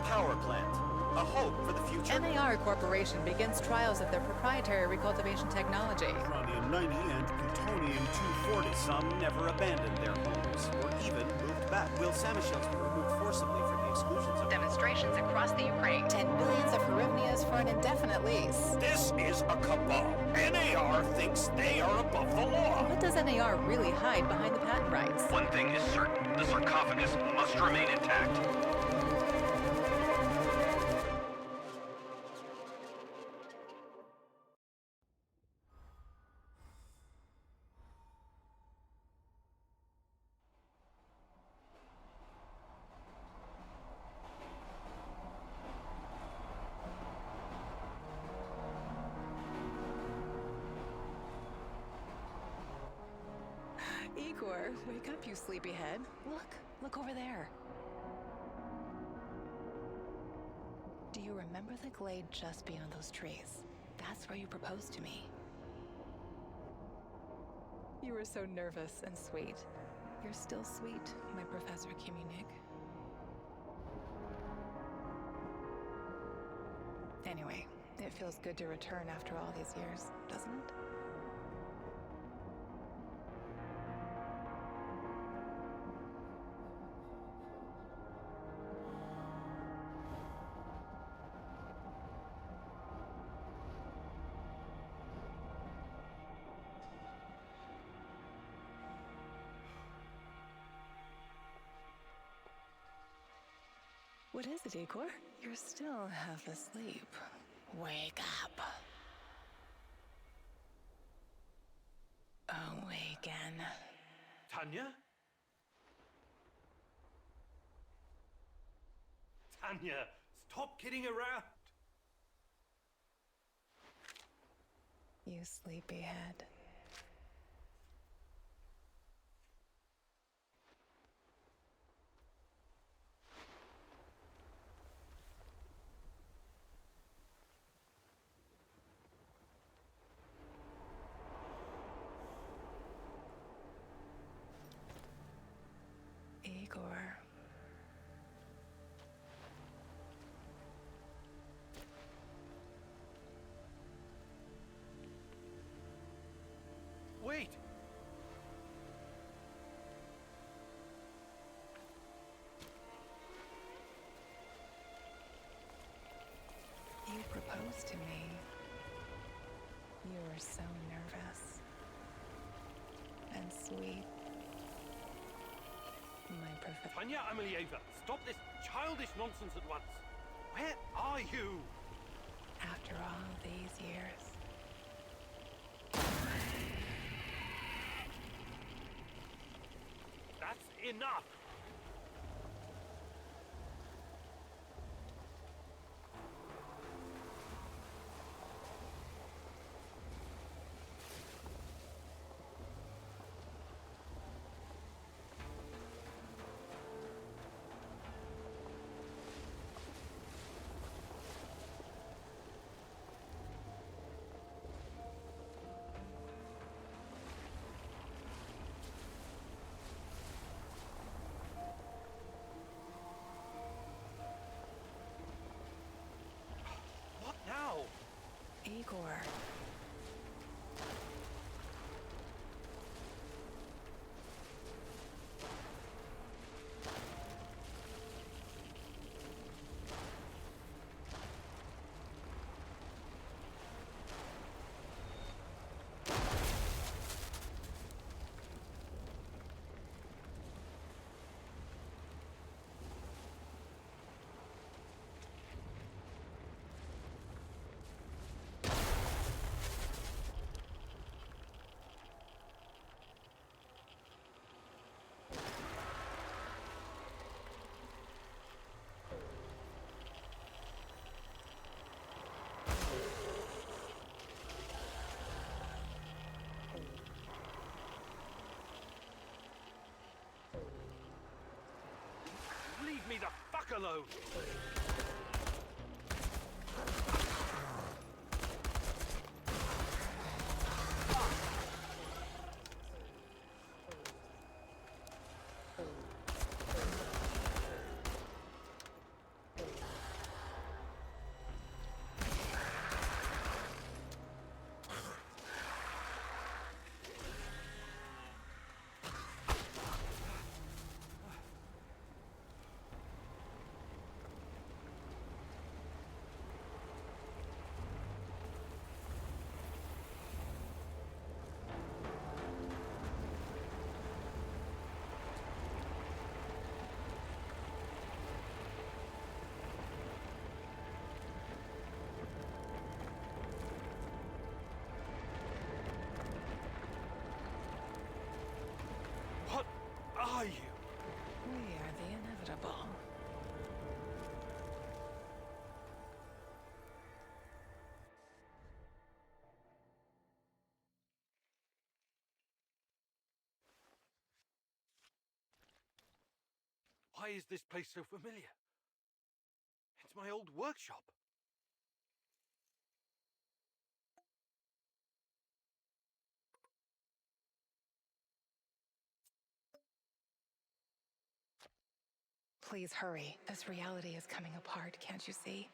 power plant. A hope for the future. NAR Corporation begins trials of their proprietary recultivation technology. Uranium-90 and plutonium-240. Some never abandoned their homes, or even moved back. Will Samashells be removed forcibly from the exclusion zone? Demonstrations across the Ukraine. 10 billions of hryvnias for an indefinite lease. This is a cabal. NAR thinks they are above the law. What does NAR really hide behind the patent rights? One thing is certain. The sarcophagus must remain intact. Igor, wake up, you sleepyhead. Look over there. Do you remember the glade just beyond those trees? That's where you proposed to me. You were so nervous and sweet. You're still sweet, my Professor Khymynuk. Anyway, it feels good to return after all these years, doesn't it? What is it, Igor? You're still half asleep. Wake up. Awaken. Tanya? Tanya, stop kidding around. You sleepyhead. Igor. Wait! You proposed to me. You were so nervous. And sweet. My perfect. Tanya Amelieva, stop this childish nonsense at once. Where are you? After all these years. That's enough! What now? Igor. Leave me the fuck alone! Incredible. Why is this place so familiar? It's my old workshop. Please hurry. This reality is coming apart, can't you see?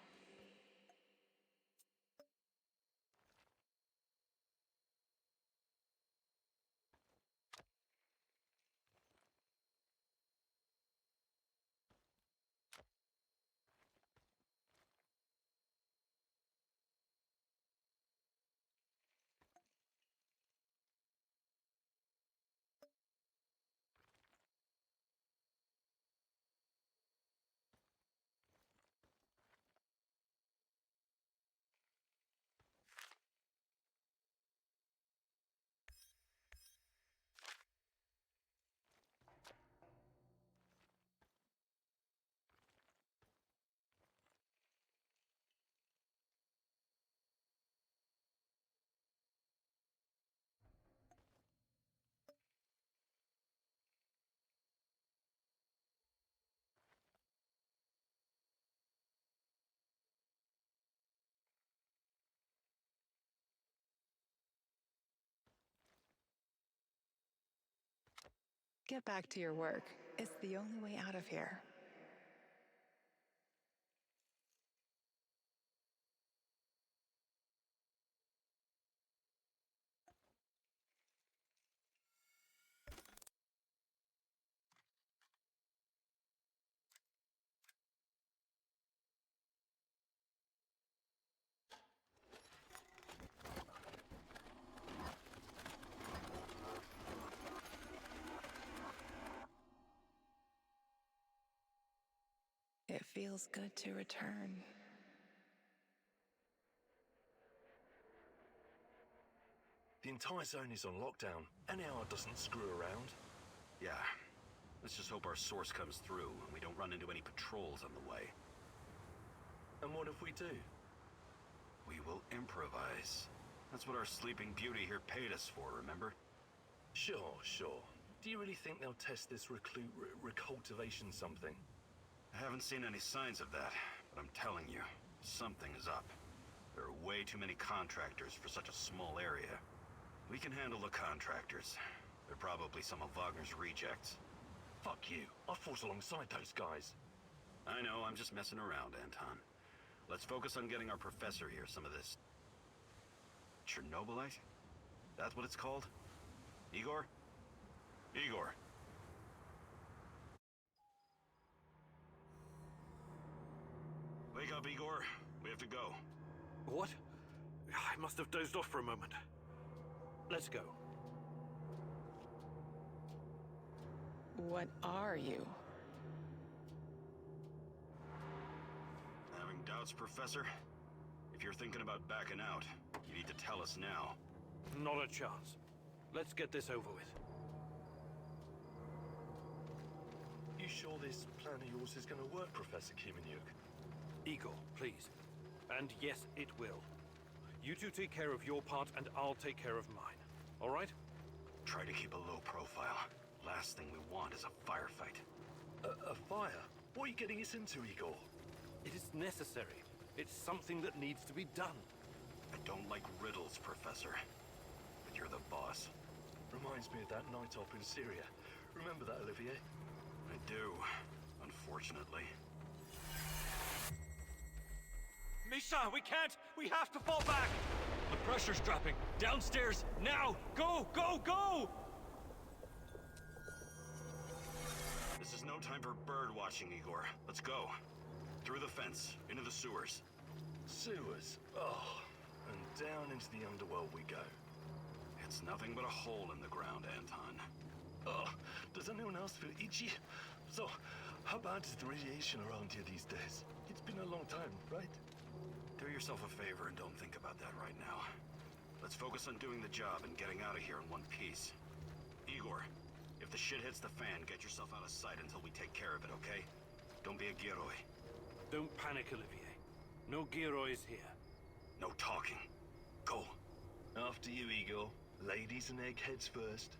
Get back to your work. It's the only way out of here. It feels good to return. The entire zone is on lockdown. NAR doesn't screw around. Yeah. Let's just hope our source comes through and we don't run into any patrols on the way. And what if we do? We will improvise. That's what our Sleeping Beauty here paid us for, remember? Sure. Do you really think they'll test this recultivation something? I haven't seen any signs of that, but I'm telling you, something is up. There are way too many contractors for such a small area. We can handle the contractors. They're probably some of Wagner's rejects. Fuck you. I fought alongside those guys. I know, I'm just messing around, Anton. Let's focus on getting our professor here some of this... Chernobylite? That's what it's called? Igor? Igor. Wake up, Igor. We have to go. What? I must have dozed off for a moment. Let's go. What are you? Having doubts, Professor? If you're thinking about backing out, you need to tell us now. Not a chance. Let's get this over with. You sure this plan of yours is going to work, Professor Khymynuk? Igor, please. And yes, it will. You two take care of your part, and I'll take care of mine. All right? Try to keep a low profile. Last thing we want is a firefight. A fire? What are you getting us into, Igor? It is necessary. It's something that needs to be done. I don't like riddles, Professor. But you're the boss. Reminds me of that night op in Syria. Remember that, Olivier? I do, unfortunately. Misha, we can't! We have to fall back! The pressure's dropping. Downstairs, now! Go, go, go! This is no time for bird watching, Igor. Let's go. Through the fence, into the sewers. Sewers? Oh, and down into the underworld we go. It's nothing but a hole in the ground, Anton. Oh, does anyone else feel itchy? So, how bad is the radiation around here these days? It's been a long time, right? Do yourself a favor and don't think about that right now. Let's focus on doing the job and getting out of here in one piece. Igor, if the shit hits the fan, get yourself out of sight until we take care of it, okay? Don't be a Gilroy. Don't panic, Olivier. No Giroids here. No talking. Go. After you, Igor. Ladies and eggheads first.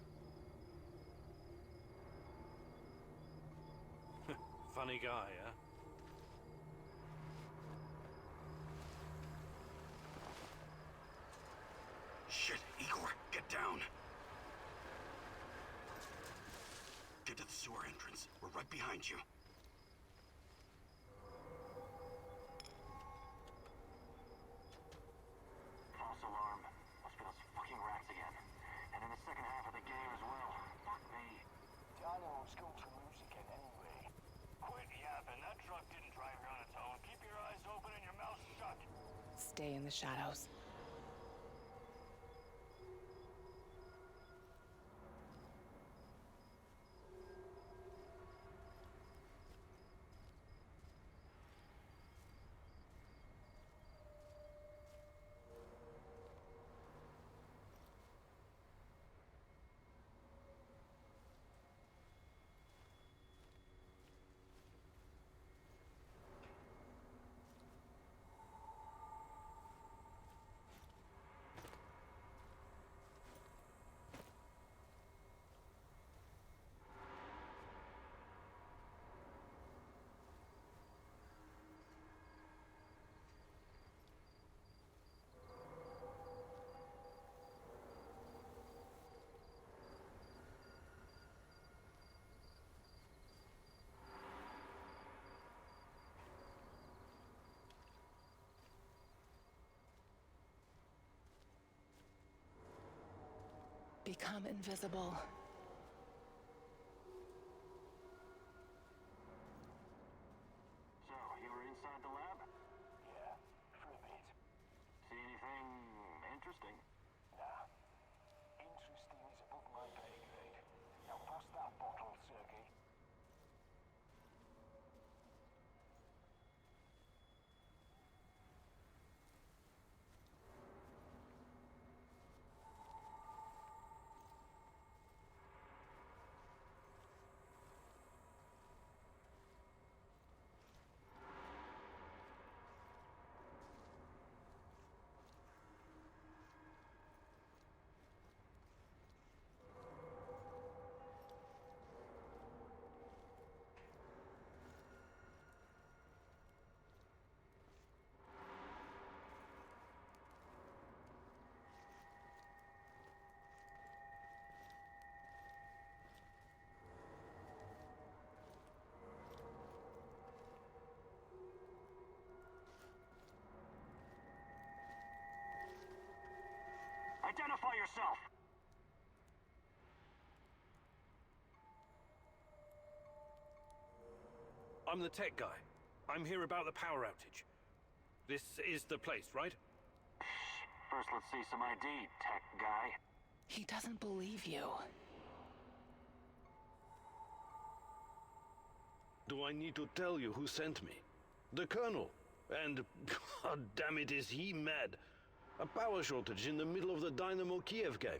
Funny guy, huh? Shit, Igor, get down. Get to the sewer entrance. We're right behind you. False alarm. Must be those fucking rats again. And in the second half of the game as well. Fuck me. Dino, it's going to lose again anyway. Quit yapping. That truck didn't drive here on its own. Keep your eyes open and your mouth shut. Stay in the shadows. Become invisible. So, you were inside the lab? Yeah, for a bit. See anything interesting? Nah. Interesting is above my pay grade. Now pass that bottle, Sergey. Identify yourself! I'm the tech guy. I'm here about the power outage. This is the place, right? First, let's see some ID, tech guy. He doesn't believe you. Do I need to tell you who sent me? The Colonel. And, god damn it, is he mad. A power shortage in the middle of the Dynamo Kiev game.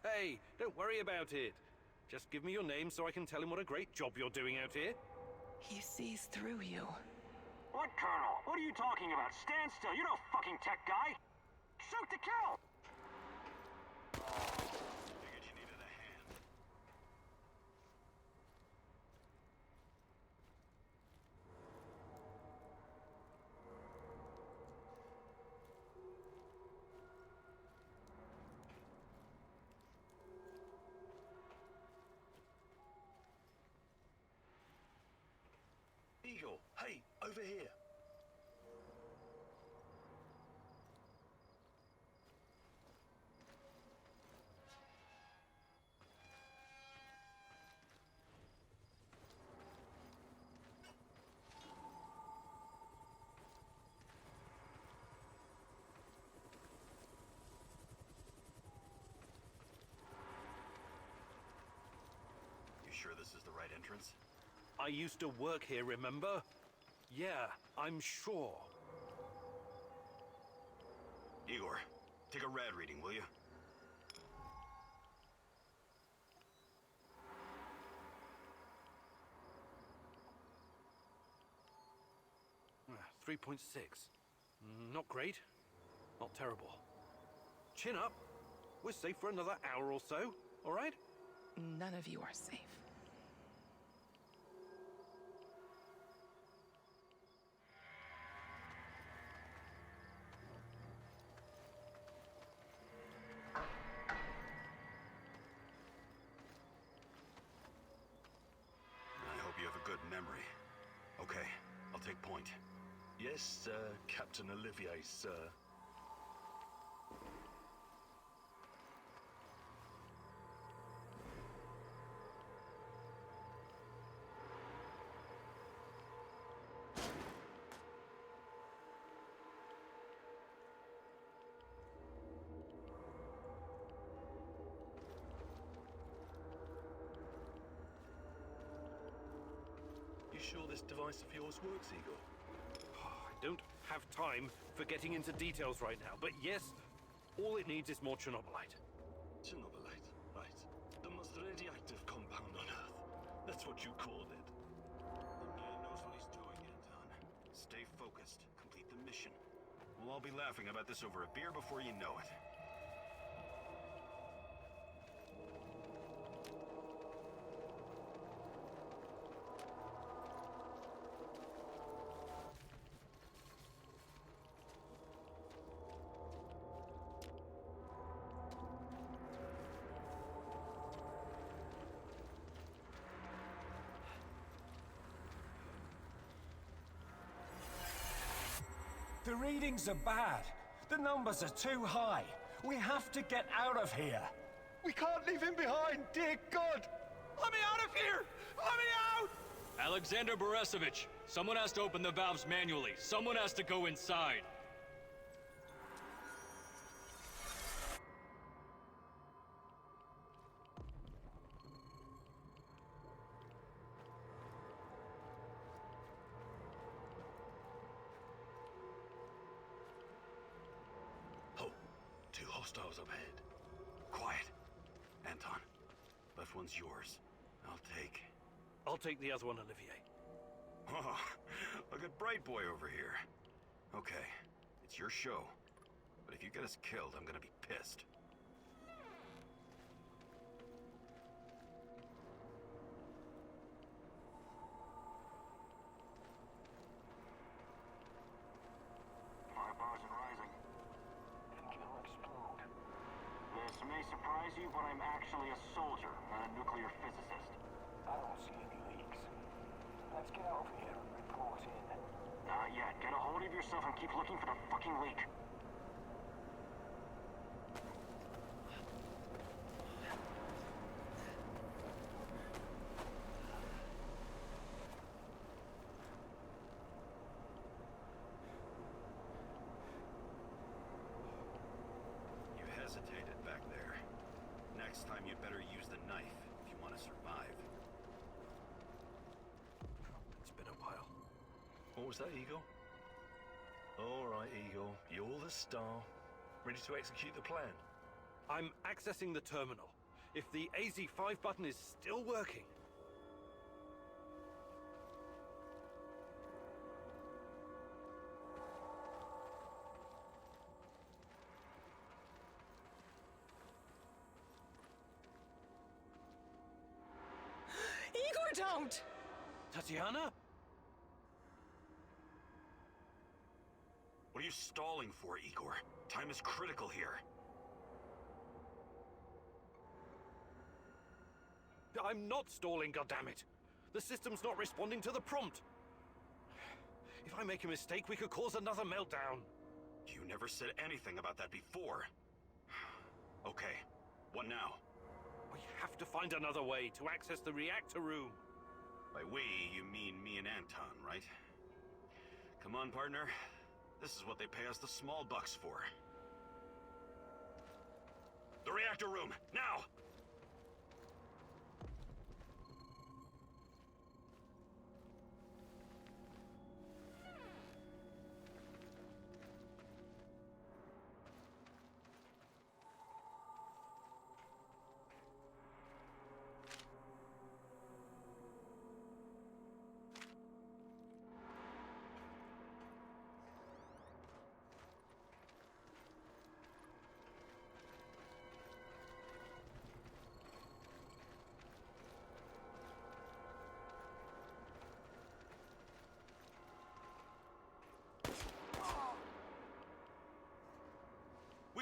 Hey, don't worry about it. Just give me your name so I can tell him what a great job you're doing out here. He sees through you. What, Colonel? What are you talking about? Stand still. You're no fucking tech guy. Shoot to kill! Figured you needed a hand. Igor, hey, over here. You sure this is the right entrance? I used to work here, remember? Yeah, I'm sure. Igor, take a rad reading, will you? 3.6. Not great. Not terrible. Chin up. We're safe for another hour or so, all right? None of you are safe. I hope you have a good memory. Okay, I'll take point. Yes, sir, Captain Olivier, sir. You sure this device of yours works, Igor? I don't have time for getting into details right now, but yes, all it needs is more Chernobylite. Chernobylite, right. The most radioactive compound on Earth. That's what you called it. The man knows what he's doing, Anton. Stay focused. Complete the mission. We'll all be laughing about this over a beer before you know it. The readings are bad. The numbers are too high. We have to get out of here. We can't leave him behind, dear God! Let me out of here! Let me out! Alexander Borisovich, someone has to open the valves manually. Someone has to go inside. Oh, two hostiles up ahead. Quiet. Anton, left one's yours. I'll take the other one, Olivier. Oh, look at Bright Boy over here. Okay, it's your show. But if you get us killed, I'm gonna be pissed. Firepower's rising. Think it'll explode. This may surprise you, but I'm actually a soldier, not a nuclear physicist. I don't see any leaks. Let's get over here and report in. Not yet. Get a hold of yourself and keep looking for the fucking leak. You hesitated back there. Next time you'd better use the knife if you want to survive. It's been a while. What was that, Igor? All right, Igor. You're the star. Ready to execute the plan? I'm accessing the terminal. If the AZ5 button is still working... Igor, don't! Tatiana? What are you stalling for, Igor? Time is critical here. I'm not stalling, goddammit! The system's not responding to the prompt! If I make a mistake, we could cause another meltdown. You never said anything about that before. Okay, what now? We have to find another way to access the reactor room. By we, you mean me and Anton, right? Come on, partner. This is what they pay us the small bucks for. The reactor room, now!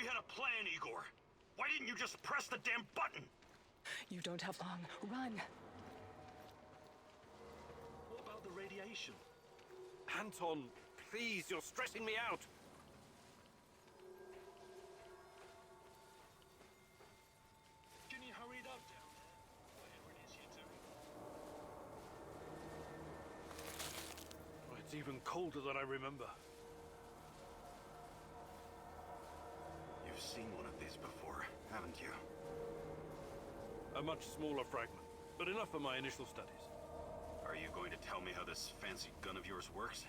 We had a plan, Igor. Why didn't you just press the damn button? You don't have long. Run! What about the radiation? Anton, please, you're stressing me out. Can you hurry it up down there? Whatever it is you're doing. Oh, it's even colder than I remember. You've seen one of these before, haven't you? A much smaller fragment, but enough for my initial studies. Are you going to tell me how this fancy gun of yours works?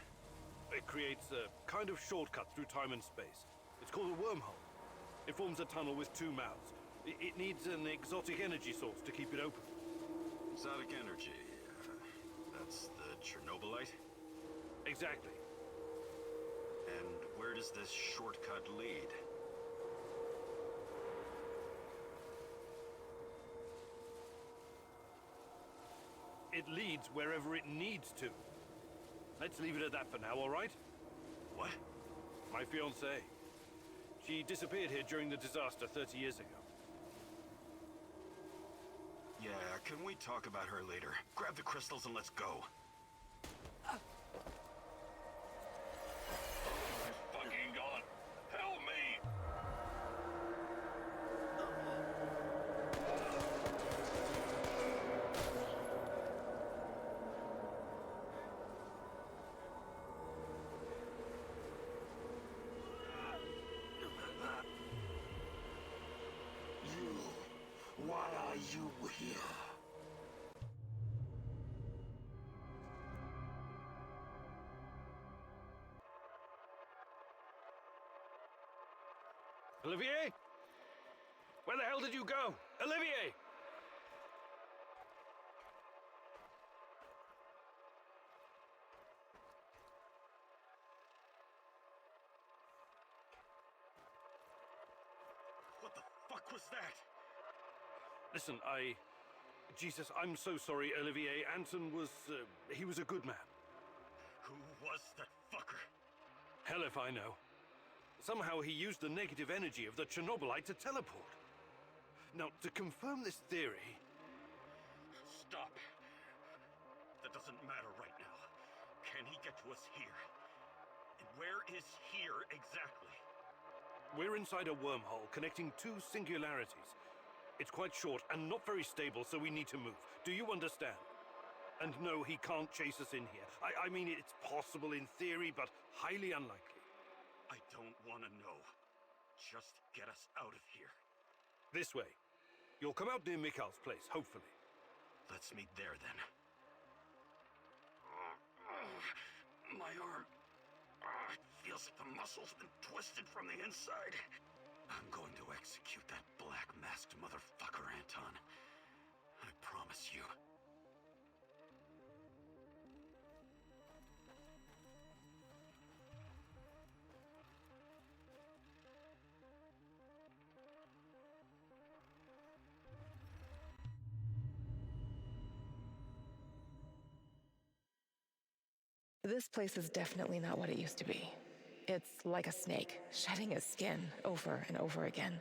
It creates a kind of shortcut through time and space. It's called a wormhole. It forms a tunnel with two mouths. It needs an exotic energy source to keep it open. Exotic energy. That's the Chernobylite? Exactly. And where does this shortcut lead? It leads wherever it needs to. Let's leave it at that for now, all right? What? My fiancée. She disappeared here during the disaster 30 years ago. Yeah, can we talk about her later? Grab the crystals and let's go. Fucking God! Help me! Why are you here? Olivier? Where the hell did you go? Olivier! What the fuck was that? Listen, Jesus, I'm so sorry, Olivier. Anton was, he was a good man. Who was that fucker? Hell if I know. Somehow he used the negative energy of the Chernobylite to teleport. Now, to confirm this theory... Stop. That doesn't matter right now. Can he get to us here? And where is here exactly? We're inside a wormhole connecting two singularities. It's quite short and not very stable, so we need to move. Do you understand? And no, he can't chase us in here. I mean, it's possible in theory, but highly unlikely. I don't want to know. Just get us out of here. This way. You'll come out near Mikhail's place, hopefully. Let's meet there, then. My arm. It feels like the muscle's been twisted from the inside. I'm going to execute that black-masked motherfucker, Anton. I promise you. This place is definitely not what it used to be. It's like a snake, shedding its skin over and over again.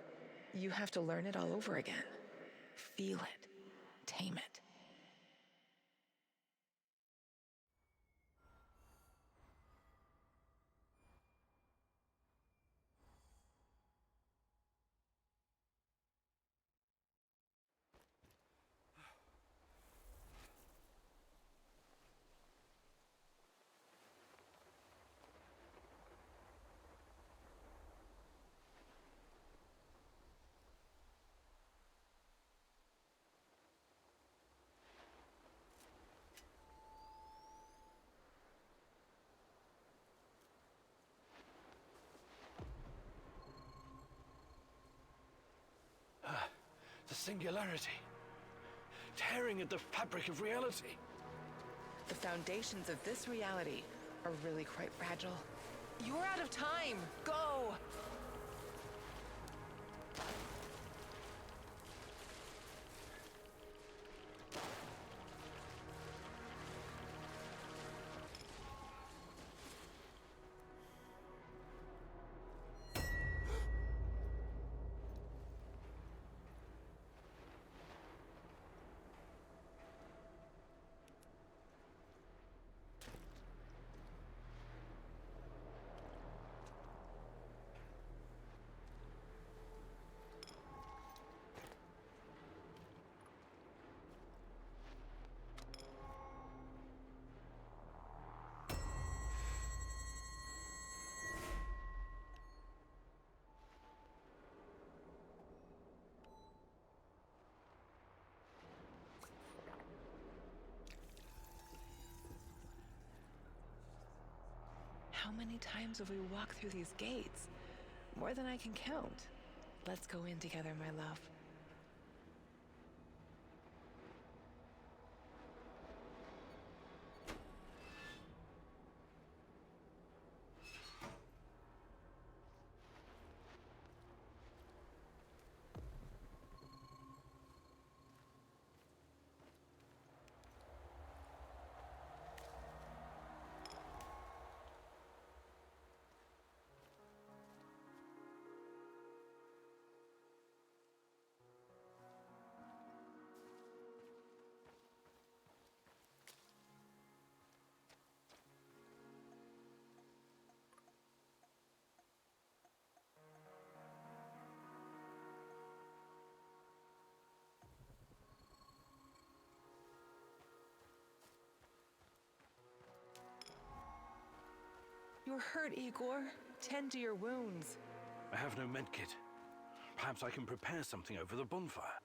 You have to learn it all over again. Feel it. Tame it. The singularity. Tearing at the fabric of reality. The foundations of this reality are really quite fragile. You're out of time! Go! How many times have we walked through these gates? More than I can count. Let's go in together, my love. You're hurt, Igor. Tend to your wounds. I have no medkit. Perhaps I can prepare something over the bonfire.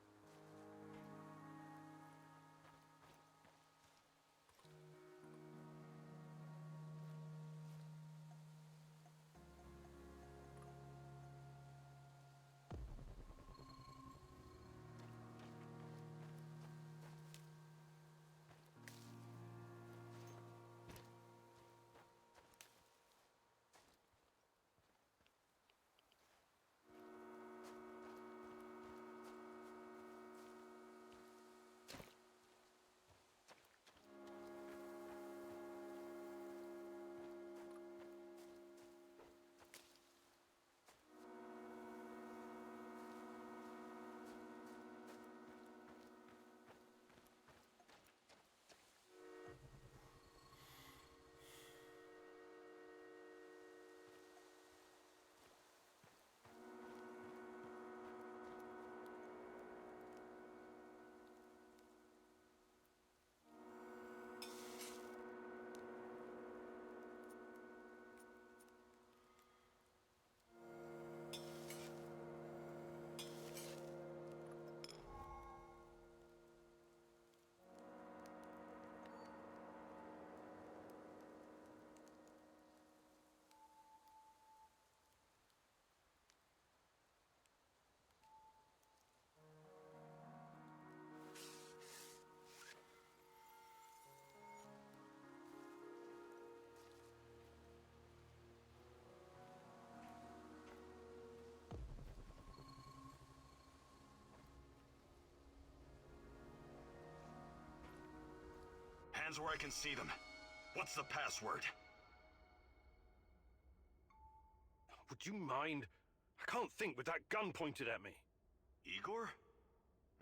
Hands where I can see them. What's the password? Would you mind? I can't think with that gun pointed at me. Igor?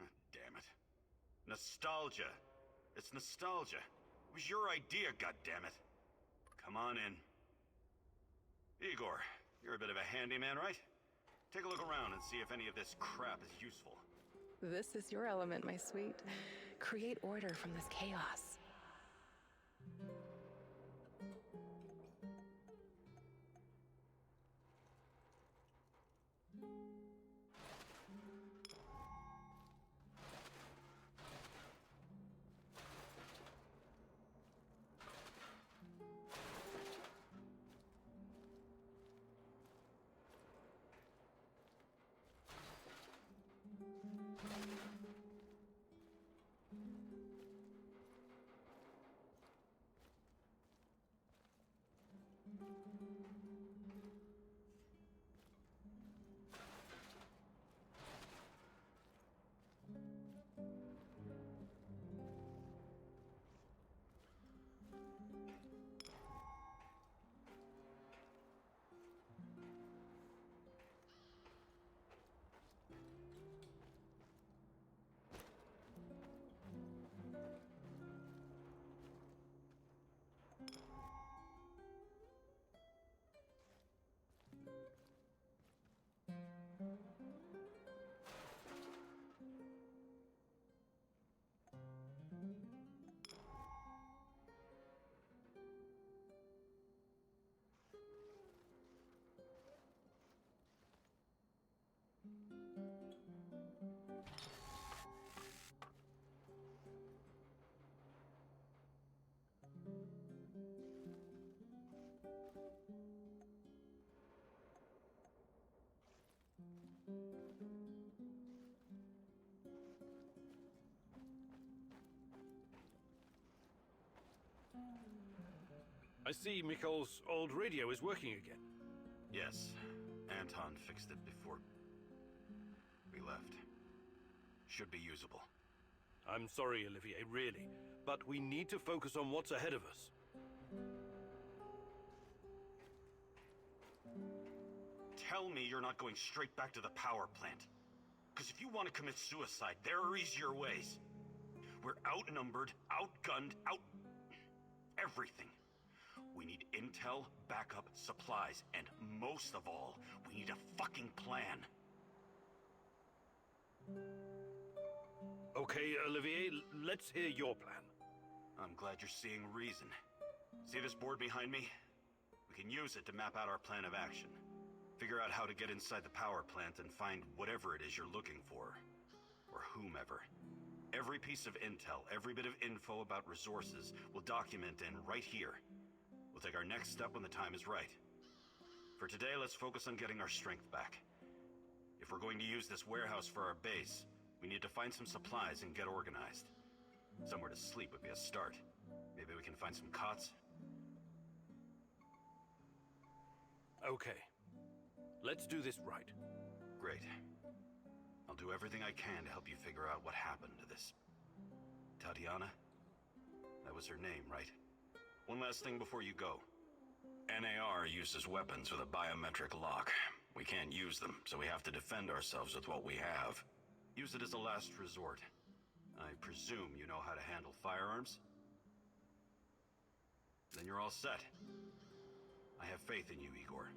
Oh, damn it. Nostalgia. It's nostalgia. It was your idea, goddammit. Come on in. Igor, you're a bit of a handyman, right? Take a look around and see if any of this crap is useful. This is your element, my sweet. Create order from this chaos. I see Mikol's old radio is working again. Yes. Anton fixed it before we left. Should be usable. I'm sorry, Olivier, really. But we need to focus on what's ahead of us. Tell me you're not going straight back to the power plant. Because if you want to commit suicide, there are easier ways. We're outnumbered, outgunned, everything. We need intel, backup, supplies, and most of all, we need a fucking plan. Okay, Olivier, let's hear your plan. I'm glad you're seeing reason. See this board behind me? We can use it to map out our plan of action. Figure out how to get inside the power plant and find whatever it is you're looking for. Or whomever. Every piece of intel, every bit of info about resources, we'll document in right here. We'll take our next step when the time is right. For today, let's focus on getting our strength back. If we're going to use this warehouse for our base, we need to find some supplies and get organized. Somewhere to sleep would be a start. Maybe we can find some cots? Okay. Let's do this right. Great. I'll do everything I can to help you figure out what happened to this... Tatiana? That was her name, right? One last thing before you go. NAR uses weapons with a biometric lock. We can't use them, so we have to defend ourselves with what we have. Use it as a last resort. I presume you know how to handle firearms? Then you're all set. I have faith in you, Igor.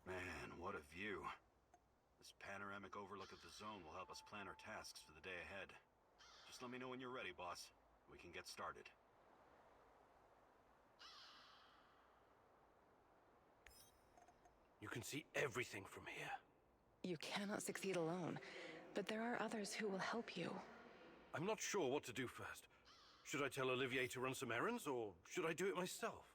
Man, what a view. This panoramic overlook of the zone will help us plan our tasks for the day ahead. Just let me know when you're ready, boss. We can get started. You can see everything from here. You cannot succeed alone, but there are others who will help you. I'm not sure what to do first. Should I tell Olivier to run some errands, or should I do it myself?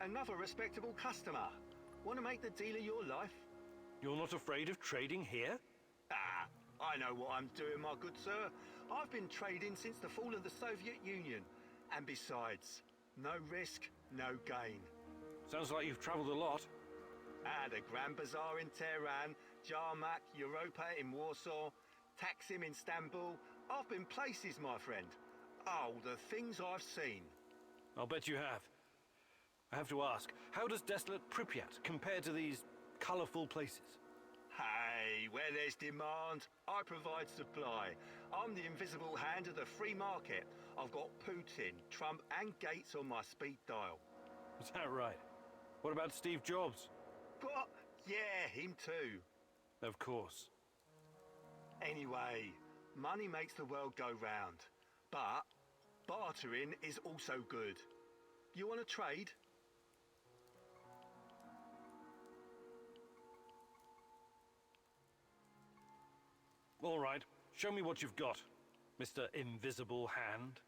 Another respectable customer. Want to make the deal of your life? You're not afraid of trading here? Ah, I know what I'm doing, my good sir. I've been trading since the fall of the Soviet Union. And besides, no risk, no gain. Sounds like you've traveled a lot. The Grand Bazaar in Tehran, Jarmak, Europa in Warsaw, Taksim in Istanbul. I've been places, my friend. Oh, the things I've seen. I'll bet you have. I have to ask, how does desolate Pripyat compare to these colourful places? Hey, where there's demand, I provide supply. I'm the invisible hand of the free market. I've got Putin, Trump and Gates on my speed dial. Is that right? What about Steve Jobs? What? Yeah, him too. Of course. Anyway, money makes the world go round. But bartering is also good. You want to trade? All right, show me what you've got, Mr. Invisible Hand.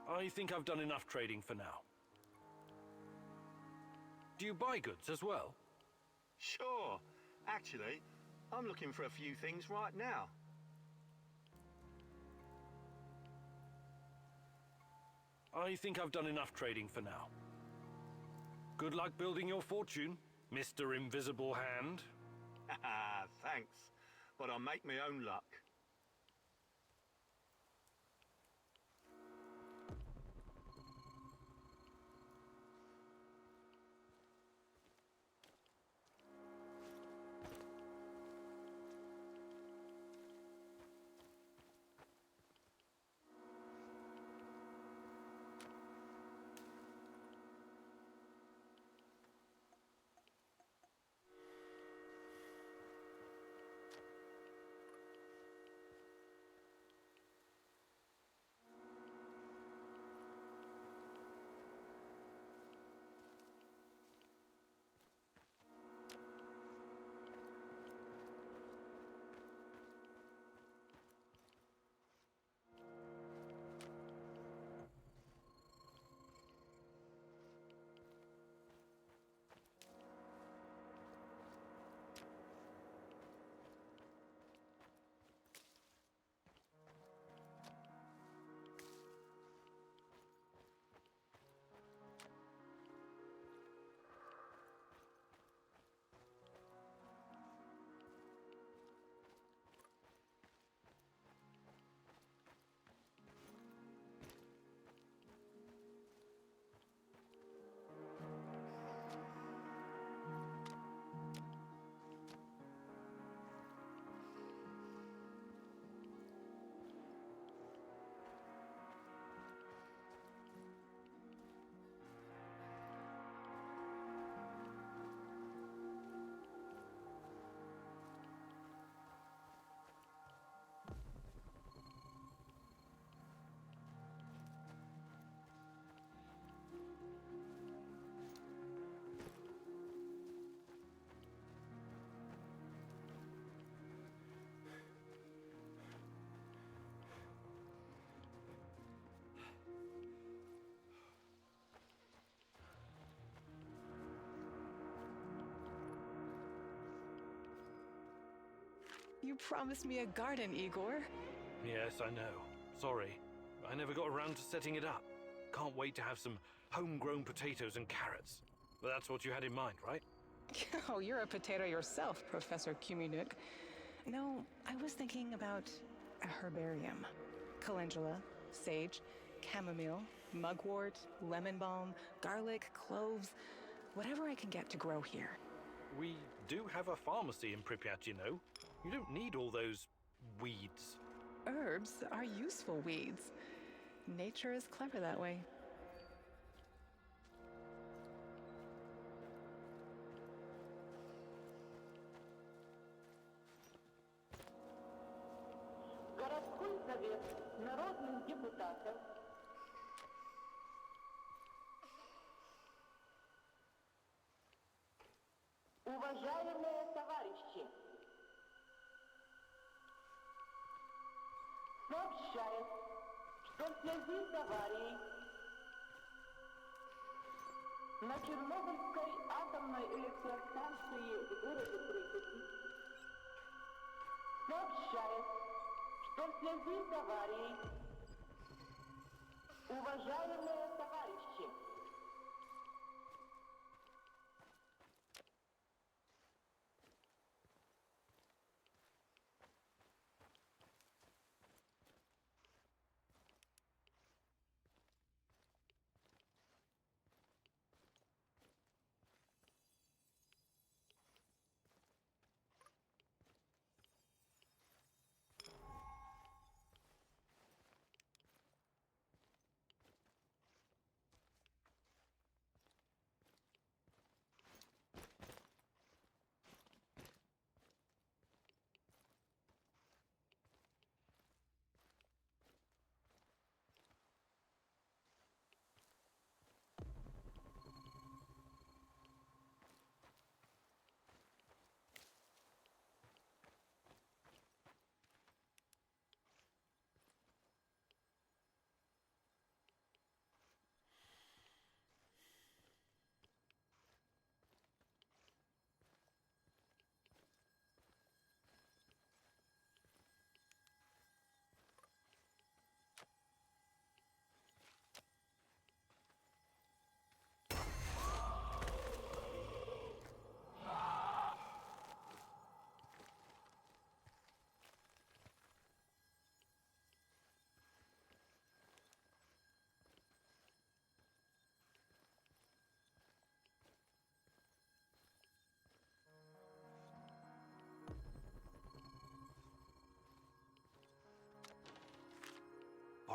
I think I've done enough trading for now. Do you buy goods as well? Sure. Actually, I'm looking for a few things right now. I think I've done enough trading for now. Good luck building your fortune, Mr. Invisible Hand. Thanks, but I'll make my own luck. You promised me a garden, Igor. Yes, I know. Sorry. I never got around to setting it up. Can't wait to have some homegrown potatoes and carrots. But that's what you had in mind, right? Oh, you're a potato yourself, Professor Khymynuk. No, I was thinking about a herbarium. Calendula, sage, chamomile, mugwort, lemon balm, garlic, cloves, whatever I can get to grow here. We do have a pharmacy in Pripyat, you know. You don't need all those weeds. Herbs are useful weeds. Nature is clever that way. Городской совет народных депутатов Уважаемые товарищи, сообщает, что в связи с аварией на Чернобыльской атомной электростанции в городе Припяти сообщает, что в связи с аварией, уважаемые товарищи,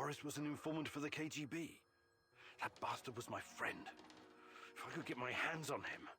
Boris was an informant for the KGB. That bastard was my friend. If I could get my hands on him.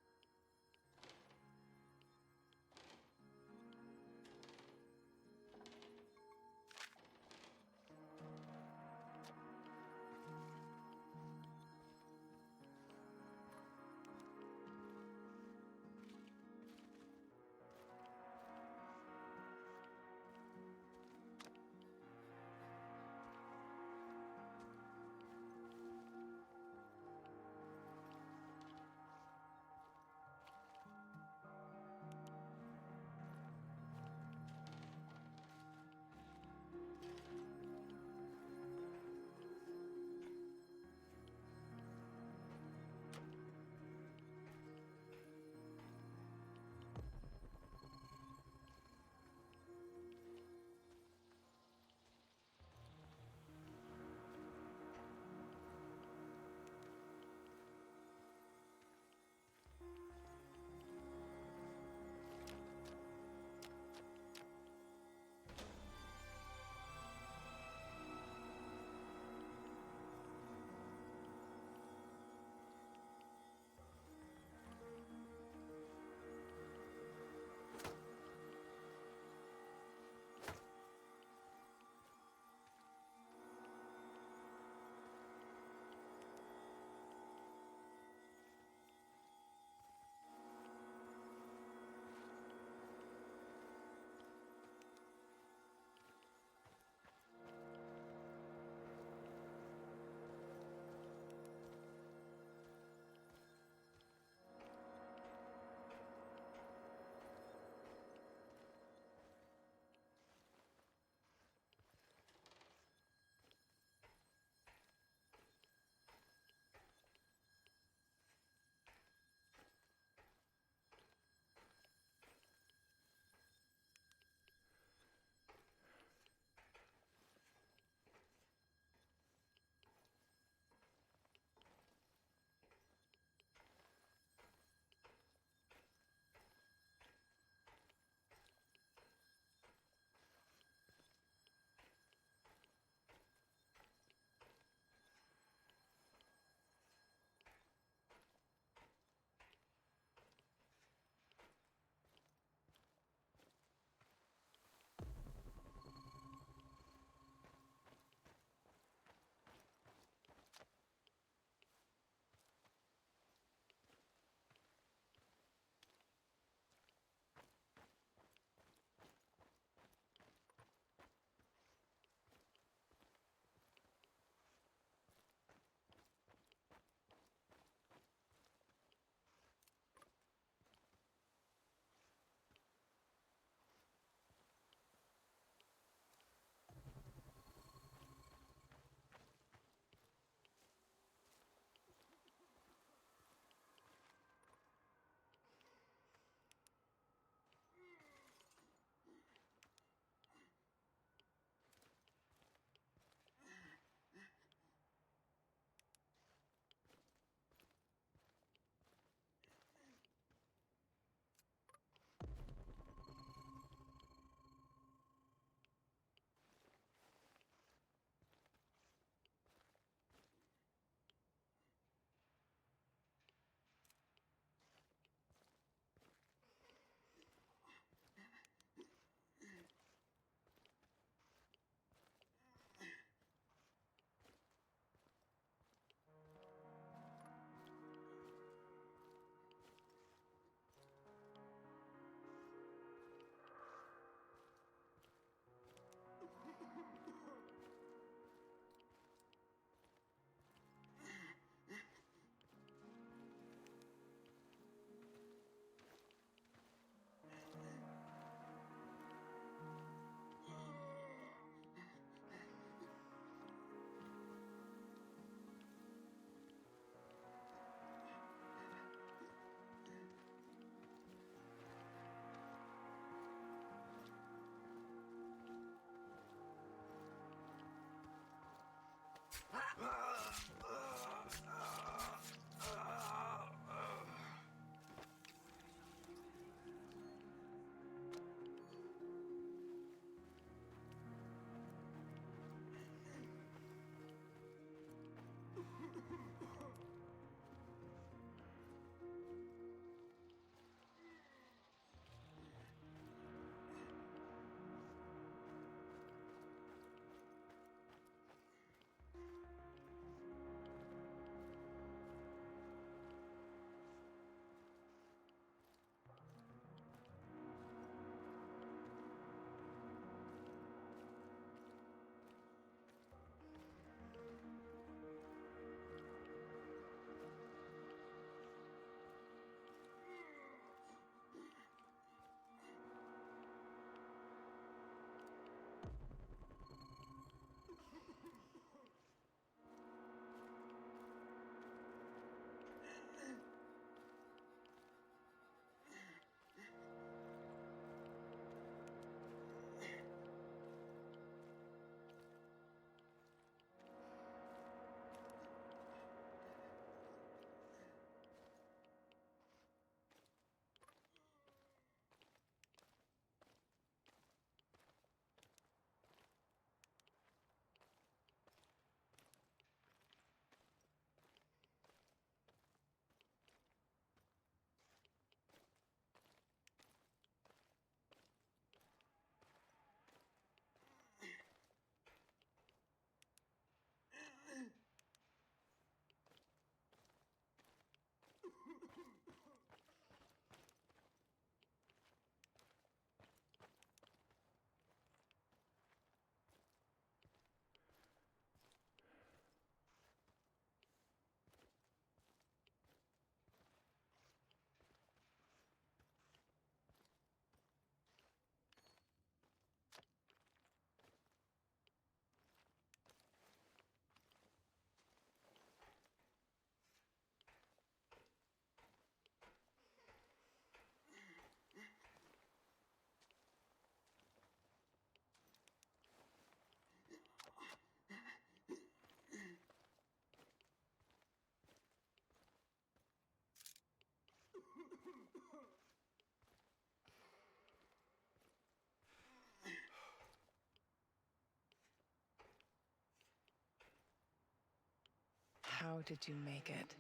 How did you make it?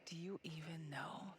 Do you even know?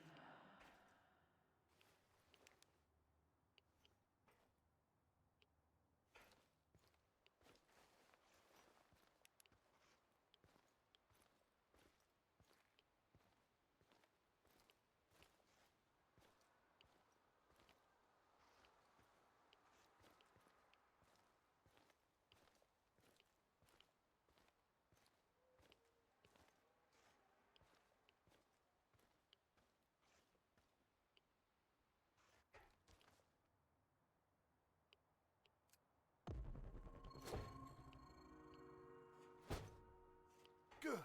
Good.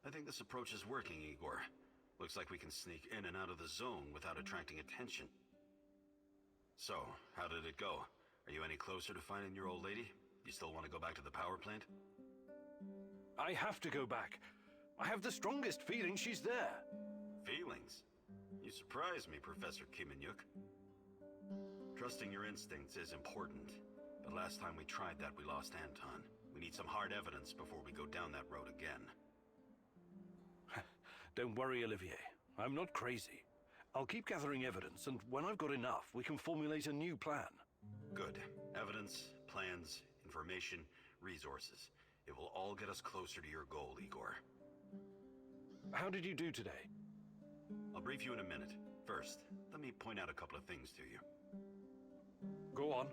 I think this approach is working, Igor. Looks like we can sneak in and out of the zone without attracting attention. So, how did it go? Are you any closer to finding your old lady? You still want to go back to the power plant? I have to go back. I have the strongest feeling she's there. Feelings? You surprise me, Professor Khymynuk. Trusting your instincts is important, but last time we tried that, we lost Anton. We need some hard evidence before we go down that road again. Don't worry, Olivier. I'm not crazy. I'll keep gathering evidence, and when I've got enough, we can formulate a new plan. Good. Evidence, plans, information, resources. It will all get us closer to your goal, Igor. How did you do today? I'll brief you in a minute. First, let me point out a couple of things to you. Go on.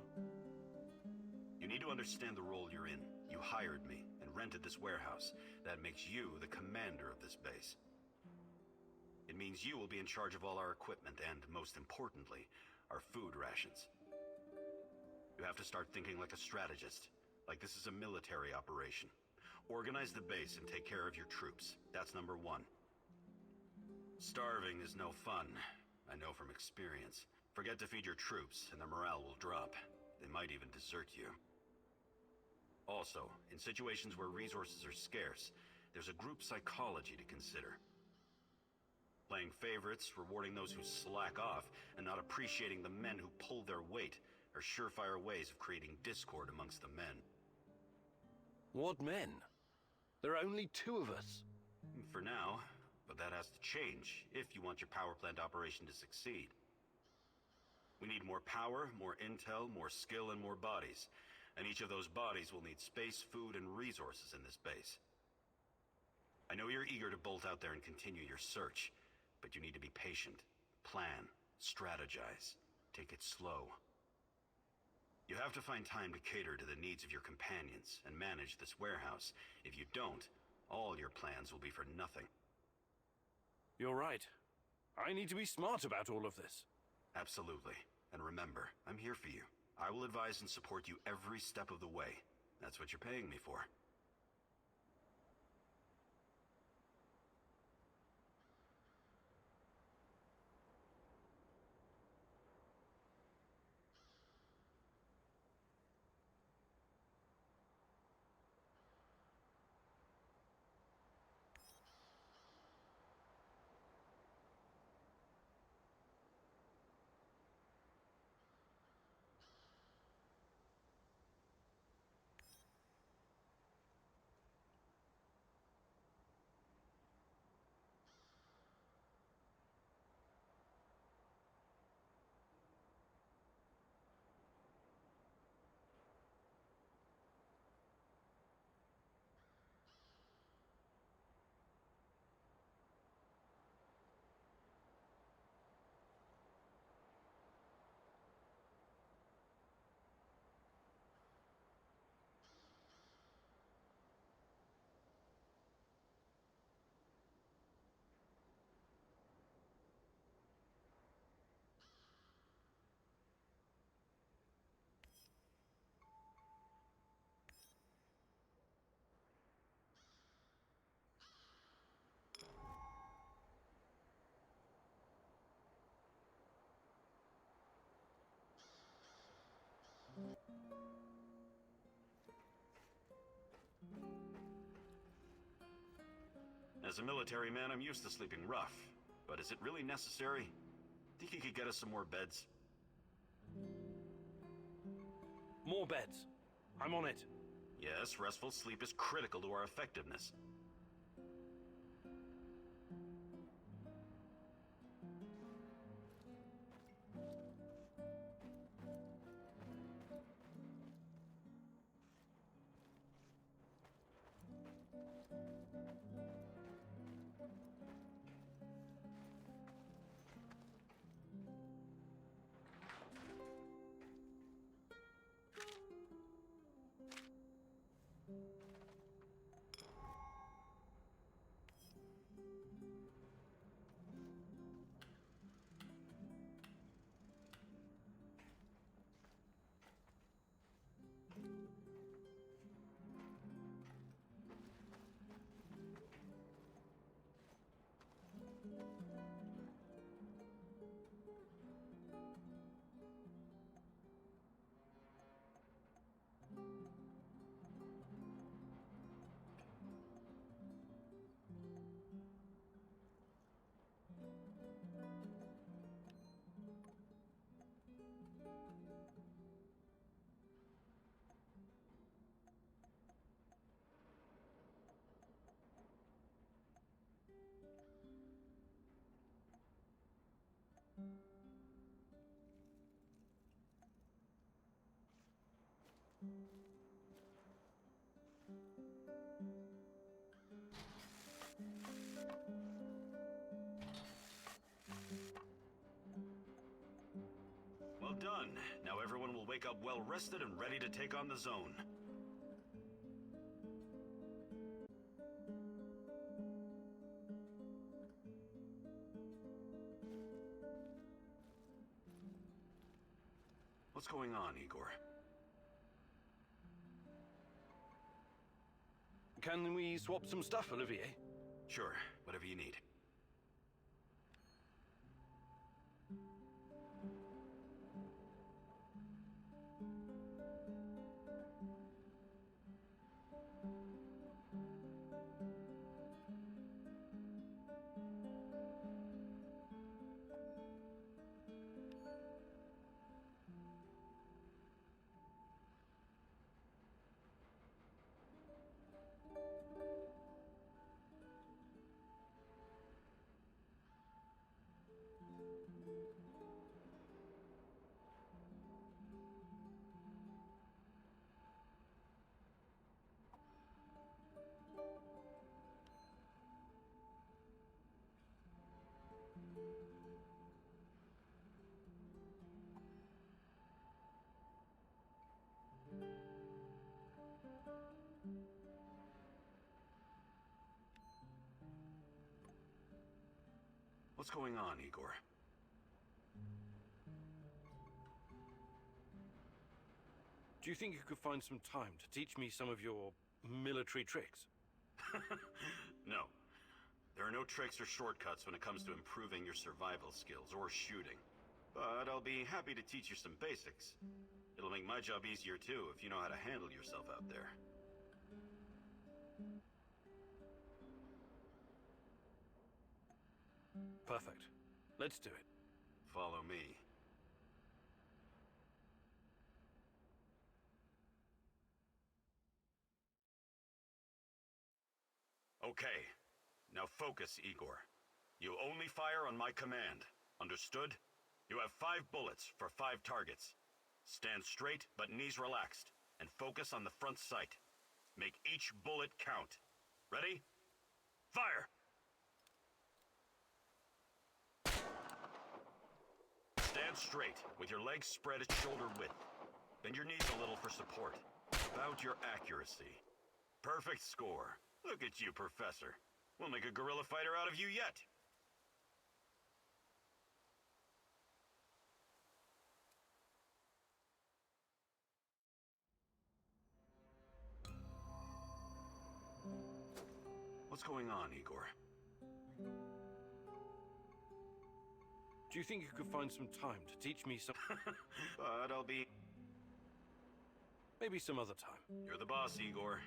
You need to understand the role you're in. You hired me and rented this warehouse. That makes you the commander of this base. It means you will be in charge of all our equipment and, most importantly, our food rations. You have to start thinking like a strategist, like this is a military operation. Organize the base and take care of your troops. That's number one. Starving is no fun. I know from experience. Forget to feed your troops and their morale will drop. They might even desert you. Also, in situations where resources are scarce, there's a group psychology to consider. Playing favorites, rewarding those who slack off, and not appreciating the men who pull their weight are surefire ways of creating discord amongst the men. What men? There are only 2 of us. For now, but that has to change if you want your power plant operation to succeed. We need more power, more intel, more skill, and more bodies. And each of those bodies will need space, food, and resources in this base. I know you're eager to bolt out there and continue your search, but you need to be patient, plan, strategize, take it slow. You have to find time to cater to the needs of your companions and manage this warehouse. If you don't, all your plans will be for nothing. You're right. I need to be smart about all of this. Absolutely. And remember, I'm here for you. I will advise and support you every step of the way. That's what you're paying me for. As a military man, I'm used to sleeping rough. But is it really necessary? Think you could get us some more beds? More beds. I'm on it. Yes, restful sleep is critical to our effectiveness. done. Now everyone will wake up well rested and ready to take on the zone. What's going on, Igor? Can we swap some stuff, Olivier? Sure, whatever you need. What's going on, Igor? Do you think you could find some time to teach me some of your military tricks? No. There are no tricks or shortcuts when it comes to improving your survival skills or shooting. But I'll be happy to teach you some basics. It'll make my job easier too if you know how to handle yourself out there. Perfect. Let's do it. Follow me. Okay. Now focus, Igor. You only fire on my command. Understood? You have 5 bullets for 5 targets. Stand straight, but knees relaxed, and focus on the front sight. Make each bullet count. Ready? Fire! Stand straight, with your legs spread at shoulder width. Bend your knees a little for support. About your accuracy. Perfect score. Look at you, Professor. We'll make a guerrilla fighter out of you yet. What's going on, Igor? Do you think you could find some time to teach me some... But I'll be... Maybe some other time. You're the boss, Igor.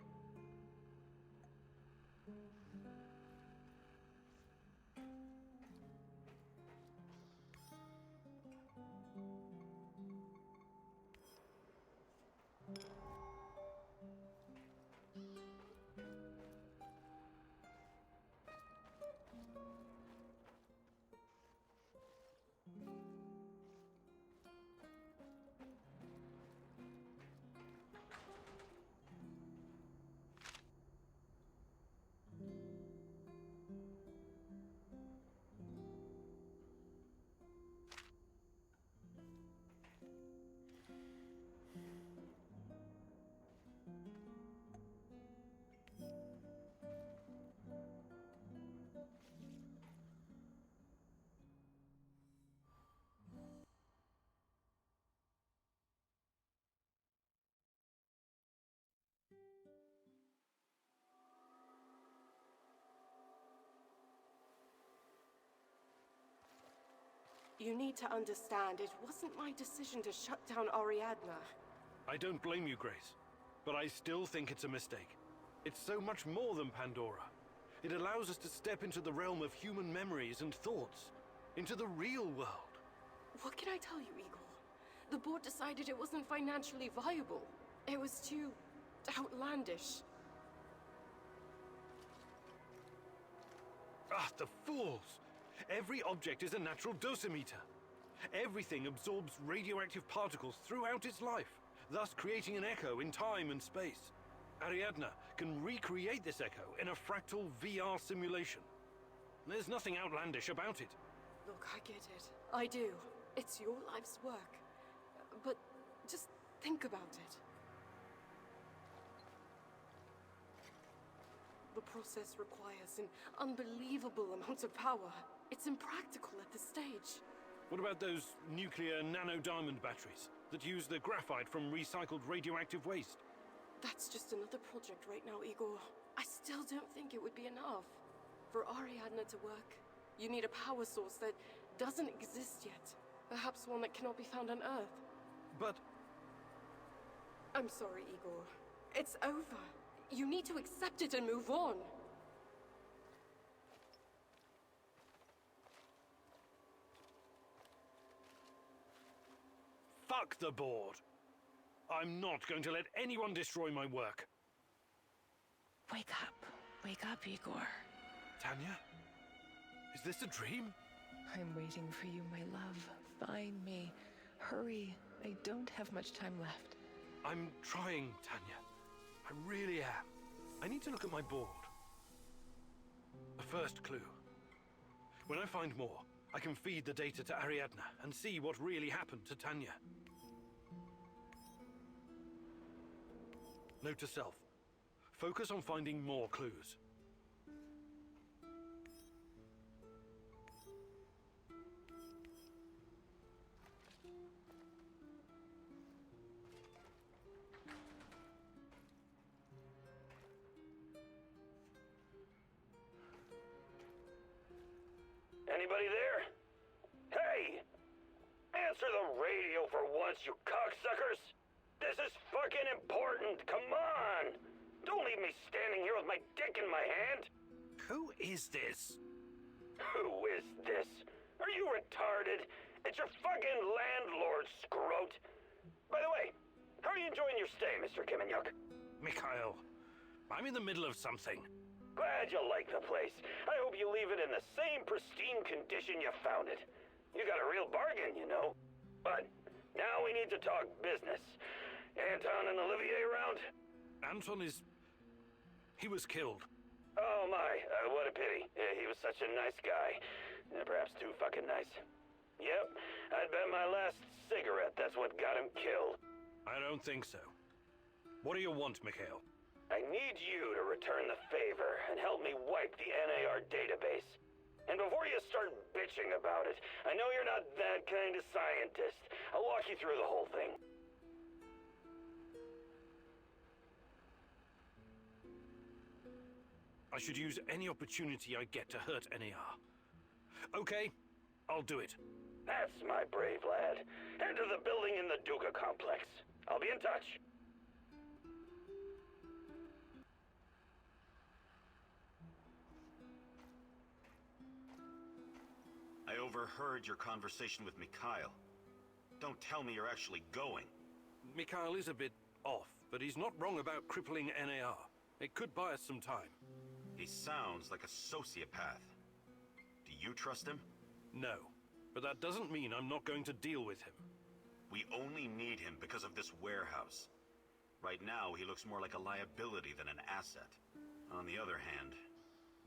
You need to understand, it wasn't my decision to shut down Ariadna. I don't blame you, Grace. But I still think it's a mistake. It's so much more than Pandora. It allows us to step into the realm of human memories and thoughts. Into the real world. What can I tell you, Igor? The board decided it wasn't financially viable. It was too... outlandish. Ah, the fools! Every object is a natural dosimeter. Everything absorbs radioactive particles throughout its life, thus creating an echo in time and space. Ariadna can recreate this echo in a fractal VR simulation. There's nothing outlandish about it. Look, I get it. I do. It's your life's work. but just think about it. The process requires an unbelievable amount of power. It's impractical at this stage. What about those nuclear nano-diamond batteries that use the graphite from recycled radioactive waste? That's just another project right now, Igor. I still don't think it would be enough. For Ariadne to work, you need a power source that doesn't exist yet. Perhaps one that cannot be found on Earth. But... I'm sorry, Igor. It's over. You need to accept it and move on. Fuck the board. I'm not going to let anyone destroy my work. Wake up. Wake up, Igor. Tanya? Is this a dream? I'm waiting for you, my love. Find me. Hurry. I don't have much time left. I'm trying, Tanya. I really am. I need to look at my board. The first clue. When I find more, I can feed the data to Ariadne and see what really happened to Tanya. Note to self. Focus on finding more clues. Anybody there? Hey! Answer the radio for once, you cocksuckers! This is fucking important, come on! Don't leave me standing here with my dick in my hand! Who is this? Who is this? Are you retarded? It's your fucking landlord, scrote! By the way, how are you enjoying your stay, Mr. Khymynuk? Mikhail, I'm in the middle of something. Glad you like the place. I hope you leave it in the same pristine condition you found it. You got a real bargain, you know. But now we need to talk business. Anton and Olivier around? Anton is... he was killed. Oh my, what a pity. He was such a nice guy. Perhaps too fucking nice. Yep, I'd bet my last cigarette that's what got him killed. I don't think so. What do you want, Mikhail? I need you to return the favor and help me wipe the NAR database. And before you start bitching about it, I know you're not that kind of scientist. I'll walk you through the whole thing. I should use any opportunity I get to hurt NAR. Okay, I'll do it. That's my brave lad. Enter the building in the Duca complex. I'll be in touch. I overheard your conversation with Mikhail. Don't tell me you're actually going. Mikhail is a bit off, but he's not wrong about crippling NAR. It could buy us some time. He sounds like a sociopath. Do you trust him? No, but that doesn't mean I'm not going to deal with him. We only need him because of this warehouse. Right now, he looks more like a liability than an asset. On the other hand,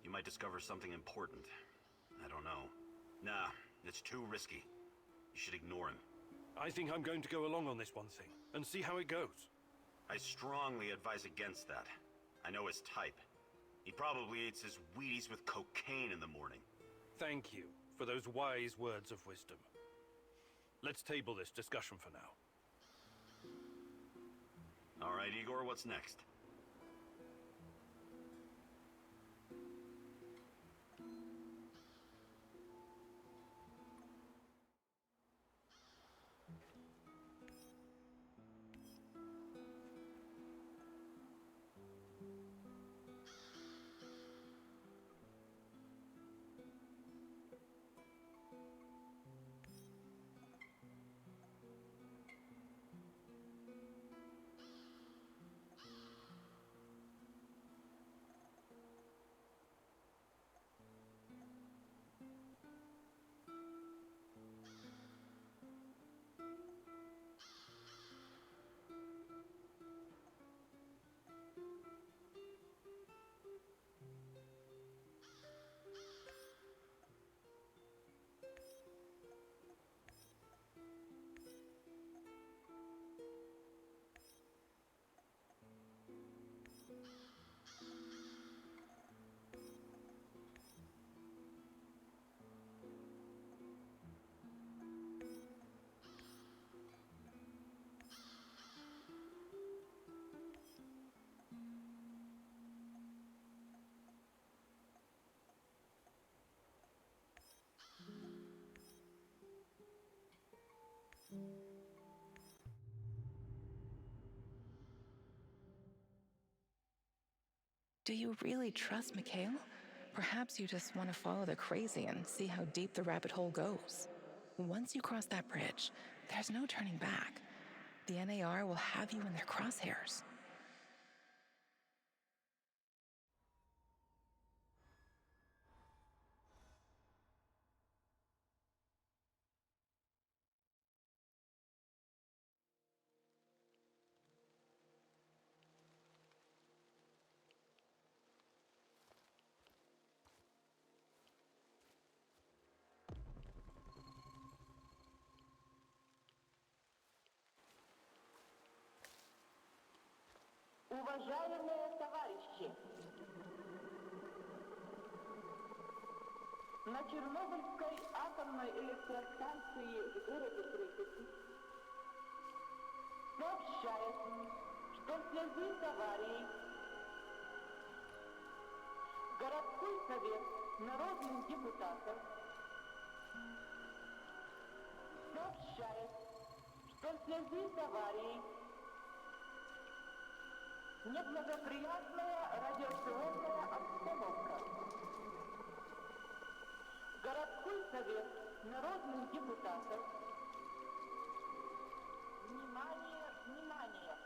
you might discover something important. I don't know. Nah, it's too risky. You should ignore him. I think I'm going to go along on this one thing, and see how it goes. I strongly advise against that. I know his type. He probably eats his Wheaties with cocaine in the morning. Thank you for those wise words of wisdom. Let's table this discussion for now. All right, Igor, what's next? Do you really trust Mikhail? Perhaps you just want to follow the crazy and see how deep the rabbit hole goes. Once you cross that bridge, there's no turning back. The NAR will have you in their crosshairs. Уважаемые товарищи, на Чернобыльской атомной электростанции в городе Припяти сообщает, что в связи с аварией городской совет народных депутатов сообщает, что в связи с аварией неблагоприятная радиационная обстановка. Городской совет народных депутатов. Внимание, внимание!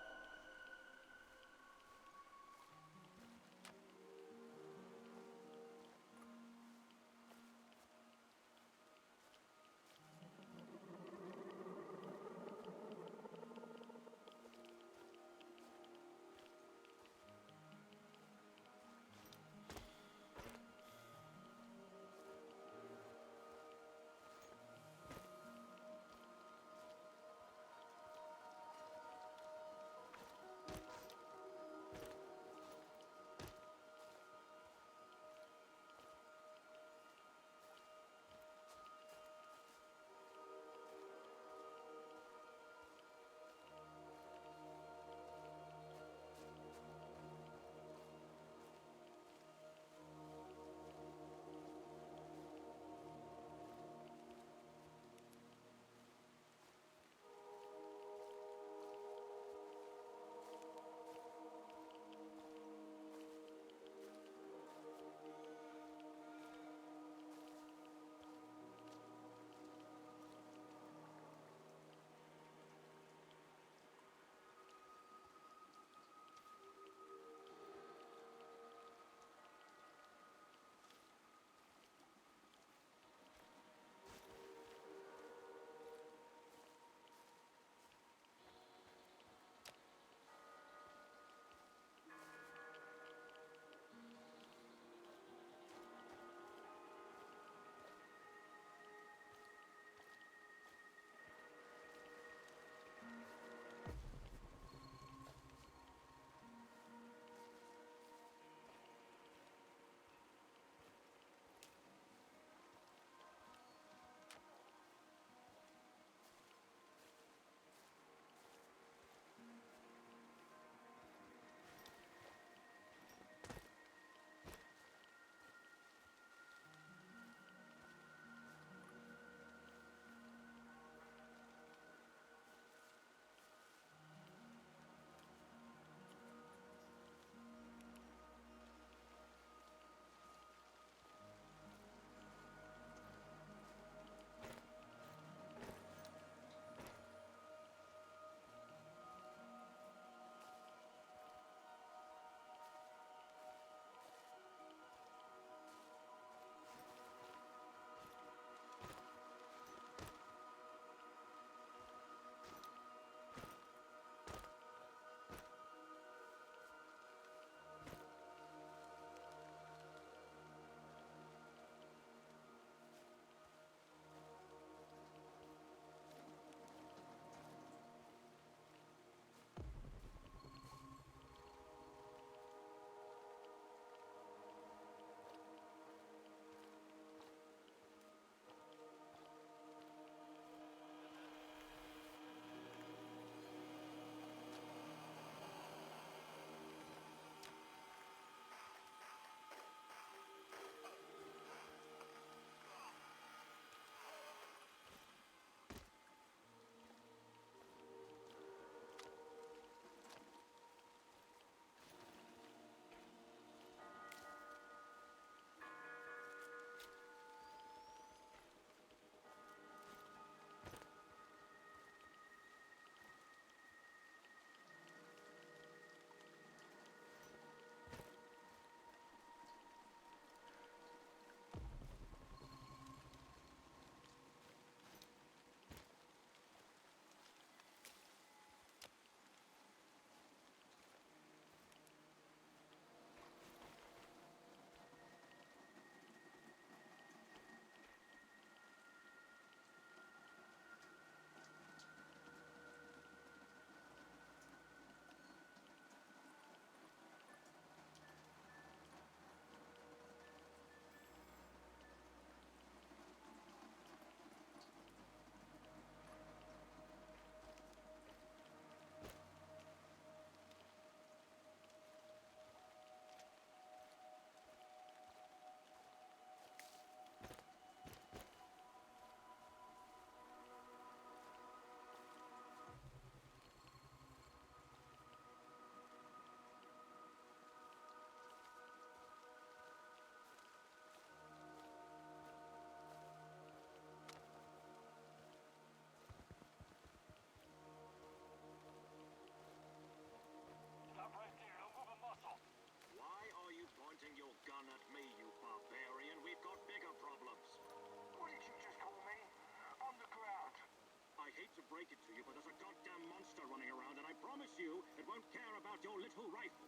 break it to you, but there's a goddamn monster running around, and I promise you it won't care about your little rifle.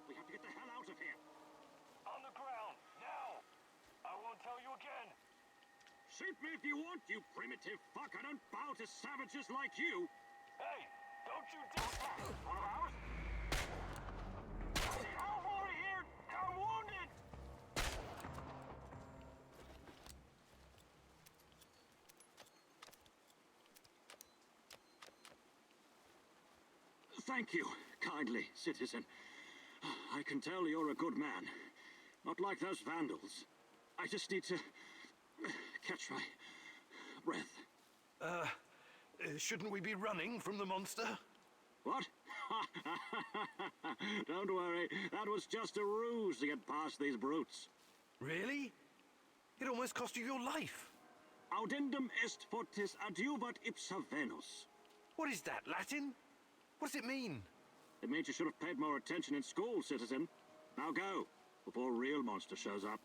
We have to get the hell out of here. On the ground, now! I won't tell you again. Shoot me if you want, you primitive fuck. I don't bow to savages like you. Hey, don't you dare! One of ours? Help over here! I'm wounded! Thank you, kindly, citizen. I can tell you're a good man. Not like those vandals. I just need to catch my breath. Shouldn't we be running from the monster? What? Don't worry, that was just a ruse to get past these brutes. Really? It almost cost you your life. Audendum est fortis adiuvat ipsa Venus. What is that, Latin? What does it mean? It means you should have paid more attention in school, citizen. Now go, before a real monster shows up.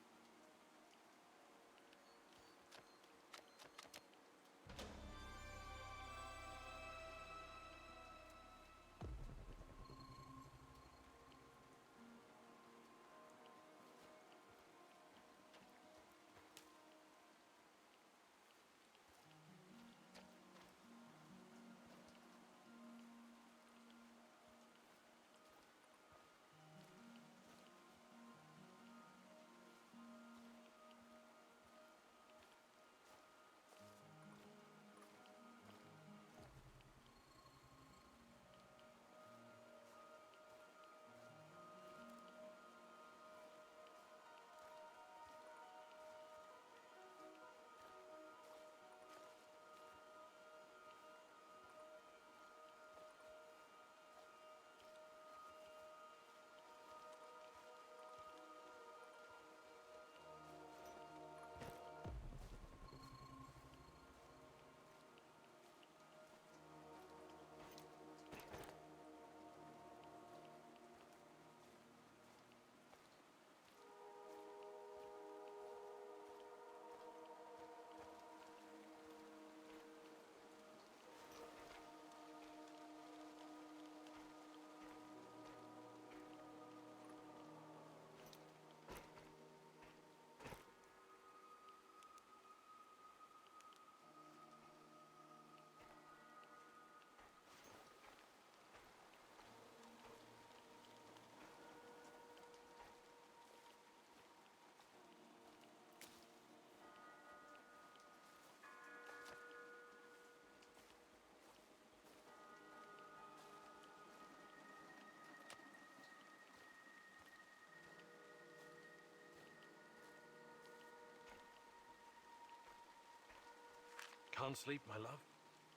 Can't sleep, my love?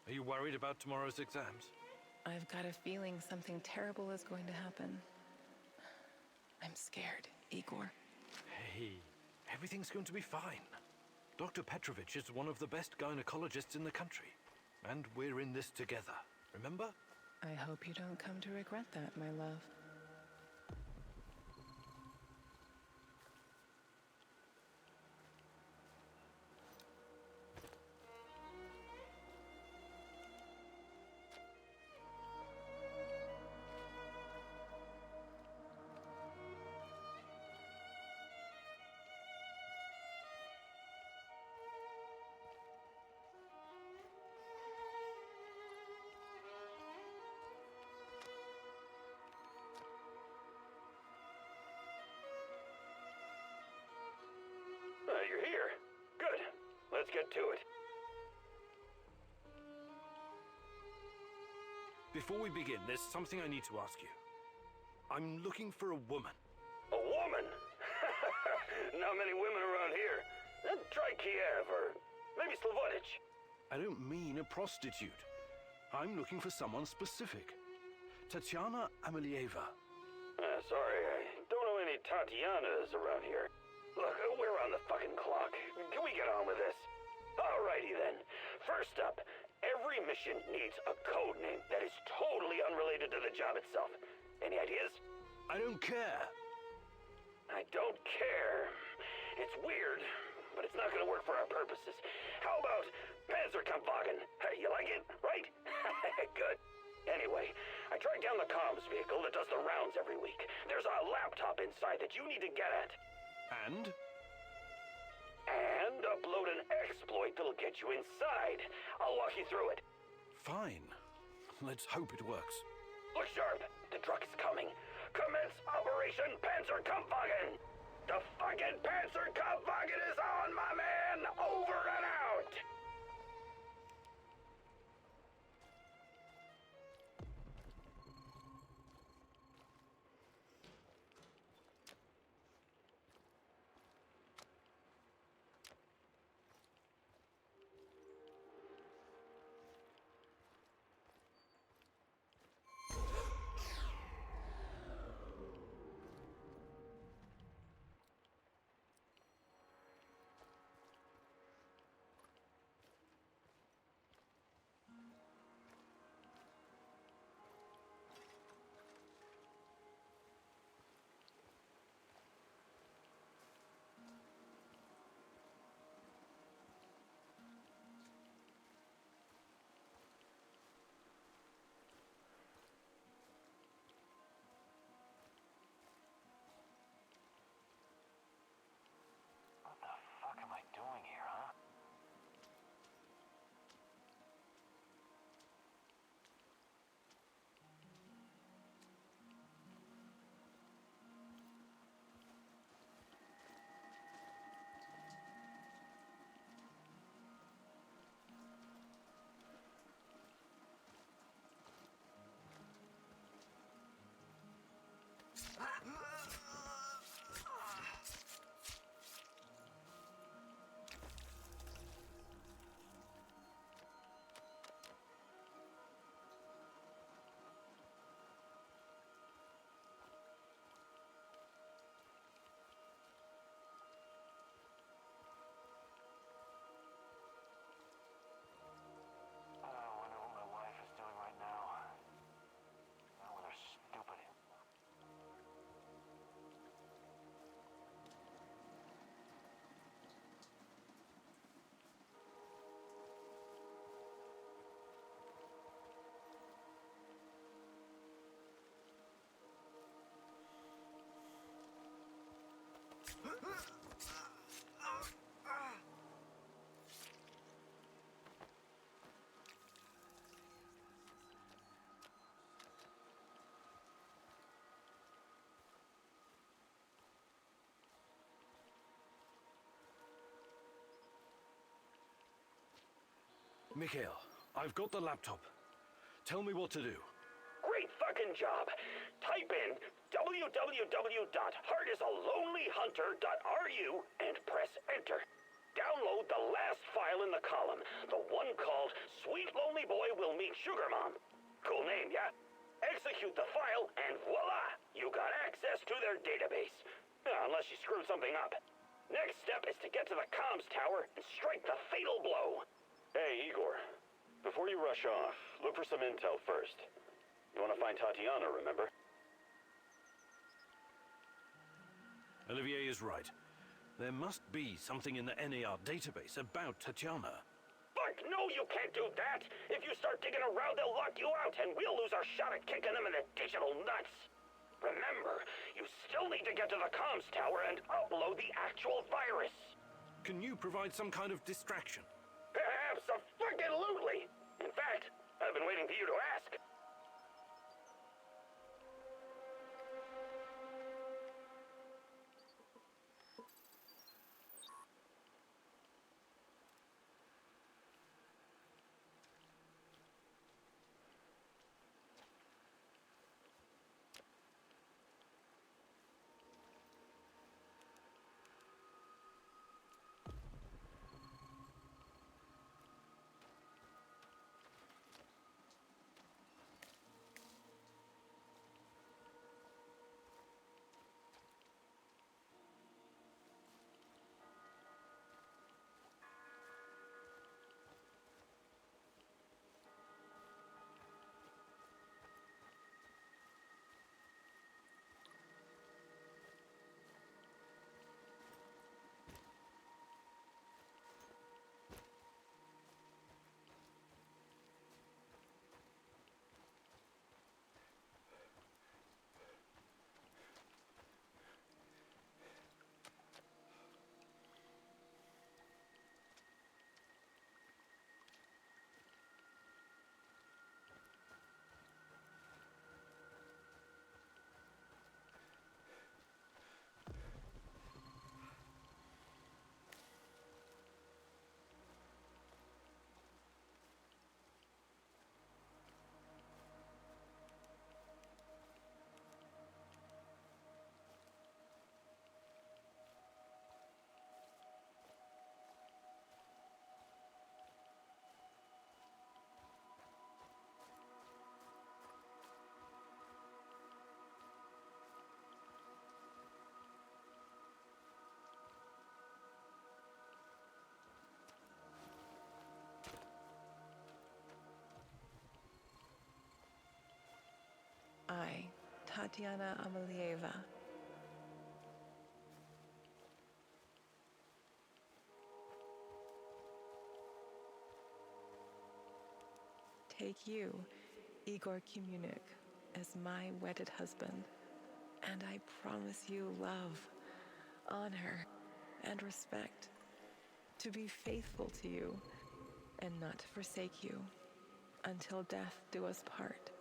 Are you worried about tomorrow's exams? I've got a feeling something terrible is going to happen. I'm scared, Igor. Hey, everything's going to be fine. Dr. Petrovich is one of the best gynecologists in the country. And we're in this together, remember? I hope you don't come to regret that, my love. You're here. Good. Let's get to it. Before we begin, there's something I need to ask you. I'm looking for a woman. A woman? Not many women around here. Try Kiev or maybe Slavodich. I don't mean a prostitute. I'm looking for someone specific. Tatiana Amelieva. Sorry, I don't know any Tatianas around here. Look, we're on the fucking clock. Can we get on with this? Alrighty then. First up, every mission needs a code name that is totally unrelated to the job itself. Any ideas? I don't care. I don't care. It's weird, but it's not gonna work for our purposes. How about Panzerkampfwagen? Hey, you like it, right? comms vehicle that does the rounds every week. There's a laptop inside that you need to get at. And? And upload an exploit that'll get you inside. I'll walk you through it. Fine. Let's hope it works. Look sharp. The truck is coming. Commence Operation Panzerkampfwagen. The fucking Panzerkampfwagen is on, my man. Over and out. Mikhail, I've got the laptop. Tell me what to do. Great fucking job. Type in www.heartisalonelyhunter.ru and press enter. Download the last file in the column, the one called Sweet Lonely Boy Will Meet Sugar Mom. Cool name, yeah? Execute the file and voila! You got access to their database. Unless you screwed something up. Next step is to get to the comms tower and strike the fatal blow. Hey, Igor. Before you rush off, look for some intel first. You want to find Tatiana, remember? Olivier is right. There must be something in the NAR database about Tatiana. Fuck no, you can't do that! If you start digging around, they'll lock you out, and we'll lose our shot at kicking them in the digital nuts. Remember, you still need to get to the comms tower and upload the actual virus. Can you provide some kind of distraction? Abso-fucking-lutely! In fact, I've been waiting for you to ask. I, Tatiana Amelieva. Take you, Igor Khymynuk, as my wedded husband, and I promise you love, honor, and respect, to be faithful to you, and not to forsake you, until death do us part.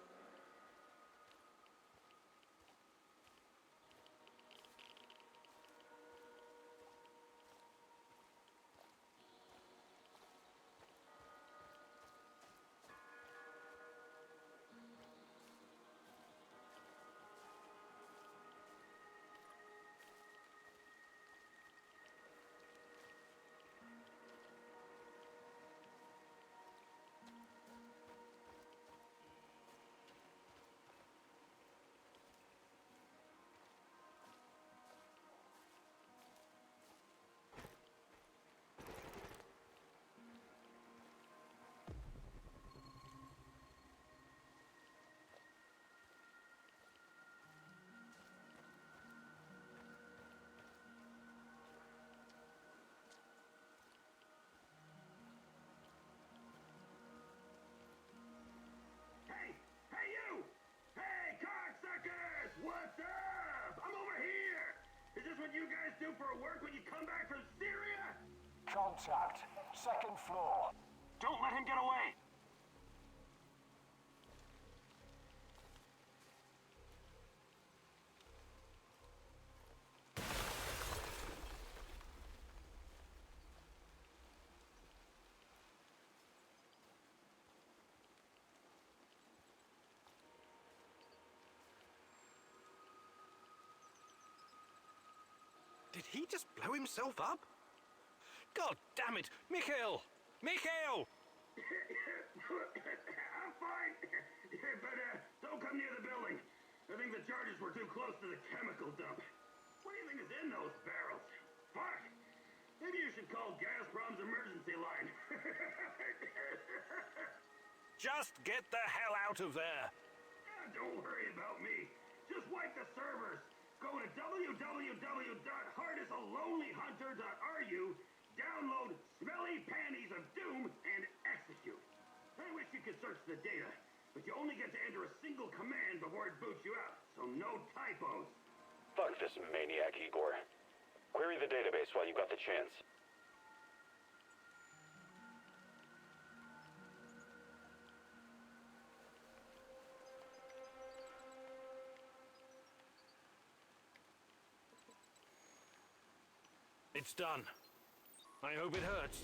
What's up? I'm over here! Is this what you guys do for work when you come back from Syria? Contact. Second floor. Don't let him get away! Did he just blow himself up? God damn it! Mikhail! Mikhail! I'm fine, but don't come near the building. I think the charges were too close to the chemical dump. What do you think is in those barrels? Fuck! Maybe you should call Gazprom's emergency line. Just get the hell out of there! Don't worry about me. Just wipe the servers. Go to www.heartisalonelyhunter.ru, download Smelly Panties of Doom, and execute. I wish you could search the data, but you only get to enter a single command before it boots you out, so no typos. Fuck this maniac, Igor. Query the database while you got the chance. It's done. I hope it hurts.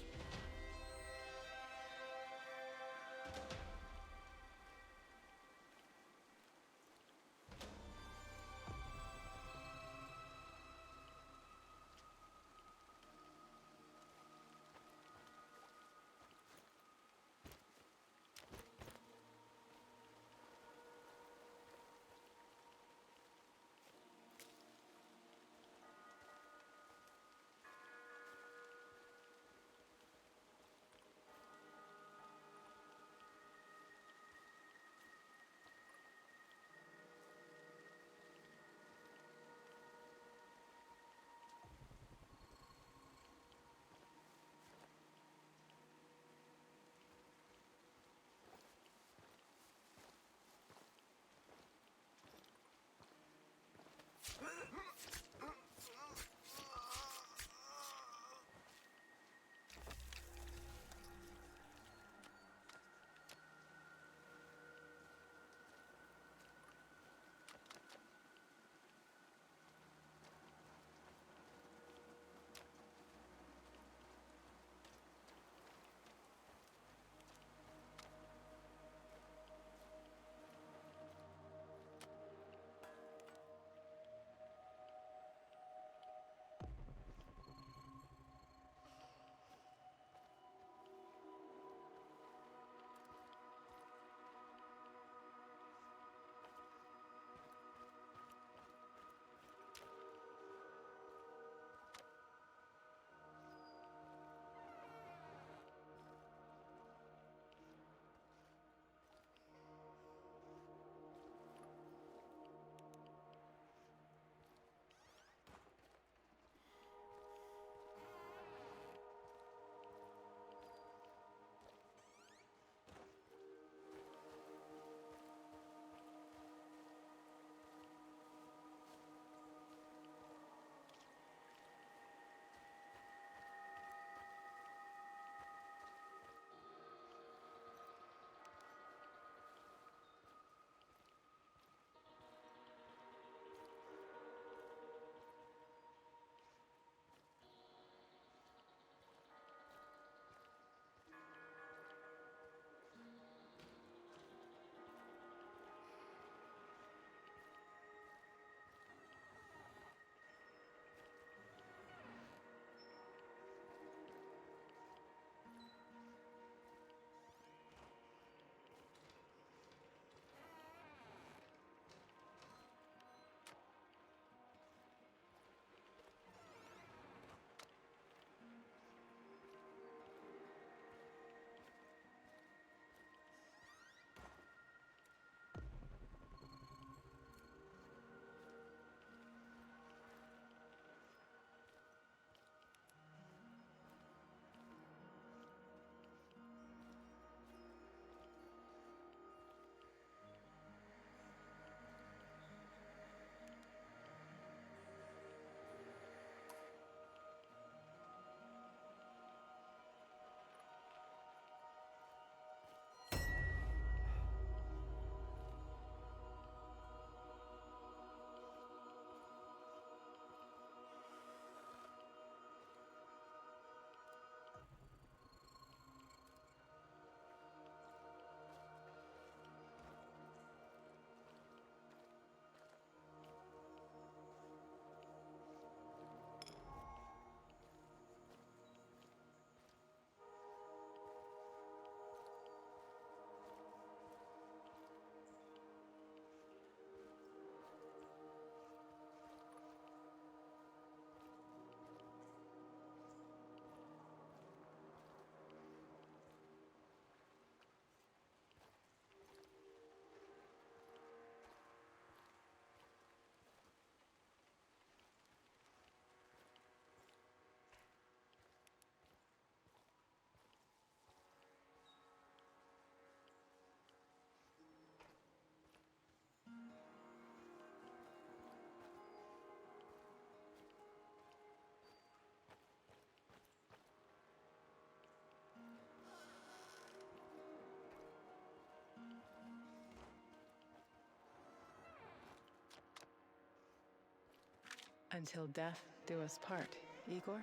Until death do us part, Igor?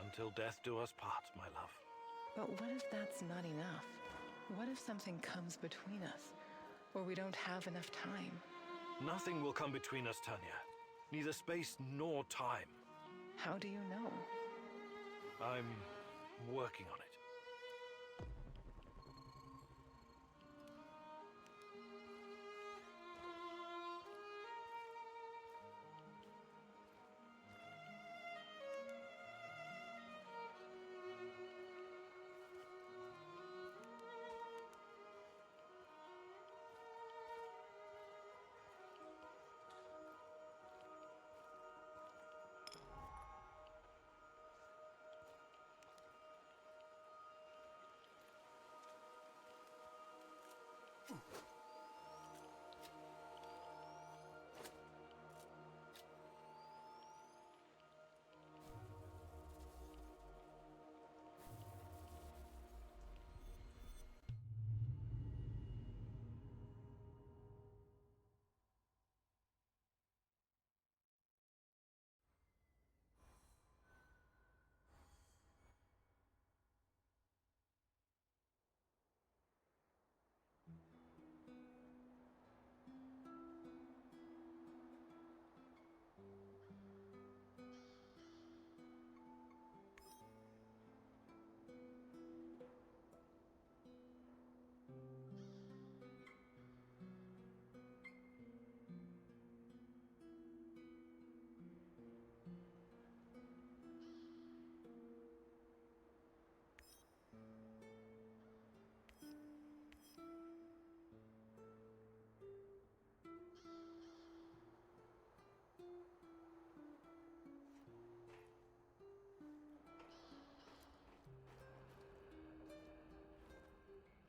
Until death do us part, my love. But what if that's not enough? What if something comes between us, or we don't have enough time? Nothing will come between us, Tanya. Neither space nor time. How do you know? I'm working on it.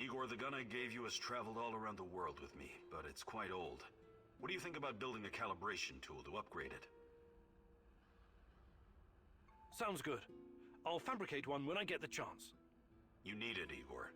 Igor, the gun I gave you has traveled all around the world with me, but it's quite old. What do you think about building a calibration tool to upgrade it? Sounds good. I'll fabricate one when I get the chance. You need it, Igor.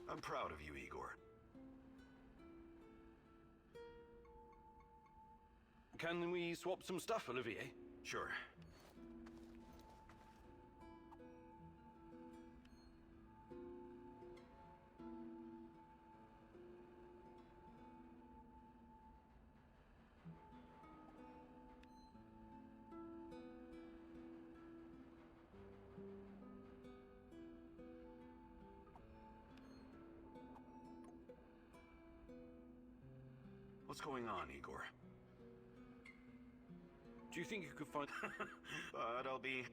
I'm proud of you, Igor. Can we swap some stuff, Olivier? Sure. What's going on, Igor? Do you think you could find... But I'll be...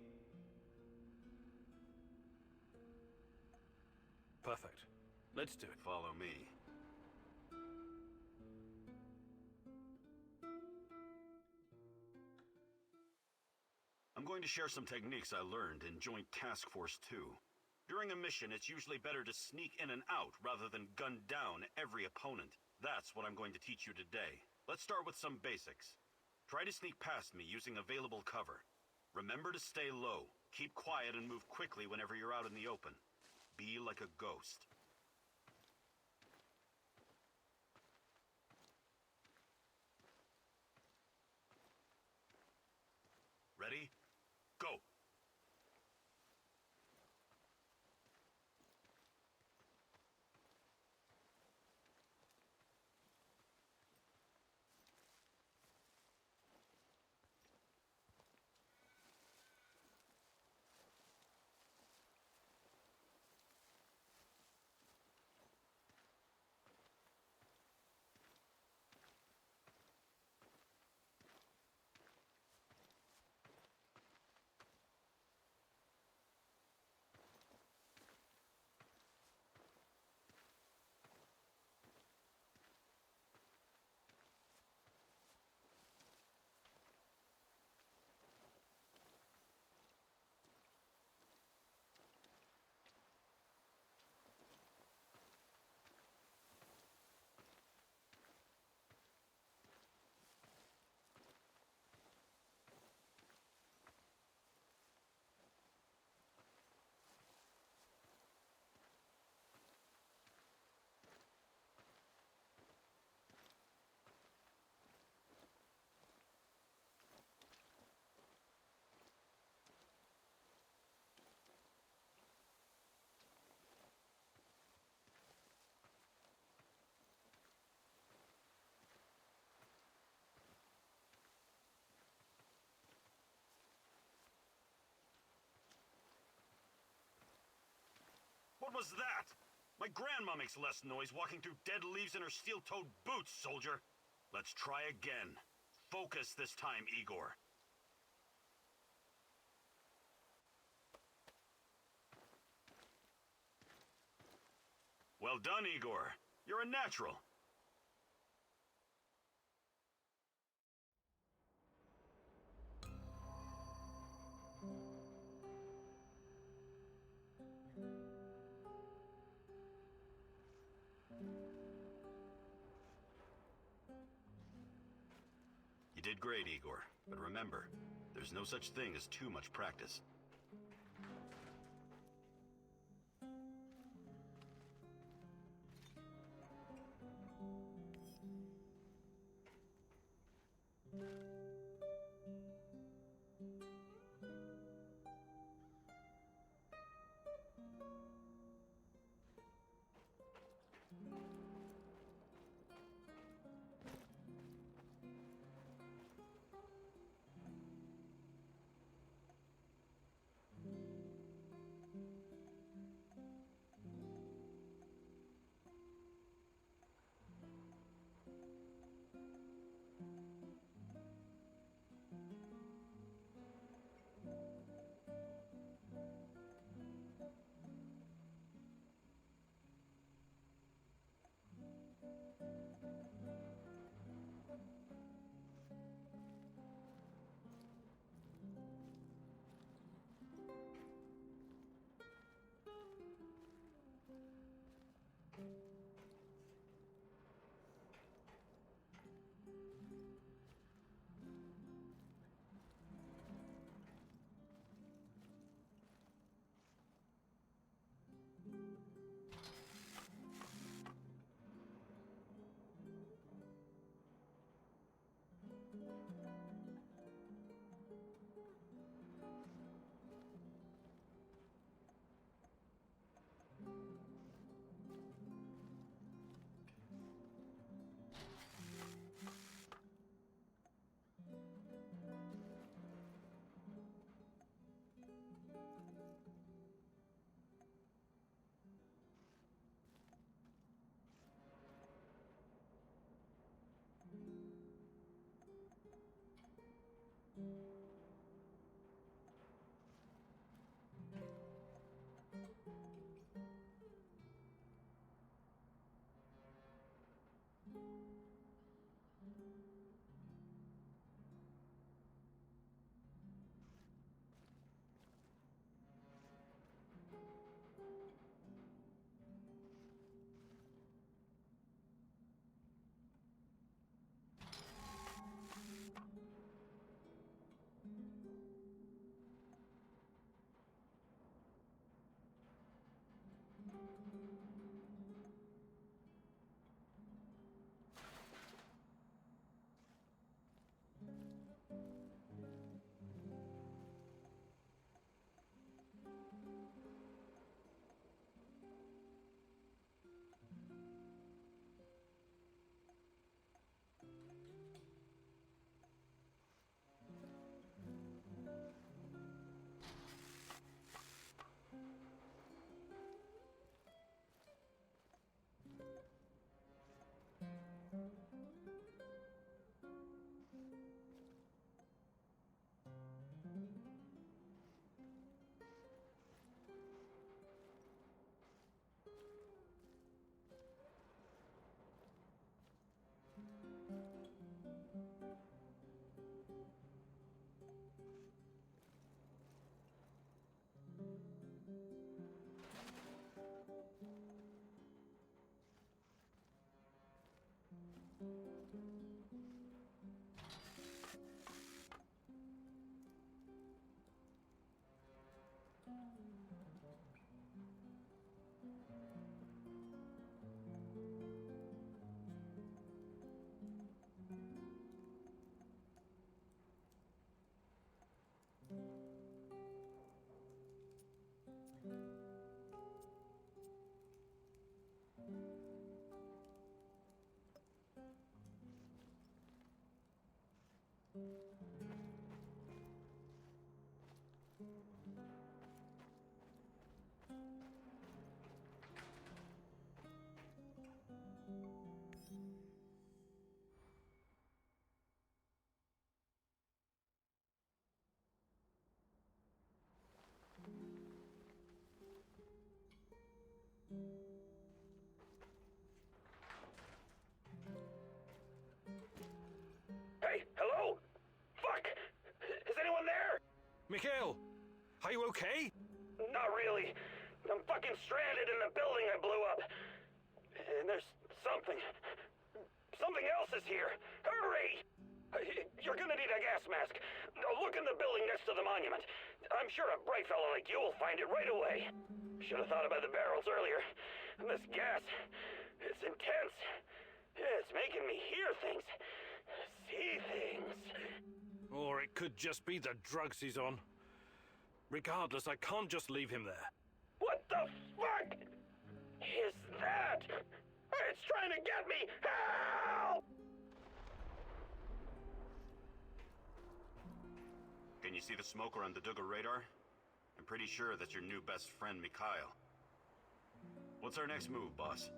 Perfect. Let's do it. Follow me. I'm going to share some techniques I learned in Joint Task Force 2. During a mission, it's usually better to sneak in and out rather than gun down every opponent. That's what I'm going to teach you today. Let's start with some basics. Try to sneak past me using available cover. Remember to stay low. Keep quiet and move quickly whenever you're out in the open. Be like a ghost. Ready? Go! What was that? My grandma makes less noise walking through dead leaves in her steel-toed boots, soldier. Let's try again. Focus this time, Igor. Well done, Igor. You're a natural. You did great, Igor. But remember, there's no such thing as too much practice. Mikhail, are you okay? Not really. I'm fucking stranded in the building I blew up. And there's something else is here. Hurry! You're gonna need a gas mask. Look in the building next to the monument. I'm sure a bright fellow like you will find it right away. Should have thought about the barrels earlier. And this gas, it's intense. It's making me hear things, see things. Or it could just be the drugs he's on. Regardless, I can't just leave him there. What the fuck is that? It's trying to get me! Help! Can you see the smoker on the Duga radar? I'm pretty sure that's your new best friend, Mikhail. What's our next move, boss?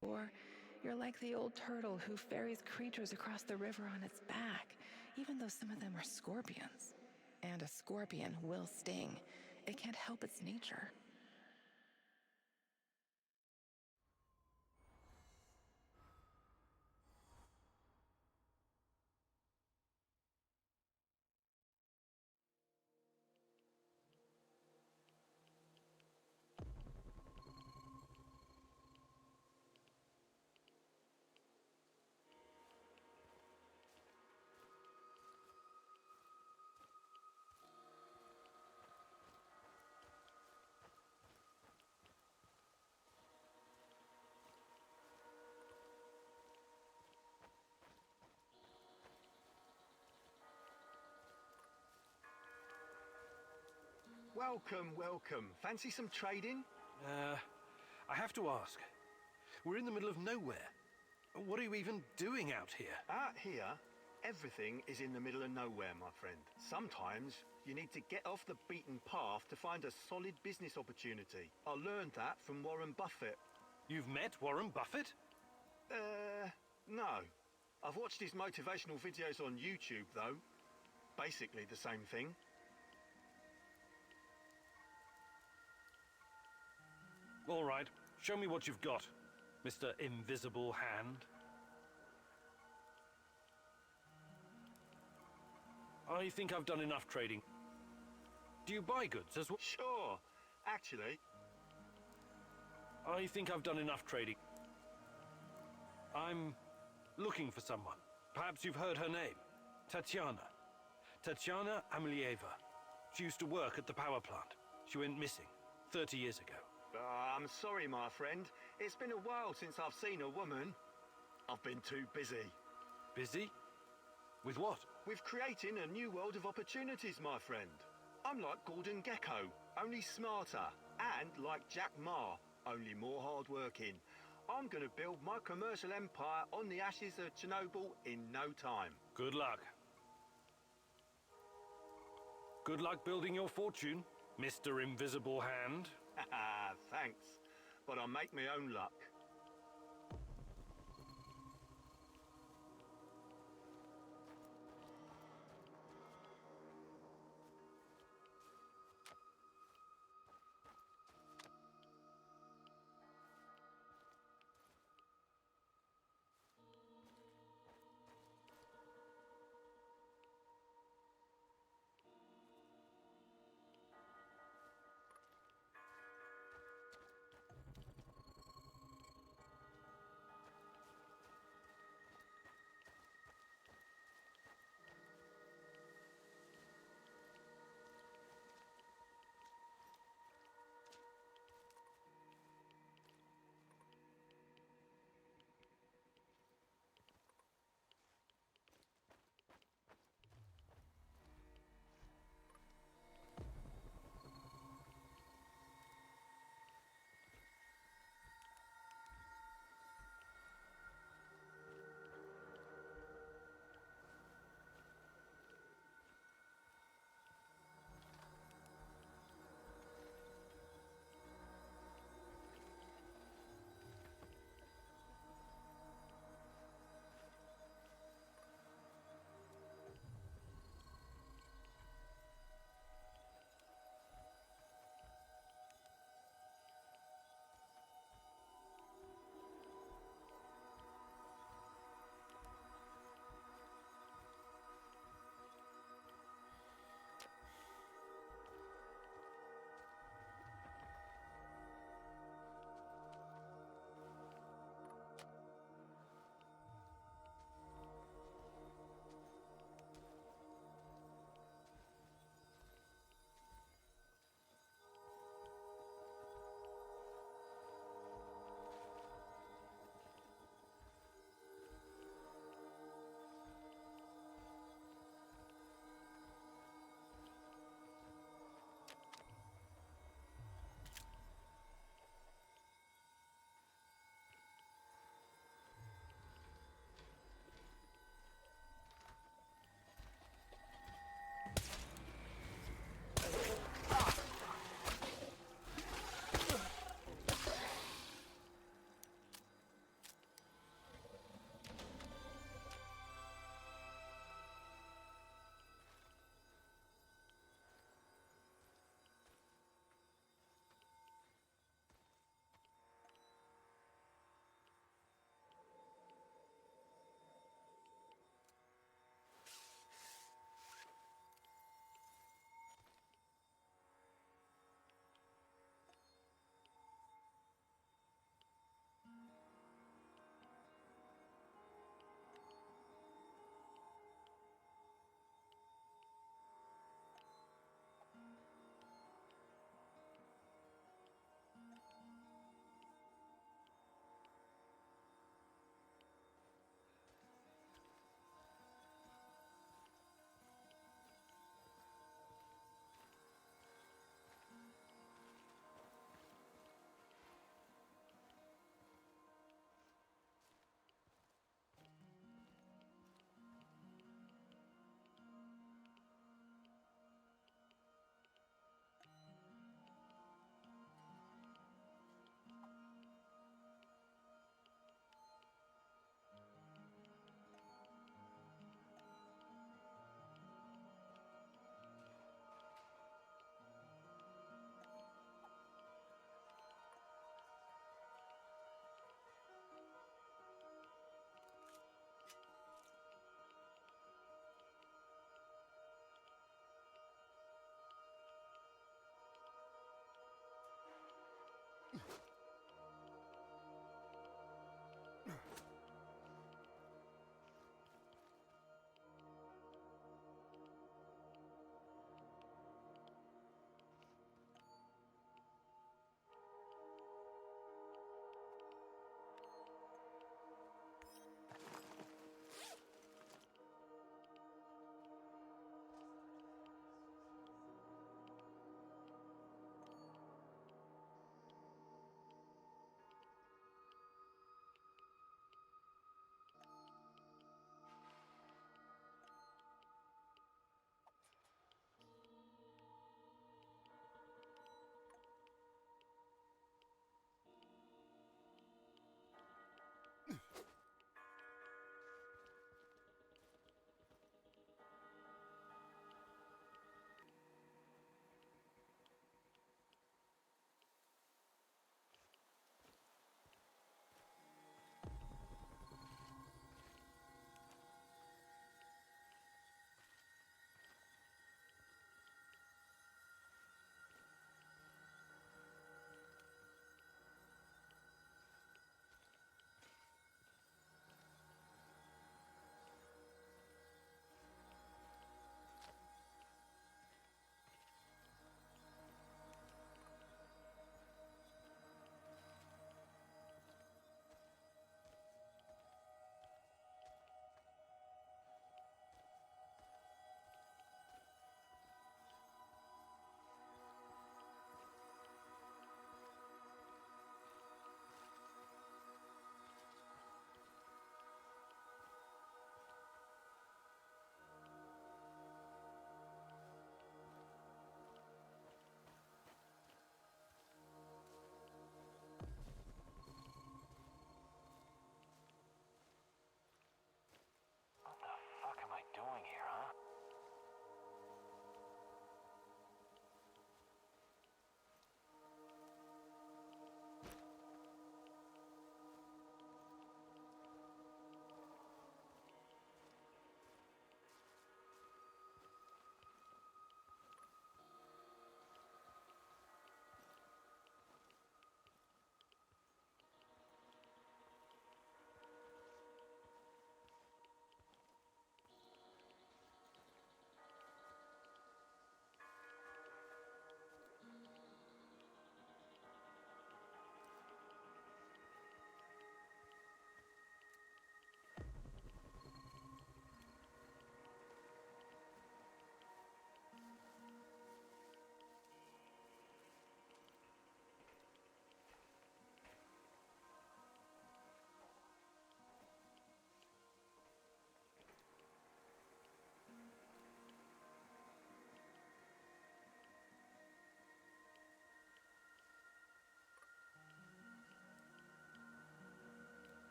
Or you're like the old turtle who ferries creatures across the river on its back, even though some of them are scorpions. And a scorpion will sting. It can't help its nature. Welcome, welcome. Fancy some trading? I have to ask. We're in the middle of nowhere. What are you even doing out here? Out here, everything is in the middle of nowhere, my friend. Sometimes you need to get off the beaten path to find a solid business opportunity. I learned that from Warren Buffett. You've met Warren Buffett? No. I've watched his motivational videos on YouTube, though. Basically the same thing. All right, show me what you've got, Mr. Invisible Hand. I think I've done enough trading. Do you buy goods as well? Sure, actually. I think I've done enough trading. I'm looking for someone. Perhaps you've heard her name. Tatiana. Tatiana Amelieva. She used to work at the power plant. She went missing 30 years ago. I'm sorry, my friend. It's been a while since I've seen a woman. I've been too busy. Busy? With what? With creating a new world of opportunities, my friend. I'm like Gordon Gekko, only smarter. And like Jack Ma, only more hard-working. I'm gonna build my commercial empire on the ashes of Chernobyl in no time. Good luck. Good luck building your fortune. Mr. Invisible Hand? Thanks, but I make my own luck.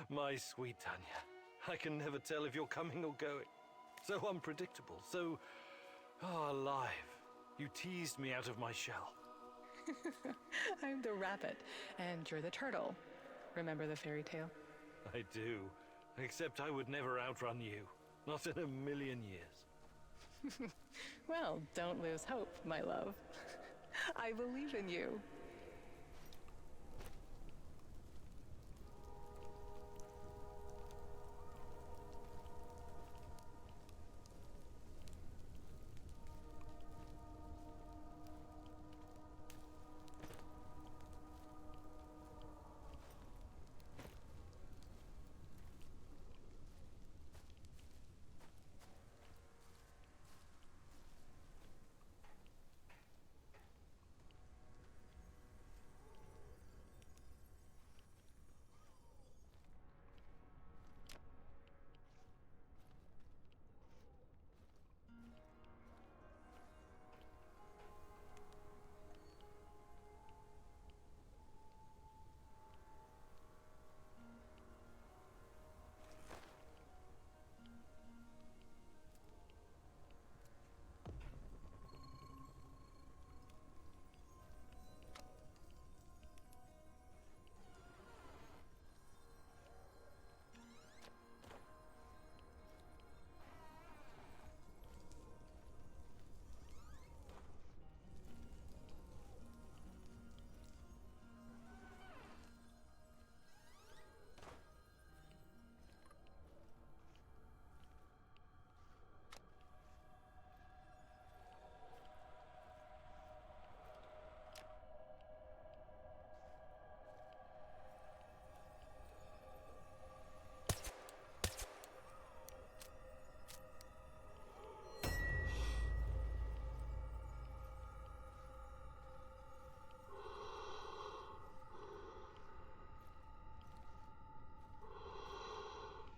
My sweet Tanya, I can never tell if you're coming or going. So unpredictable, so alive. You teased me out of my shell. I'm the rabbit, and you're the turtle. Remember the fairy tale? I do, except I would never outrun you. Not in a million years. Well, don't lose hope, my love. I believe in you.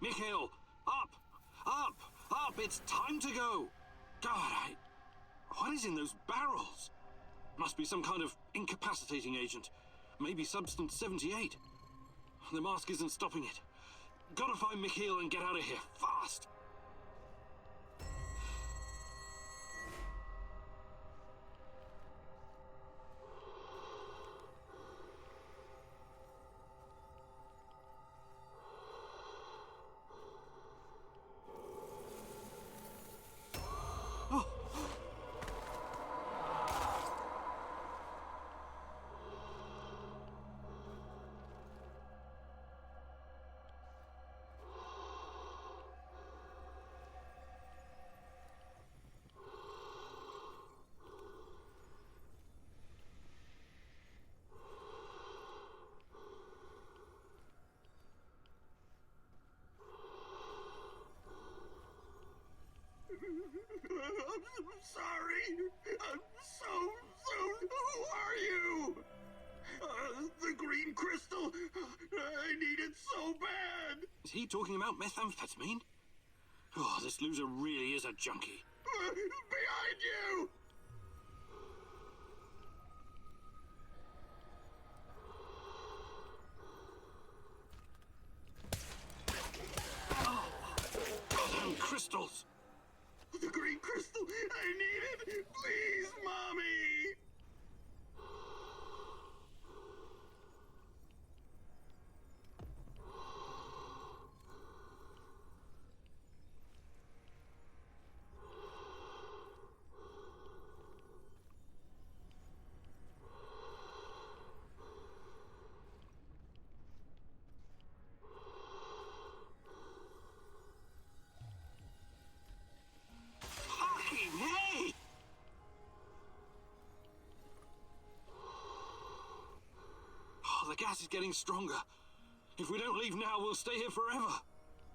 Mikhail! Up! Up! Up! It's time to go! God, what is in those barrels? Must be some kind of incapacitating agent. Maybe Substance 78. The mask isn't stopping it. Gotta find Mikhail and get out of here, fast! I'm sorry. I'm so. Who are you? The green crystal. I need it so bad. Is he talking about methamphetamine? Oh, this loser really is a junkie. Behind you! Goddamn crystals! The green crystal! I need it! Please, Mommy! Hey! Oh, the gas is getting stronger. If we don't leave now, we'll stay here forever.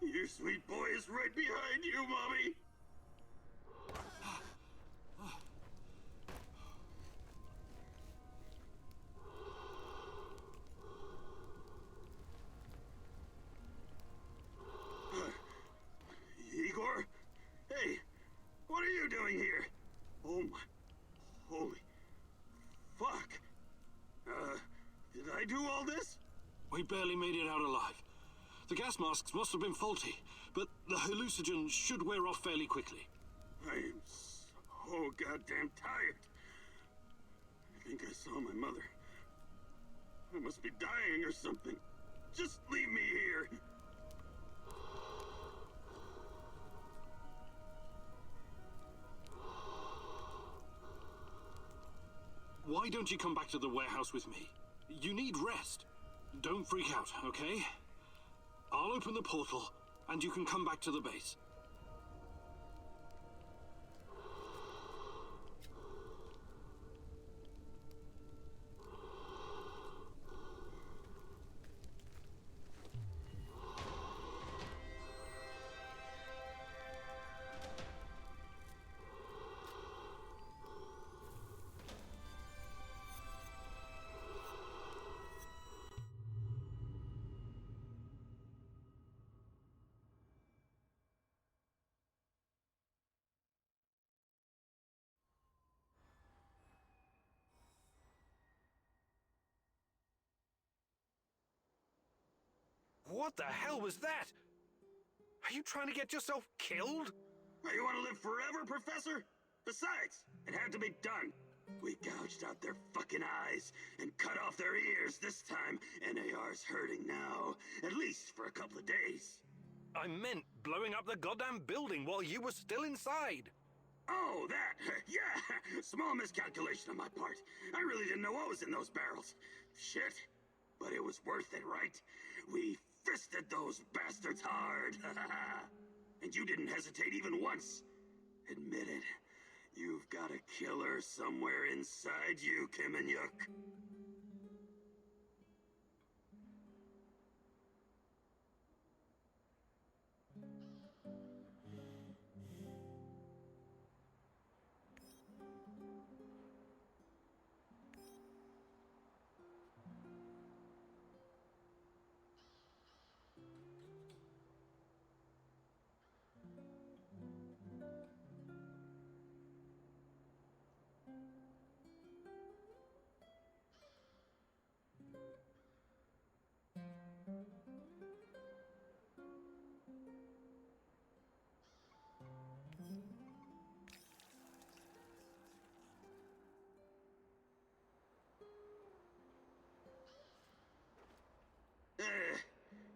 Your sweet boy is right behind you, Mommy. Igor? Hey, what are you doing here? Oh my... Holy... Fuck. Did I do all this? We barely made it out alive. The gas masks must have been faulty, but the hallucinogen should wear off fairly quickly. I am so goddamn tired. I think I saw my mother. I must be dying or something. Just leave me here. Why don't you come back to the warehouse with me? You need rest. Don't freak out, okay? I'll open the portal, and you can come back to the base. What the hell was that? Are you trying to get yourself killed? You want to live forever, Professor? Besides, it had to be done. We gouged out their fucking eyes and cut off their ears this time. NAR's hurting now, at least for a couple of days. I meant blowing up the goddamn building while you were still inside. Oh, that. Yeah, small miscalculation on my part. I really didn't know what was in those barrels. Shit. But it was worth it, right? We fisted those bastards hard. And you didn't hesitate even once. Admit it. You've got a killer somewhere inside you, Khymynuk.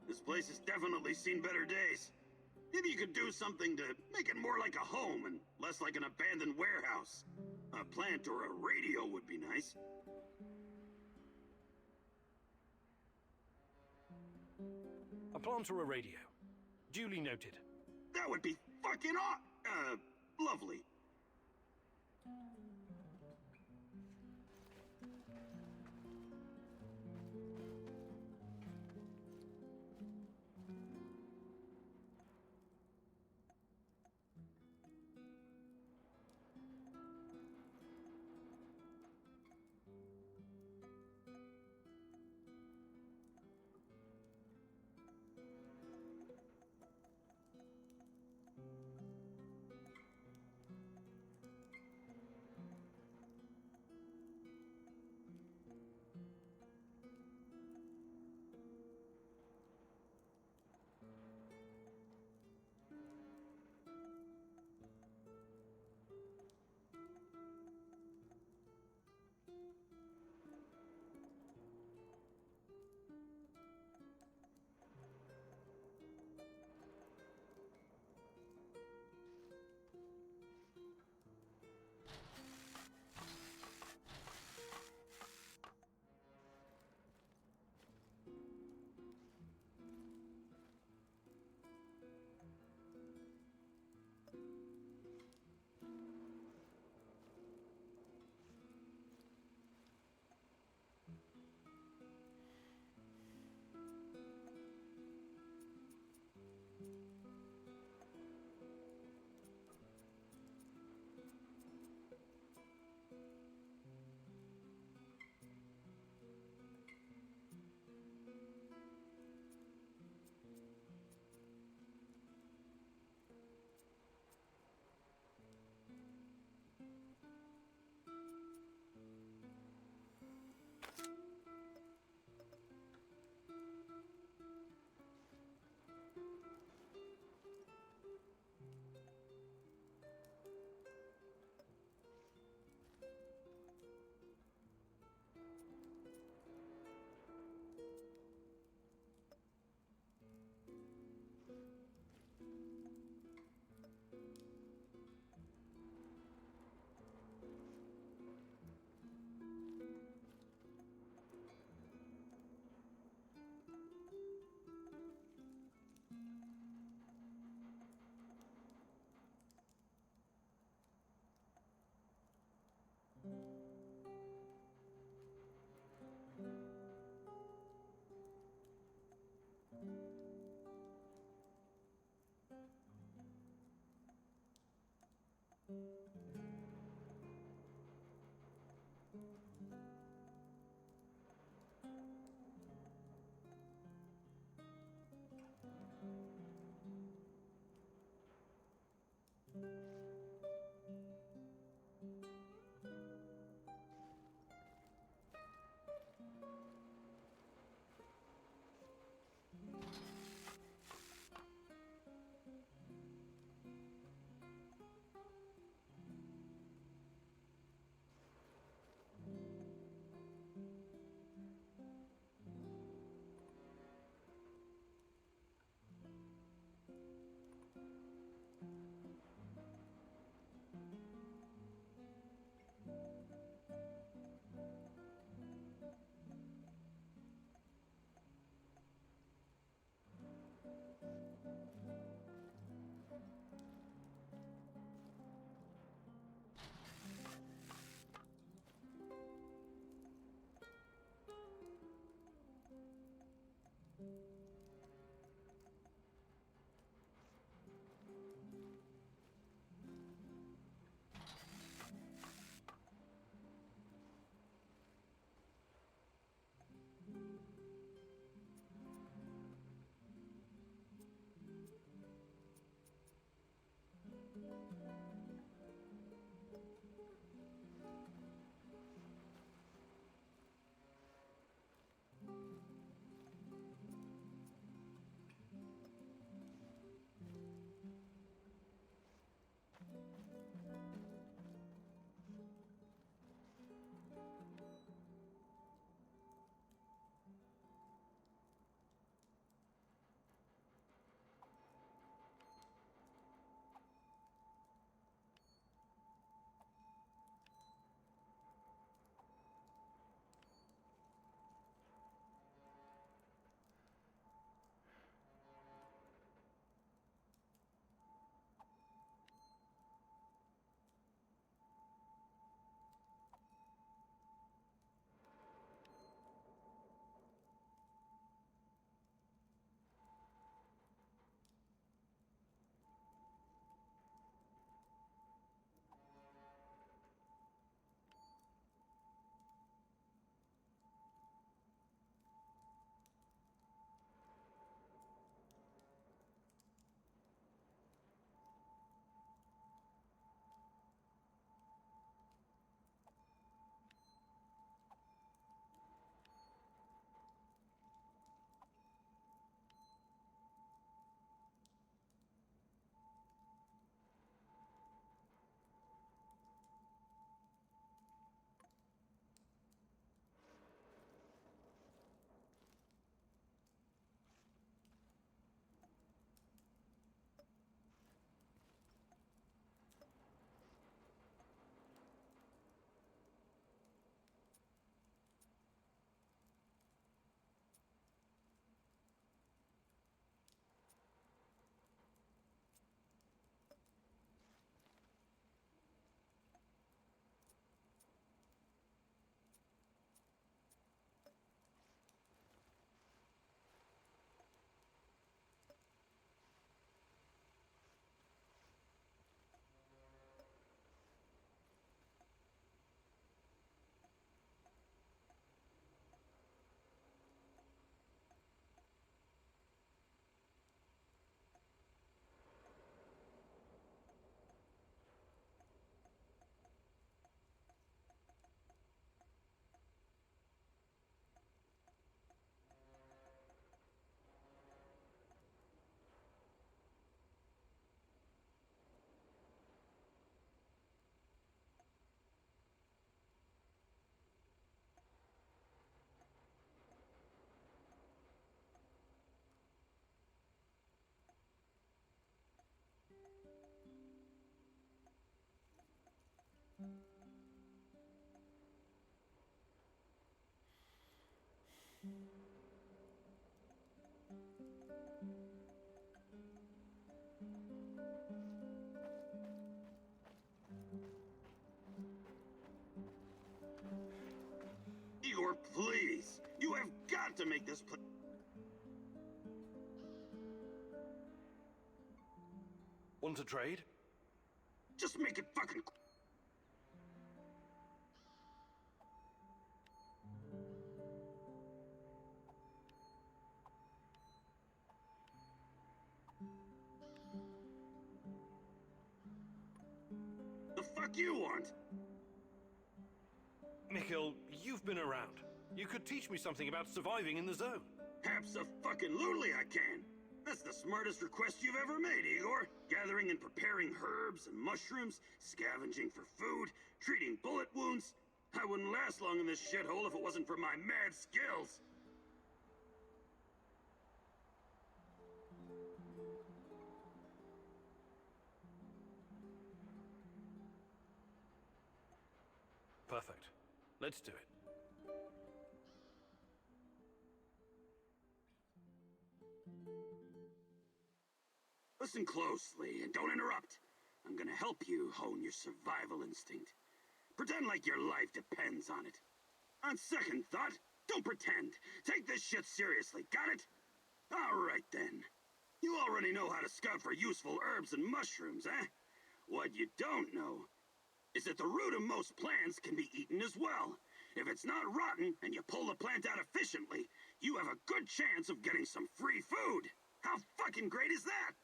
This place has definitely seen better days. Maybe you could do something to make it more like a home and less like an abandoned warehouse. A plant or a radio would be nice. A plant or a radio. Duly noted. That would be fucking lovely. Igor, please! You have got to make this Want to trade? Just make it fucking... The fuck you want? Mikhail, you've been around. You could teach me something about surviving in the zone. Abso-fucking-lutely I can. That's the smartest request you've ever made, Igor. Gathering and preparing herbs and mushrooms, scavenging for food, treating bullet wounds. I wouldn't last long in this shithole if it wasn't for my mad skills. Perfect. Let's do it. Listen closely and don't interrupt. I'm gonna help you hone your survival instinct. Pretend like your life depends on it. On second thought, don't pretend. Take this shit seriously, got it? Alright then. You already know how to scout for useful herbs and mushrooms, eh? What you don't know is that the root of most plants can be eaten as well. If it's not rotten and you pull the plant out efficiently, you have a good chance of getting some free food. How fucking great is that?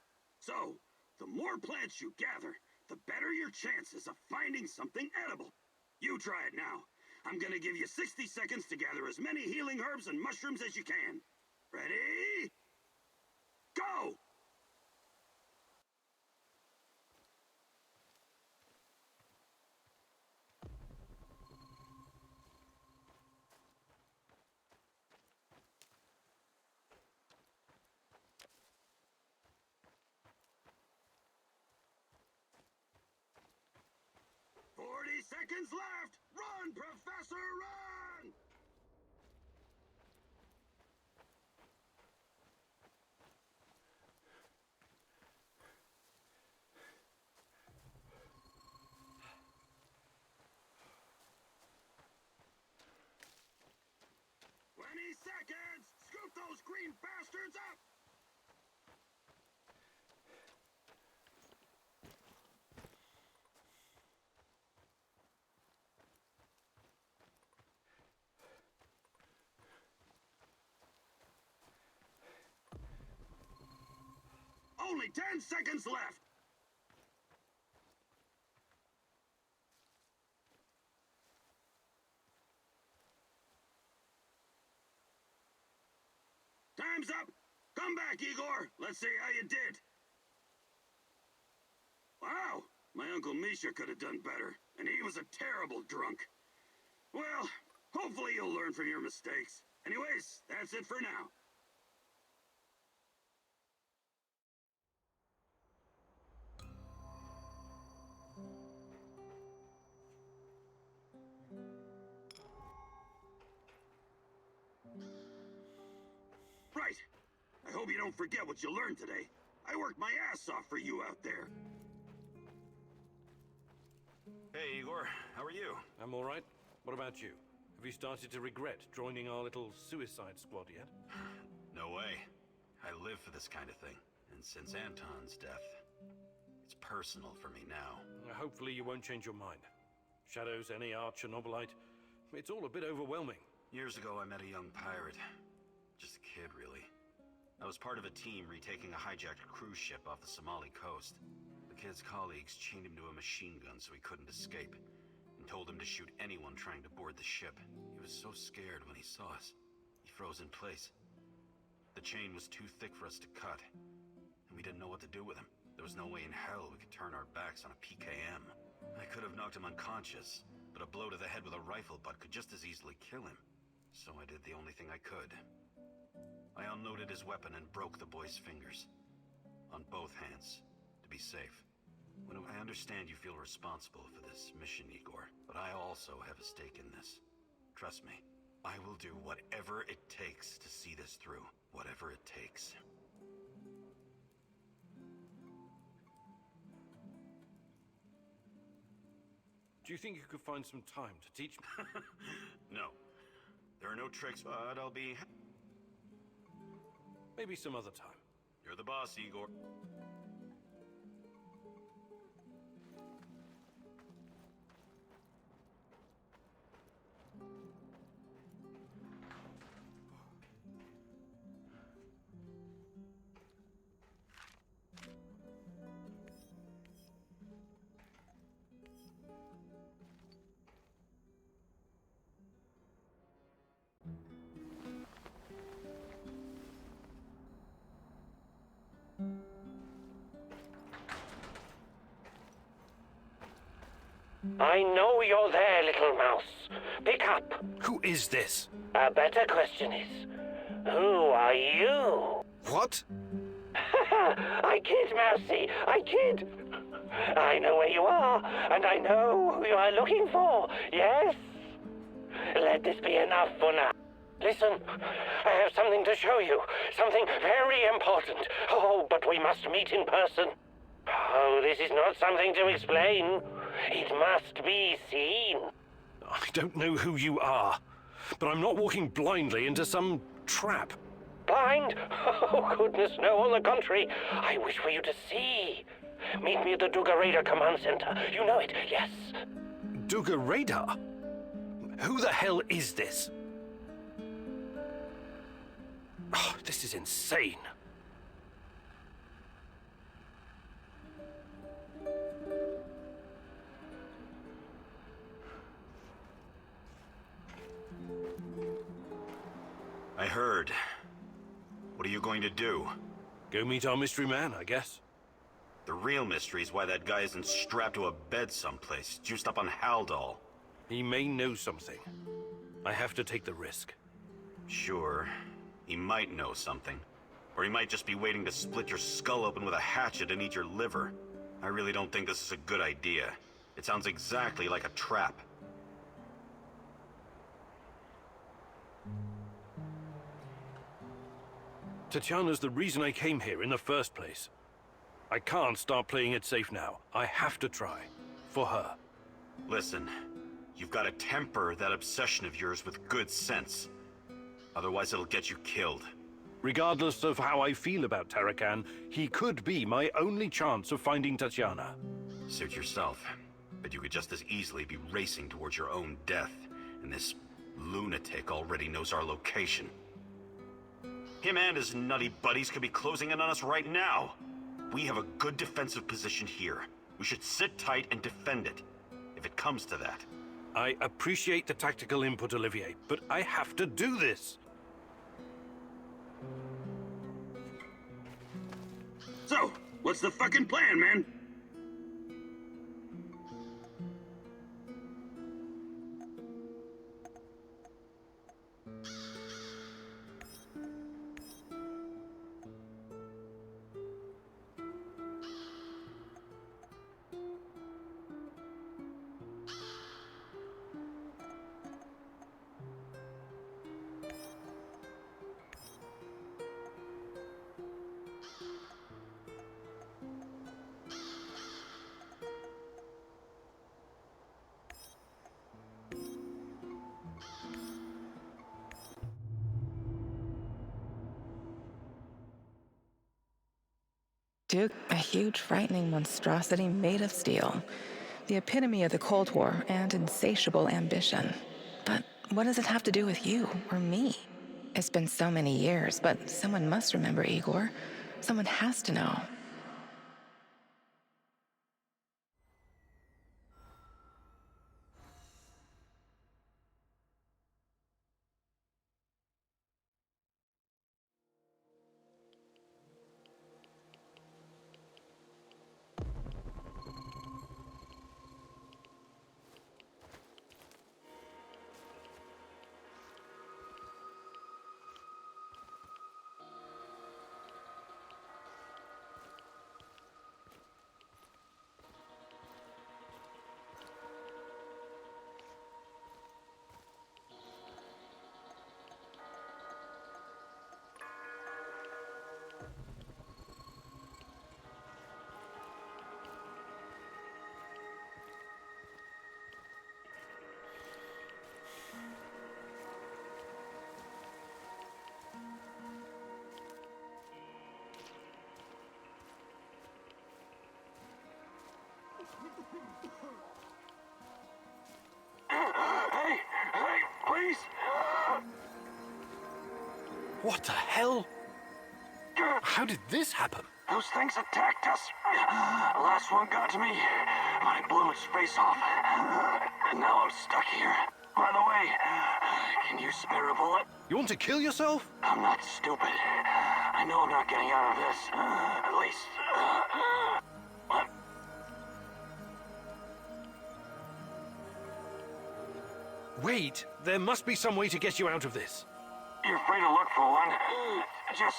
So, the more plants you gather, the better your chances of finding something edible. You try it now. I'm gonna give you 60 seconds to gather as many healing herbs and mushrooms as you can. Ready? Go! Seconds left! Run, Professor, run! Seconds! Scoop those green bastards up! Only 10 seconds left! Time's up! Come back, Igor! Let's see how you did! Wow! My Uncle Misha could have done better, and he was a terrible drunk. Well, hopefully you'll learn from your mistakes. Anyways, that's it for now. Right. I hope you don't forget what you learned today. I worked my ass off for you out there. Hey, Igor. How are you? I'm all right. What about you? Have you started to regret joining our little suicide squad yet? No way. I live for this kind of thing. And since Anton's death, it's personal for me now. Hopefully you won't change your mind. Shadows, NAR, Chernobylite. It's all a bit overwhelming. Years ago, I met a young pirate. Just a kid, really. I was part of a team retaking a hijacked cruise ship off the Somali coast. The kid's colleagues chained him to a machine gun so he couldn't escape, and told him to shoot anyone trying to board the ship. He was so scared when he saw us, he froze in place. The chain was too thick for us to cut, and we didn't know what to do with him. There was no way in hell we could turn our backs on a PKM. I could have knocked him unconscious, but a blow to the head with a rifle butt could just as easily kill him. So I did the only thing I could. I unloaded his weapon and broke the boy's fingers. On both hands, to be safe. I understand you feel responsible for this mission, Igor, but I also have a stake in this. Trust me, I will do whatever it takes to see this through. Whatever it takes. Do you think you could find some time to teach me? No. There are no tricks, but I'll be... Maybe some other time. You're the boss, Igor. I know you're there, little mouse. Pick up. Who is this? A better question is, who are you? What? I kid, Mousy, I kid. I know where you are, and I know who you are looking for, yes? Let this be enough for now. Listen, I have something to show you, something very important. Oh, but we must meet in person. Oh, this is not something to explain. It must be seen. I don't know who you are, but I'm not walking blindly into some trap. Blind? Oh, goodness, no, on the contrary. I wish for you to see. Meet me at the Duga Radar Command Center. You know it, yes. Duga Radar? Who the hell is this? Oh, this is insane. I heard. What are you going to do? Go meet our mystery man, I guess. The real mystery is why that guy isn't strapped to a bed someplace, juiced up on Haldol. He may know something. I have to take the risk. Sure. He might know something. Or he might just be waiting to split your skull open with a hatchet and eat your liver. I really don't think this is a good idea. It sounds exactly like a trap. Tatiana's the reason I came here in the first place. I can't start playing it safe now. I have to try. For her. Listen, you've got to temper that obsession of yours with good sense. Otherwise it'll get you killed. Regardless of how I feel about Tarakan, he could be my only chance of finding Tatiana. Suit yourself. But you could just as easily be racing towards your own death. And this lunatic already knows our location. Him and his nutty buddies could be closing in on us right now. We have a good defensive position here. We should sit tight and defend it, if it comes to that. I appreciate the tactical input, Olivier, but I have to do this. So, what's the fucking plan, man? Duke, a huge, frightening monstrosity made of steel. The epitome of the Cold War and insatiable ambition. But what does it have to do with you or me? It's been so many years, but someone must remember Igor. Someone has to know. Hey, please! What the hell? How did this happen? Those things attacked us. The last one got to me, but I blew its face off. And now I'm stuck here. By the way, can you spare a bullet? You want to kill yourself? I'm not stupid. I know I'm not getting out of this. At least... Wait, there must be some way to get you out of this. You're free to look for one. Just...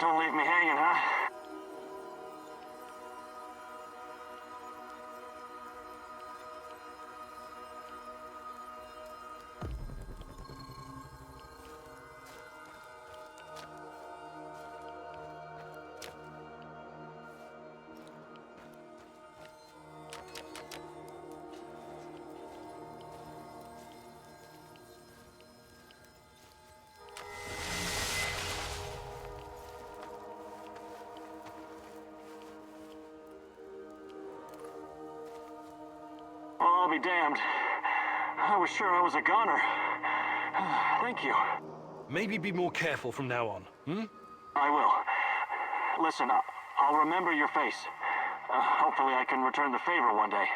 don't leave me hanging, huh? Well, I'll be damned. I was sure I was a goner. Thank you. Maybe be more careful from now on, hmm? I will. Listen, I'll remember your face. Hopefully I can return the favor one day.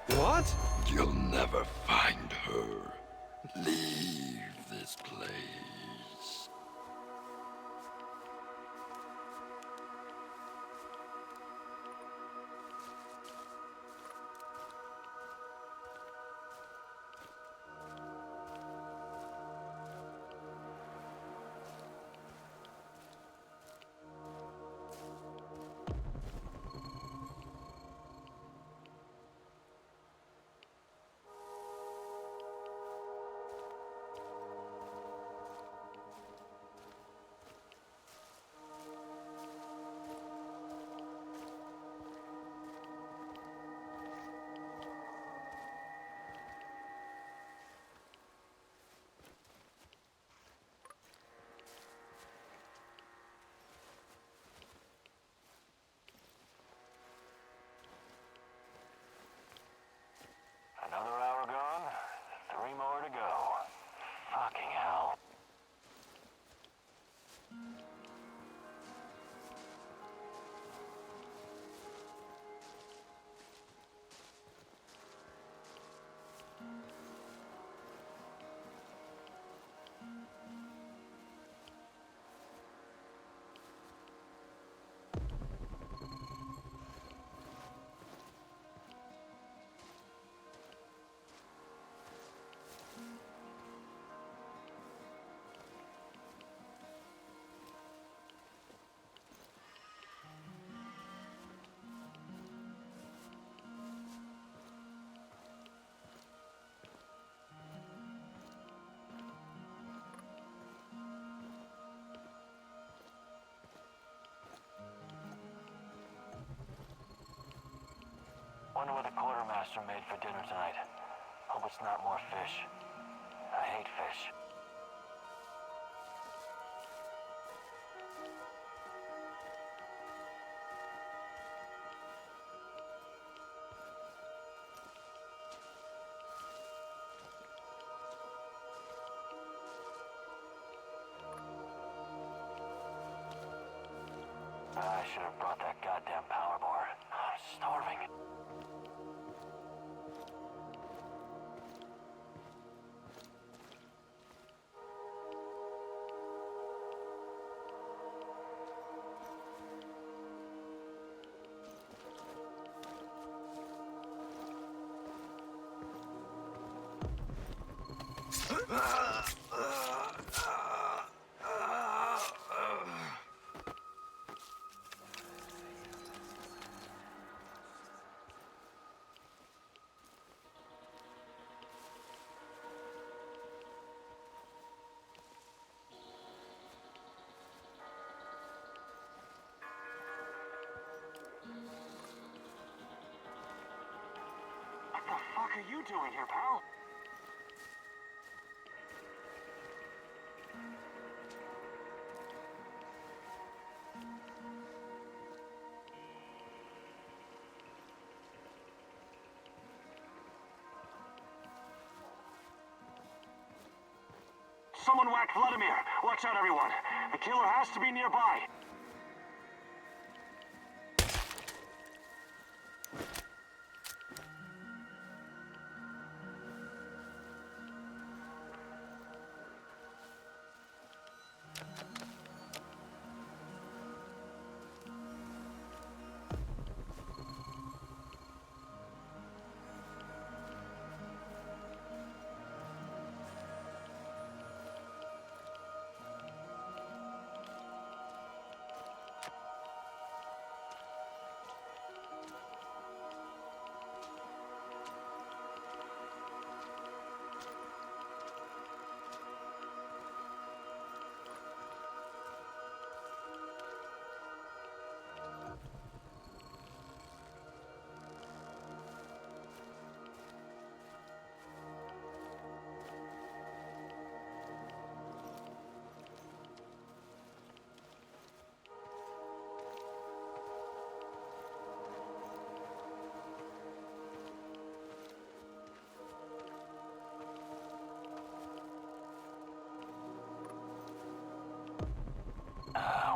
What? You'll never find her. Leave this place. Another hour gone, 3 more to go. Fucking hell. Wonder what the quartermaster made for dinner tonight. Hope it's not more fish. I hate fish. should have brought that goddamn power bar. I'm starving. What the fuck are you doing here, pal? Someone whacked Vladimir. Watch out, everyone. The killer has to be nearby.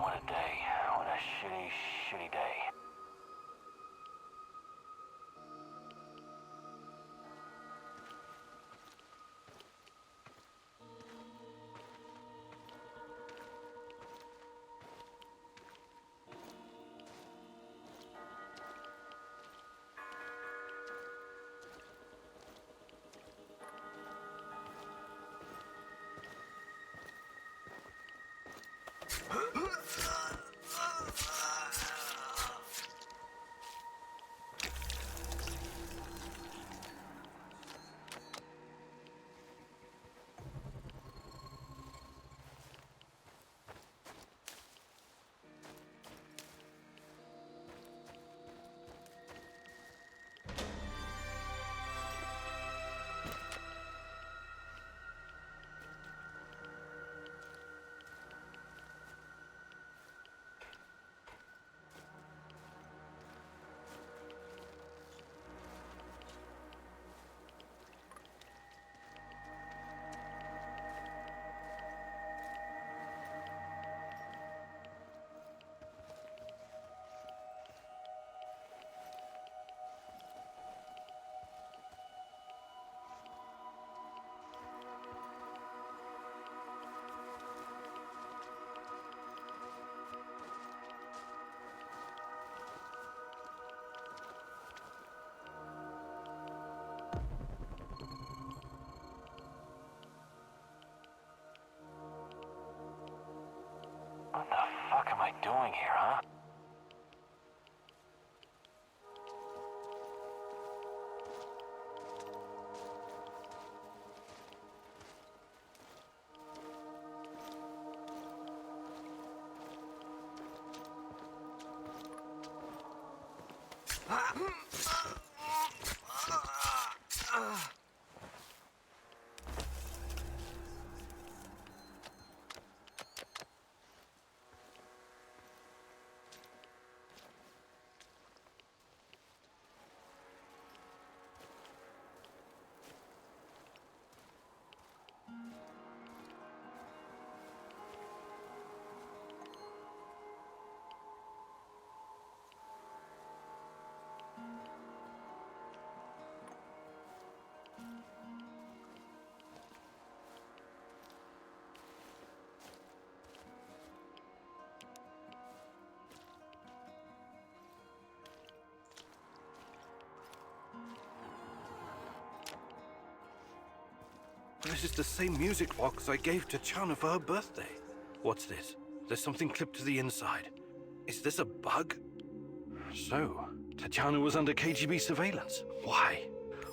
What a day. What a shitty, shitty day. What the fuck am I doing here, huh? This is the same music box I gave to Chana for her birthday. What's this? There's something clipped to the inside. Is this a bug? So, Tatiana was under KGB surveillance. Why?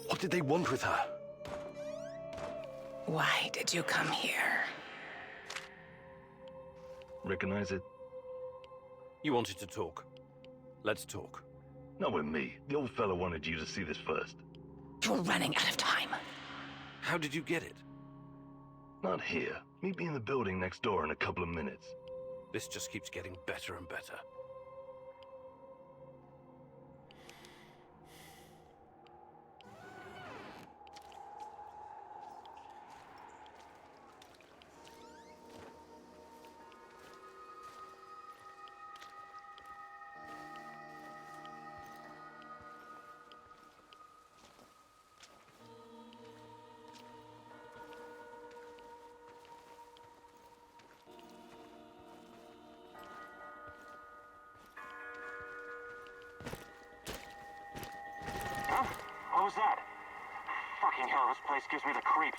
What did they want with her? Why did you come here? Recognize it? You wanted to talk. Let's talk. Not with me. The old fella wanted you to see this first. You're running out of time. How did you get it? Not here. Meet me in the building next door in a couple of minutes. This just keeps getting better and better. What was that? Fucking hell, this place gives me the creeps.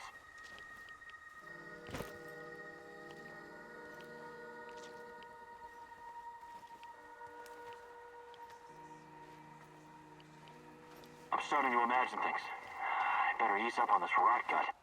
I'm starting to imagine things. I better ease up on this rot gut.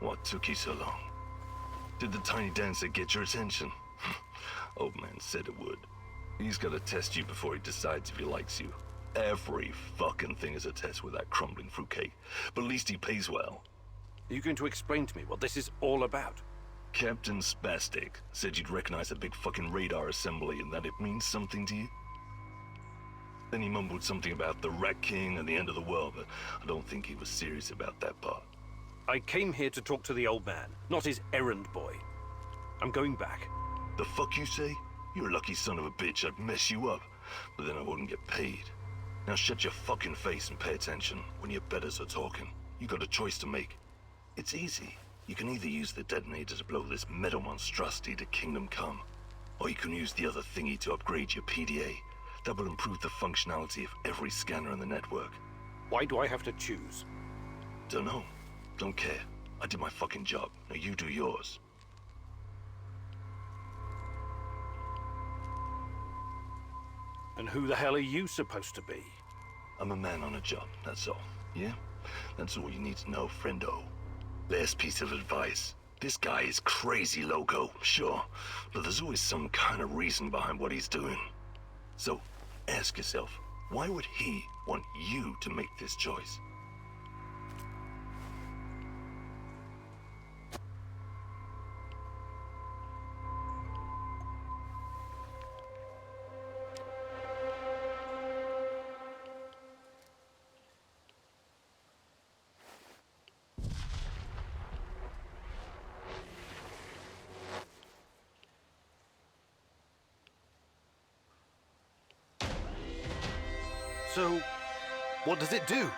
What took you so long? Did the tiny dancer get your attention? Old man said it would. He's gotta test you before he decides if he likes you. Every fucking thing is a test with that crumbling fruitcake. But at least he pays well. Are you going to explain to me what this is all about? Captain Spastic said you'd recognize a big fucking radar assembly and that it means something to you. Then he mumbled something about the Rat King and the end of the world, but I don't think he was serious about that part. I came here to talk to the old man, not his errand boy. I'm going back. The fuck you say? You're a lucky son of a bitch. I'd mess you up, but then I wouldn't get paid. Now shut your fucking face and pay attention when your betters are talking. You got a choice to make. It's easy. You can either use the detonator to blow this metal monstrosity to Kingdom Come, or you can use the other thingy to upgrade your PDA. That will improve the functionality of every scanner in the network. Why do I have to choose? Don't know. Don't care. I did my fucking job. Now you do yours. And who the hell are you supposed to be? I'm a man on a job, that's all. Yeah? That's all you need to know, friendo. Last piece of advice. This guy is crazy loco, sure, but there's always some kind of reason behind what he's doing. So, ask yourself, why would he want you to make this choice? So, what does it do?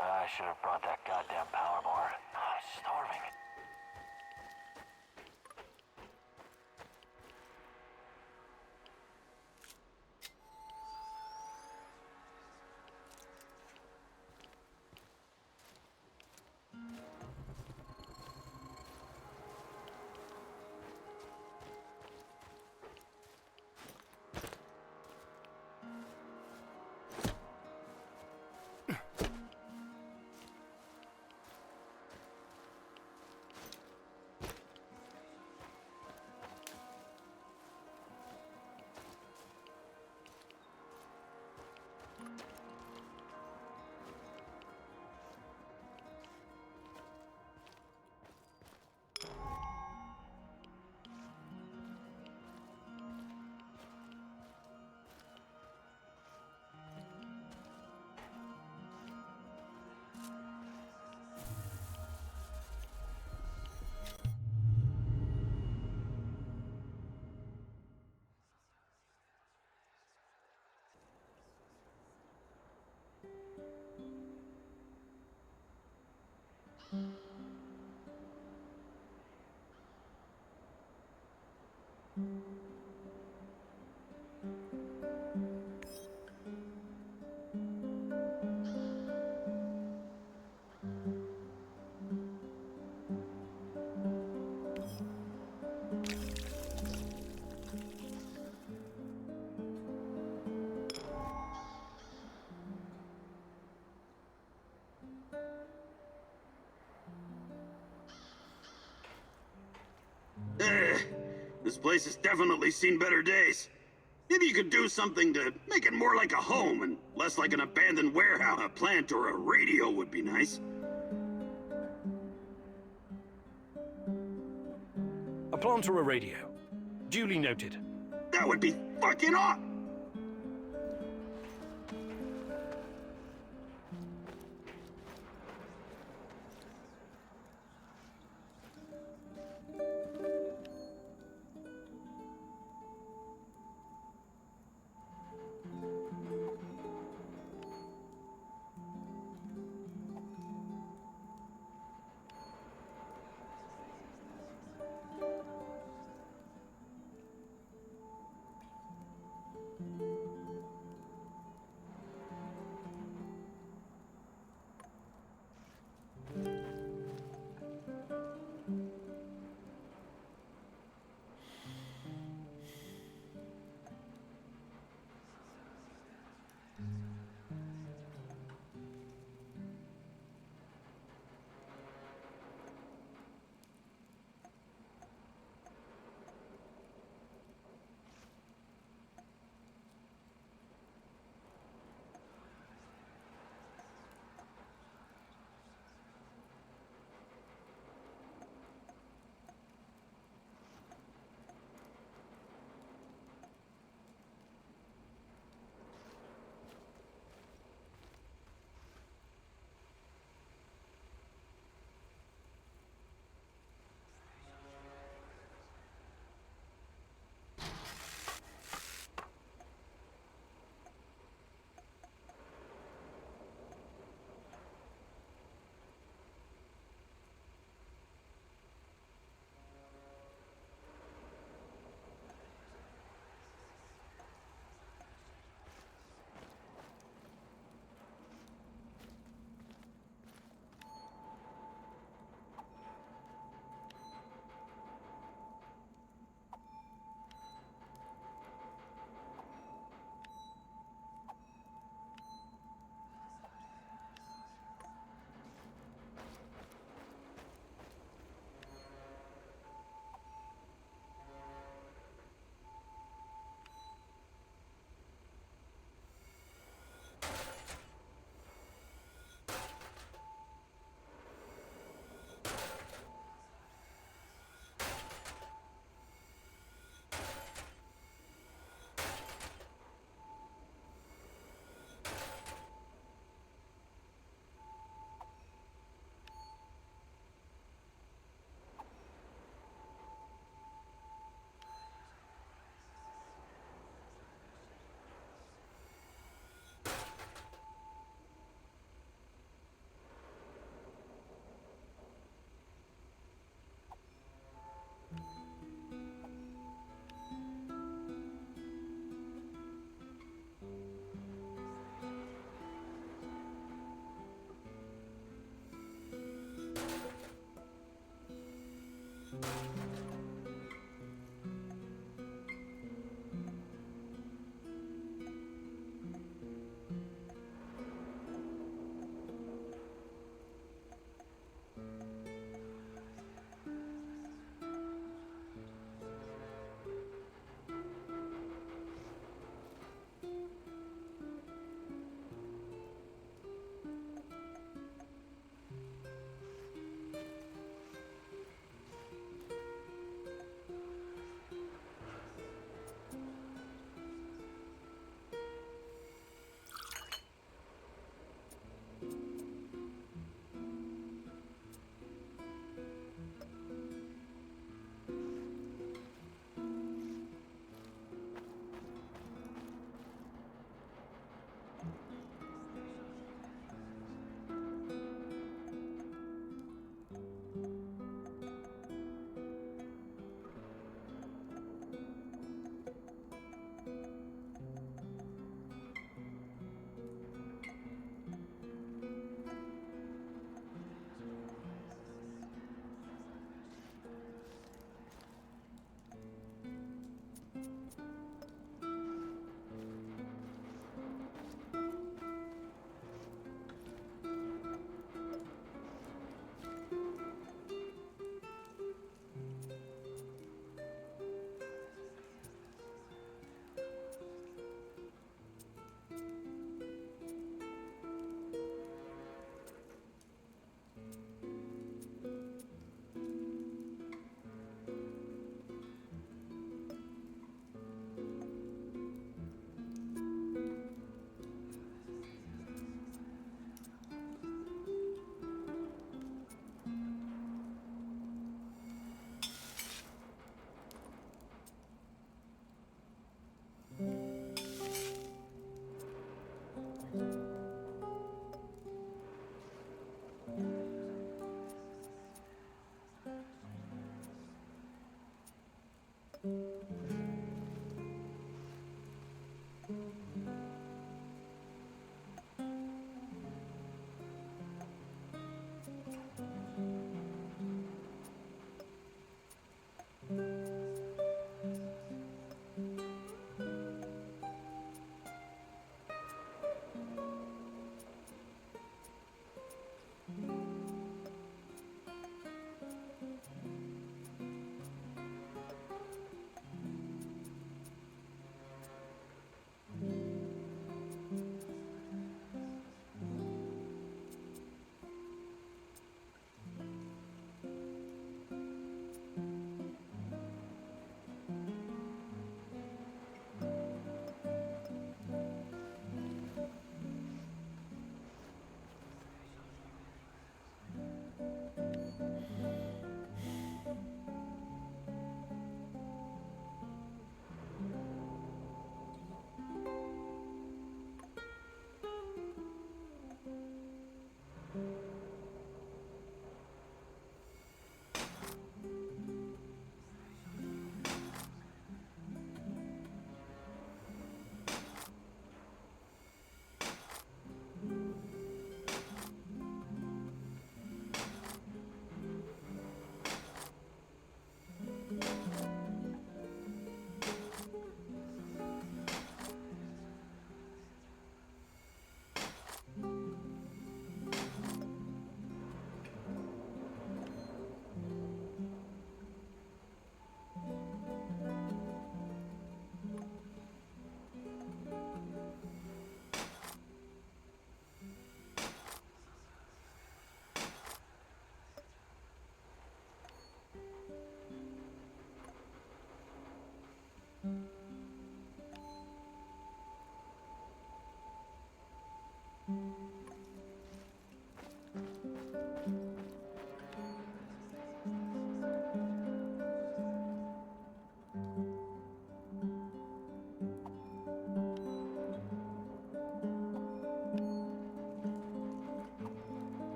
I should have brought that goddamn power board. I'm starving. This place has definitely seen better days. Maybe you could do something to make it more like a home and less like an abandoned warehouse. A plant or a radio would be nice. A plant or a radio? Duly noted. That would be fucking awesome!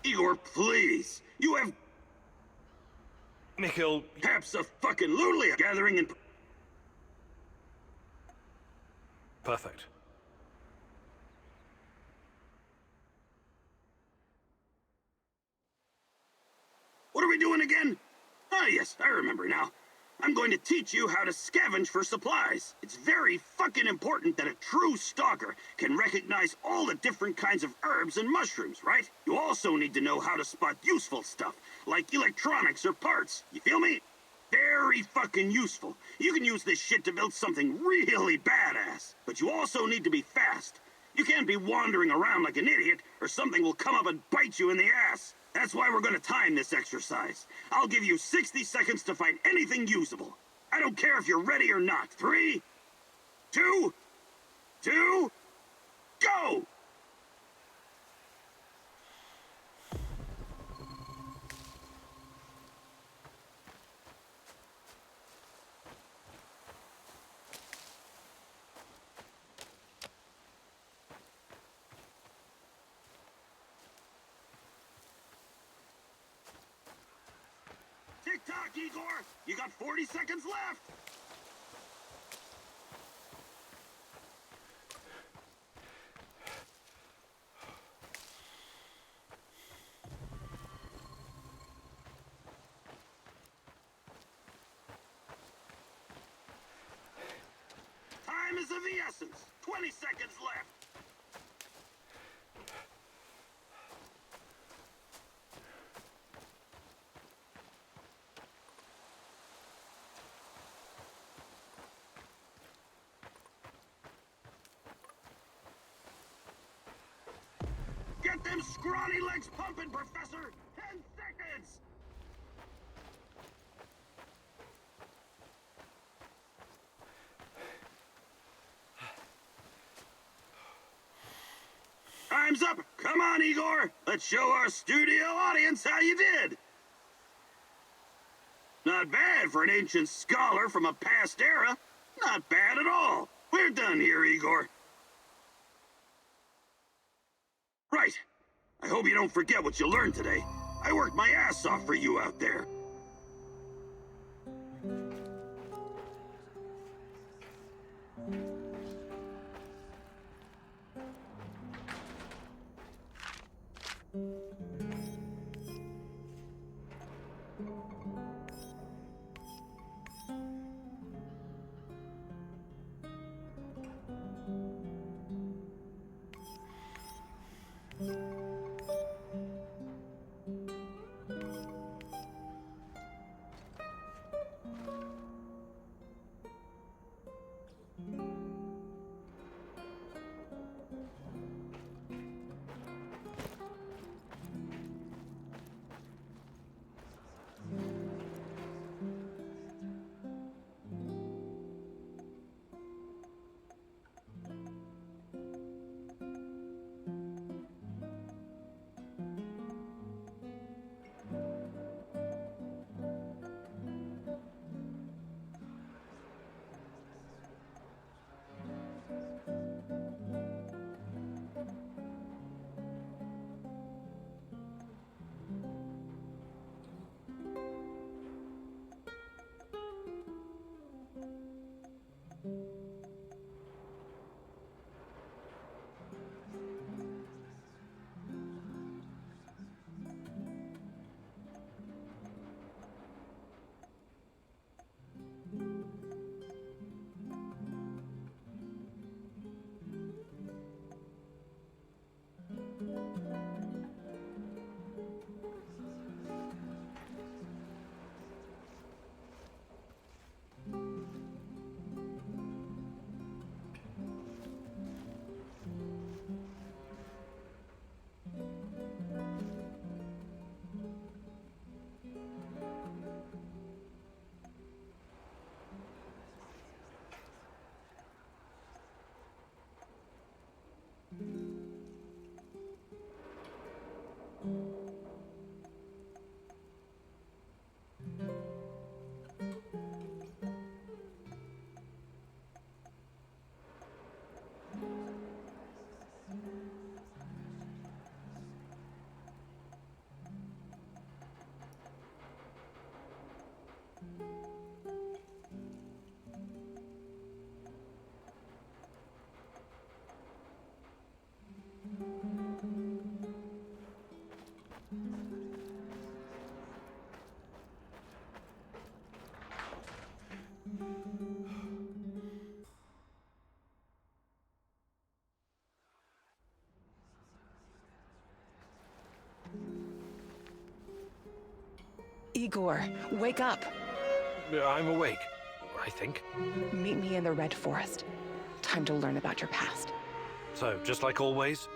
Igor, please! You have... Mikhail... Perhaps a fucking Lulia gathering in... Perfect. What are we doing again? Ah, yes, I remember now. I'm going to teach you how to scavenge for supplies. It's very fucking important that a true stalker can recognize all the different kinds of herbs and mushrooms, right? You also need to know how to spot useful stuff, like electronics or parts. You feel me? Very fucking useful. You can use this shit to build something really badass. But you also need to be fast. You can't be wandering around like an idiot, or something will come up and bite you in the ass. That's why we're gonna time this exercise. I'll give you 60 seconds to find anything usable. I don't care if you're ready or not. 3, 2, go! Tick-tock, Igor! You got 40 seconds left! Time is of the essence. 20 seconds left. Get them scrawny legs pumping, Professor! 10 seconds! Time's up! Come on, Igor! Let's show our studio audience how you did! Not bad for an ancient scholar from a past era. Not bad at all. We're done here, Igor. Right. I hope you don't forget what you learned today. I worked my ass off for you out there. Igor, wake up. I'm awake, I think. Meet me in the Red Forest. Time to learn about your past. So, just like always?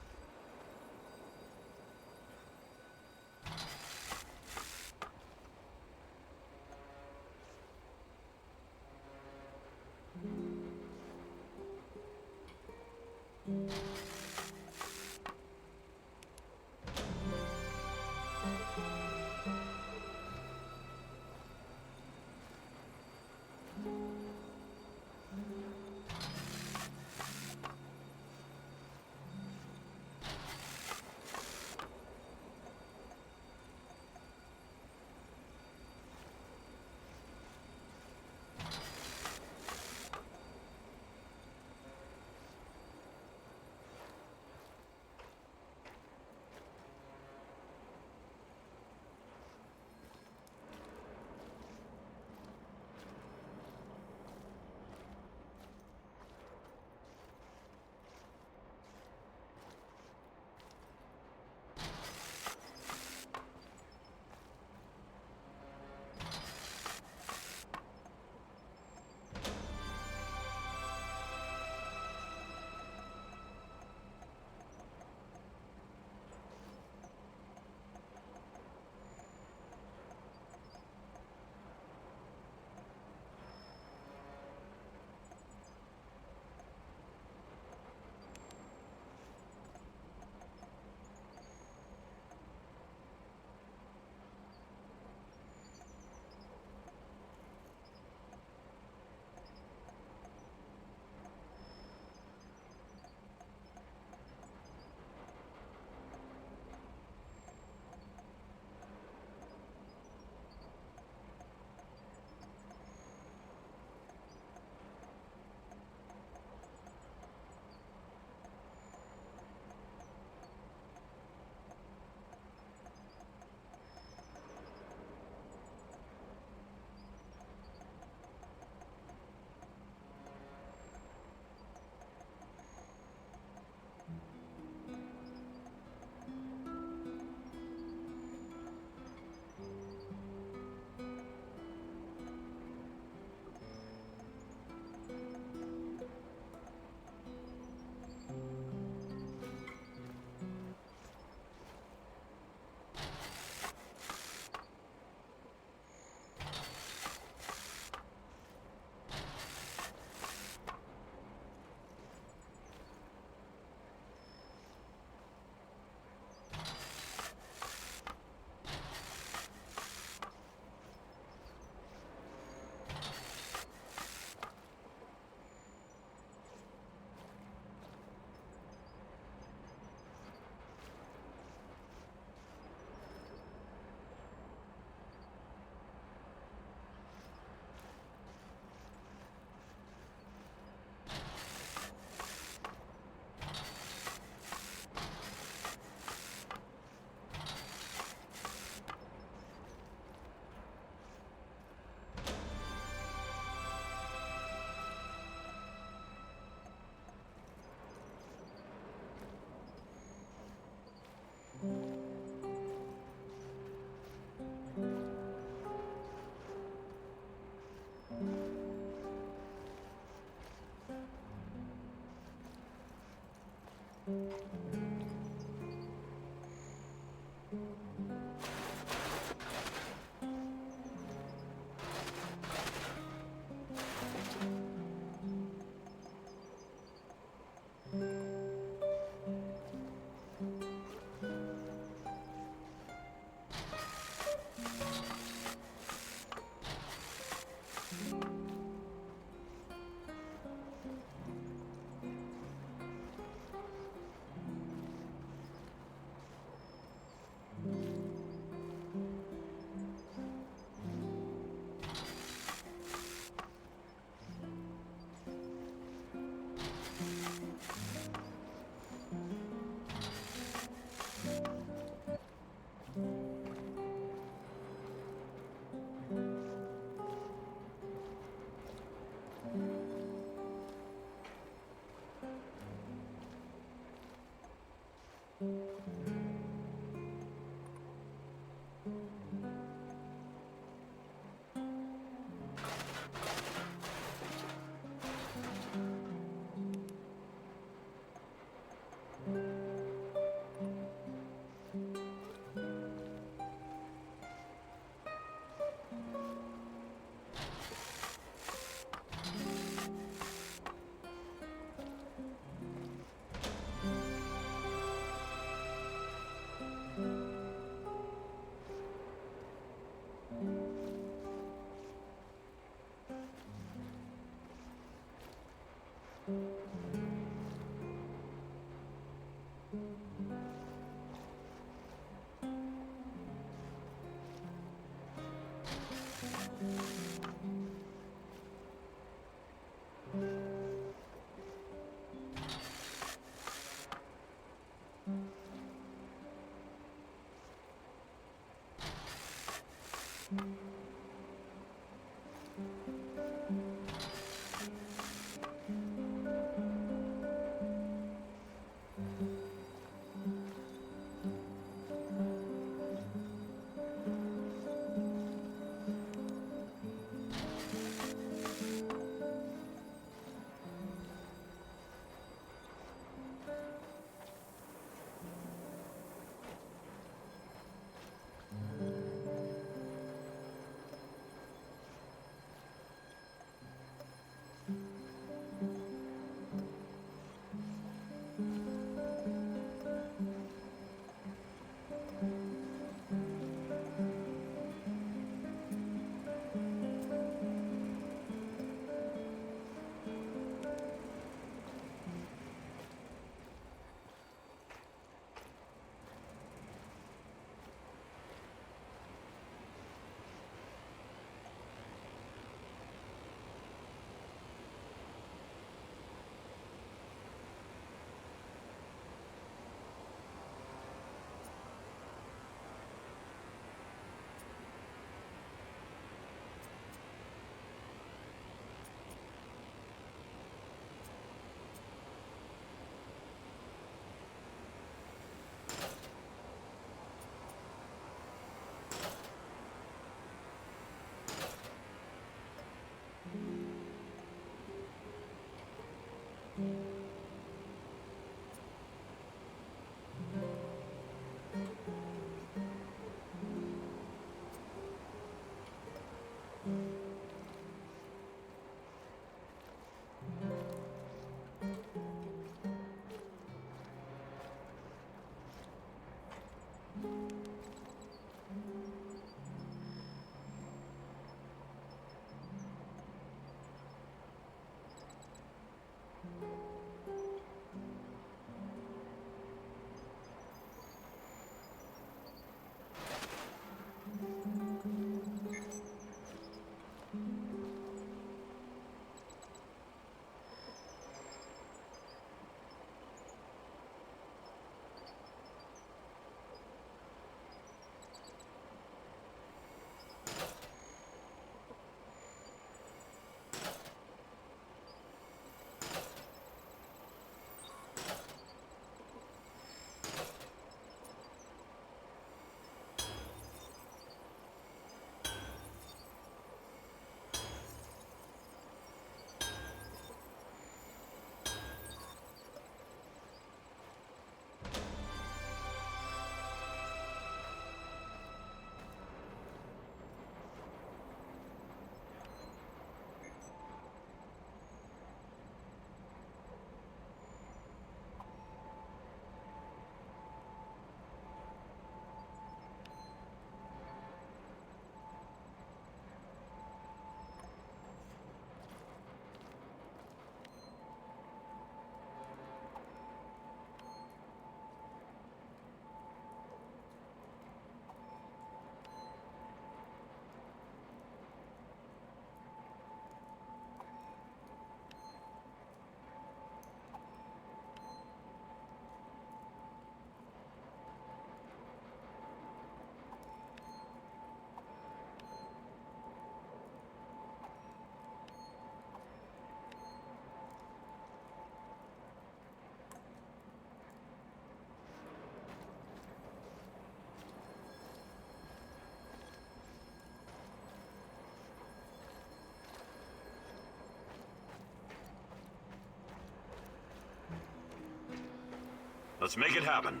Let's make it happen.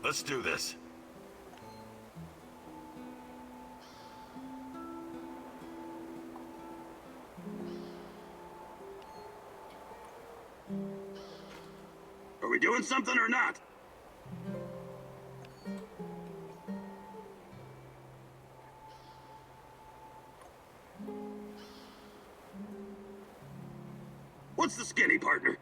Let's do this. Are we doing something or not? What's the skinny, partner?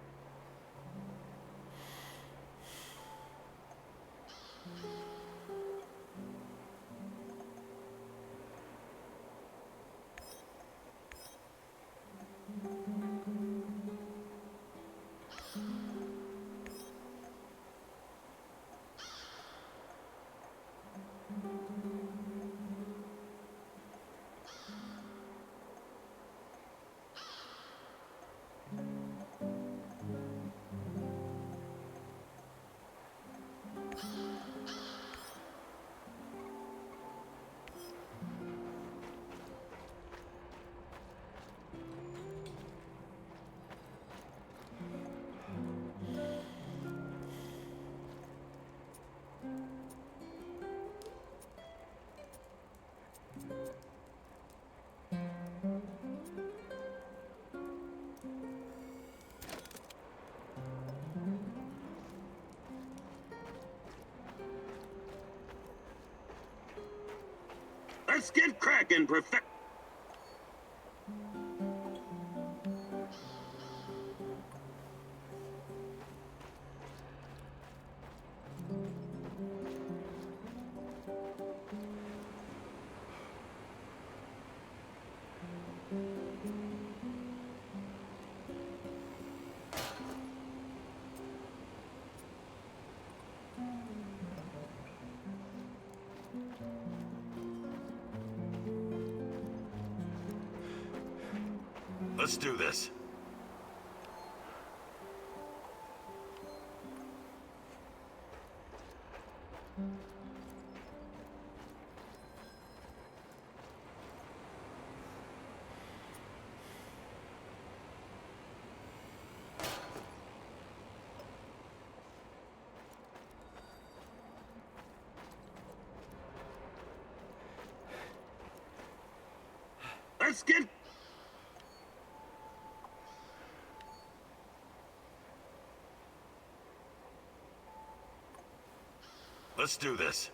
Let's get cracking, Professor. Let's do this. Let's get... Let's do this.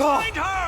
Find her!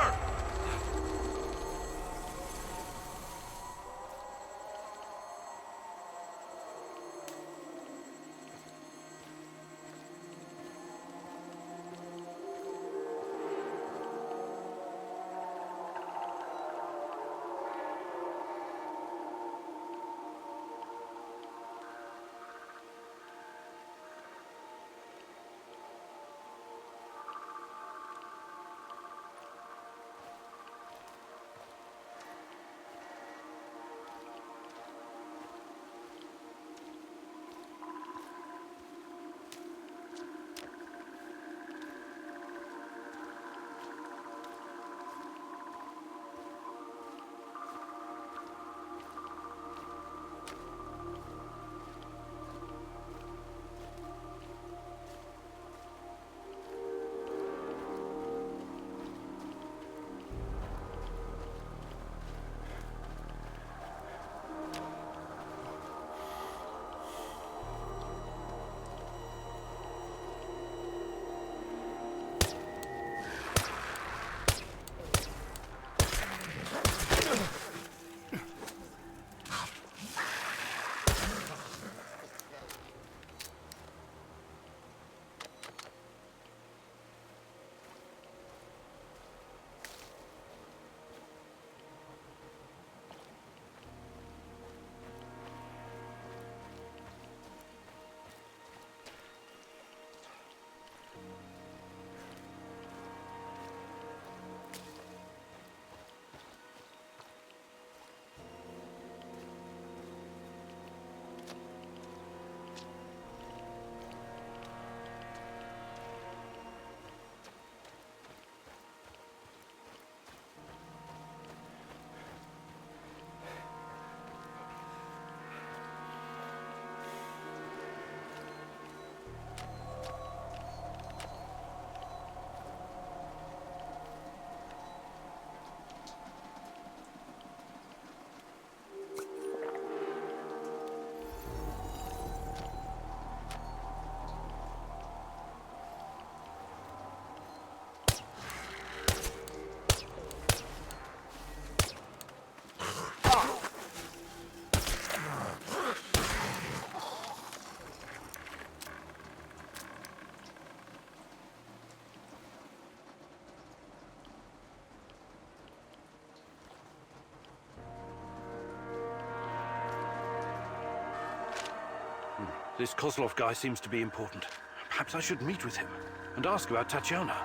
This Kozlov guy seems to be important. Perhaps I should meet with him and ask about Tatiana.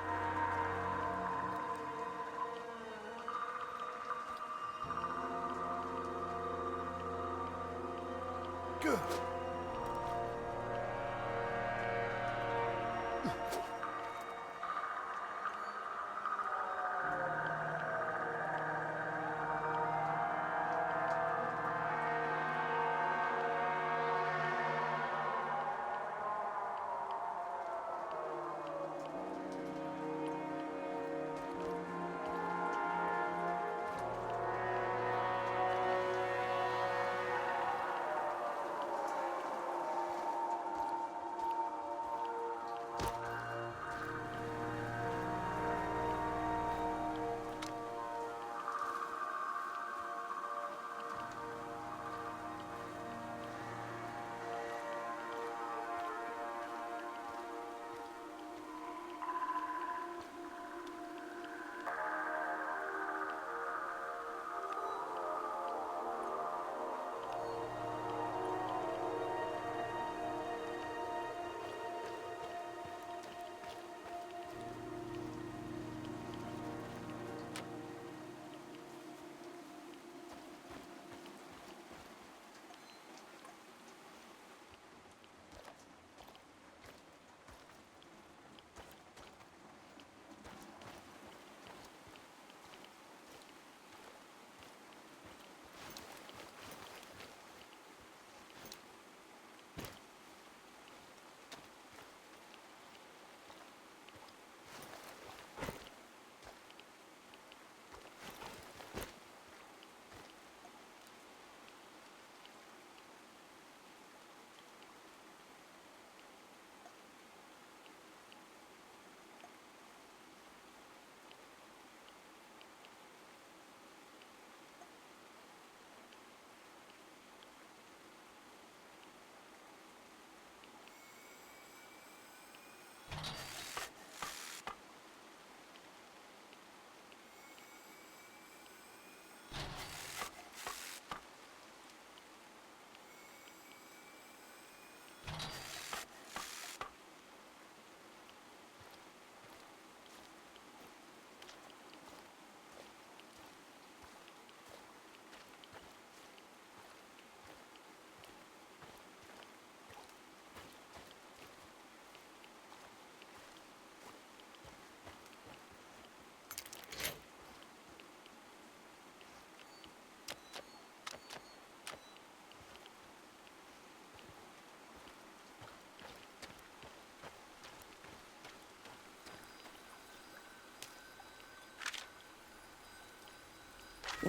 Good.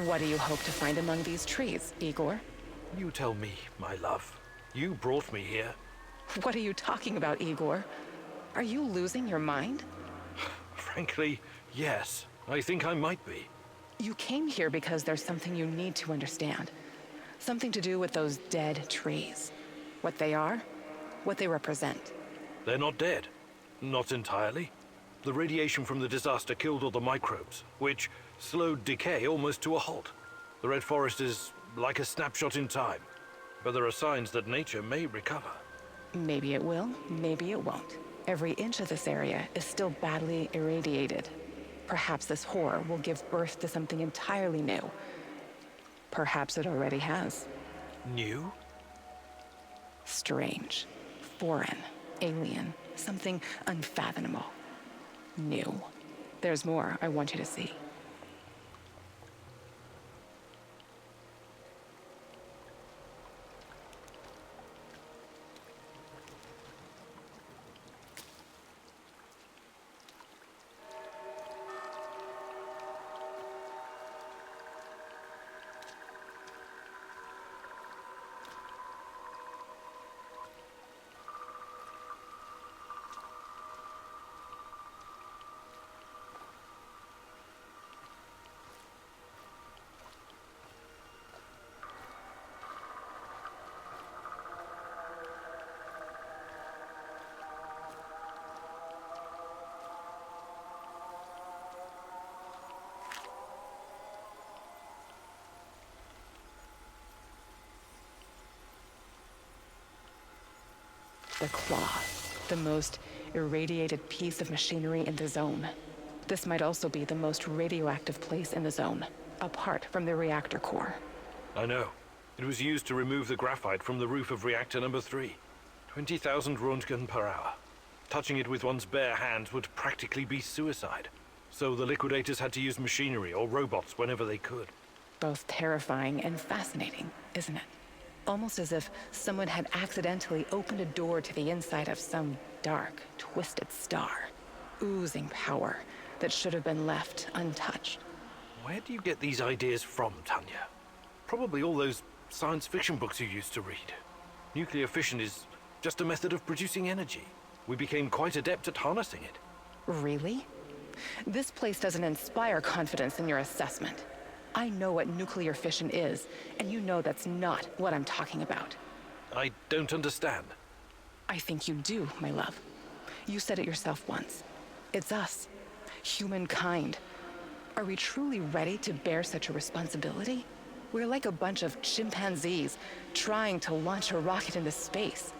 What do you hope to find among these trees, Igor? You tell me, my love. You brought me here. What are you talking about, Igor? Are you losing your mind? Frankly, yes. I think I might be. You came here because there's something you need to understand. Something to do with those dead trees. What they are, what they represent. They're not dead. Not entirely. The radiation from the disaster killed all the microbes, which slowed decay almost to a halt. The Red Forest is like a snapshot in time, but there are signs that nature may recover. Maybe it will, maybe it won't. Every inch of this area is still badly irradiated. Perhaps this horror will give birth to something entirely new. Perhaps it already has. New? Strange, foreign, alien, something unfathomable. New. There's more I want you to see. The claw, the most irradiated piece of machinery in the zone. This might also be the most radioactive place in the zone, apart from the reactor core. I know. It was used to remove the graphite from the roof of reactor number 3. 20,000 Röntgen per hour. Touching it with one's bare hands would practically be suicide. So the liquidators had to use machinery or robots whenever they could. Both terrifying and fascinating, isn't it? Almost as if someone had accidentally opened a door to the inside of some dark, twisted star, oozing power that should have been left untouched. Where do you get these ideas from, Tanya? Probably all those science fiction books you used to read. Nuclear fission is just a method of producing energy. We became quite adept at harnessing it. Really? This place doesn't inspire confidence in your assessment. I know what nuclear fission is, and you know that's not what I'm talking about. I don't understand. I think you do, my love. You said it yourself once. It's us, humankind. Are we truly ready to bear such a responsibility? We're like a bunch of chimpanzees trying to launch a rocket into space.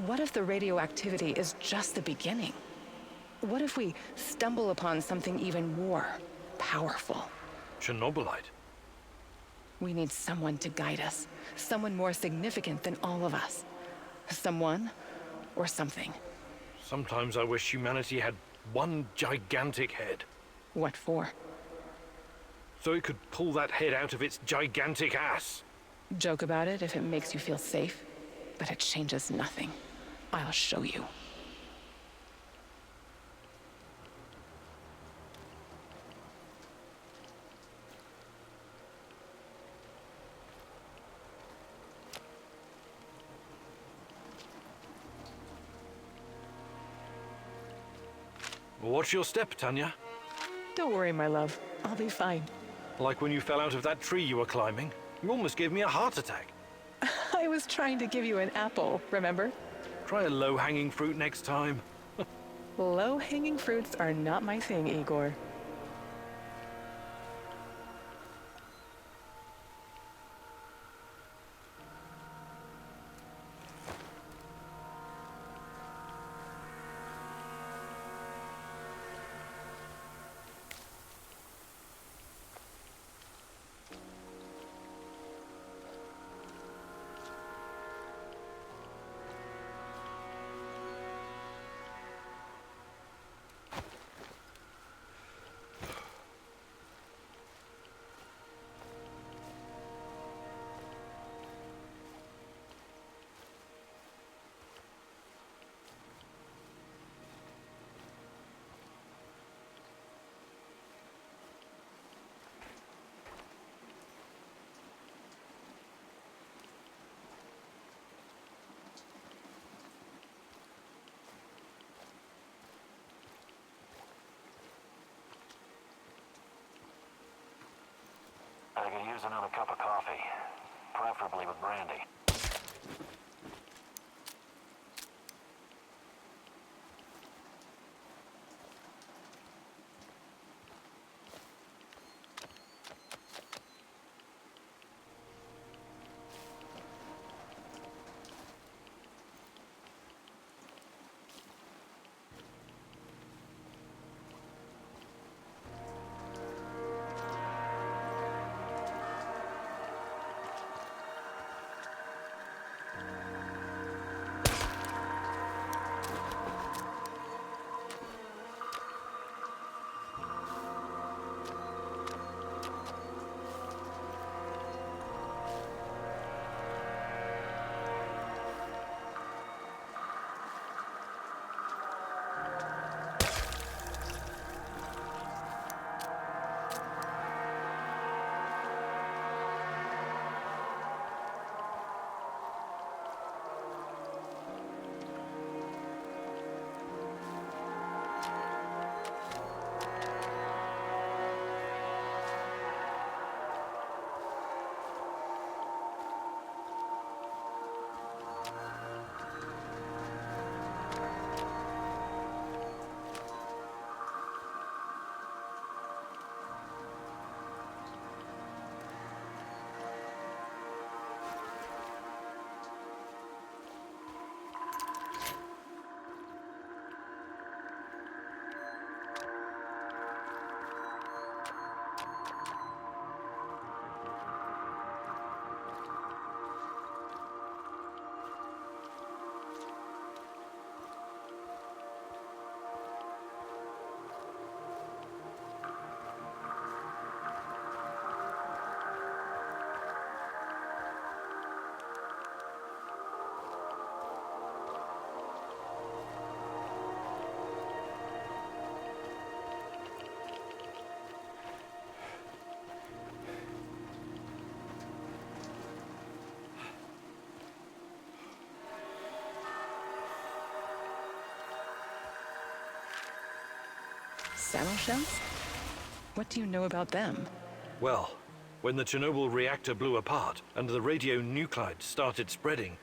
What if the radioactivity is just the beginning? What if we stumble upon something even more powerful? Chernobylite. We need someone to guide us. Someone more significant than all of us. Someone or something. Sometimes I wish humanity had one gigantic head. What for? So it could pull that head out of its gigantic ass. Joke about it if it makes you feel safe, but it changes nothing. I'll show you. Watch your step, Tanya. Don't worry, my love. I'll be fine. Like when you fell out of that tree you were climbing. You almost gave me a heart attack. I was trying to give you an apple, remember? Try a low-hanging fruit next time. Low-hanging fruits are not my thing, Igor. I could use another cup of coffee, preferably with brandy. Samoshells? What do you know about them? Well, when the Chernobyl reactor blew apart and the radionuclides started spreading,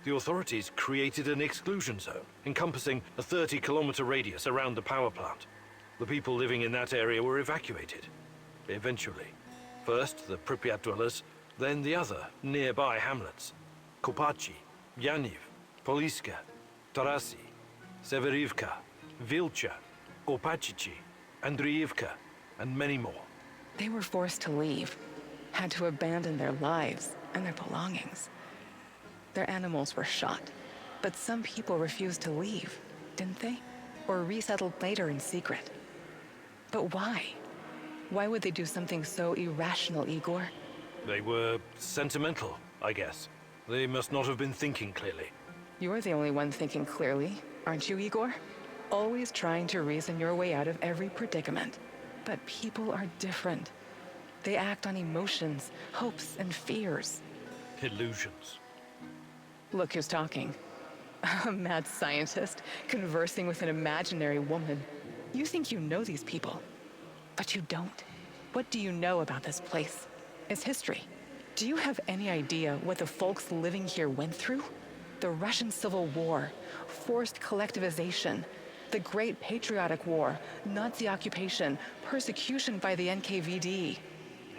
the authorities created an exclusion zone encompassing a 30-kilometer radius around the power plant. The people living in that area were evacuated. Eventually. First the Pripyat dwellers, then the other nearby hamlets. Kopachi, Yaniv, Poliska, Tarasi, Severivka, Vilcha, Kopachichi, Andriivka, and many more. They were forced to leave, had to abandon their lives and their belongings. Their animals were shot, but some people refused to leave, didn't they? Or resettled later in secret. But why? Why would they do something so irrational, Igor? They were sentimental, I guess. They must not have been thinking clearly. You're the only one thinking clearly, aren't you, Igor? Always trying to reason your way out of every predicament. But people are different. They act on emotions, hopes, and fears. Illusions. Look who's talking. A mad scientist conversing with an imaginary woman. You think you know these people, but you don't. What do you know about this place? Its history? Do you have any idea what the folks living here went through? The Russian Civil War, forced collectivization, the Great Patriotic War, Nazi occupation, persecution by the NKVD.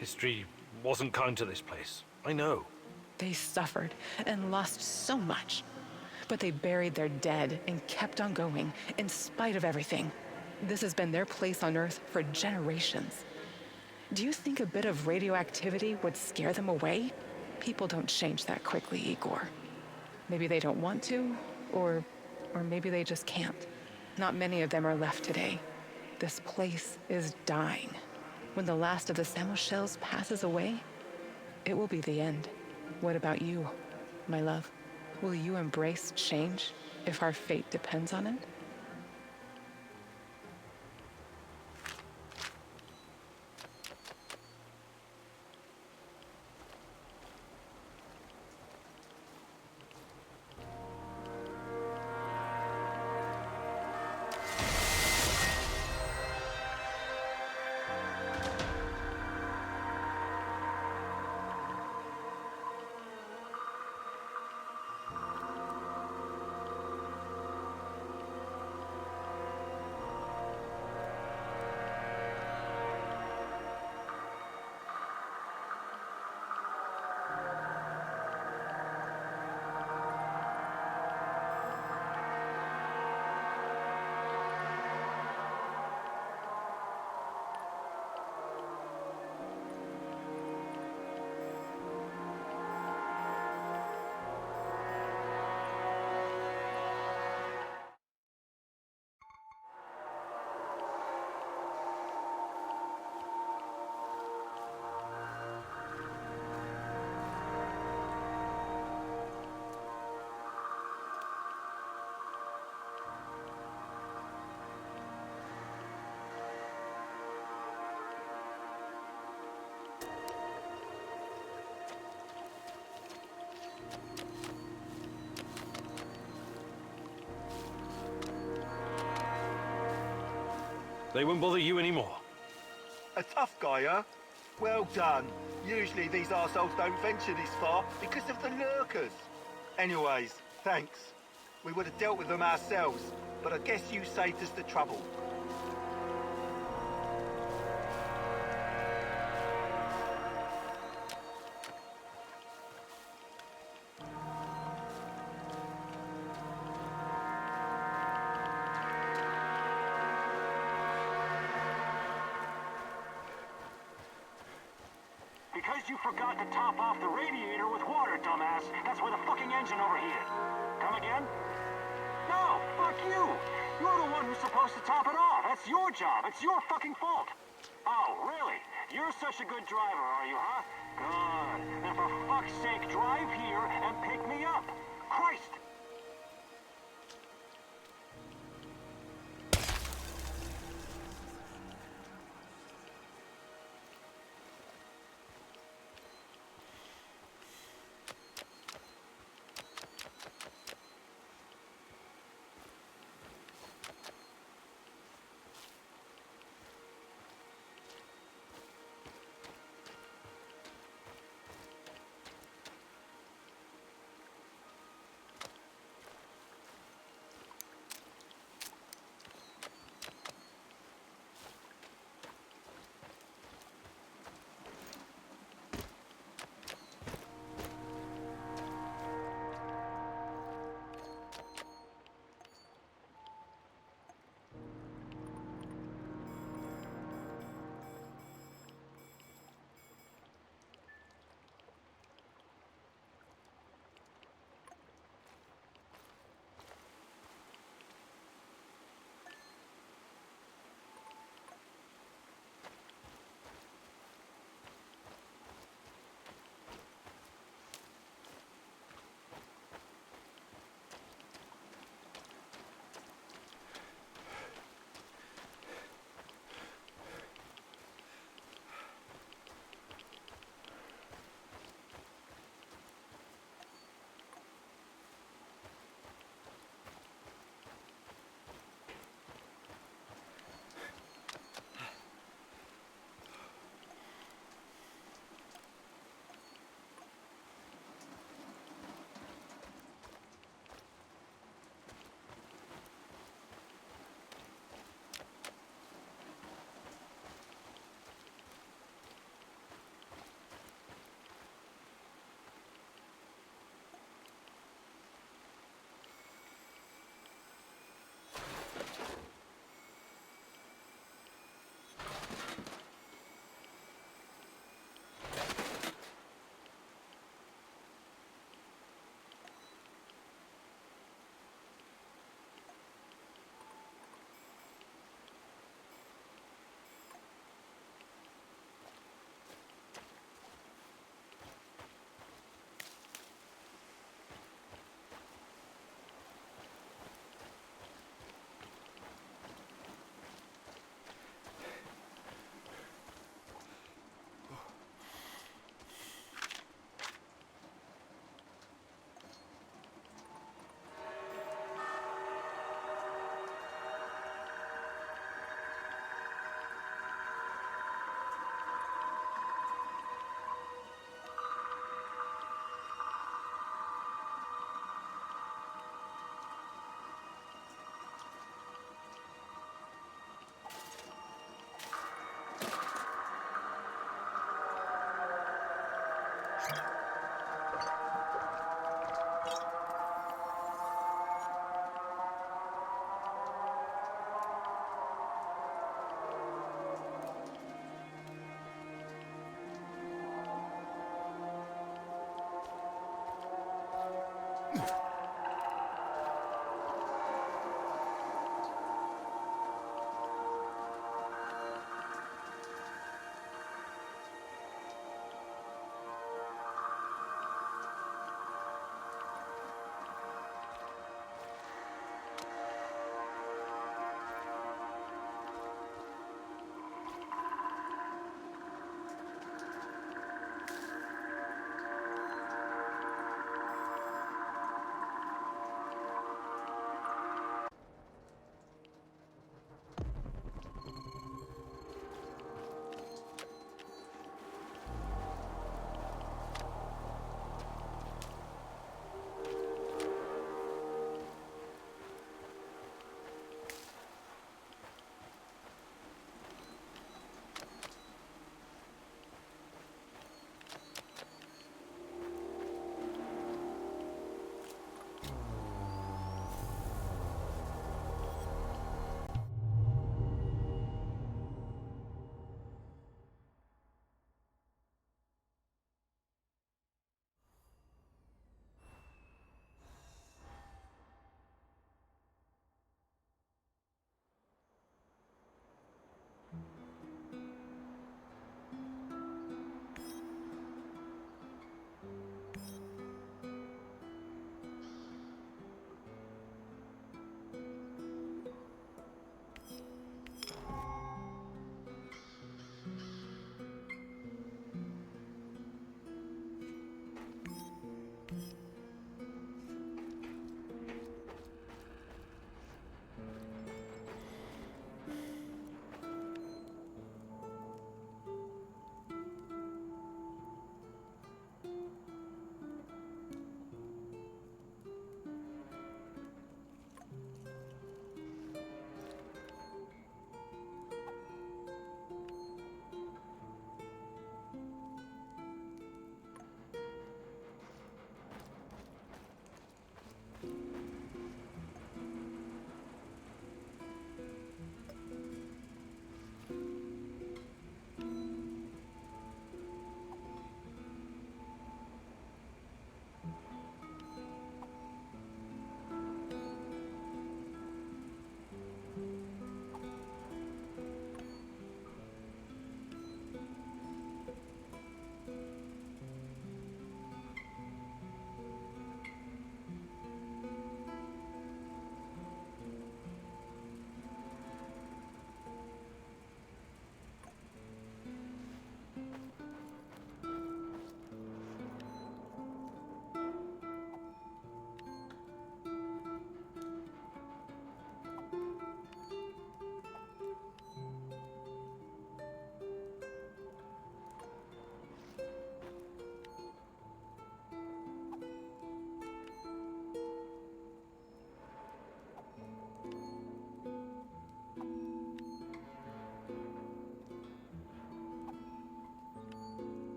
History wasn't kind to this place. I know. They suffered and lost so much. But they buried their dead and kept on going in spite of everything. This has been their place on Earth for generations. Do you think a bit of radioactivity would scare them away? People don't change that quickly, Igor. Maybe they don't want to, or maybe they just can't. Not many of them are left today. This place is dying. When the last of the Samoshells passes away, it will be the end. What about you, my love? Will you embrace change if our fate depends on it? They won't bother you anymore. A tough guy, huh? Well done. Usually these arseholes don't venture this far because of the lurkers. Anyways, thanks. We would have dealt with them ourselves, but I guess you saved us the trouble. Because you forgot to top off the radiator with water, dumbass. That's where the fucking engine overheated. Come again? No, fuck you. You're the one who's supposed to top it off. That's your job. It's your fucking fault. Oh, really? You're such a good driver, are you, huh? Good. Then for fuck's sake, drive here and pick me up. Christ!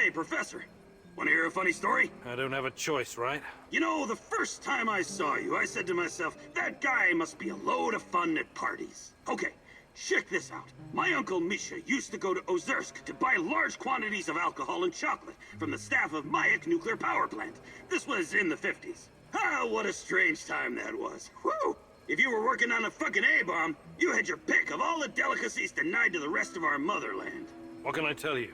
Hey, Professor. Want to hear a funny story? I don't have a choice, right? You know, the first time I saw you, I said to myself, that guy must be a load of fun at parties. Okay, check this out. My uncle Misha used to go to Ozersk to buy large quantities of alcohol and chocolate from the staff of Mayak nuclear power plant. This was in the 50s. Ah, what a strange time that was. Whew! If you were working on a fucking A-bomb, you had your pick of all the delicacies denied to the rest of our motherland. What can I tell you?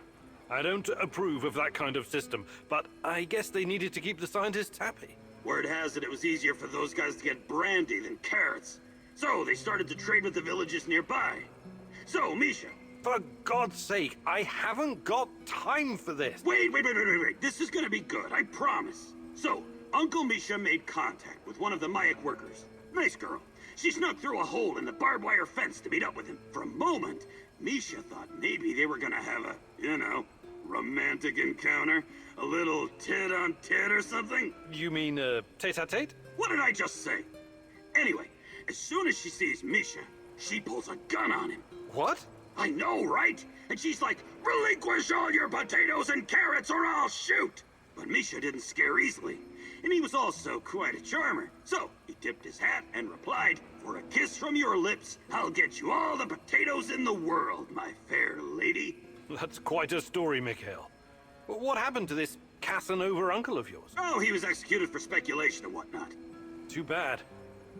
I don't approve of that kind of system, but I guess they needed to keep the scientists happy. Word has it was easier for those guys to get brandy than carrots. So they started to trade with the villages nearby. So, Misha. For God's sake, I haven't got time for this. Wait. This is gonna be good, I promise. So, Uncle Misha made contact with one of the Mayak workers. Nice girl. She snuck through a hole in the barbed wire fence to meet up with him. For a moment, Misha thought maybe they were gonna have a, romantic encounter? A little tit-on-tit or something? You mean, tete-a-tete? What did I just say? Anyway, as soon as she sees Misha, she pulls a gun on him. What? I know, right? And she's like, relinquish all your potatoes and carrots or I'll shoot! But Misha didn't scare easily, and he was also quite a charmer. So, he tipped his hat and replied, for a kiss from your lips, I'll get you all the potatoes in the world, my fair lady. That's quite a story, Mikhail. What happened to this Casanova uncle of yours? Oh, he was executed for speculation and whatnot. Too bad.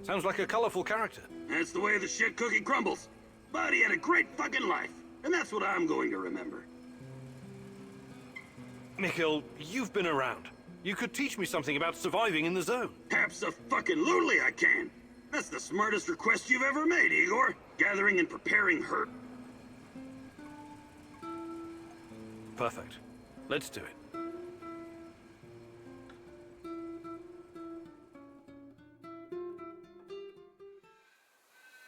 Sounds like a colorful character. That's the way the shit cookie crumbles. But he had a great fucking life, and that's what I'm going to remember. Mikhail, you've been around. You could teach me something about surviving in the zone. Abso-fucking-lutely I can. That's the smartest request you've ever made, Igor. Gathering and preparing her. Perfect. Let's do it.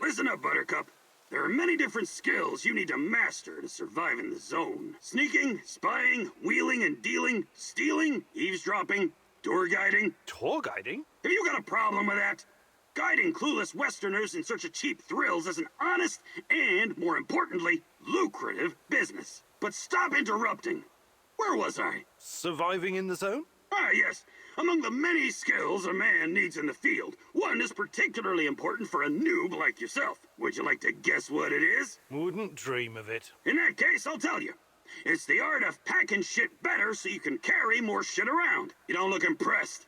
Listen up, Buttercup. There are many different skills you need to master to survive in the zone. Sneaking, spying, wheeling and dealing, stealing, eavesdropping, tour guiding. Tour guiding? Have you got a problem with that? Guiding clueless Westerners in search of cheap thrills is an honest and, more importantly, lucrative business. But stop interrupting. Where was I? Surviving in the zone? Ah, yes. Among the many skills a man needs in the field, one is particularly important for a noob like yourself. Would you like to guess what it is? Wouldn't dream of it. In that case, I'll tell you. It's the art of packing shit better so you can carry more shit around. You don't look impressed.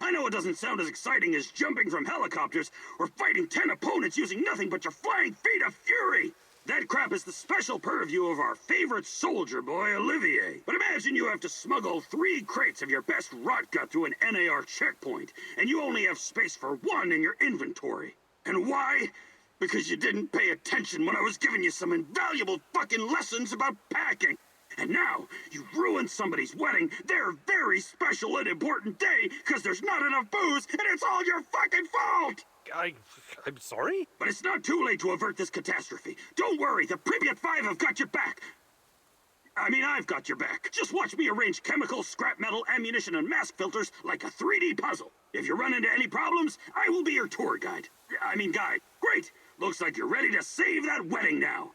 I know it doesn't sound as exciting as jumping from helicopters or fighting 10 opponents using nothing but your flying feet of fury. That crap is the special purview of our favorite soldier boy, Olivier. But imagine you have to smuggle 3 crates of your best rot gut through an NAR checkpoint, and you only have space for 1 in your inventory. And why? Because you didn't pay attention when I was giving you some invaluable fucking lessons about packing. And now, you ruined somebody's wedding, their very special and important day, because there's not enough booze, and it's all your fucking fault! I'm sorry? But it's not too late to avert this catastrophe. Don't worry, the Pripyat 5 have got your back. I've got your back. Just watch me arrange chemicals, scrap metal, ammunition, and mask filters like a 3D puzzle. If you run into any problems, I will be your tour guide. Guide. Great! Looks like you're ready to save that wedding now.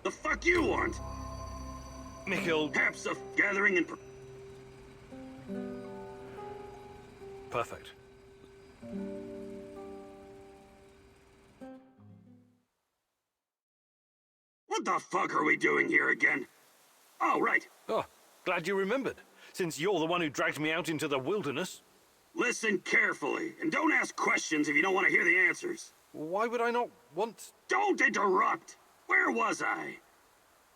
The fuck you want? Mikhail... Perhaps a gathering and... Perfect. What the fuck are we doing here again? Oh, right. Oh, glad you remembered, since you're the one who dragged me out into the wilderness. Listen carefully, and don't ask questions if you don't want to hear the answers. Why would I not want... Don't interrupt! Where was I?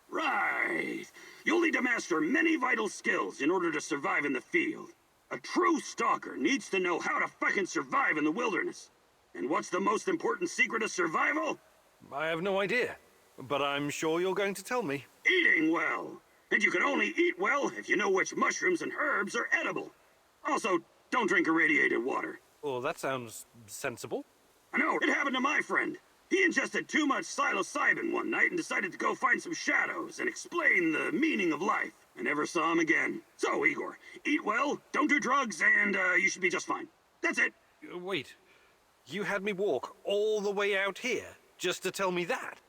Right. You'll need to master many vital skills in order to survive in the field. A true stalker needs to know how to fucking survive in the wilderness. And what's the most important secret of survival? I have no idea, but I'm sure you're going to tell me. Eating well. And you can only eat well if you know which mushrooms and herbs are edible. Also, don't drink irradiated water. Well, that sounds sensible. I know, it happened to my friend. He ingested too much psilocybin one night and decided to go find some shadows and explain the meaning of life. I never saw him again. So, Igor, eat well, don't do drugs, and you should be just fine. That's it. Wait, you had me walk all the way out here just to tell me that?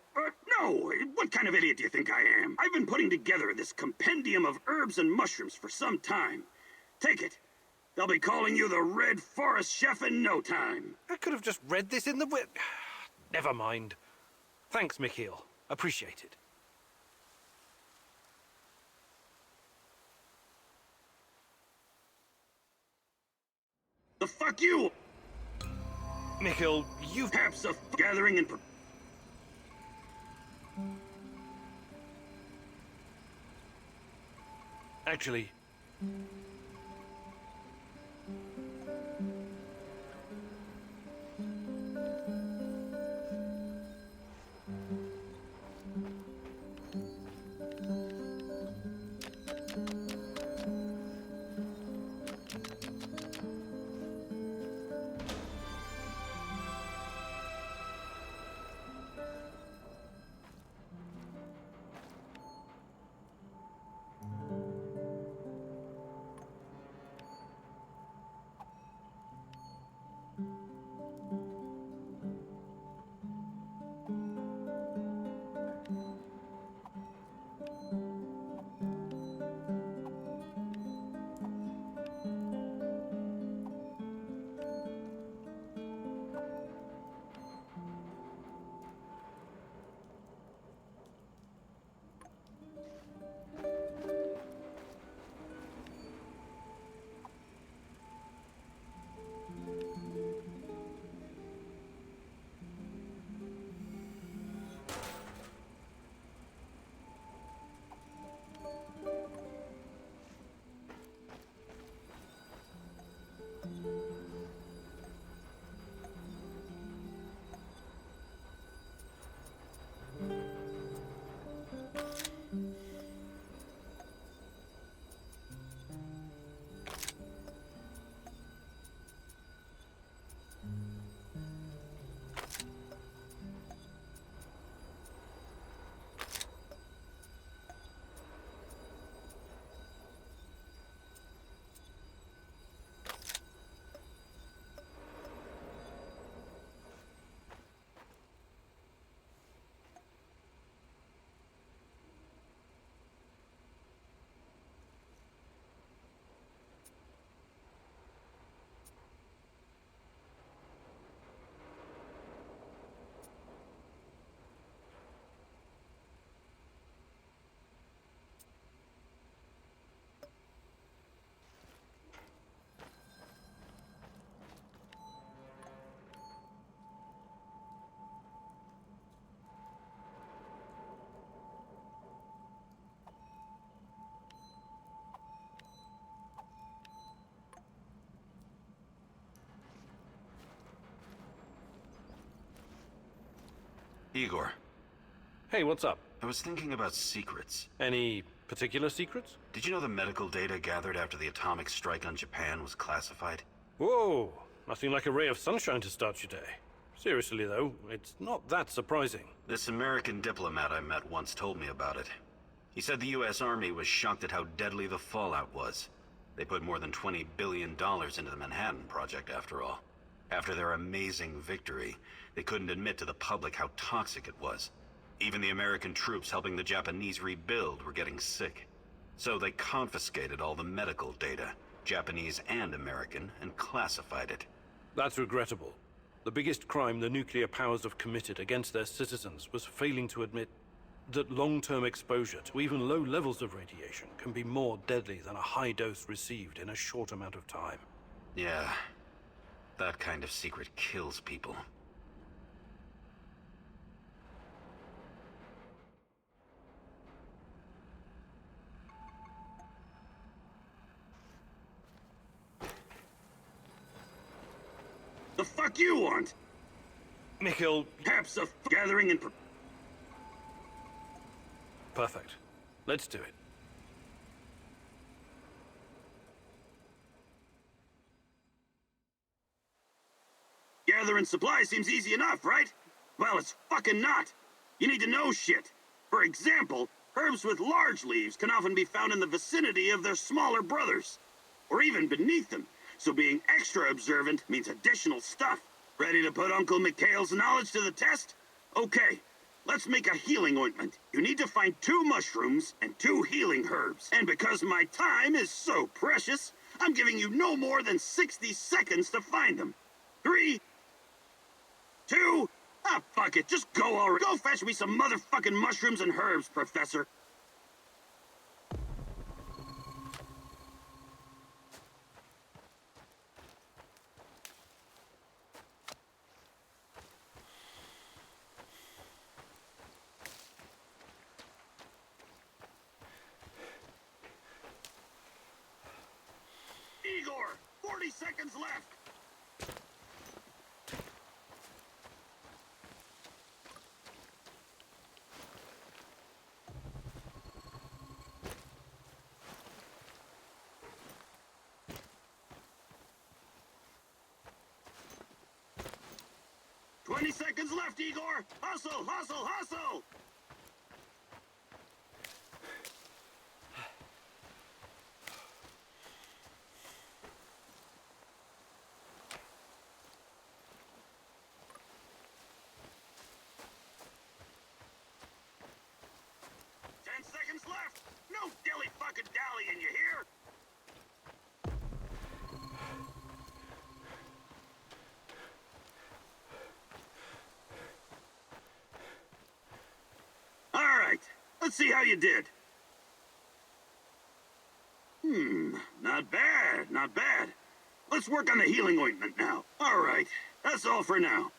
No, what kind of idiot do you think I am? I've been putting together this compendium of herbs and mushrooms for some time. Take it. They'll be calling you the Red Forest Chef in no time. I could have just read this in the... Never mind. Thanks, Mikhail. Appreciate it. The fuck you? Mikhail, you've... Perhaps a gathering and... Actually... Igor. Hey, what's up? I was thinking about secrets. Any particular secrets? Did you know the medical data gathered after the atomic strike on Japan was classified? Whoa! Nothing like a ray of sunshine to start your day. Seriously, though, it's not that surprising. This American diplomat I met once told me about it. He said the U.S. Army was shocked at how deadly the fallout was. They put more than $20 billion into the Manhattan Project, after all. After their amazing victory, they couldn't admit to the public how toxic it was. Even the American troops helping the Japanese rebuild were getting sick. So they confiscated all the medical data, Japanese and American, and classified it. That's regrettable. The biggest crime the nuclear powers have committed against their citizens was failing to admit that long-term exposure to even low levels of radiation can be more deadly than a high dose received in a short amount of time. Yeah, that kind of secret kills people. The fuck you want? Mikhail... Perhaps a gathering and... Perfect. Let's do it. Gathering supplies seems easy enough, right? Well, it's fucking not. You need to know shit. For example, herbs with large leaves can often be found in the vicinity of their smaller brothers, or even beneath them. So being extra observant means additional stuff. Ready to put Uncle Mikhail's knowledge to the test? Okay, let's make a healing ointment. You need to find 2 mushrooms and 2 healing herbs. And because my time is so precious, I'm giving you no more than 60 seconds to find them. 3, 2, fuck it, just go already. Go fetch me some motherfucking mushrooms and herbs, Professor. Igor, 40 seconds left. Seconds left, Igor! Hustle, hustle, hustle! Seconds left! No dilly-fucking-dally-in, you hear? Let's see how you did. Not bad, not bad. Let's work on the healing ointment now. All right, that's all for now.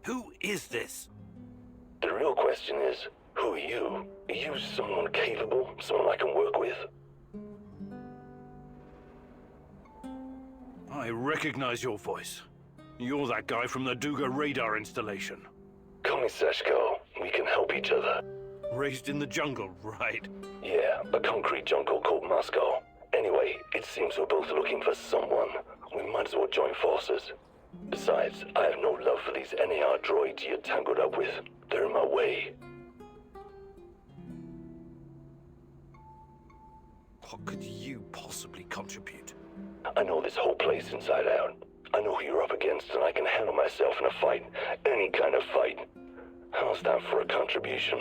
Who is this? The real question is, who are you? Are you someone capable? Someone I can work with? I recognize your voice. You're that guy from the Duga radar installation. Call me Seshko. We can help each other. Raised in the jungle, right? Yeah, a concrete jungle called Moscow. Anyway, it seems we're both looking for someone. We might as well join forces. Besides, I have no love for these NAR droids you're tangled up with. They're in my way. What could you possibly contribute? I know this whole place inside out. I know who you're up against, and I can handle myself in a fight. Any kind of fight. How's that for a contribution?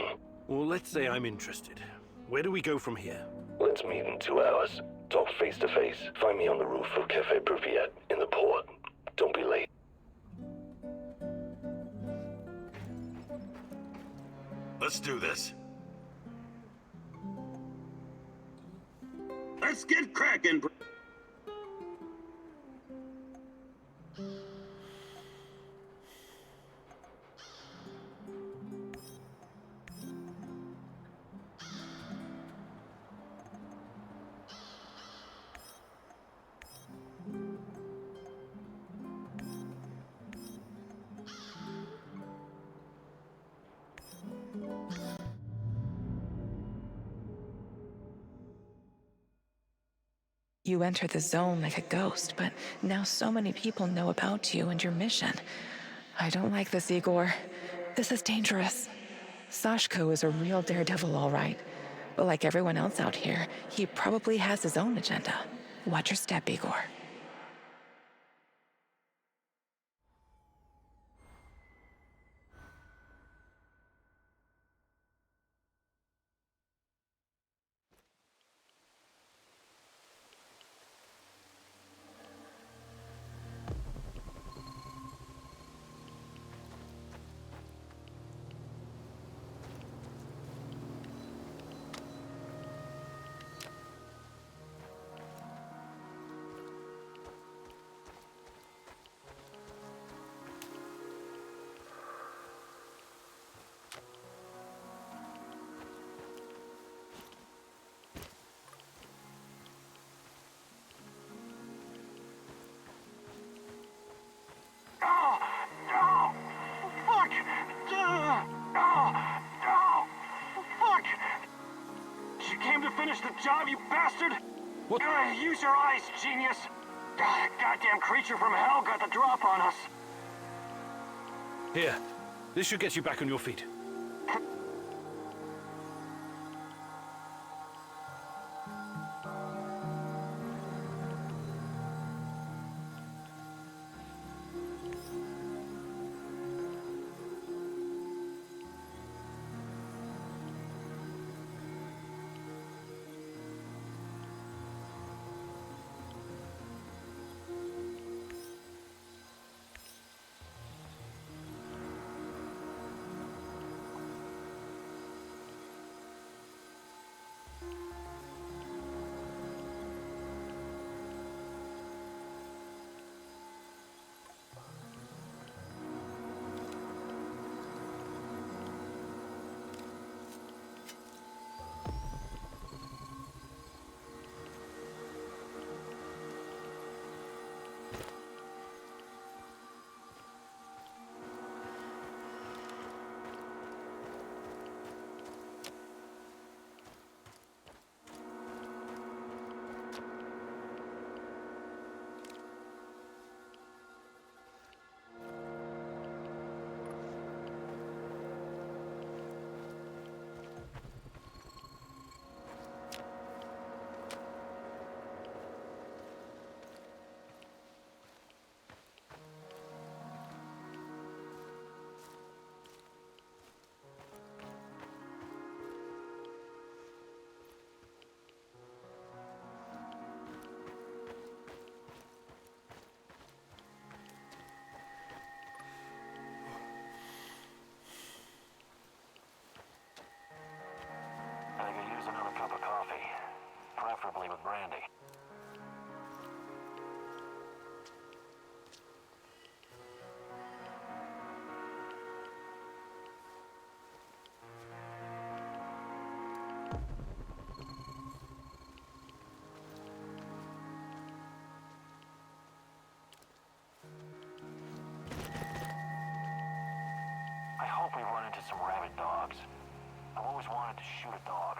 Well, let's say I'm interested. Where do we go from here? Let's meet in 2 hours. Talk face to face. Find me on the roof of Cafe Pripyat in the port. Don't be late. Let's do this. Let's get cracking. You entered the zone like a ghost, but now so many people know about you and your mission. I don't like this, Igor. This is dangerous. Sashko is a real daredevil, all right. But like everyone else out here, he probably has his own agenda. Watch your step, Igor. Finish the job, you bastard! What? Use your eyes, genius! Goddamn creature from hell got the drop on us! Here, this should get you back on your feet. I could use another cup of coffee, preferably with brandy. I hope we run into some rabid dogs. I've always wanted to shoot a dog.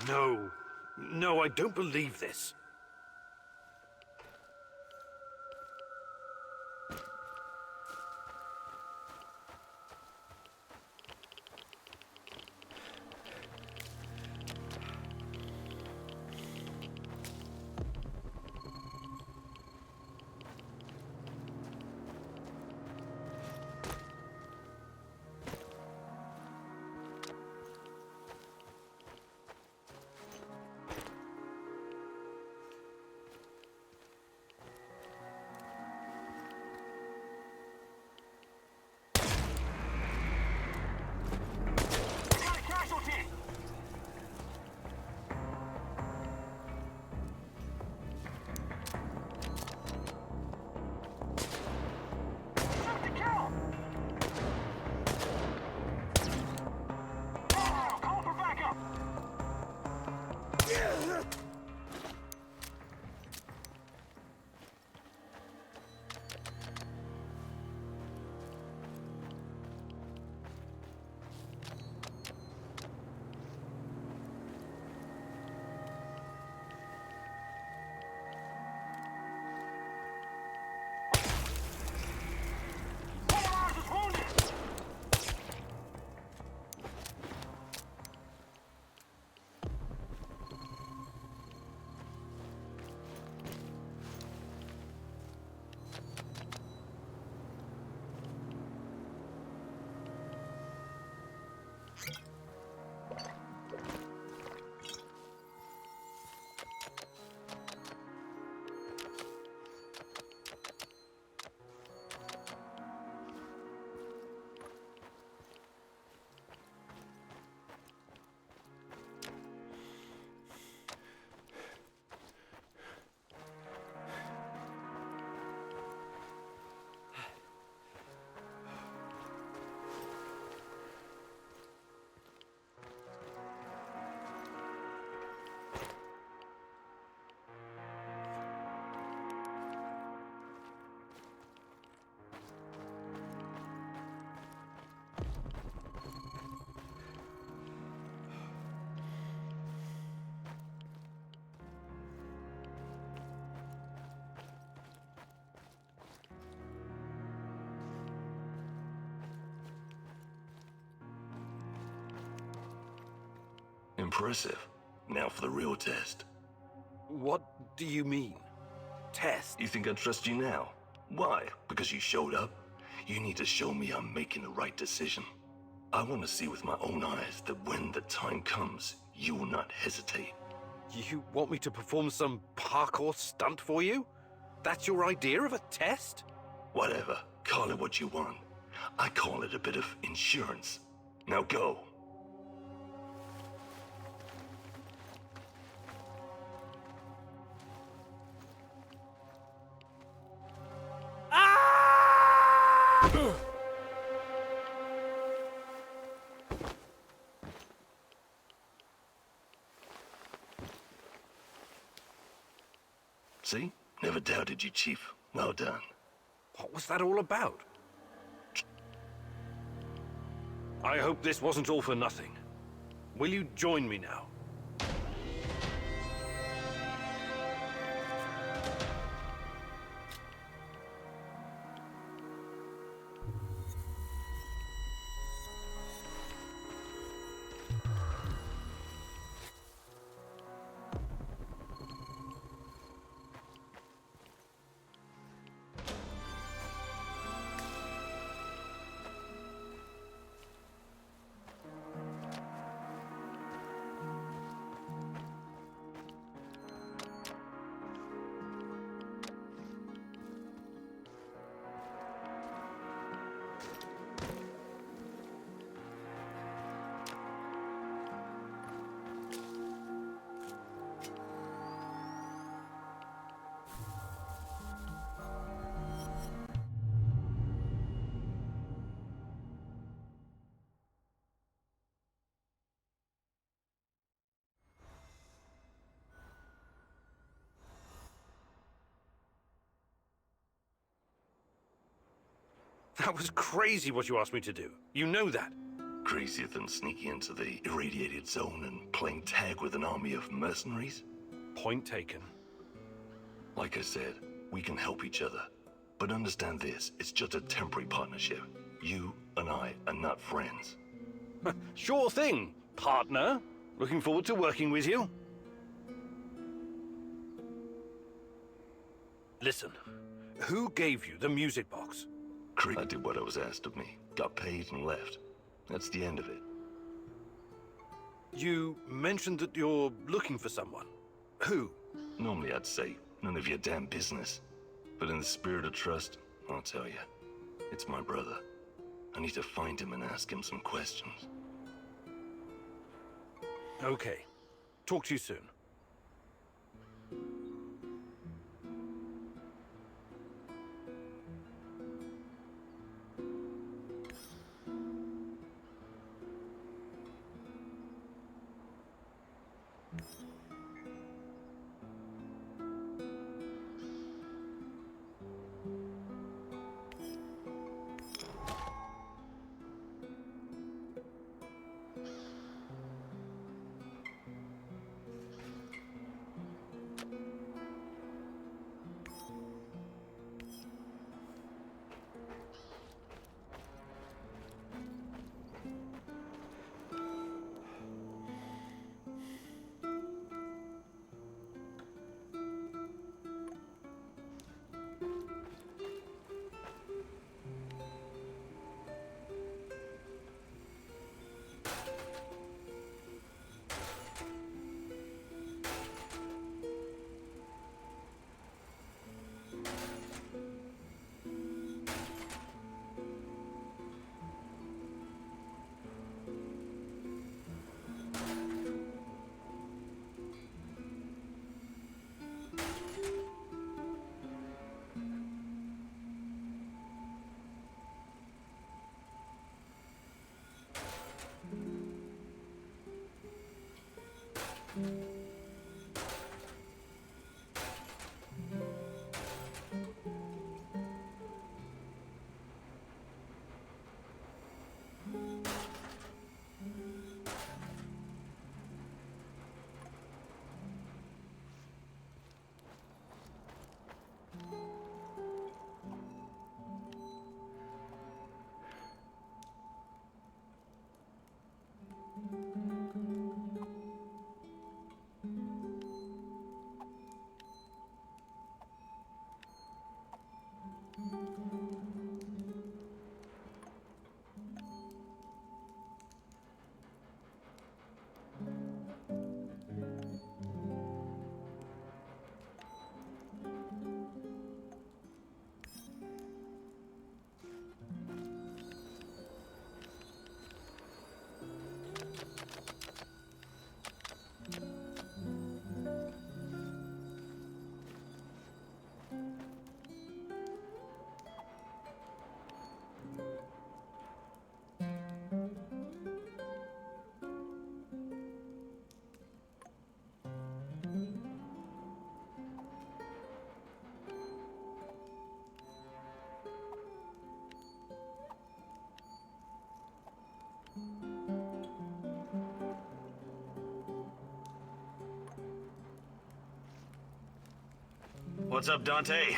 No. No, I don't believe this. Impressive. Now for the real test. What do you mean? Test? You think I trust you now? Why? Because you showed up? You need to show me I'm making the right decision. I want to see with my own eyes that when the time comes, you will not hesitate. You want me to perform some parkour stunt for you? That's your idea of a test? Whatever. Call it what you want. I call it a bit of insurance. Now go. See? Never doubted you, Chief. Well done. What was that all about? I hope this wasn't all for nothing. Will you join me now? That was crazy what you asked me to do. You know that. Crazier than sneaking into the irradiated zone and playing tag with an army of mercenaries? Point taken. Like I said, we can help each other. But understand this, it's just a temporary partnership. You and I are not friends. Sure thing, partner. Looking forward to working with you. Listen, who gave you the music box? I did what I was asked of me. Got paid and left. That's the end of it. You mentioned that you're looking for someone. Who? Normally I'd say, none of your damn business. But in the spirit of trust, I'll tell you. It's my brother. I need to find him and ask him some questions. Okay. Talk to you soon. What's up, Dante?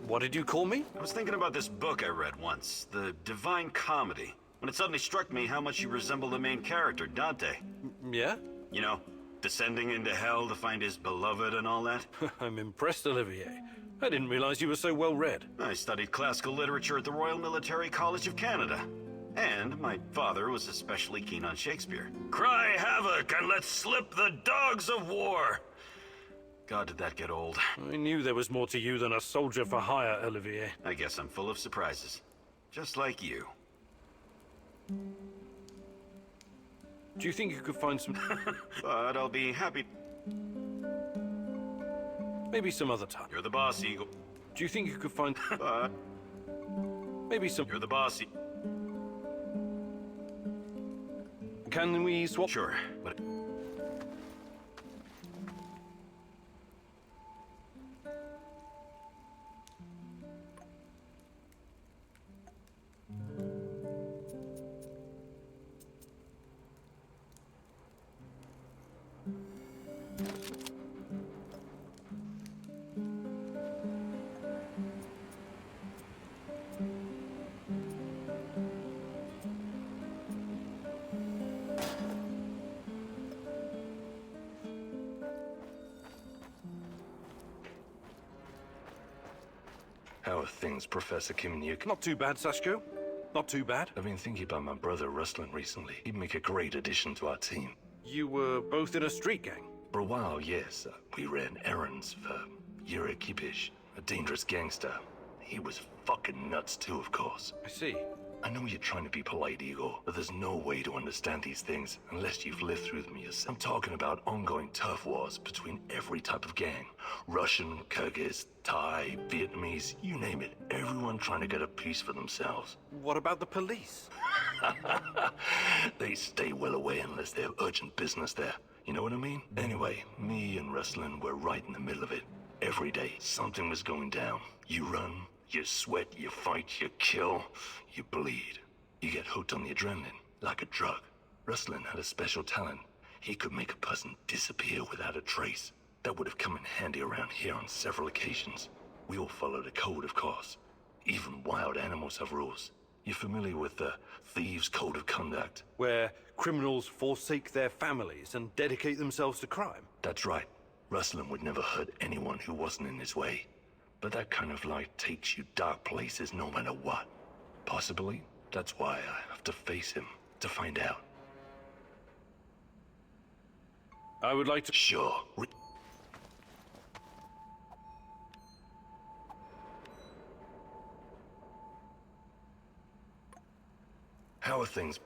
What did you call me? I was thinking about this book I read once, The Divine Comedy, when it suddenly struck me how much you resemble the main character, Dante. Yeah? You know, descending into hell to find his beloved and all that. I'm impressed, Olivier. I didn't realize you were so well read. I studied classical literature at the Royal Military College of Canada. And my father was especially keen on Shakespeare. Cry havoc and let's slip the dogs of war! God, did that get old. I knew there was more to you than a soldier for hire, Olivier. I guess I'm full of surprises. Just like you. Do you think you could find some... But I'll be happy... Maybe some other time. You're the boss, Eagle. Do you think you could find... But... Maybe some... You're the boss, Can we swap? Sure, but... How are things, Professor Khymynuk? Not too bad, Sashko. Not too bad. I've been thinking about my brother Ruslan recently. He'd make a great addition to our team. You were both in a street gang? For a while, yes. We ran errands for Igor Khymynuk, a dangerous gangster. He was fucking nuts too, of course. I see. I know you're trying to be polite, Igor, but there's no way to understand these things unless you've lived through them yourself. I'm talking about ongoing turf wars between every type of gang. Russian, Kyrgyz, Thai, Vietnamese, you name it. Everyone trying to get a piece for themselves. What about the police? They stay well away unless they have urgent business there. You know what I mean? Anyway, me and Ruslan were right in the middle of it. Every day, something was going down. You run, you sweat, you fight, you kill, you bleed. You get hooked on the adrenaline, like a drug. Ruslan had a special talent. He could make a person disappear without a trace. That would have come in handy around here on several occasions. We all followed a code, of course. Even wild animals have rules. You're familiar with the Thieves' Code of Conduct? Where criminals forsake their families and dedicate themselves to crime? That's right. Ruslan would never hurt anyone who wasn't in his way. But that kind of life takes you dark places no matter what. Possibly, that's why I have to face him, to find out. I would like to... Sure. How are things?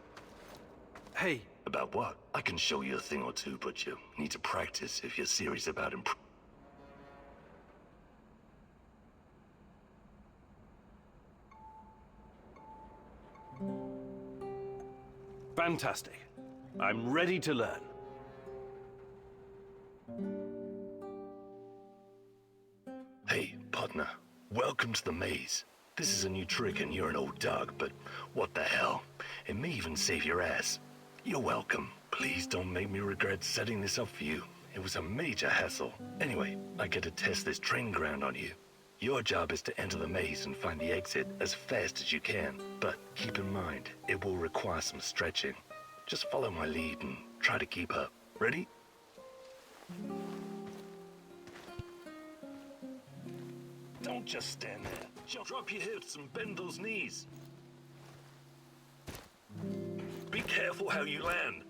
Hey. About what? I can show you a thing or two, but you need to practice if you're serious about improving. Fantastic. I'm ready to learn. Hey, partner. Welcome to the maze. This is a new trick and you're an old dog, but what the hell? It may even save your ass. You're welcome. Please don't make me regret setting this up for you. It was a major hassle. Anyway, I get to test this training ground on you. Your job is to enter the maze and find the exit as fast as you can. But keep in mind, it will require some stretching. Just follow my lead and try to keep up. Ready? Don't just stand there. Drop your hips and bend those knees. Be careful how you land.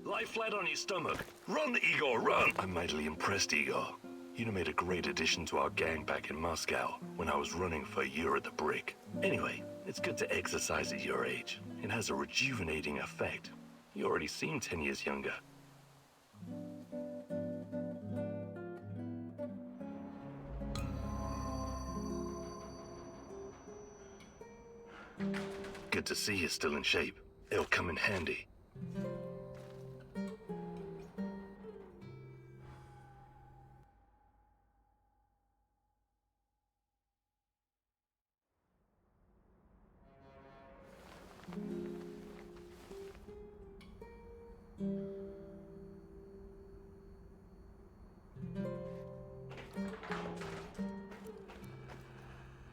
Lie flat on your stomach. Run, Igor, run! I'm mightily impressed, Igor. You made a great addition to our gang back in Moscow when I was running for a year at the Brick. Anyway, it's good to exercise at your age. It has a rejuvenating effect. You already seem 10 years younger. Good to see you're still in shape. It'll come in handy.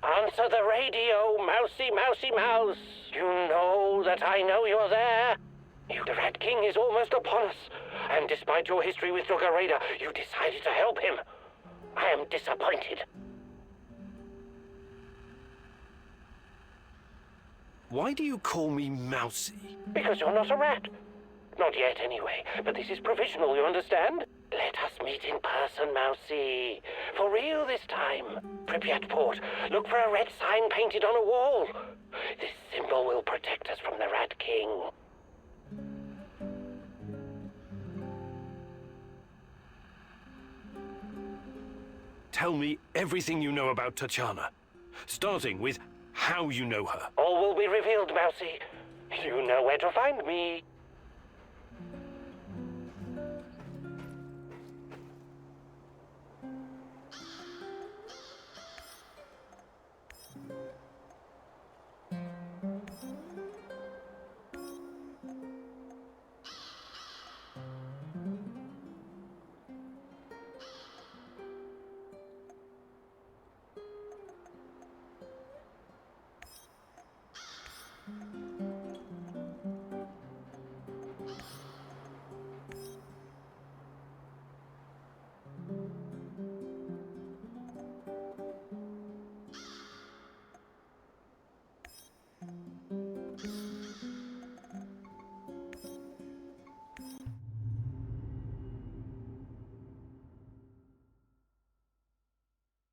Answer the radio, mousy, mousy mouse. You know that I know you're there. The Rat King is almost upon us. And despite your history with Duggar Raider, you decided to help him. I am disappointed. Why do you call me mousy? Because you're not a rat. Not yet, anyway. But this is provisional, you understand? Let us meet in person, mousy. For real this time. Pripyat Port. Look for a red sign painted on a wall. This symbol will protect us from the Rat King. Tell me everything you know about Tatiana. Starting with how you know her. All will be revealed, mousy. You know where to find me.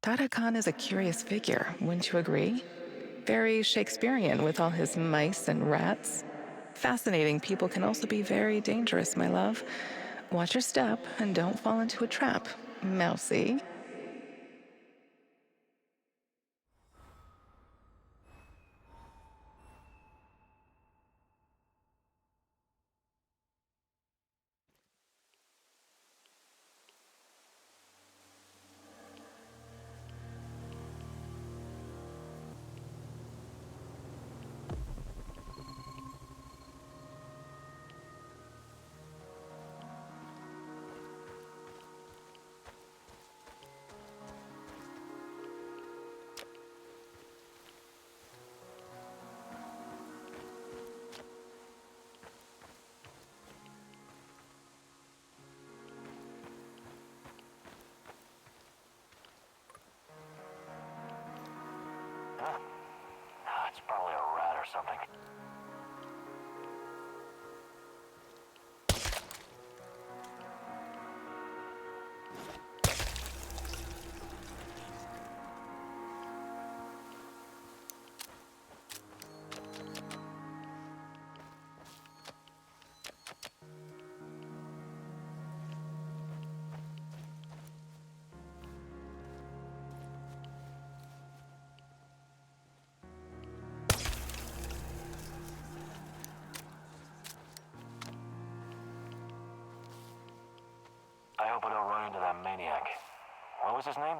Tata Khan is a curious figure, wouldn't you agree? Very Shakespearean with all his mice and rats. Fascinating people can also be very dangerous, my love. Watch your step and don't fall into a trap, mousy. It's probably a rat or something. I hope I don't run into that maniac. What was his name?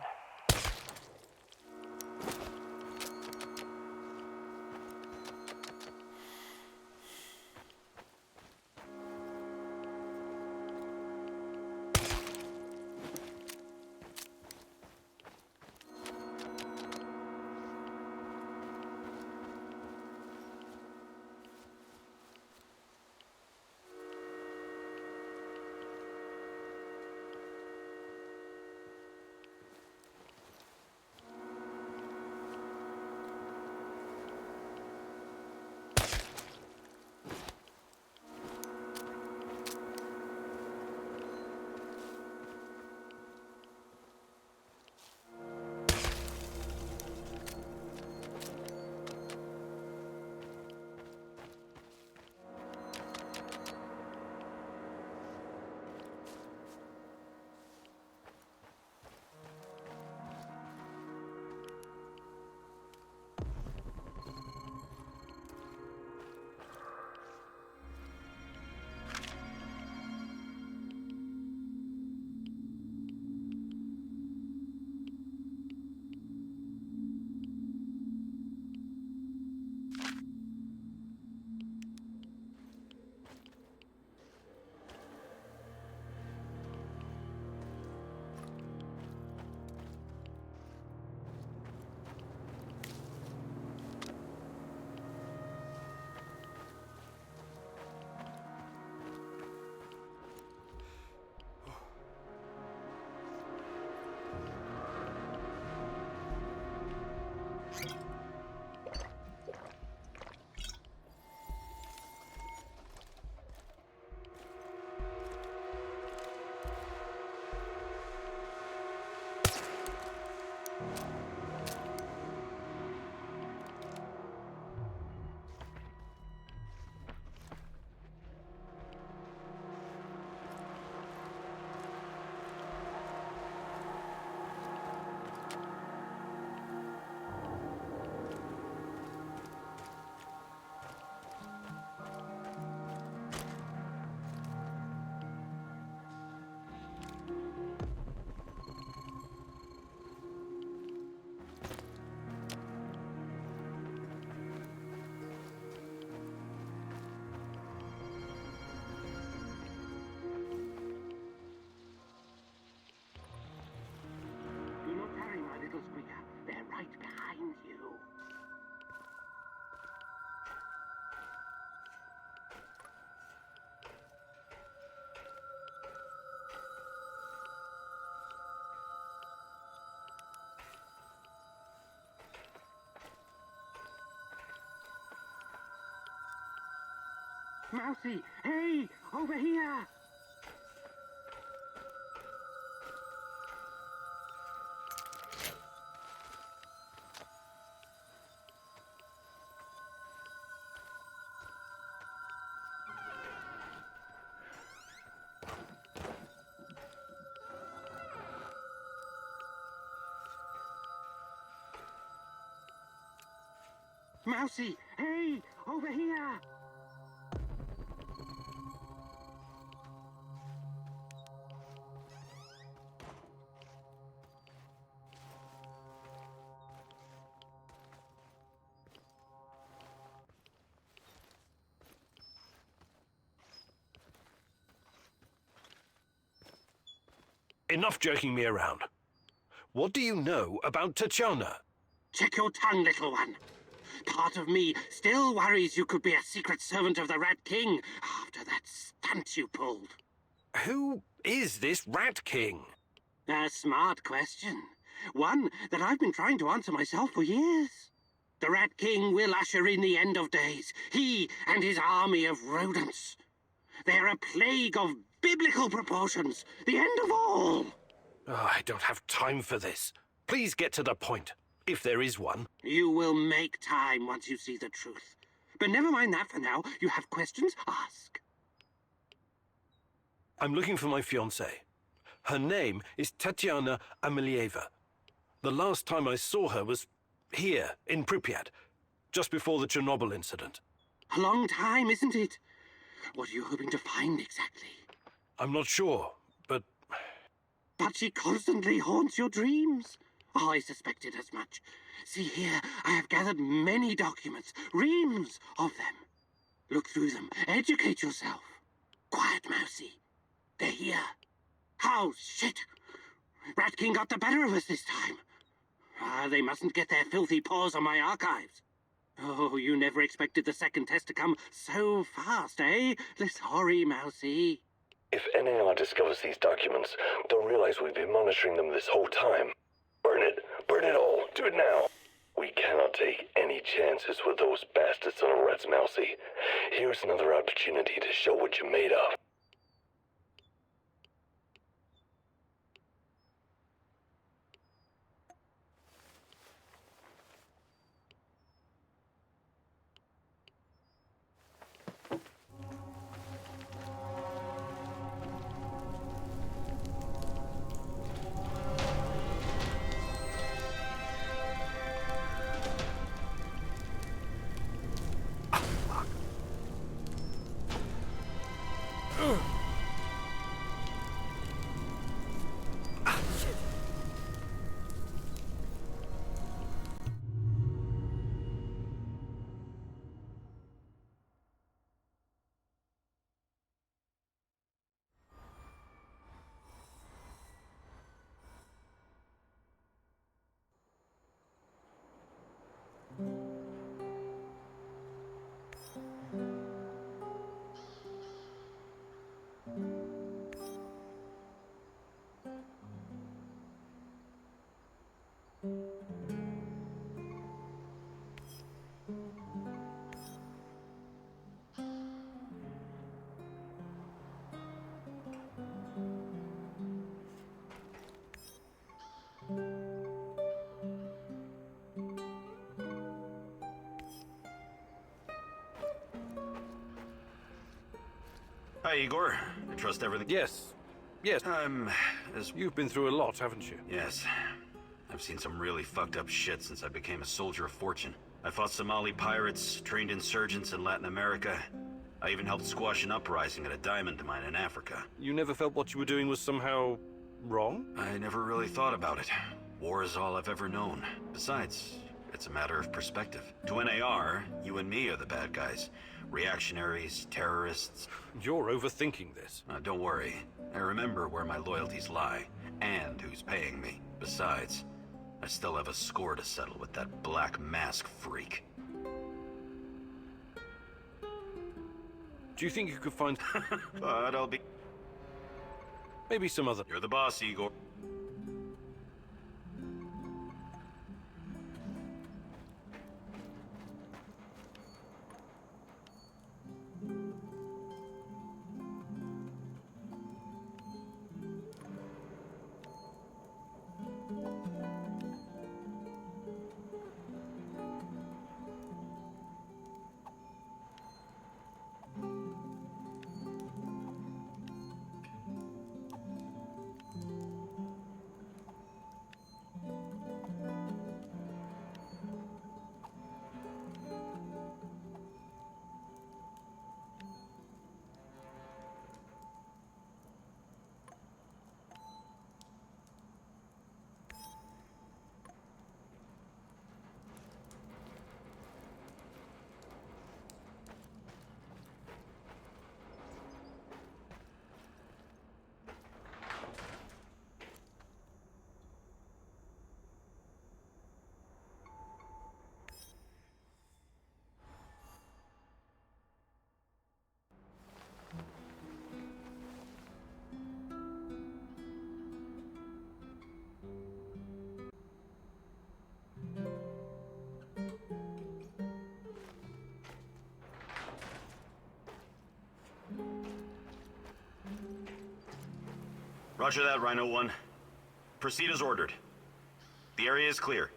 little quicker. They're right behind you. Mousy, hey, over here! Mousy, hey, over here! Enough joking me around. What do you know about Tatiana? Check your tongue, little one. Part of me still worries you could be a secret servant of the Rat King after that stunt you pulled. Who is this Rat King? A smart question. One that I've been trying to answer myself for years. The Rat King will usher in the end of days. He and his army of rodents. They're a plague of biblical proportions. The end of all. Oh, I don't have time for this. Please get to the point, if there is one. You will make time once you see the truth. But never mind that for now. You have questions? Ask. I'm looking for my fiancée. Her name is Tatiana Amelieva. The last time I saw her was here, in Pripyat, just before the Chernobyl incident. A long time, isn't it? What are you hoping to find exactly? I'm not sure, but... But she constantly haunts your dreams. Oh, I suspected as much. See here, I have gathered many documents, reams of them. Look through them, educate yourself. Quiet, Mousy. They're here. Oh, shit. Rat King got the better of us this time. They mustn't get their filthy paws on my archives. Oh, you never expected the second test to come so fast, eh? Sorry, Mousy. If NAR discovers these documents, they'll realize we've been monitoring them this whole time. Burn it. Burn it all. Do it now. We cannot take any chances with those bastards on the rats, Mousy. Here's another opportunity to show what you're made of. Hi, Igor. I trust everything... Yes. You've been through a lot, haven't you? Yes. I've seen some really fucked up shit since I became a soldier of fortune. I fought Somali pirates, trained insurgents in Latin America. I even helped squash an uprising at a diamond mine in Africa. You never felt what you were doing was somehow wrong? I never really thought about it. War is all I've ever known. Besides, it's a matter of perspective. To NAR, you and me are the bad guys. Reactionaries, terrorists. You're overthinking this. Don't worry. I remember where my loyalties lie, and who's paying me. Besides, I still have a score to settle with that Black Mask freak. Do you think you could find... But I'll be... Maybe some other... You're the boss, Igor. Roger that, Rhino 1. Proceed as ordered. The area is clear.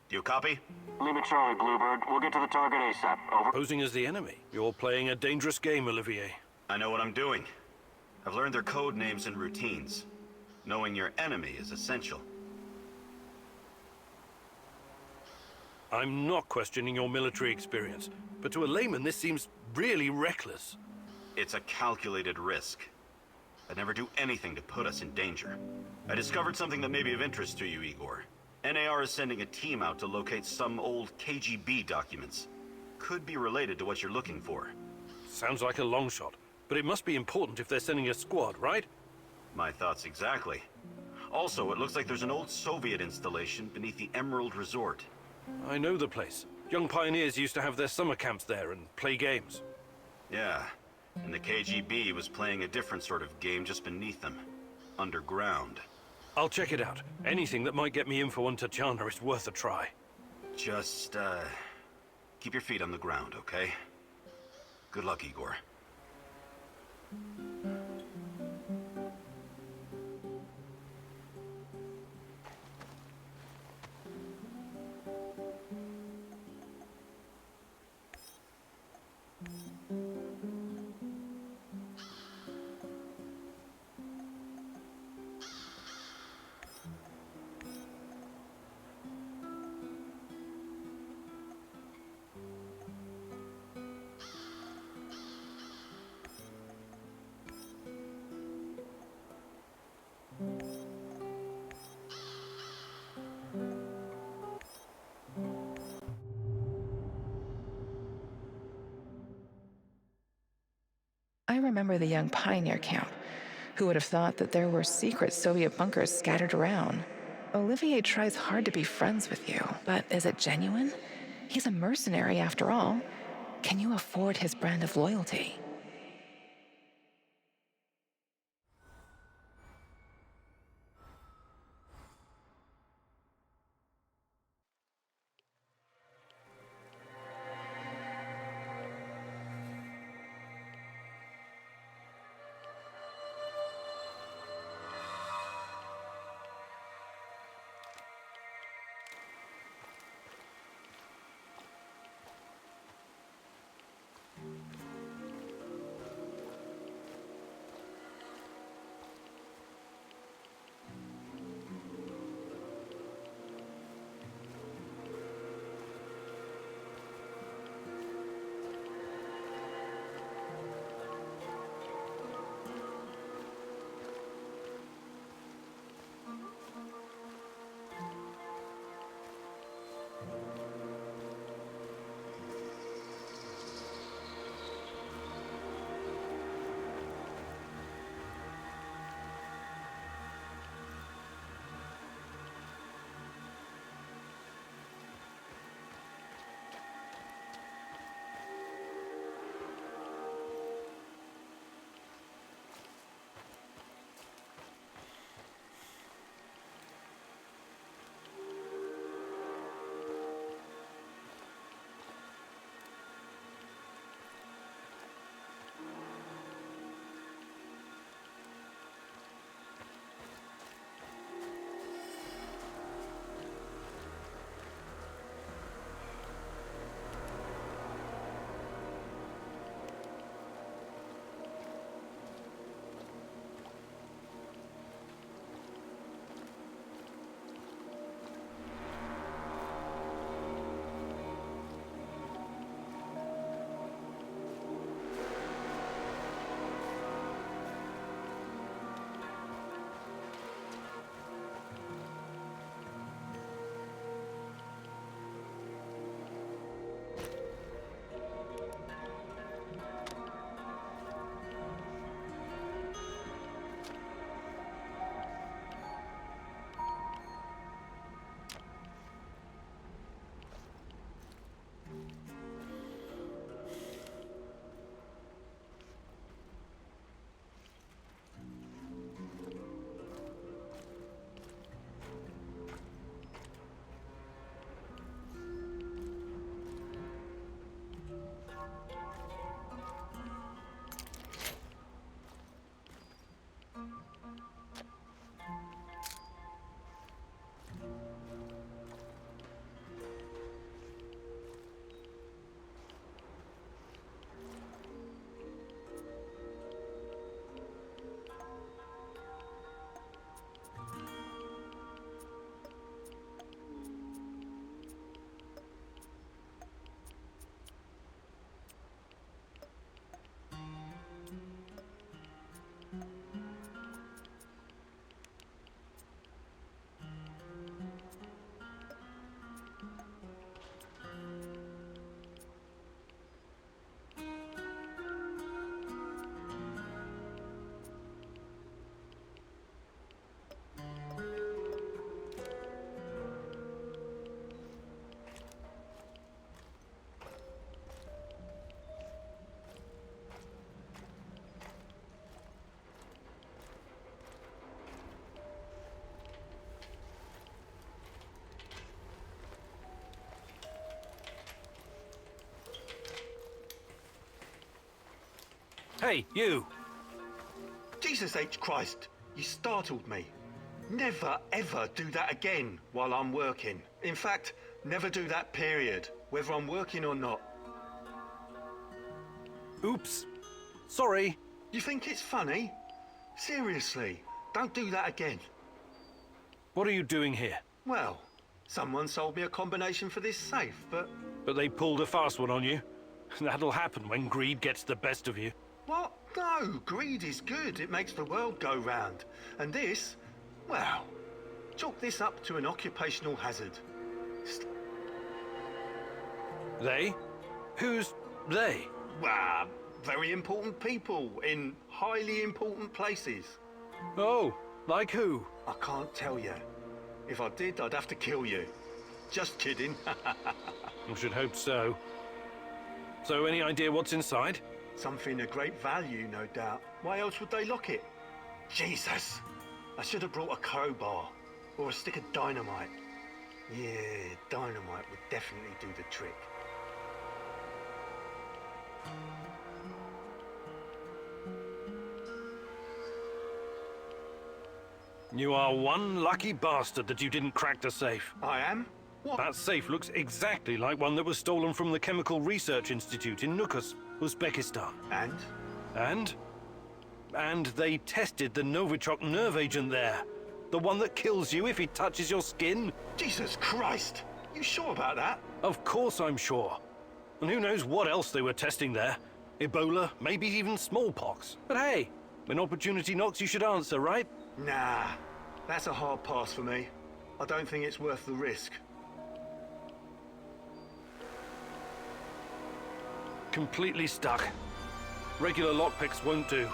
Do you copy? Leave it Charlie, Bluebird. We'll get to the target ASAP. Over. Posing as the enemy. You're playing a dangerous game, Olivier. I know what I'm doing. I've learned their code names and routines. Knowing your enemy is essential. I'm not questioning your military experience, but to a layman this seems really reckless. It's a calculated risk. I'd never do anything to put us in danger. I discovered something that may be of interest to you, Igor. NAR is sending a team out to locate some old KGB documents. Could be related to what you're looking for. Sounds like a long shot, but it must be important if they're sending a squad, right? My thoughts exactly. Also, it looks like there's an old Soviet installation beneath the Emerald Resort. I know the place. Young pioneers used to have their summer camps there and play games. Yeah, and the KGB was playing a different sort of game just beneath them. Underground. I'll check it out. Anything that might get me info on Tatiana is worth a try. Just, keep your feet on the ground, okay? Good luck, Igor. I remember the young pioneer camp. Who would have thought that there were secret Soviet bunkers scattered around? Olivier tries hard to be friends with you, but is it genuine? He's a mercenary after all. Can you afford his brand of loyalty? Hey, you! Jesus H. Christ, you startled me. Never, ever do that again while I'm working. In fact, never do that, period, whether I'm working or not. Oops. Sorry. You think it's funny? Seriously, don't do that again. What are you doing here? Well, someone sold me a combination for this safe, but... But they pulled a fast one on you. That'll happen when greed gets the best of you. What? No, greed is good. It makes the world go round. And this, well, chalk this up to an occupational hazard. They? Who's they? Well, very important people in highly important places. Oh, like who? I can't tell you. If I did, I'd have to kill you. Just kidding. I should hope so. So, any idea what's inside? Something of great value, no doubt. Why else would they lock it? Jesus! I should have brought a crowbar. Or a stick of dynamite. Yeah, dynamite would definitely do the trick. You are one lucky bastard that you didn't crack the safe. I am? What? That safe looks exactly like one that was stolen from the Chemical Research Institute in Nukus, Uzbekistan. And? And they tested the Novichok nerve agent there. The one that kills you if he touches your skin. Jesus Christ! You sure about that? Of course I'm sure. And who knows what else they were testing there. Ebola, maybe even smallpox. But hey, when opportunity knocks, you should answer, right? Nah, that's a hard pass for me. I don't think it's worth the risk. Completely stuck. Regular lockpicks won't do.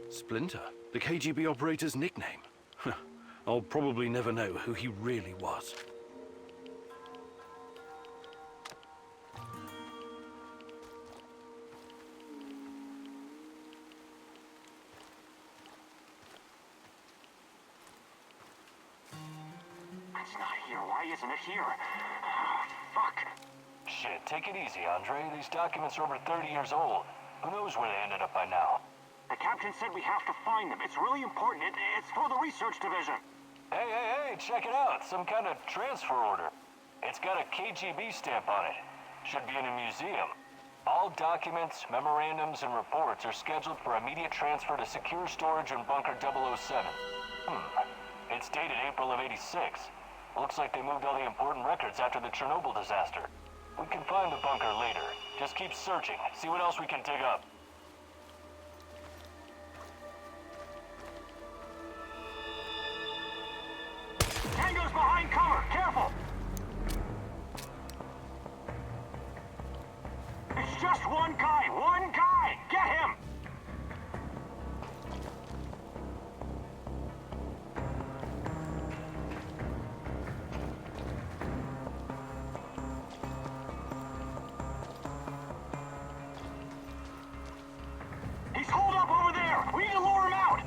Splinter, the KGB operator's nickname. I'll probably never know who he really was. It's not here. Why isn't it here? Fuck. shit. Take it easy, Andre. These documents are over 30 years old. Who knows where they ended up by now? The captain said we have to find them. It's really important. It's for the research division. Hey, check it out. Some kind of transfer order. It's got a KGB stamp on it. Should be in a museum. All documents, memorandums, and reports are scheduled for immediate transfer to secure storage in Bunker 007. It's dated April of '86. Looks like they moved all the important records after the Chernobyl disaster. We can find the bunker later. Just keep searching. See what else we can dig up. Tango's behind cover! Careful! It's just one guy! One guy! Get him! He's holed up over there! We need to lure him out!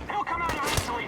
He'll come out eventually!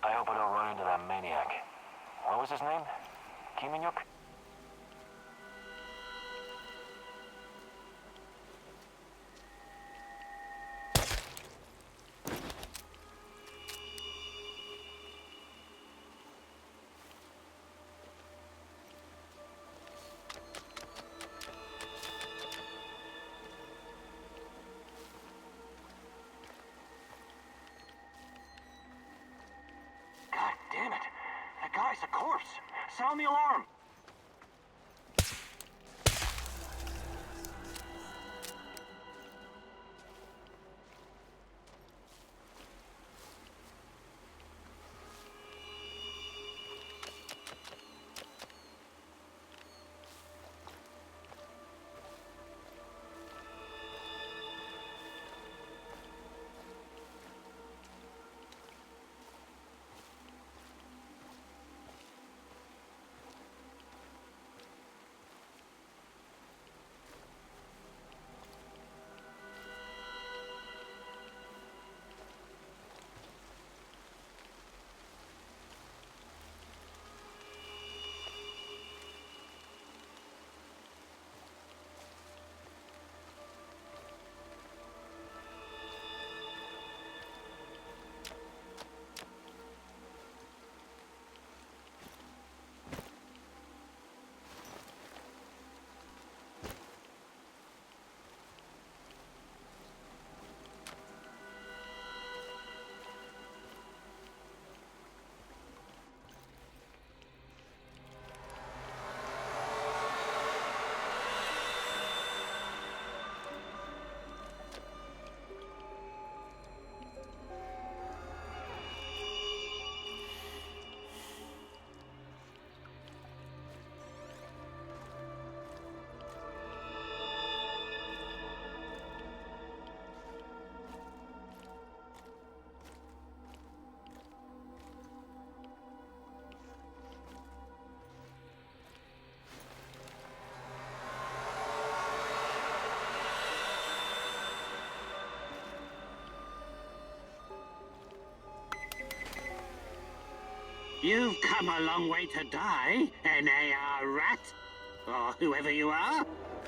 I hope I don't run into that maniac. What was his name? Khymynuk? God damn it! That guy's a corpse! Sound the alarm! You've come a long way to die, NAR rat. Or whoever you are.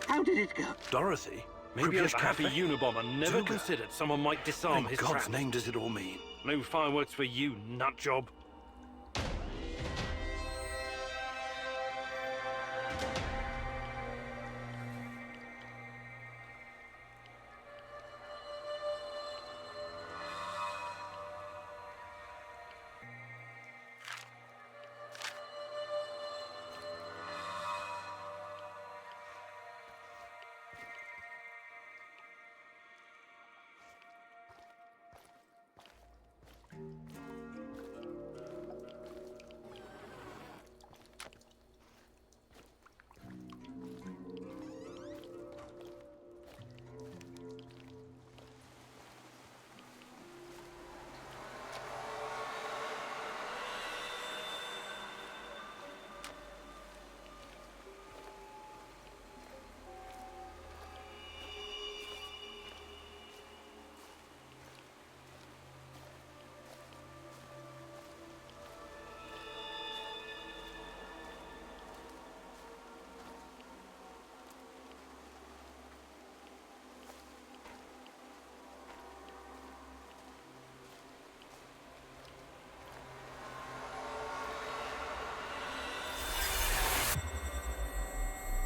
How did it go? Dorothy? Maybe a happy Unabomber never considered someone might disarm his God's traps. name does it all mean? No fireworks for you, nutjob.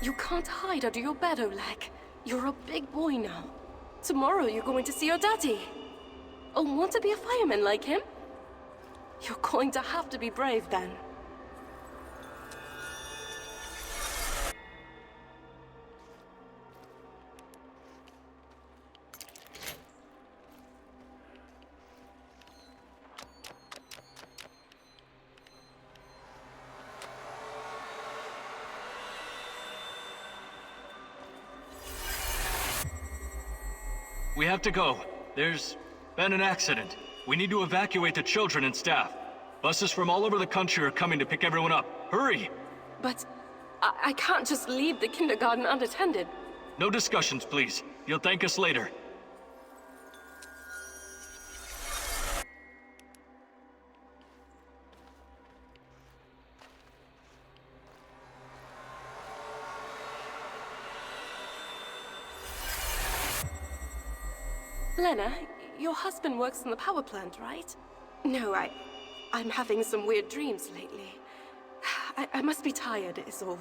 You can't hide under your bed, Oleg. You're a big boy now. Tomorrow you're going to see your daddy. Oh, want to be a fireman like him? You're going to have to be brave then. We have to go. There's been an accident. We need to evacuate the children and staff. Buses from all over the country are coming to pick everyone up. Hurry! But I can't just leave the kindergarten unattended. No discussions, please. You'll thank us later. Lena, your husband works in the power plant, right? No, I'm having some weird dreams lately. I must be tired, is all.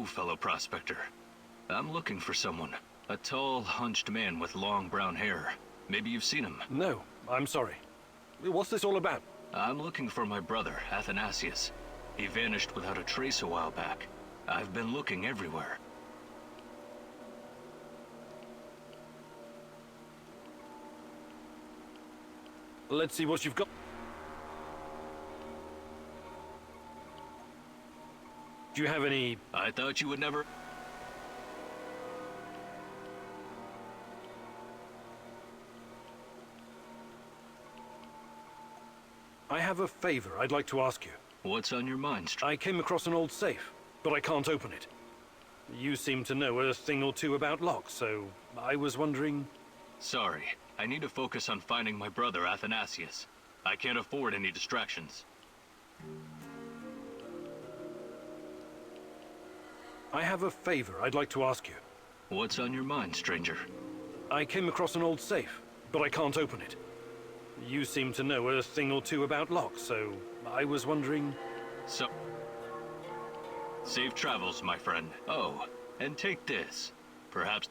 fellow prospector? I'm looking for someone. A tall, hunched man with long brown hair. Maybe you've seen him. No, I'm sorry. What's this all about? I'm looking for my brother, Athanasius. He vanished without a trace a while back. I've been looking everywhere. Let's see what you've got. Do you have any... I thought you would never... I have a favor I'd like to ask you. What's on your mind, I came across an old safe, but I can't open it. You seem to know a thing or two about locks, so I was wondering... Sorry, I need to focus on finding my brother, Athanasius. I can't afford any distractions. I have a favor I'd like to ask you. What's on your mind, stranger? I came across an old safe, but I can't open it. You seem to know a thing or two about locks, so I was wondering... So... Safe travels, my friend. Oh, and take this. Perhaps...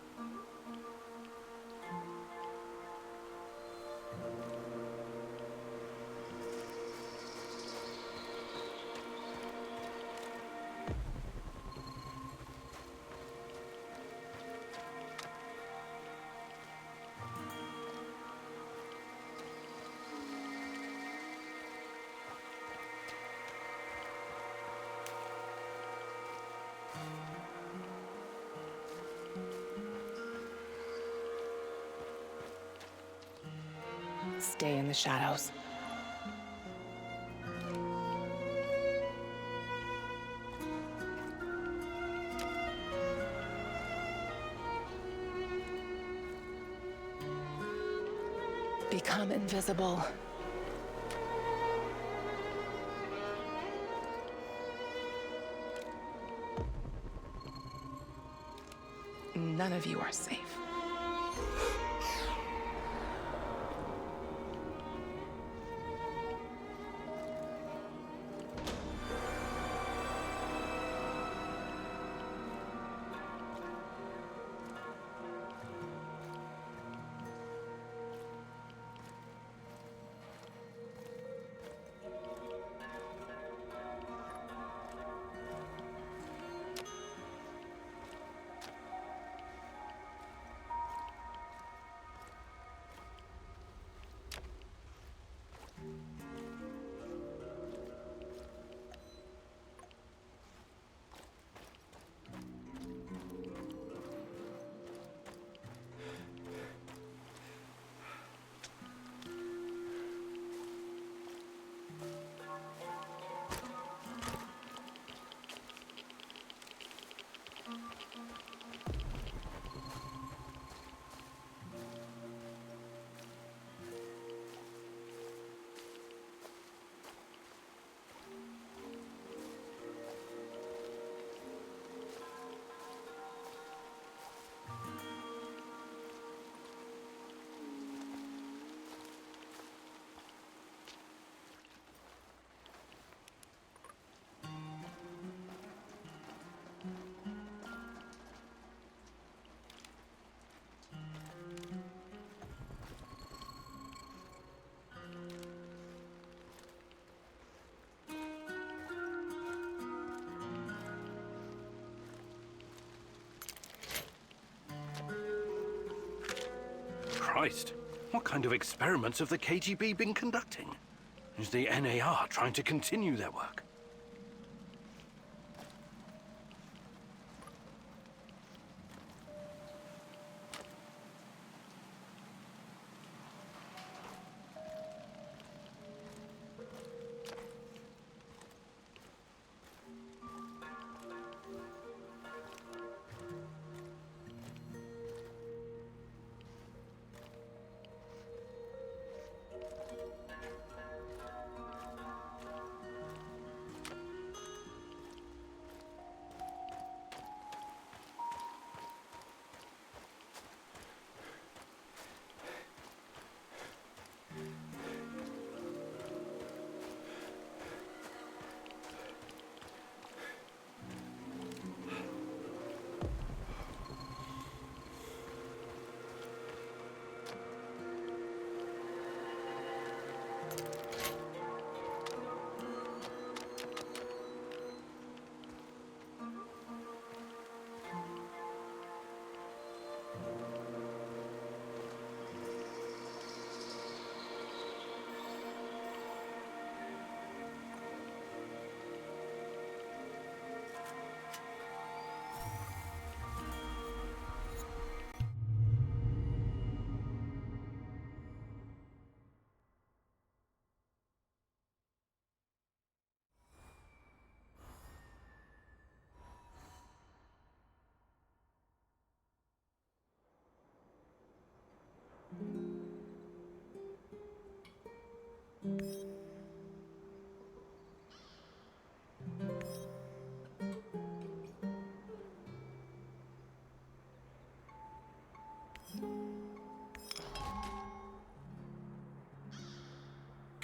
Stay in the shadows. Become invisible. None of you are safe. Christ, what kind of experiments have the KGB been conducting? Is the NAR trying to continue their work?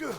Good.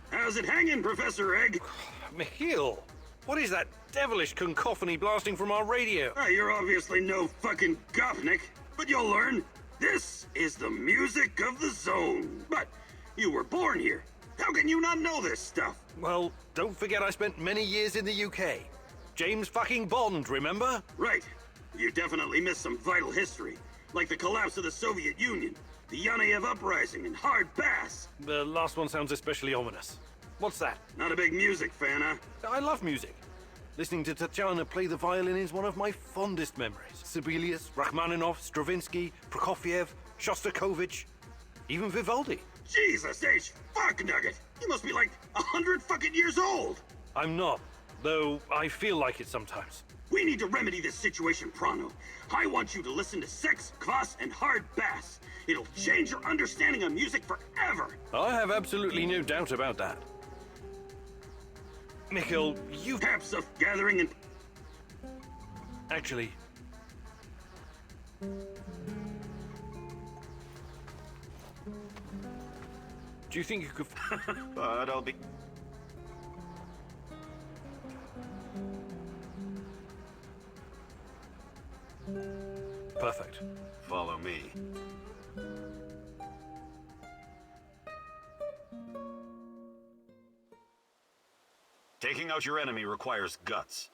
How's it hanging, Professor Egg? Mikhail, what is that devilish cacophony blasting from our radio? You're obviously no fucking Gopnik, but you'll learn. This is the music of the zone. But you were born here. How can you not know this stuff? Well, don't forget I spent many years in the UK. James fucking Bond, remember? Right. You definitely missed some vital history, like the collapse of the Soviet Union, the Yanayev Uprising, and Hard Bass. The last one sounds especially ominous. What's that? Not a big music fan, huh? I love music. Listening to Tatiana play the violin is one of my fondest memories. Sibelius, Rachmaninoff, Stravinsky, Prokofiev, Shostakovich, even Vivaldi. Jesus H. Fuck Nugget! You must be like 100 fucking years old! I'm not, though I feel like it sometimes. We need to remedy this situation pronto. I want you to listen to Sex, Kvass, and Hard Bass. It'll change your understanding of music forever. I have absolutely no doubt about that. Mikhail, you... Taps of gathering and... Actually... Do you think you could... But I'll be... Perfect. Follow me. Taking out your enemy requires guts.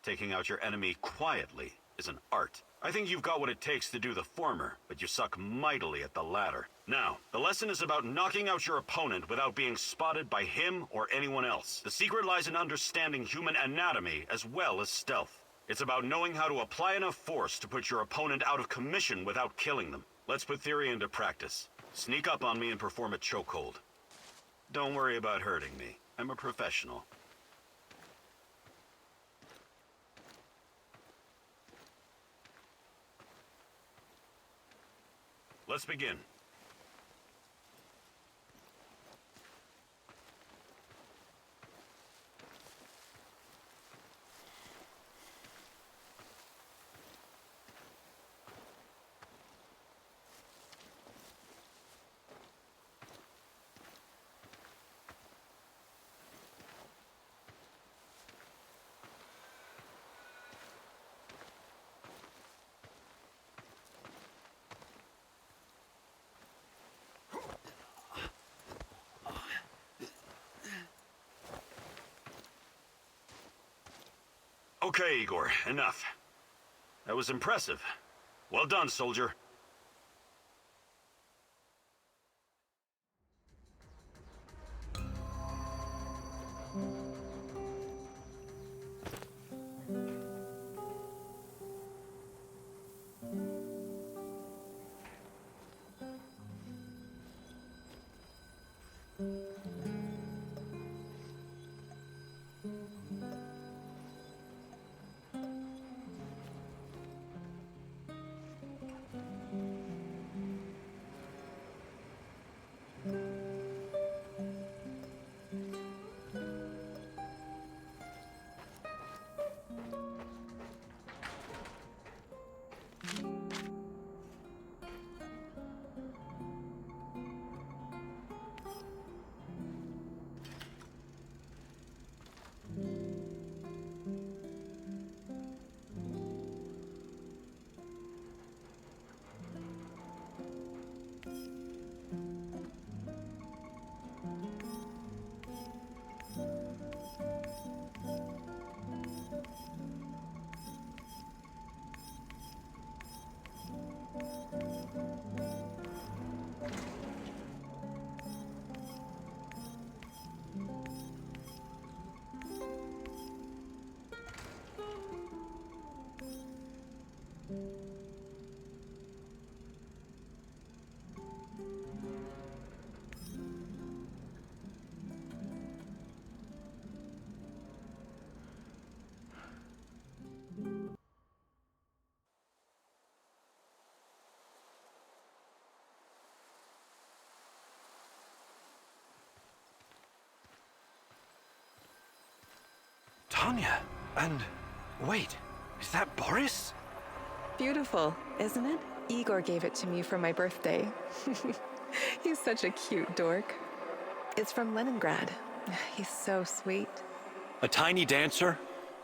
Taking out your enemy quietly is an art. I think you've got what it takes to do the former, but you suck mightily at the latter. Now, the lesson is about knocking out your opponent without being spotted by him or anyone else. The secret lies in understanding human anatomy as well as stealth. It's about knowing how to apply enough force to put your opponent out of commission without killing them. Let's put theory into practice. Sneak up on me and perform a chokehold. Don't worry about hurting me. I'm a professional. Let's begin. Okay, Igor, enough. That was impressive. Well done, soldier. Tanya, and wait, is that Boris? Beautiful, isn't it? Igor gave it to me for my birthday. He's such a cute dork. It's from Leningrad. He's so sweet. A tiny dancer?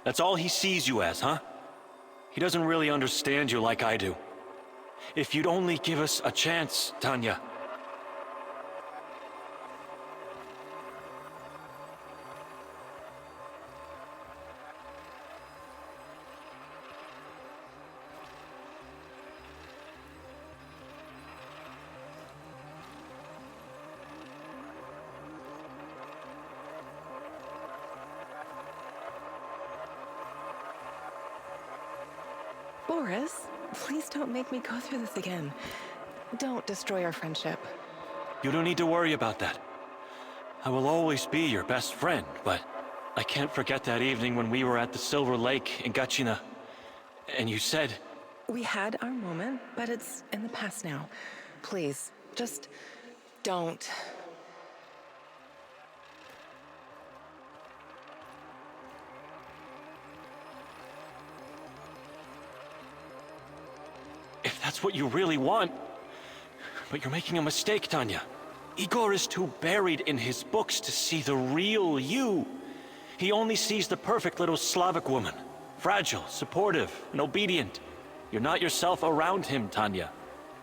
That's all he sees you as, huh? He doesn't really understand you like I do. If you'd only give us a chance, Tanya. Boris, please don't make me go through this again. Don't destroy our friendship. You don't need to worry about that. I will always be your best friend, but I can't forget that evening when we were at the Silver Lake in Gachina. And you said... We had our moment, but it's in the past now. Please, just don't. If that's what you really want... But you're making a mistake, Tanya. Igor is too buried in his books to see the real you. He only sees the perfect little Slavic woman. Fragile, supportive, and obedient. You're not yourself around him, Tanya.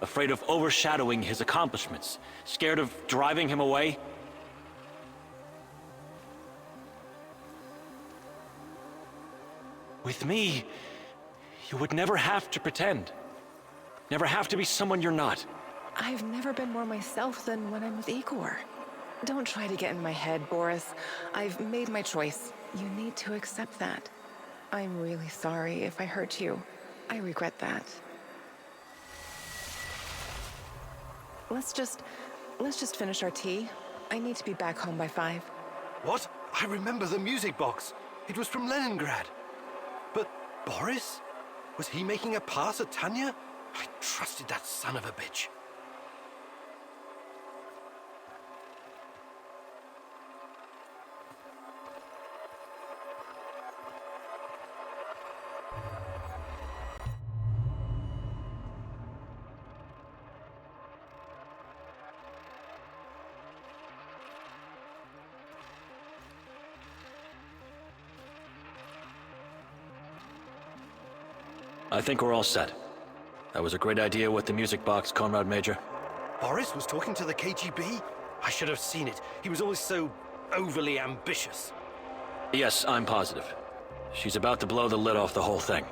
Afraid of overshadowing his accomplishments. Scared of driving him away? With me, you would never have to pretend. Never have to be someone you're not. I've never been more myself than when I'm with Igor. Don't try to get in my head, Boris. I've made my choice. You need to accept that. I'm really sorry if I hurt you. I regret that. Let's just finish our tea. I need to be back home by 5. What? I remember the music box. It was from Leningrad. But Boris? Was he making a pass at Tanya? I trusted that son of a bitch. I think we're all set. That was a great idea with the music box, Comrade Major. Boris was talking to the KGB? I should have seen it. He was always so overly ambitious. Yes, I'm positive. She's about to blow the lid off the whole thing.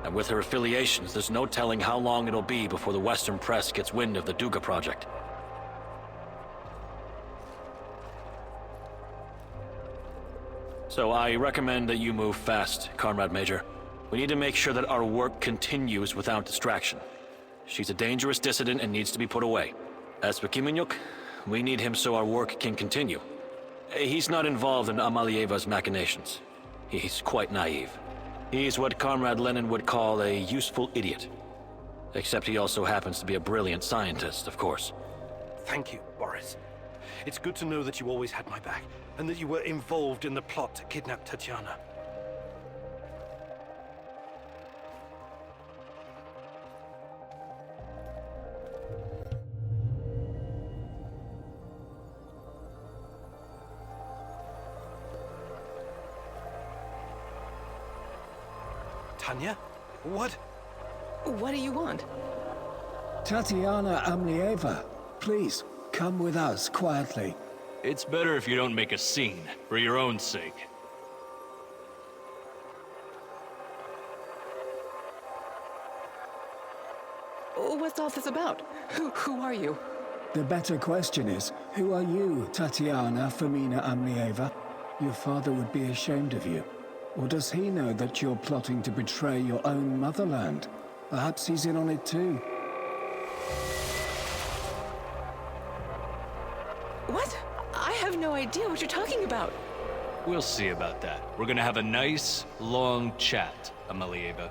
And with her affiliations, there's no telling how long it'll be before the Western press gets wind of the Duga project. So I recommend that you move fast, Comrade Major. We need to make sure that our work continues without distraction. She's a dangerous dissident and needs to be put away. As for Khymynuk, we need him so our work can continue. He's not involved in Amalieva's machinations. He's quite naive. He's what Comrade Lenin would call a useful idiot. Except he also happens to be a brilliant scientist, of course. Thank you, Boris. It's good to know that you always had my back, and that you were involved in the plot to kidnap Tatiana. Tanya? What? What do you want? Tatiana Amlieva, please, come with us quietly. It's better if you don't make a scene, for your own sake. What's all this about? Who are you? The better question is, who are you, Tatiana Femina Amlieva? Your father would be ashamed of you. Or does he know that you're plotting to betray your own motherland? Perhaps he's in on it too. What? I have no idea what you're talking about. We'll see about that. We're gonna have a nice, long chat, Amalieva.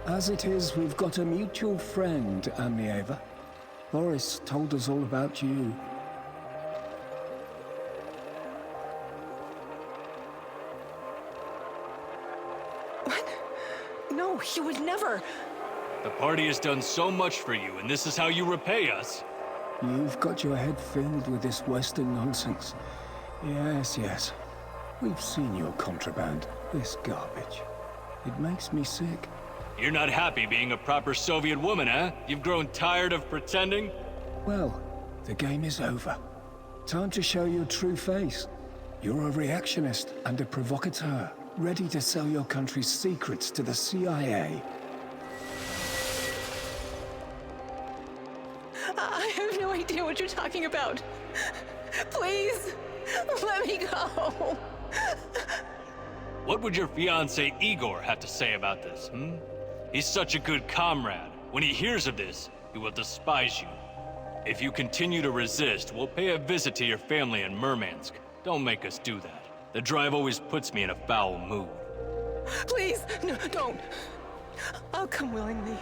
As it is, we've got a mutual friend, Amlieva. Boris told us all about you. No, he would never. The party has done so much for you, and this is how you repay us. You've got your head filled with this Western nonsense. Yes. We've seen your contraband, this garbage. It makes me sick. You're not happy being a proper Soviet woman, huh? You've grown tired of pretending? Well, the game is over. Time to show your true face. You're a reactionist and a provocateur, ready to sell your country's secrets to the CIA. I have no idea what you're talking about. Please, let me go. What would your fiancé Igor have to say about this, He's such a good comrade. When he hears of this, he will despise you. If you continue to resist, we'll pay a visit to your family in Murmansk. Don't make us do that. The drive always puts me in a foul mood. Please, no, don't. I'll come willingly.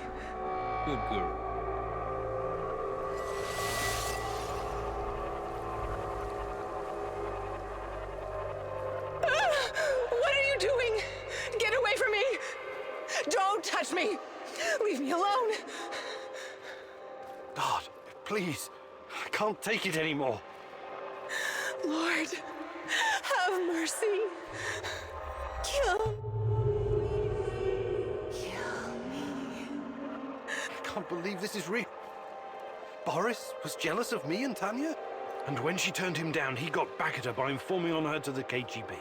Good girl. What are you doing? Get away from me! Don't touch me! Leave me alone! God, please. I can't take it anymore. Lord, have mercy. Kill me. believe this is real. Boris was jealous of me and Tanya? And when she turned him down, he got back at her by informing on her to the KGB.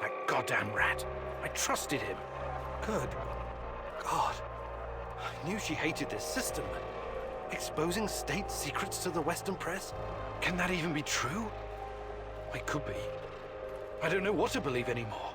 That goddamn rat. I trusted him. Good God. I knew she hated this system. Exposing state secrets to the Western press? Can that even be true? It could be. I don't know what to believe anymore.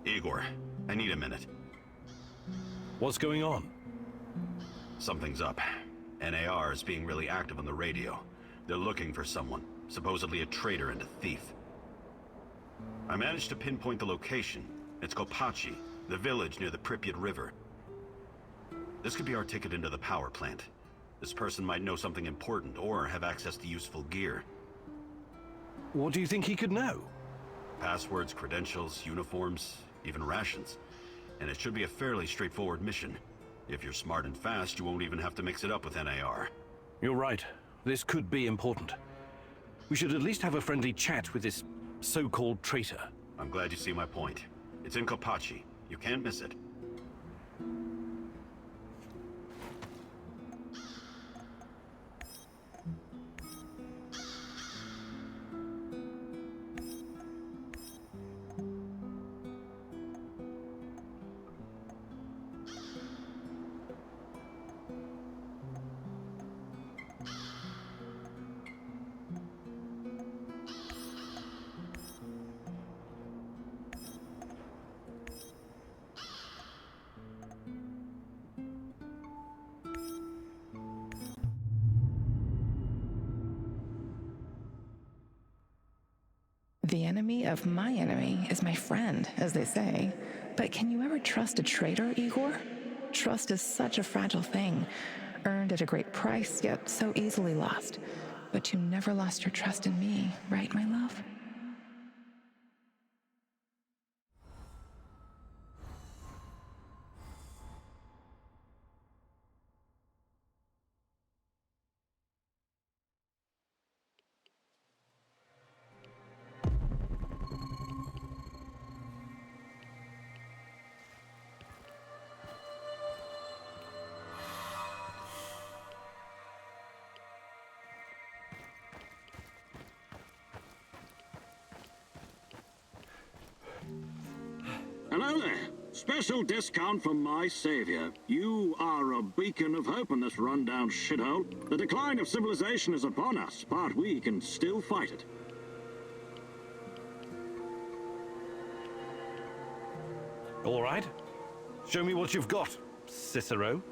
Igor, I need a minute. What's going on? Something's up. NAR is being really active on the radio. They're looking for someone, supposedly a traitor and a thief. I managed to pinpoint the location. It's Kopachi, the village near the Pripyat River. This could be our ticket into the power plant. This person might know something important or have access to useful gear. What do you think he could know? Passwords, credentials, uniforms, even rations. And it should be a fairly straightforward mission. If you're smart and fast, you won't even have to mix it up with NAR. You're right. This could be important. We should at least have a friendly chat with this so-called traitor. I'm glad you see my point. It's in Kopachi. You can't miss it. The enemy of my enemy is my friend, as they say. But can you ever trust a traitor, Igor? Trust is such a fragile thing, earned at a great price, yet so easily lost. But you never lost your trust in me, right, my love? Hello there. Special discount for my savior. You are a beacon of hope in this rundown shithole. The decline of civilization is upon us, but we can still fight it. All right. Show me what you've got, Cicero.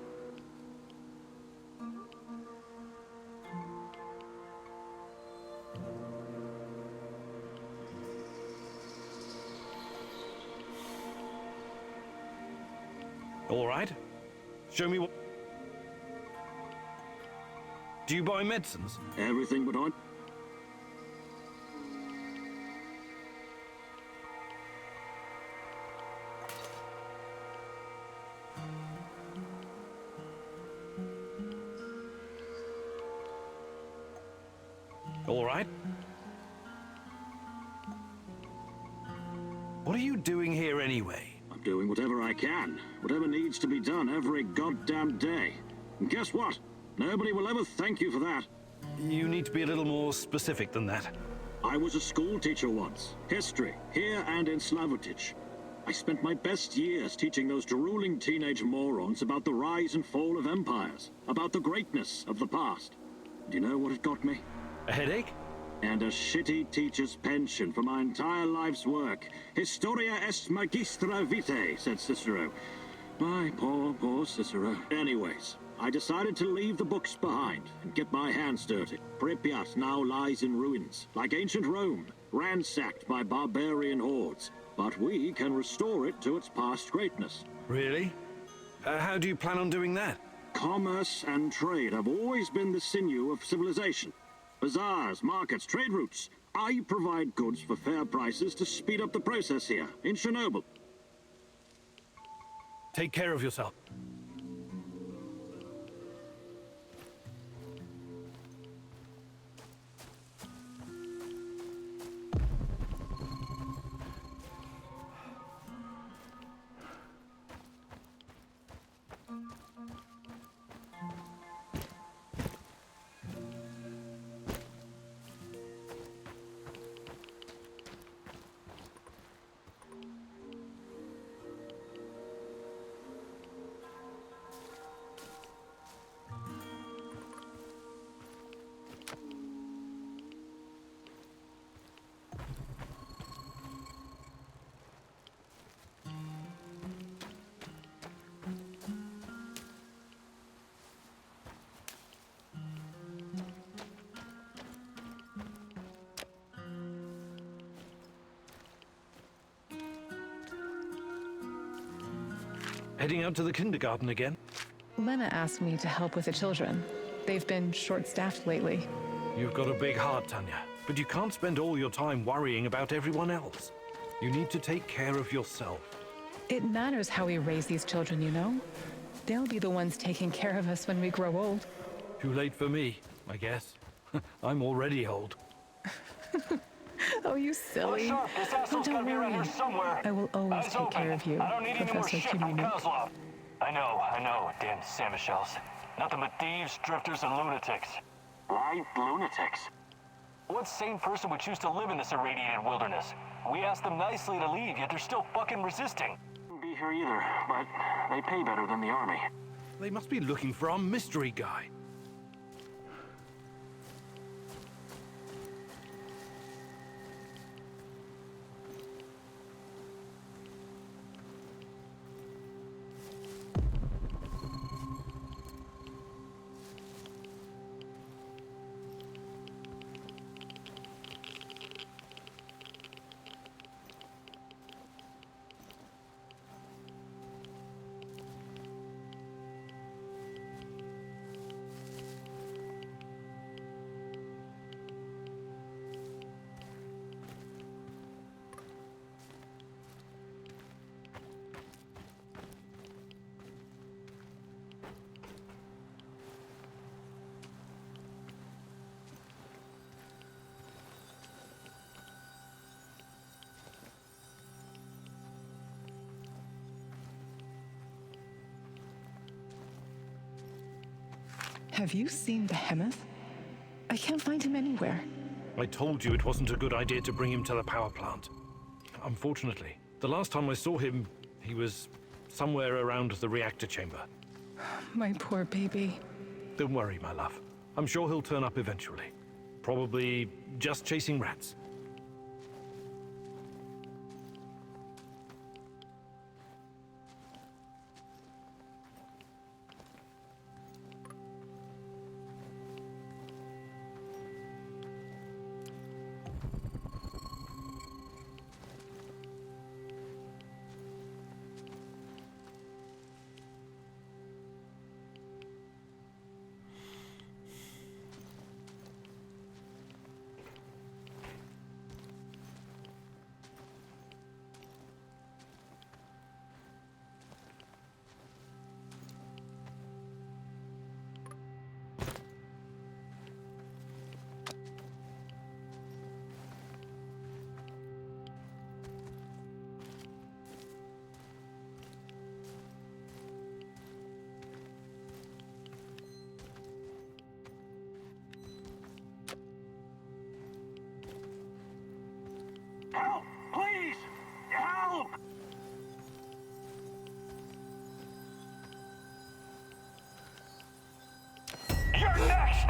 All right. Show me what... Do you buy medicines? Everything but on. All right. What are you doing here anyway? I'm doing whatever I can, whatever needs to be done every goddamn day. And guess what? Nobody will ever thank you for that. You need to be a little more specific than that. I was a school teacher once. History, here and in Slavutich. I spent my best years teaching those drooling teenage morons about the rise and fall of empires, about the greatness of the past. Do you know what it got me? A headache? And a shitty teacher's pension for my entire life's work. Historia est magistra vitae, said Cicero. My poor Cicero. Anyways, I decided to leave the books behind and get my hands dirty. Pripyat now lies in ruins, like ancient Rome, ransacked by barbarian hordes. but we can restore it to its past greatness. Really? How do you plan on doing that? Commerce and trade have always been the sinew of civilization. Bazaars, markets, trade routes. I provide goods for fair prices to speed up the process here, in Chernobyl. Take care of yourself. Heading out to the kindergarten again? Lena asked me to help with the children. They've been short-staffed lately. You've got a big heart, Tanya. But you can't spend all your time worrying about everyone else. You need to take care of yourself. It matters how we raise these children, you know? They'll be the ones taking care of us when we grow old. Too late for me, I guess. I'm already old. Oh, you silly. Oh, this asshole's gotta be around here somewhere. I will always take care of you, I don't need any more Professor shit from Khymynuk. Kozlov. I know, damn Samushells. Nothing but thieves, drifters, and lunatics. Why lunatics? What sane person would choose to live in this irradiated wilderness? We asked them nicely to leave, yet they're still fucking resisting. Wouldn't be here either, but they pay better than the army. They must be looking for our mystery guy. Have you seen Behemoth? I can't find him anywhere. I told you it wasn't a good idea to bring him to the power plant. Unfortunately, the last time I saw him, he was somewhere around the reactor chamber. My poor baby. Don't worry, my love. I'm sure he'll turn up eventually. Probably just chasing rats. Help! Please! Help! You're next!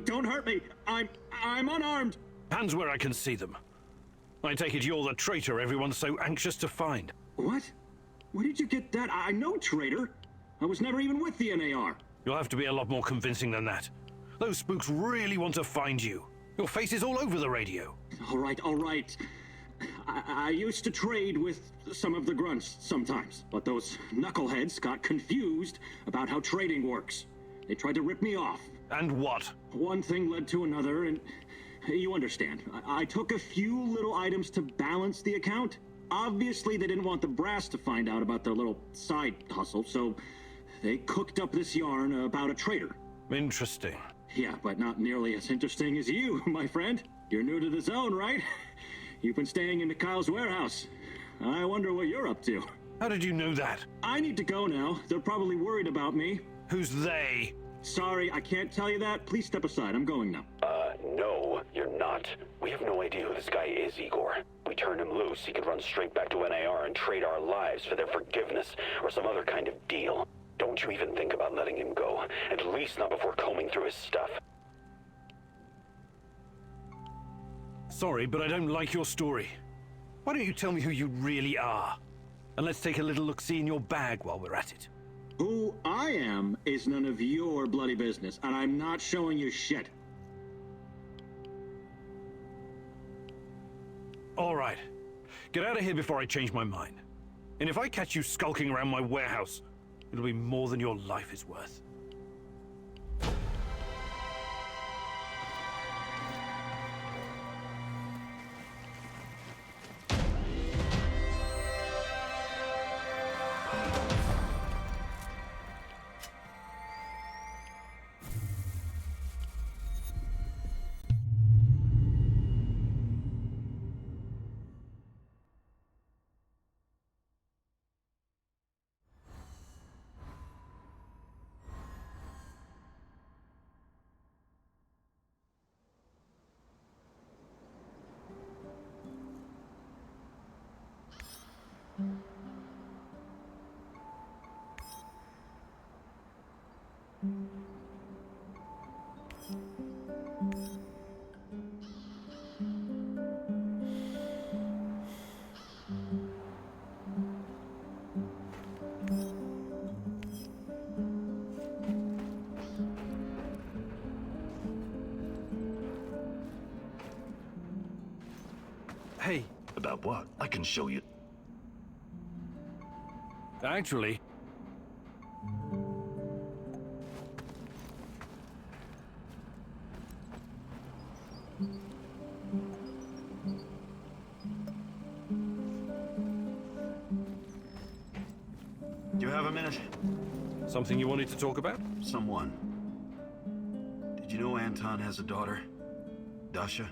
Don't hurt me. I'm unarmed. Hands where I can see them. I take it you're the traitor everyone's so anxious to find. What? Where did you get that? I know traitor. I was never even with the NAR. You'll have to be a lot more convincing than that. Those spooks really want to find you. Your face is all over the radio. All right. I used to trade with some of the grunts sometimes, but those knuckleheads got confused about how trading works. They tried to rip me off. And what? One thing led to another, and you understand. I took a few little items to balance the account. Obviously, they didn't want the brass to find out about their little side hustle, so they cooked up this yarn about a traitor. Interesting. Yeah, but not nearly as interesting as you, my friend. You're new to the zone, right? You've been staying in Mikhail's warehouse. I wonder what you're up to. How did you know that? I need to go now. They're probably worried about me. Who's they? Sorry, I can't tell you that. Please step aside. I'm going now. No, you're not. We have no idea who this guy is, Igor. We turn him loose, he could run straight back to NAR and trade our lives for their forgiveness or some other kind of deal. Don't you even think about letting him go. At least not before combing through his stuff. Sorry, but I don't like your story. Why don't you tell me who you really are? And let's take a little look-see in your bag while we're at it. Who I am is none of your bloody business, and I'm not showing you shit. All right. Get out of here before I change my mind. And if I catch you skulking around my warehouse, it'll be more than your life is worth. Hey. About what? I can show you. Actually... Do you have a minute? Something you wanted to talk about? Someone. Did you know Anton has a daughter? Dasha?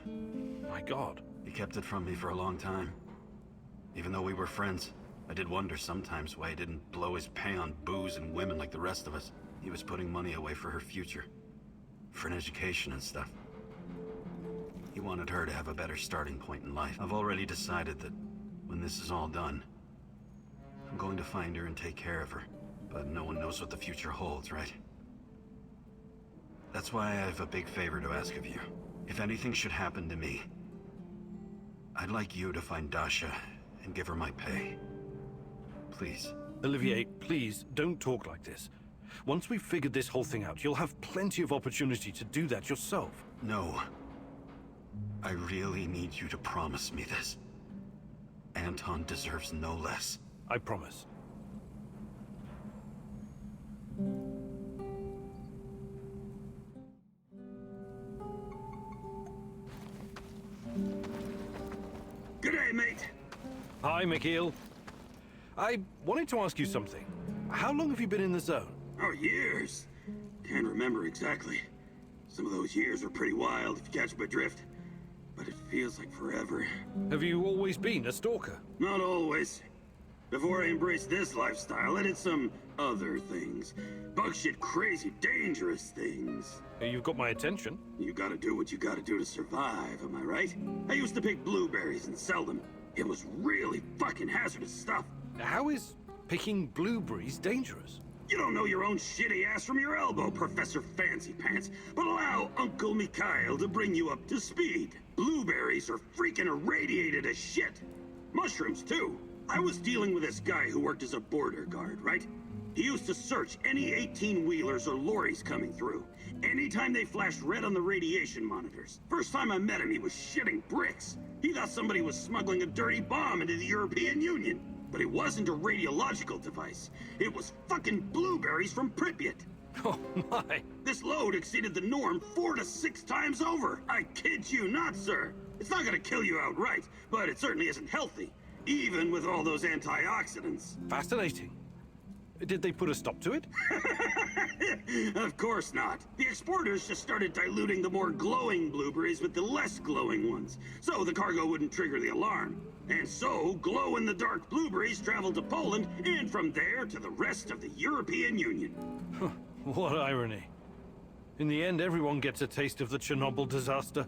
My God. He kept it from me for a long time. Even though we were friends, I did wonder sometimes why he didn't blow his pay on booze and women like the rest of us. He was putting money away for her future. For an education and stuff. He wanted her to have a better starting point in life. I've already decided that when this is all done, I'm going to find her and take care of her. But no one knows what the future holds, right? That's why I have a big favor to ask of you. If anything should happen to me, I'd like you to find Dasha and give her my pay. Please. Olivier, please, don't talk like this. Once we've figured this whole thing out, you'll have plenty of opportunity to do that yourself. No. I really need you to promise me this. Anton deserves no less. I promise. G'day, mate. Hi, Mikhail. I wanted to ask you something. How long have you been in the zone? Oh, years. Can't remember exactly. Some of those years were pretty wild, if you catch my drift. But it feels like forever. Have you always been a stalker? Not always. Before I embraced this lifestyle, I did some other things. Bug shit, crazy, dangerous things. You've got my attention. You gotta do what you gotta do to survive, am I right? I used to pick blueberries and sell them. It was really fucking hazardous stuff. How is picking blueberries dangerous? You don't know your own shitty ass from your elbow, Professor Fancy Pants, but allow Uncle Mikhail to bring you up to speed. Blueberries are freaking irradiated as shit. Mushrooms, too. I was dealing with this guy who worked as a border guard, right? He used to search any 18-wheelers or lorries coming through. Anytime they flashed red on the radiation monitors. First time I met him, he was shitting bricks. He thought somebody was smuggling a dirty bomb into the European Union. But it wasn't a radiological device. It was fucking blueberries from Pripyat. Oh my! This load exceeded the norm 4 to 6 times over. I kid you not, sir. It's not gonna kill you outright, but it certainly isn't healthy, even with all those antioxidants. Fascinating. Did they put a stop to it? Of course not. The exporters just started diluting the more glowing blueberries with the less glowing ones, so the cargo wouldn't trigger the alarm. And so, glow-in-the-dark blueberries traveled to Poland, and from there to the rest of the European Union. What irony. In the end, everyone gets a taste of the Chernobyl disaster.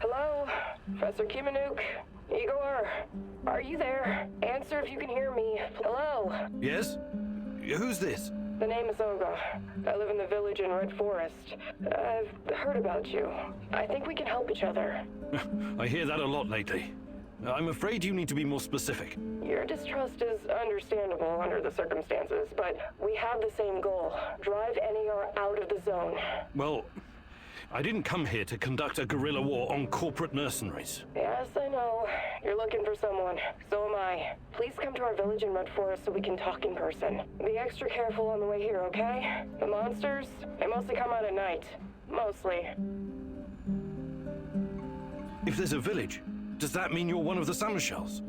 Hello? Professor Khymynuk? Igor? Are you there? Answer if you can hear me. Hello? Yes? Who's this? The name is Olga. I live in the village in Red Forest. I've heard about you. I think we can help each other. I hear that a lot lately. I'm afraid you need to be more specific. Your distrust is understandable under the circumstances, but we have the same goal. Drive NER out of the zone. Well, I didn't come here to conduct a guerrilla war on corporate mercenaries. Yes, I know. You're looking for someone. So am I. Please come to our village in Red Forest so we can talk in person. Be extra careful on the way here, okay? The monsters, they mostly come out at night. Mostly. If there's a village, does that mean you're one of the summer shells?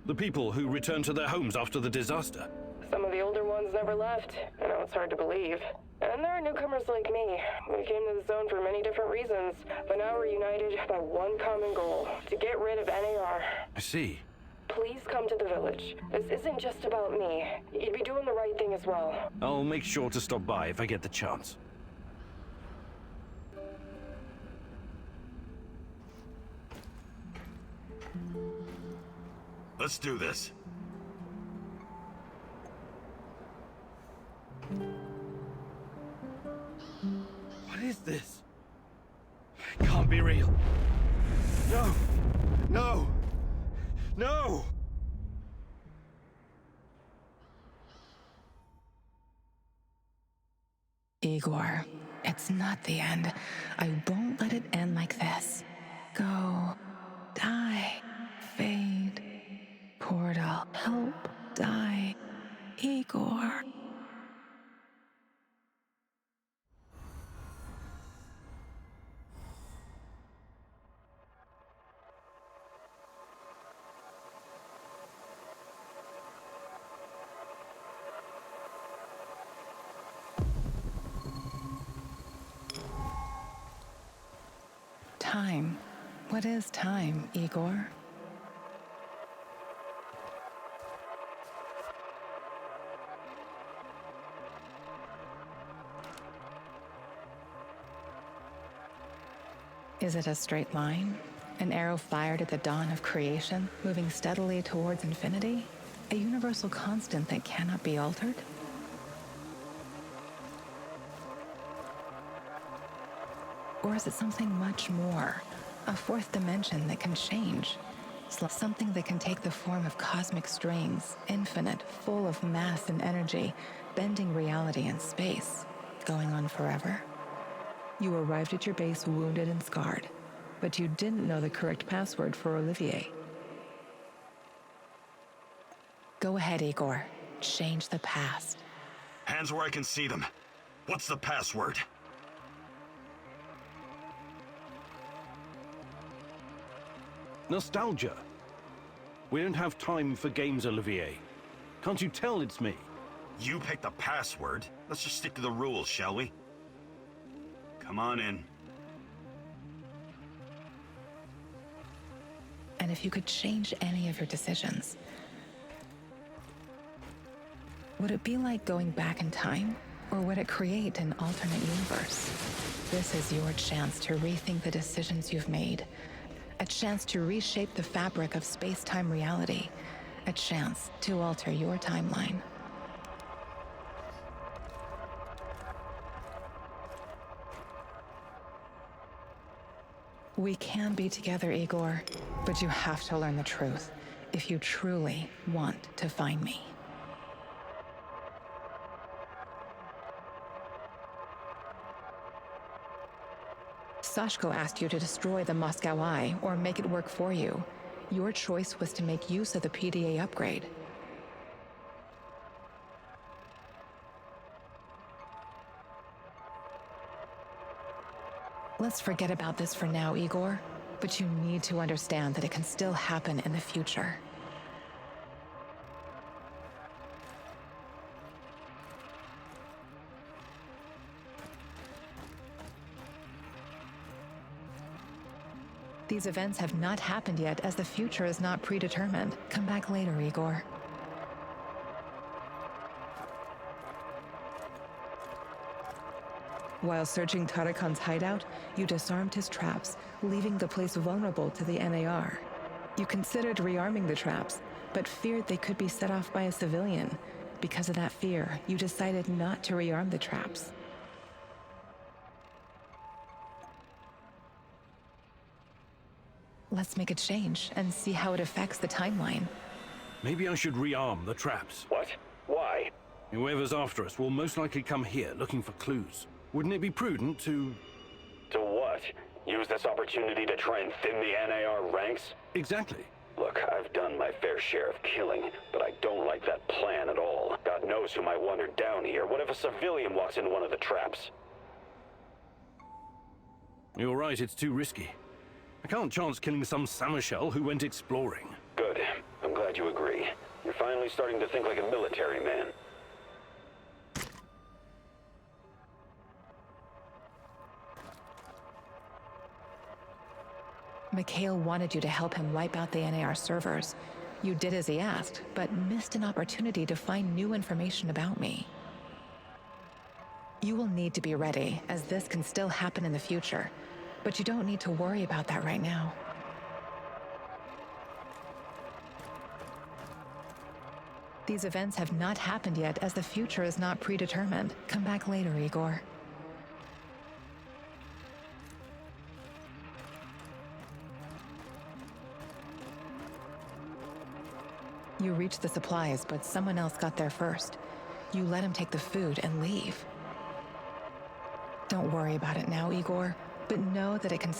The people who returned to their homes after the disaster? Some of the older ones never left. I know it's hard to believe. And there are newcomers like me. We came to the zone for many different reasons, but now we're united by one common goal, to get rid of NAR. I see. Please come to the village. This isn't just about me. You'd be doing the right thing as well. I'll make sure to stop by if I get the chance. Let's do this. What is this? It can't be real. No! No! No! Igor, it's not the end. I won't let it end like this. Go. Die. Fade. Portal. Help. Die. Igor. Time. What is time, Igor? Is it a straight line? An arrow fired at the dawn of creation, moving steadily towards infinity? A universal constant that cannot be altered? Or is it something much more? A fourth dimension that can change? Something that can take the form of cosmic strings, infinite, full of mass and energy, bending reality and space, going on forever? You arrived at your base wounded and scarred, but you didn't know the correct password for Olivier. Go ahead, Igor. Change the past. Hands where I can see them. What's the password? Nostalgia. We don't have time for games, Olivier. Can't you tell it's me? You picked the password. Let's just stick to the rules, shall we? Come on in. And if you could change any of your decisions, would it be like going back in time? Or would it create an alternate universe? This is your chance to rethink the decisions you've made. A chance to reshape the fabric of space-time reality. A chance to alter your timeline. We can be together, Igor, but you have to learn the truth if you truly want to find me. Sashko asked you to destroy the Moscow Eye or make it work for you. Your choice was to make use of the PDA upgrade. Let's forget about this for now, Igor, but you need to understand that it can still happen in the future. These events have not happened yet, as the future is not predetermined. Come back later, Igor. While searching Tarakan's hideout, you disarmed his traps, leaving the place vulnerable to the NAR. You considered rearming the traps, but feared they could be set off by a civilian. Because of that fear, you decided not to rearm the traps. Let's make a change and see how it affects the timeline. Maybe I should rearm the traps. What? Why? Whoever's after us will most likely come here looking for clues. Wouldn't it be prudent to... To what? Use this opportunity to try and thin the NAR ranks? Exactly. Look, I've done my fair share of killing, but I don't like that plan at all. God knows who might wander down here. What if a civilian walks into one of the traps? You're right, it's too risky. I can't chance killing some Samushel who went exploring. Good. I'm glad you agree. You're finally starting to think like a military man. Mikhail wanted you to help him wipe out the NAR servers. You did as he asked, but missed an opportunity to find new information about me. You will need to be ready, as this can still happen in the future. But you don't need to worry about that right now. These events have not happened yet, as the future is not predetermined. Come back later, Igor. You reached the supplies, but someone else got there first. You let him take the food and leave. Don't worry about it now, Igor, but know that it can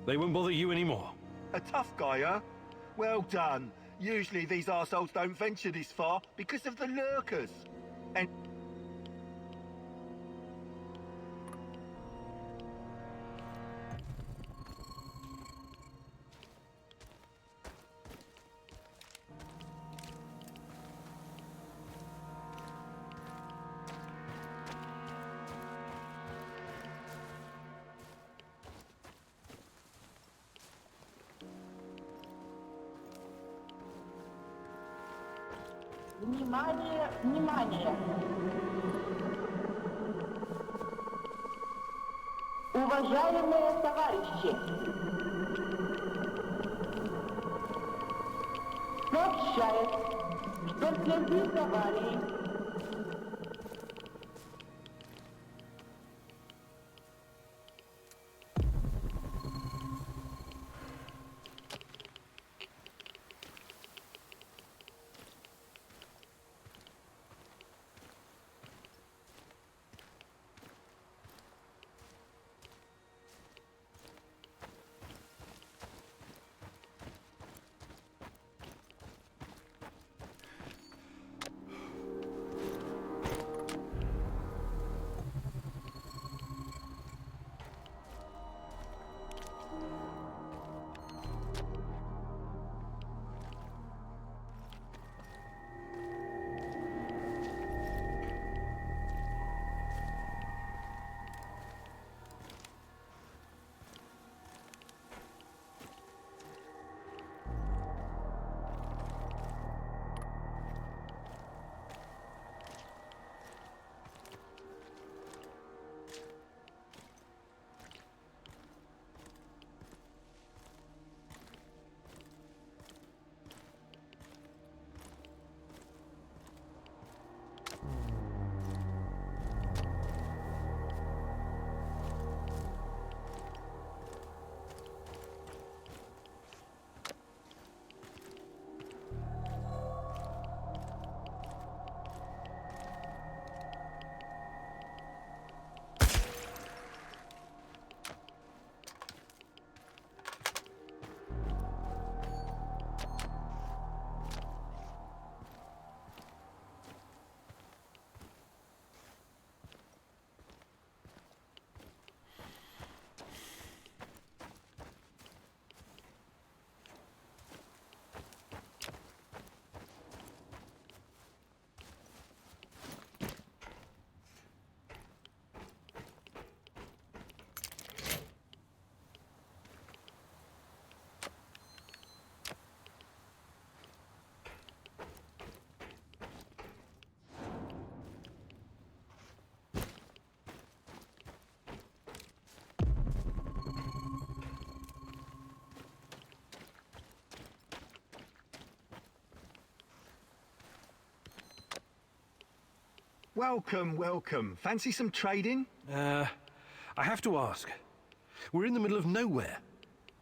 They won't bother you anymore. A tough guy, huh? Well done. Usually these arseholes don't venture this far because of the lurkers. And... Внимание, внимание! Уважаемые товарищи! Сообщает, что в связи с аварией Welcome, welcome. Fancy some trading? I have to ask. We're in the middle of nowhere.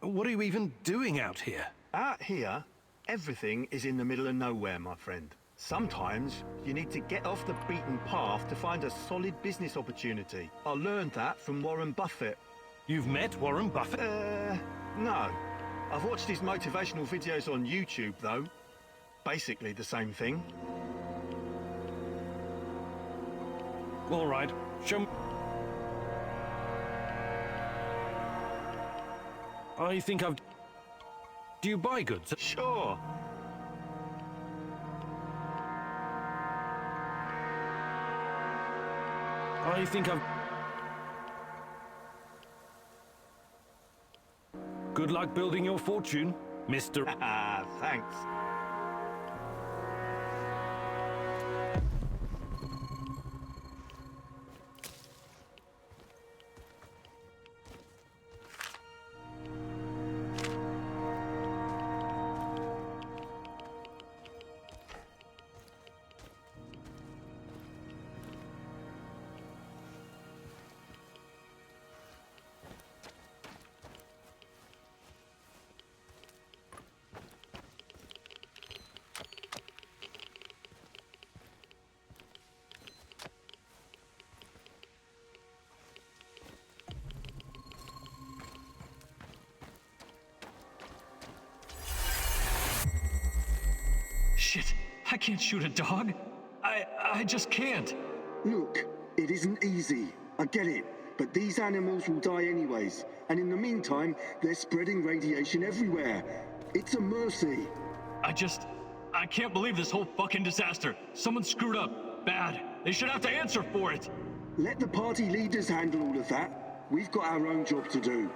What are you even doing out here? Out here, everything is in the middle of nowhere, my friend. Sometimes you need to get off the beaten path to find a solid business opportunity. I learned that from Warren Buffett. You've met Warren Buffett? No. I've watched his motivational videos on YouTube, though. Basically the same thing. All right, show me. I think I've... Do you buy goods? Sure. I think I've... Good luck building your fortune, Mr. Thanks. Shit, I can't shoot a dog. I just can't. Look, it isn't easy. I get it. But these animals will die anyways. And in the meantime, they're spreading radiation everywhere. It's a mercy. I can't believe this whole fucking disaster. Someone screwed up. Bad. They should have to answer for it. Let the party leaders handle all of that. We've got our own job to do.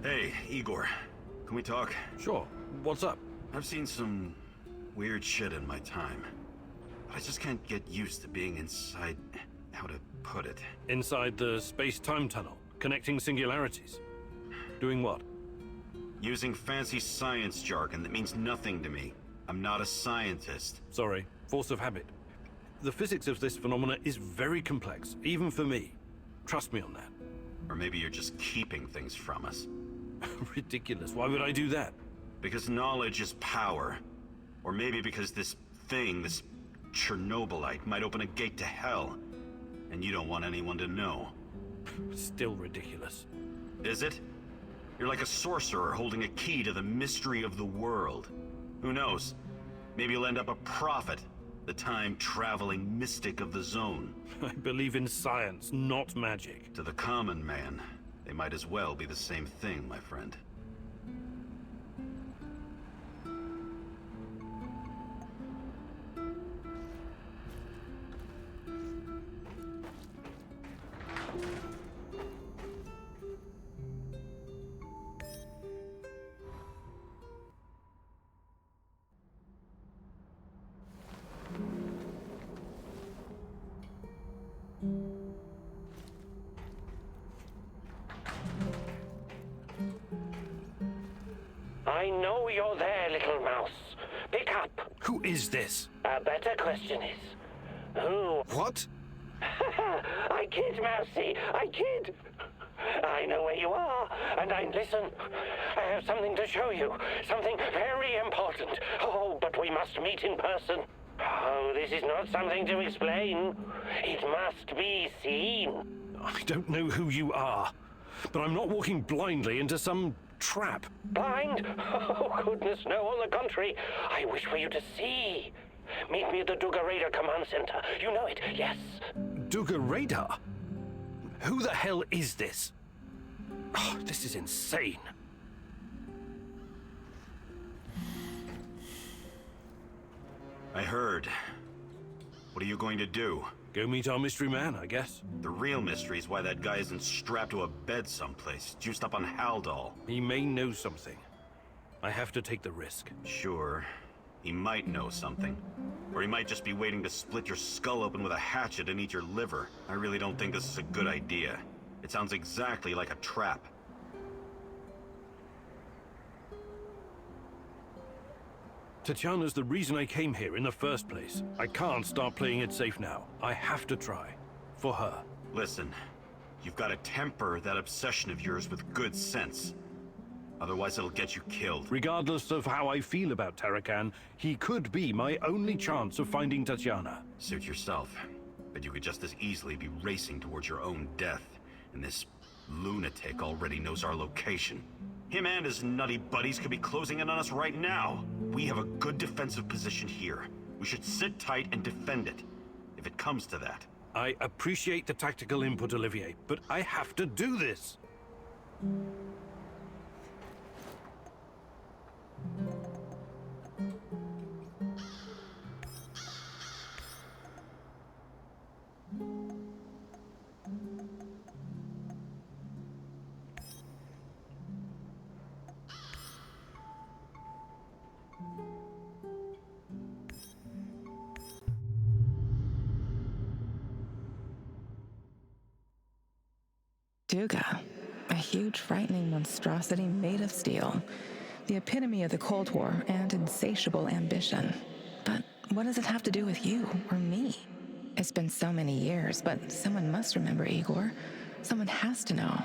Hey, Igor. Can we talk? Sure. What's up? I've seen some weird shit in my time. But I just can't get used to being inside... how to put it? Inside the space-time tunnel, connecting singularities. Doing what? Using fancy science jargon that means nothing to me. I'm not a scientist. Sorry. Force of habit. The physics of this phenomena is very complex, even for me. Trust me on that. Or maybe you're just keeping things from us. Ridiculous. Why would I do that? Because knowledge is power. Or maybe because this thing, this Chernobylite, might open a gate to hell. And you don't want anyone to know. Still ridiculous. Is it? You're like a sorcerer holding a key to the mystery of the world. Who knows? Maybe you'll end up a prophet. The time-traveling mystic of the zone. I believe in science, not magic. To the common man, they might as well be the same thing, my friend. I know you're there, little mouse. Pick up. Who is this? A better question is, who? What? I kid, Mousy. I kid. I know where you are, and listen. I have something to show you. Something very important. Oh, but we must meet in person. Oh, this is not something to explain. It must be seen. I don't know who you are, but I'm not walking blindly into some trap. Blind? Oh, goodness, no, on the contrary. I wish for you to see. Meet me at the Duga Radar Command Center. You know it, yes. Duga Radar? Who the hell is this? Oh, this is insane. I heard. What are you going to do? Go meet our mystery man, I guess. The real mystery is why that guy isn't strapped to a bed someplace, juiced up on Haldol. He may know something. I have to take the risk. Sure. He might know something. Or he might just be waiting to split your skull open with a hatchet and eat your liver. I really don't think this is a good idea. It sounds exactly like a trap. Tatiana's the reason I came here in the first place. I can't start playing it safe now. I have to try. For her. Listen, you've got to temper that obsession of yours with good sense. Otherwise it'll get you killed. Regardless of how I feel about Tarakan, he could be my only chance of finding Tatiana. Suit yourself. But you could just as easily be racing towards your own death. And this lunatic already knows our location. Him and his nutty buddies could be closing in on us right now. We have a good defensive position here. We should sit tight and defend it, if it comes to that. I appreciate the tactical input, Olivier, but I have to do this. Duga, a huge, frightening monstrosity made of steel. The epitome of the Cold War and insatiable ambition. But what does it have to do with you or me? It's been so many years, but someone must remember Igor. Someone has to know.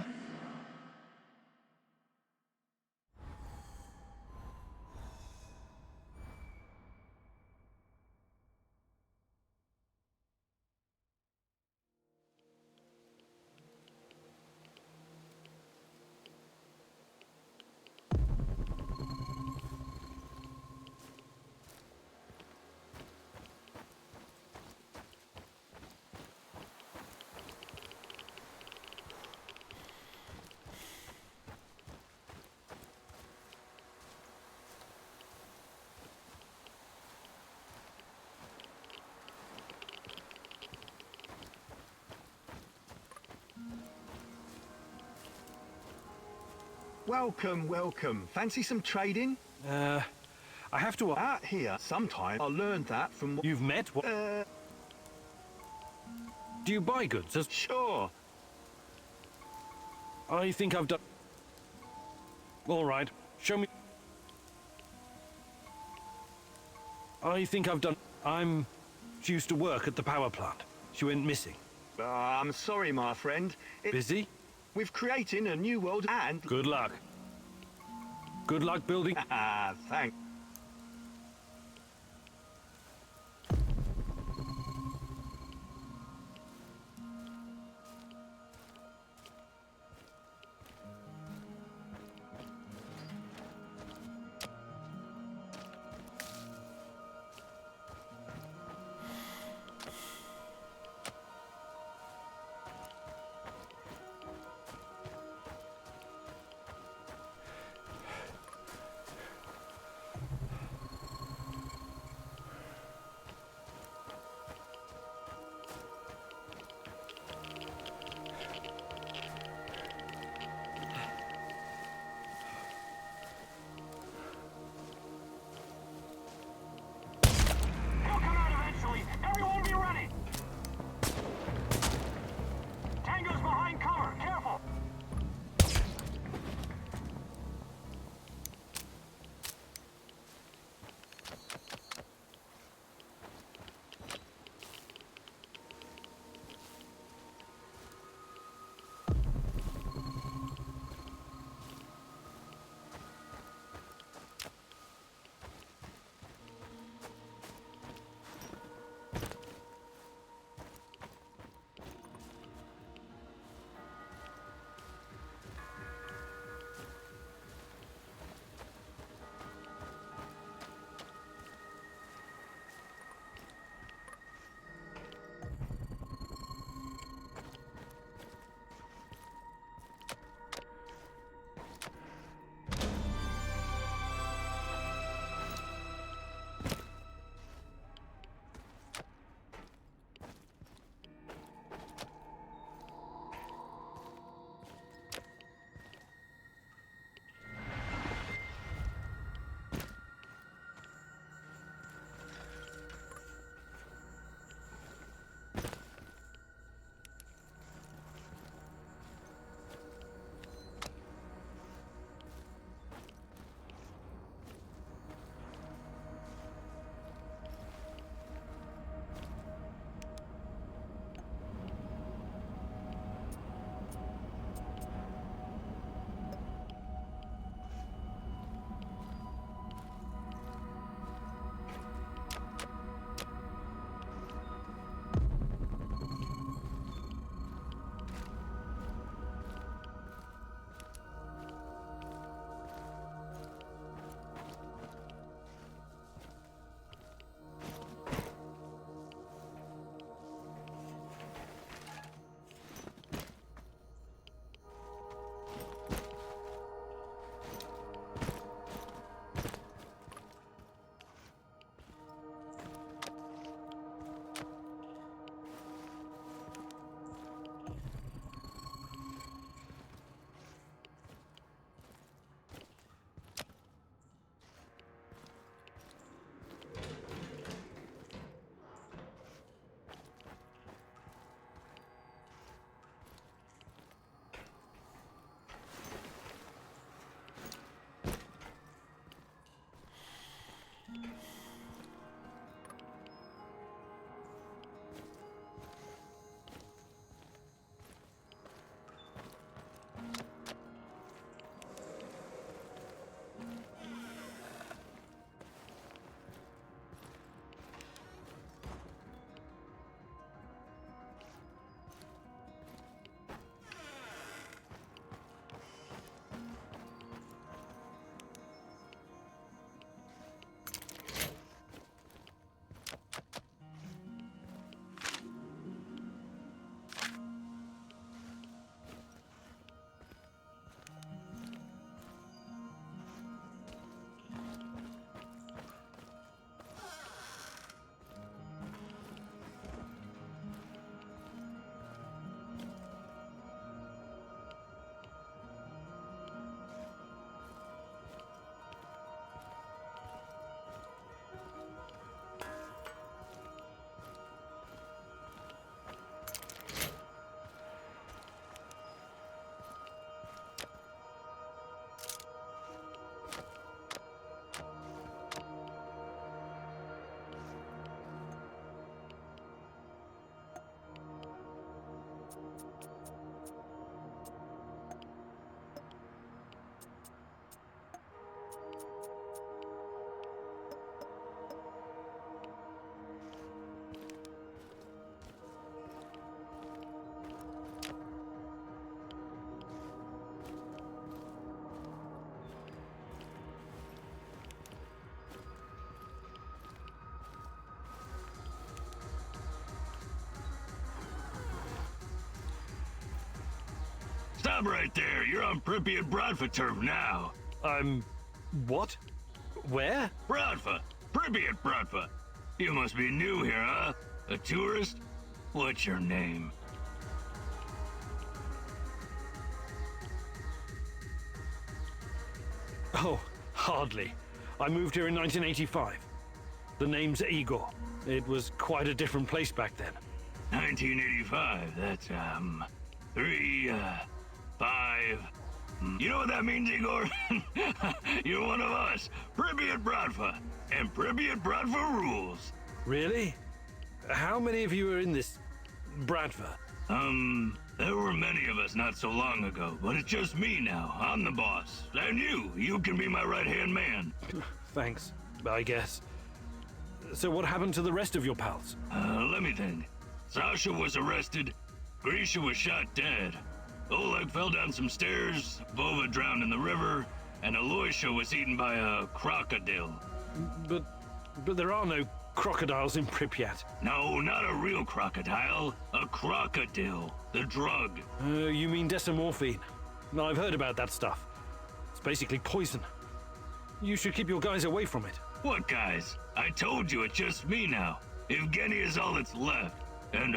Welcome, welcome. Fancy some trading? I have to... Out here, sometime I learned that from... You've met... Do you buy goods as... Sure. I think I've done... All right, show me... I think I've done... She used to work at the power plant. She went missing. I'm sorry, my friend. Busy? We're creating a new world and... Good luck. Good luck building... Thanks. Stop right there. You're on Pripyat Bratva turf now. What? Where? Bratva. Pripyat Bratva. You must be new here, huh? A tourist? What's your name? Oh, hardly. I moved here in 1985. The name's Igor. It was quite a different place back then. 1985, that's, 5... You know what that means, Igor? You're one of us, Pripyat Bratva, and Pripyat Bratva rules. Really? How many of you are in this Bratva? There were many of us not so long ago, but it's just me now. I'm the boss. And you can be my right-hand man. Thanks, I guess. So what happened to the rest of your pals? Let me think. Sasha was arrested, Grisha was shot dead, Oleg fell down some stairs, Vova drowned in the river, and Aloysia was eaten by a crocodile. But there are no crocodiles in Pripyat. No, not a real crocodile. A crocodile. The drug. You mean decimorphine? No, I've heard about that stuff. It's basically poison. You should keep your guys away from it. What guys? I told you it's just me now. Evgeny is all that's left. And,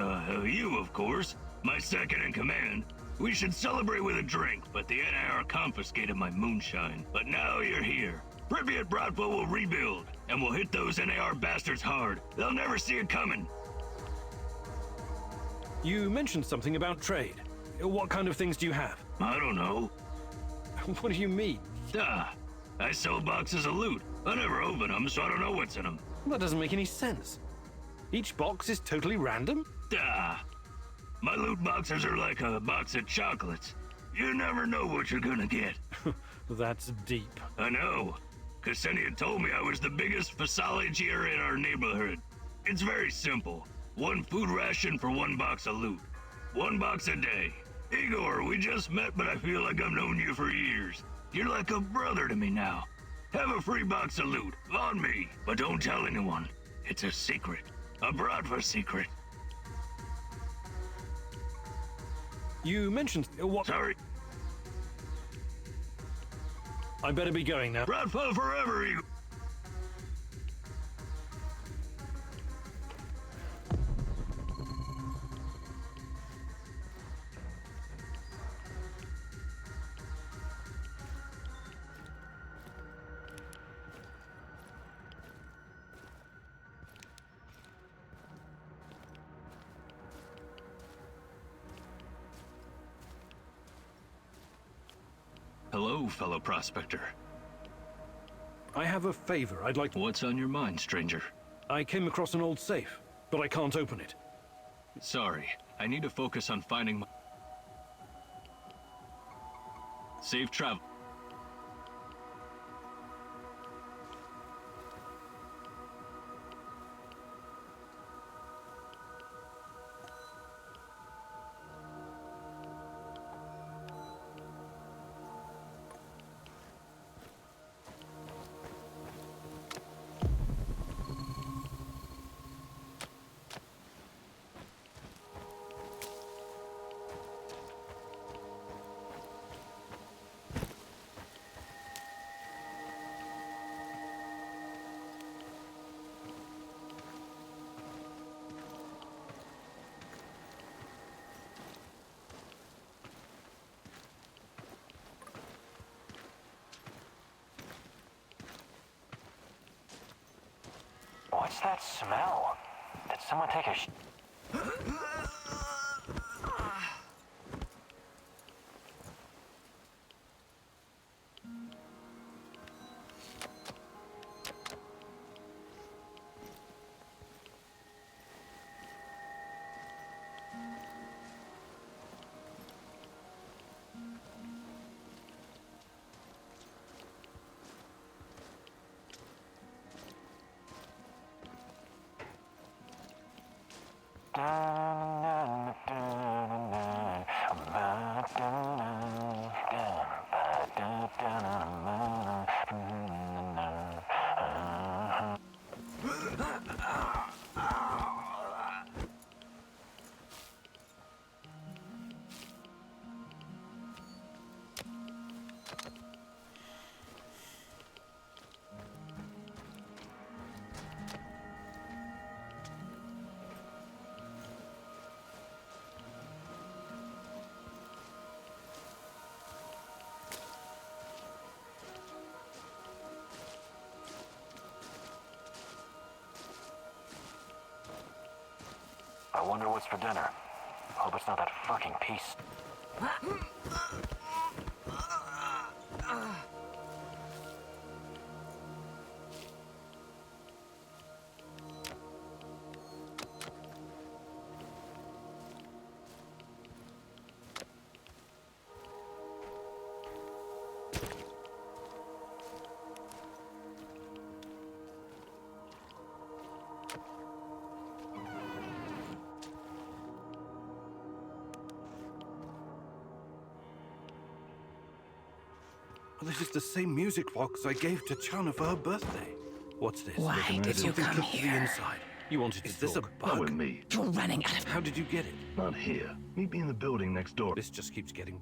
you, of course. My second in command. We should celebrate with a drink, but the NIR confiscated my moonshine. But now you're here. Pripyat Bratva will rebuild, and we'll hit those NAR bastards hard. They'll never see it coming. You mentioned something about trade. What kind of things do you have? I don't know. What do you mean? I sell boxes of loot. I never open them, so I don't know what's in them. That doesn't make any sense. Each box is totally random? My loot boxes are like a box of chocolates. You never know what you're gonna get. That's deep. I know. Ksenia told me I was the biggest physiologier in our neighborhood. It's very simple. One food ration for one box of loot. 1 box a day. Igor, we just met, but I feel like I've known you for years. You're like a brother to me now. Have a free box of loot, on me, but don't tell anyone. It's a secret. A Bratva secret. You mentioned what? Sorry. I better be going now. Bratva forever, Igor. Hello, fellow prospector. I have a favor I'd like to... What's on your mind, stranger? I came across an old safe, but I can't open it. Sorry, I need to focus on finding my... Safe travel. What's that smell? Did someone take a I wonder what's for dinner. Hope it's not that fucking piece. This is the same music box I gave to Chana for her birthday. What's this? Why did you come here? Inside. You wanted to Is this a talk. bug? Not with me. You're running out of... How did you get it? Not here. Meet me in the building next door. This just keeps getting...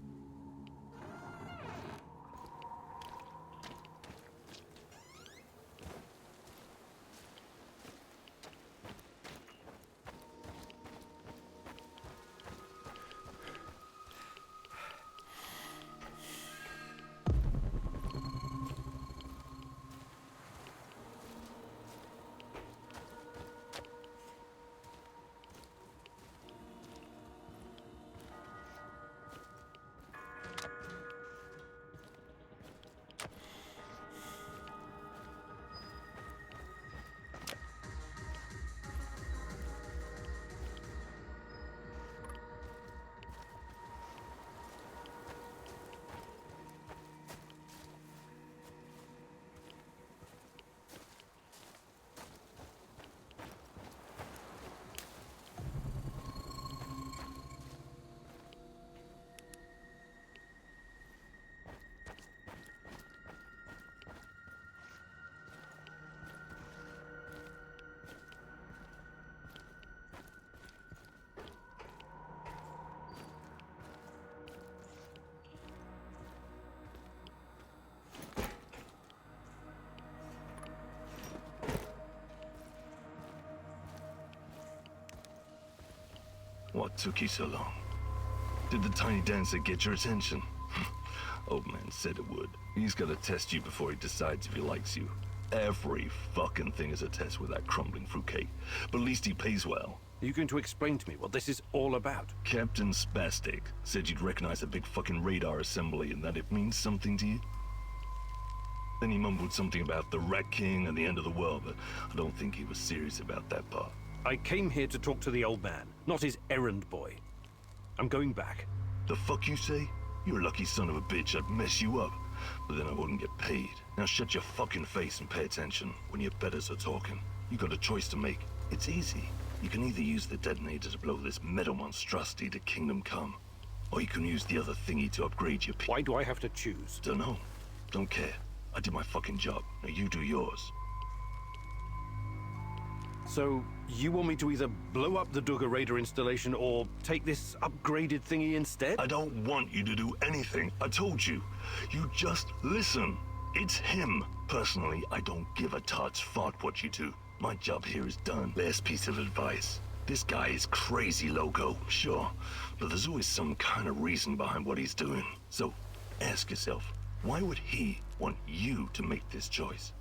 What took you so long? Did the tiny dancer get your attention? Old man said it would. He's gotta test you before he decides if he likes you. Every fucking thing is a test with that crumbling fruitcake. But at least he pays well. Are you going to explain to me what this is all about? Captain Spastic said you'd recognize a big fucking radar assembly and that it means something to you. Then he mumbled something about the Rat King and the end of the world, but I don't think he was serious about that part. I came here to talk to the old man, not his errand boy. I'm going back. The fuck you say? You're a lucky son of a bitch. I'd mess you up, but then I wouldn't get paid. Now shut your fucking face and pay attention when your betters are talking. You got a choice to make. It's easy. You can either use the detonator to blow this metal monstrosity to Kingdom Come, or you can use the other thingy to upgrade your... Why do I have to choose? Dunno. Don't care. I did my fucking job. Now you do yours. So, you want me to either blow up the Duggar Raider installation or take this upgraded thingy instead? I don't want you to do anything. I told you. You just listen. It's him. Personally, I don't give a tot's fart what you do. My job here is done. Last piece of advice. This guy is crazy loco, sure, but there's always some kind of reason behind what he's doing. So, ask yourself, why would he want you to make this choice?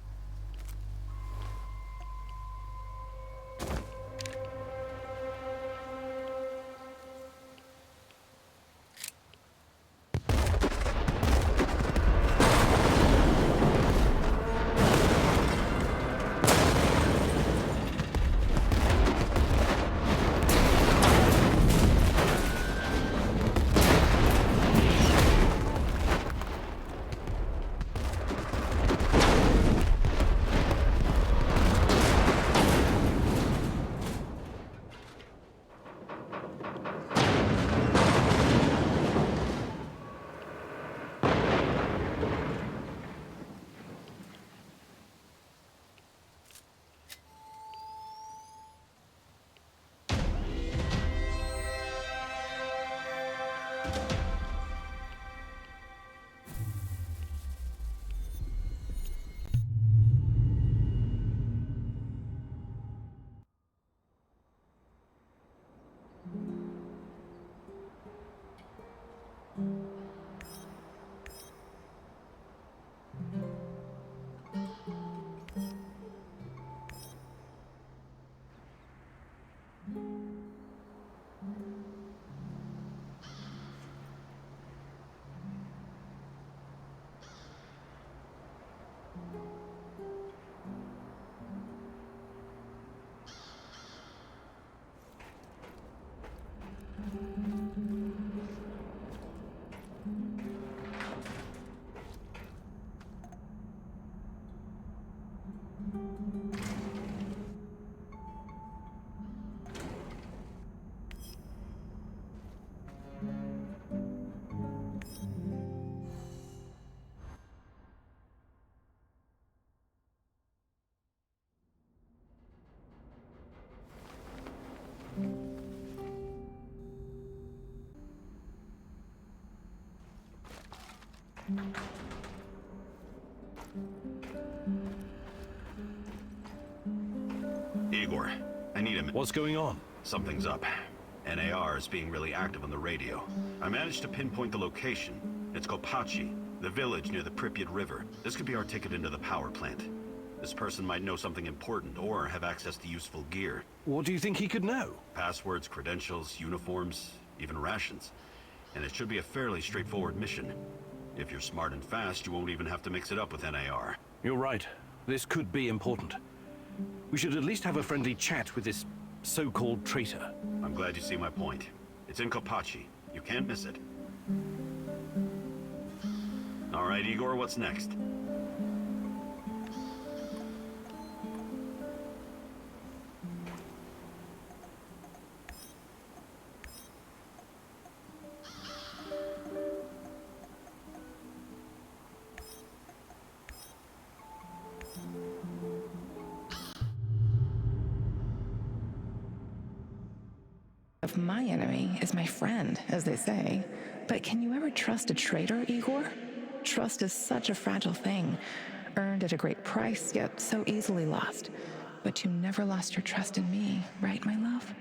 Igor, I need a minute. What's going on? Something's up. NAR is being really active on the radio. I managed to pinpoint the location. It's Kopachi, the village near the Pripyat River. This could be our ticket into the power plant. This person might know something important or have access to useful gear. What do you think he could know? Passwords, credentials, uniforms, even rations. And it should be a fairly straightforward mission. If you're smart and fast, you won't even have to mix it up with NAR. You're right. This could be important. We should at least have a friendly chat with this so-called traitor. I'm glad you see my point. It's in Kopachi. You can't miss it. All right, Igor, what's next? If my enemy is my friend, as they say. But can you ever trust a traitor, Igor? Trust is such a fragile thing, earned at a great price, yet so easily lost. But you never lost your trust in me, right, my love?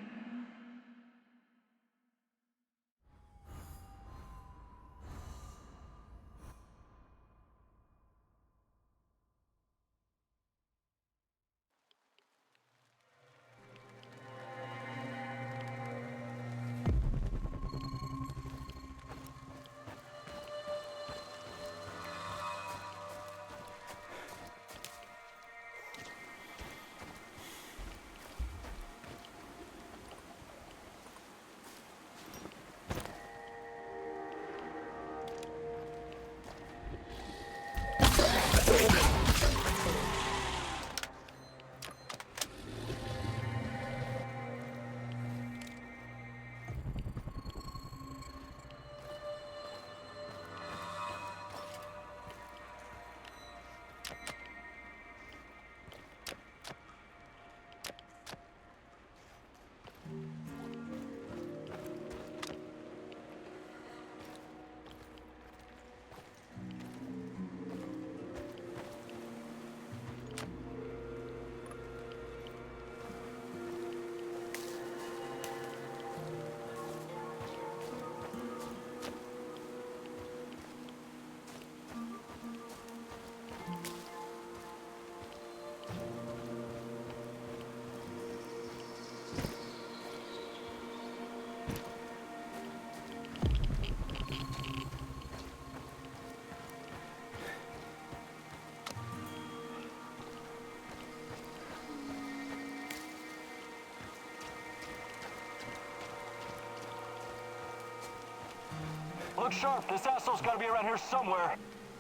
Look sharp, this asshole's gotta be around here somewhere.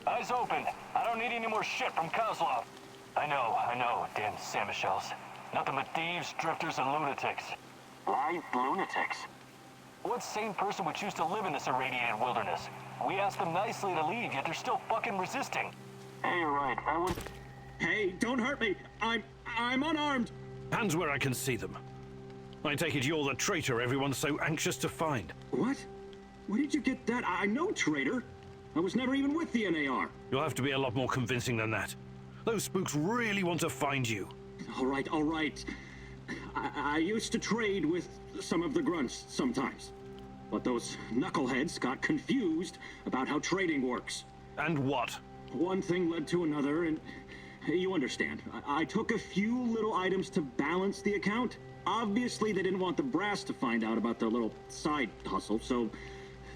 Eyes open. I don't need any more shit from Kozlov. I know, damn Samushells. Nothing but thieves, drifters, and lunatics. Why lunatics? What sane person would choose to live in this irradiated wilderness? We asked them nicely to leave, yet they're still fucking resisting. Hey, you're right. I would... Hey, don't hurt me. I'm unarmed. Hands where I can see them. I take it you're the traitor everyone's so anxious to find. What? Where did you get that? I know, traitor. I was never even with the NAR. You'll have to be a lot more convincing than that. Those spooks really want to find you. All right. I used to trade with some of the grunts sometimes. But those knuckleheads got confused about how trading works. And what? One thing led to another, and you understand. I took a few little items to balance the account. Obviously, they didn't want the brass to find out about their little side hustle, so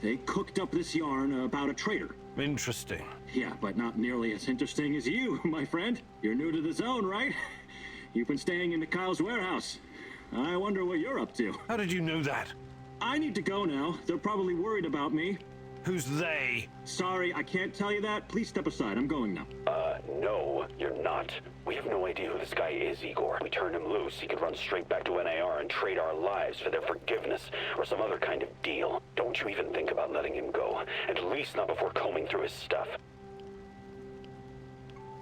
they cooked up this yarn about a traitor. Interesting. Yeah, but not nearly as interesting as you, my friend. You're new to the zone, right? You've been staying in the Kyle's warehouse. I wonder what you're up to. How did you know that? I need to go now. They're probably worried about me. Who's they? Sorry, I can't tell you that. Please step aside. I'm going now. No, you're not. We have no idea who this guy is, Igor. We turn him loose, he could run straight back to NAR and trade our lives for their forgiveness or some other kind of deal. Don't you even think about letting him go. At least not before combing through his stuff.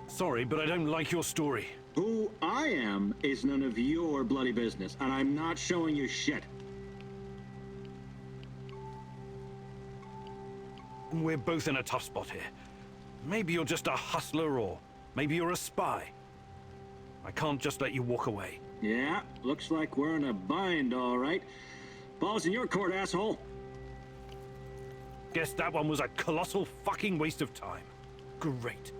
Sorry, but I don't like your story. Who I am is none of your bloody business, and I'm not showing you shit. We're both in a tough spot here. Maybe you're just a hustler, or maybe you're a spy. I can't just let you walk away. Yeah, looks like we're in a bind, all right. Ball's in your court, asshole. Guess that one was a colossal fucking waste of time. Great.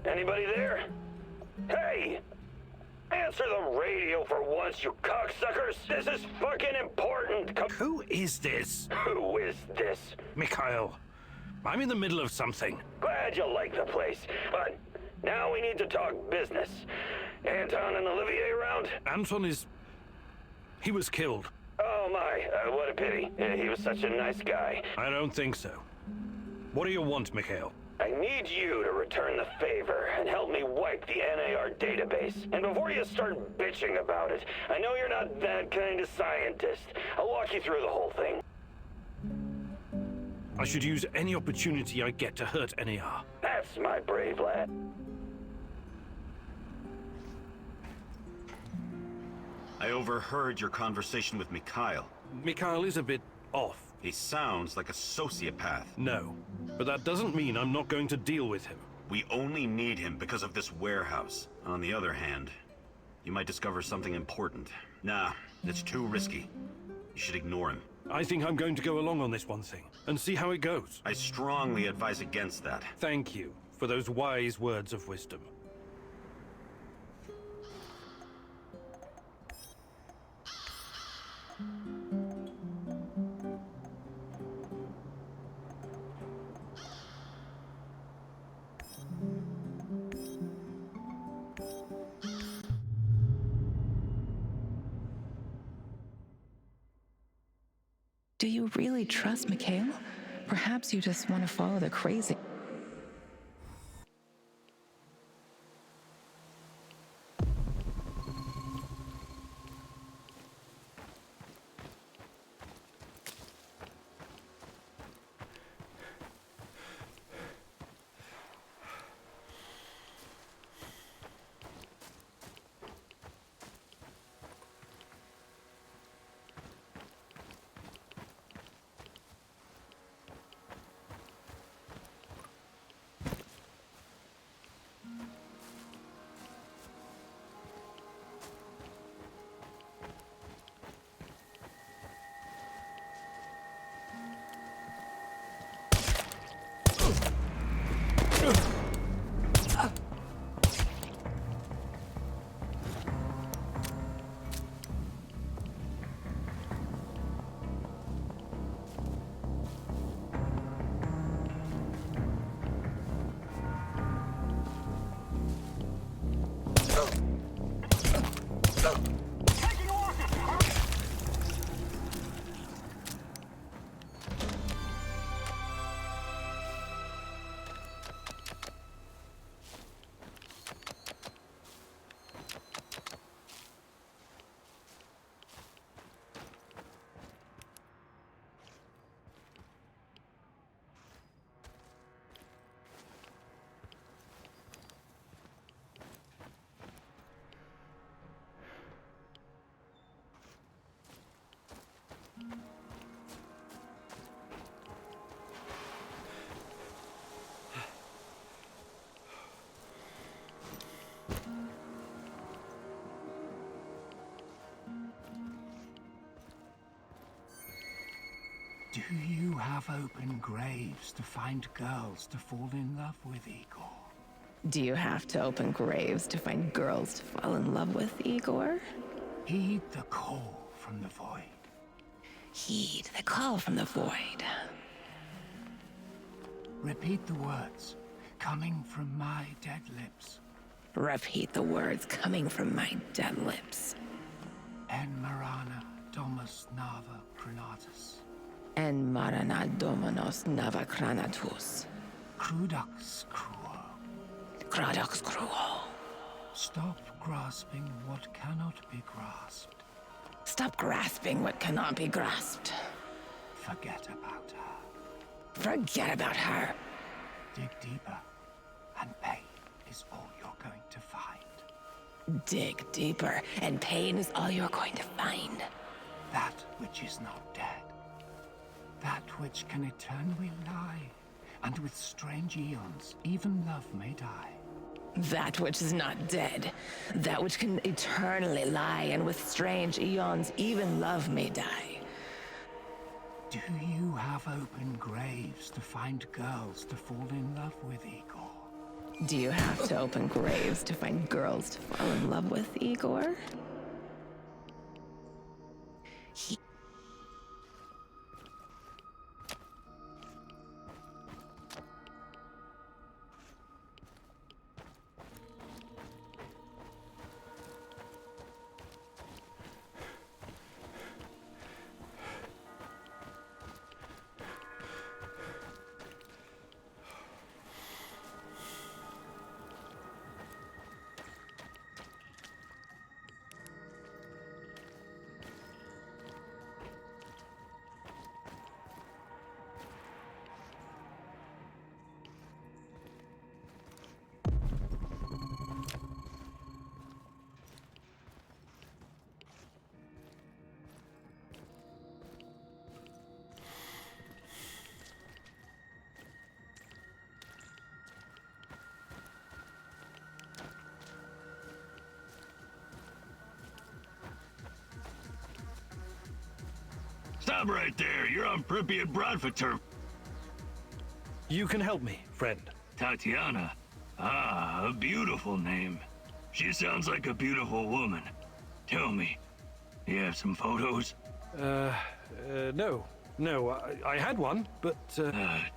Anybody there? Hey! Answer the radio for once, you cocksuckers! This is fucking important! Who is this? Who is this? Mikhail. I'm in the middle of something. Glad you like the place, but now we need to talk business. Anton and Olivier around? Anton is... he was killed. Oh my, what a pity. He was such a nice guy. I don't think so. What do you want, Mikhail? I need you to return the favor and help me wipe the NAR database. And before you start bitching about it, I know you're not that kind of scientist. I'll walk you through the whole thing. I should use any opportunity I get to hurt NAR. That's my brave lad. I overheard your conversation with Mikhail. Mikhail is a bit off. He sounds like a sociopath. No, but that doesn't mean I'm not going to deal with him. We only need him because of this warehouse. On the other hand, you might discover something important. Nah, it's too risky. You should ignore him. I think I'm going to go along on this one thing, and see how it goes. I strongly advise against that. Thank you for those wise words of wisdom. Do you really trust Mikhail? Perhaps you just want to follow the crazy. you have open graves to find girls to fall in love with, Igor? Do you have to open graves to find girls to fall in love with, Igor? Heed the call from the void. Heed the call from the void. Repeat the words coming from my dead lips. Repeat the words coming from my dead lips. En Marana Domus Nava Cranatus. En Marana Dominos Nava Cranatus. Crudux Cruo. Crudux Cruo. Stop grasping what cannot be grasped. Stop grasping what cannot be grasped. Forget about her. Forget about her. Dig deeper, and pain is all you're going to find. Dig deeper, and pain is all you're going to find. That which is not dead. That which can eternally lie, and with strange eons, even love may die. That which is not dead. That which can eternally lie, and with strange eons, even love may die. Do you have open graves to find girls to fall in love with, Igor? Do you have to open graves to find girls to fall in love with, Igor? Stop right there. You're on Pripyat Brodfatur. You can help me, friend. Tatiana. Ah, a beautiful name. She sounds like a beautiful woman. Tell me, you have some photos? No. No, I had one, but,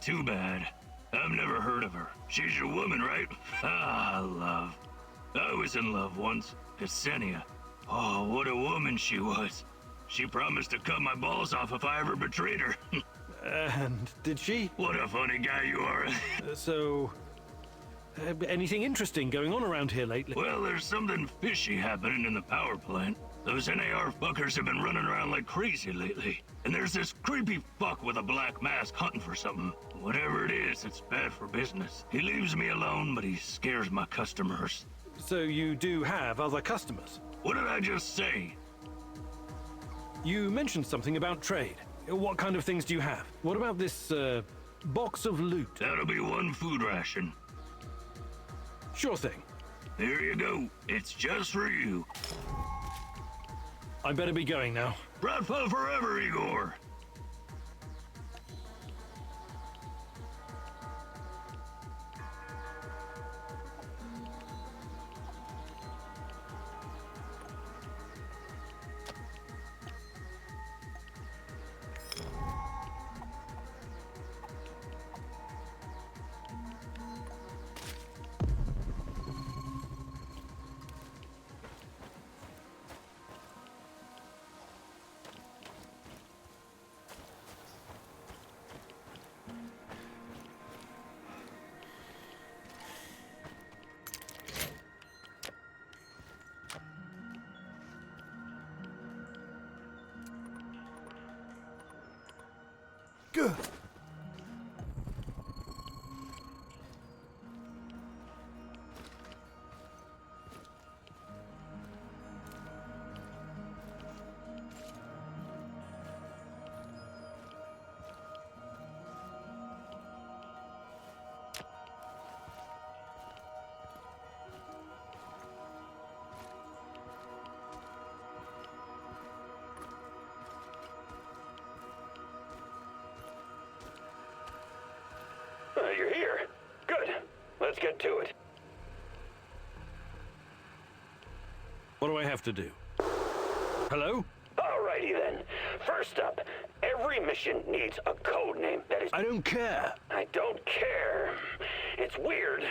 Too bad. I've never heard of her. She's your woman, right? Ah, love. I was in love once. Ksenia. Oh, what a woman she was. She promised to cut my balls off if I ever betrayed her. And did she? What a funny guy you are. Anything interesting going on around here lately? Well, there's something fishy happening in the power plant. Those NAR fuckers have been running around like crazy lately. And there's this creepy fuck with a black mask hunting for something. Whatever it is, it's bad for business. He leaves me alone, but he scares my customers. So you do have other customers? What did I just say? You mentioned something about trade. What kind of things do you have? What about this, box of loot? That'll be one food ration. Sure thing. There you go. It's just for you. I better be going now. Bradford forever, Igor! Good. here. Good. Let's get to it. What do I have to do? Hello? Alrighty then. First up, every mission needs a code name that is... I don't care. I don't care. It's weird,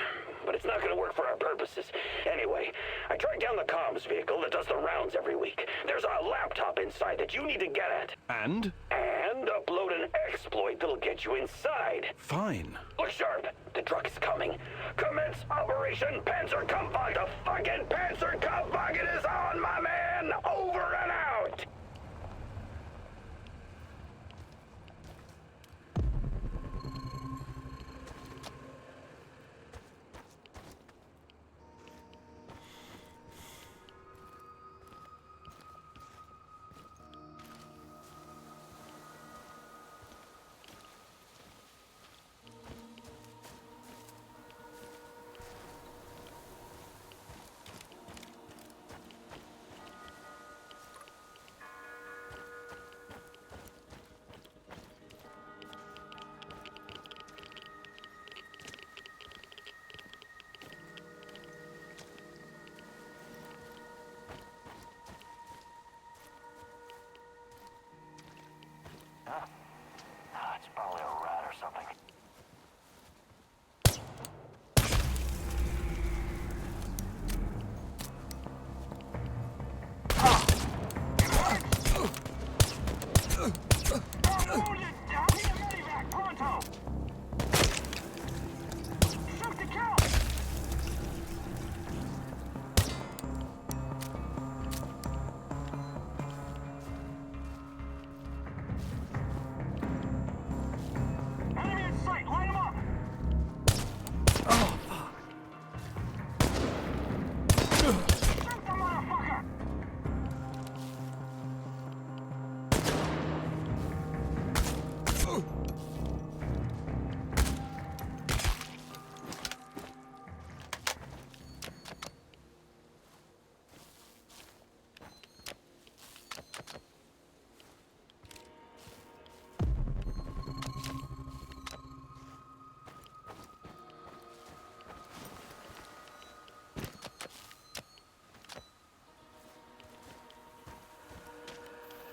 but it's not gonna work for our purposes. Anyway, I tracked down the comms vehicle that does the rounds every week. There's a laptop inside that you need to get at. And? And upload an exploit that'll get you inside. Fine. Look sharp. The truck is coming. Commence Operation Panzerkampfwagen. The fucking Panzerkampfwagen is on, my man! Over and out! Huh? Ah, it's probably a rat or something.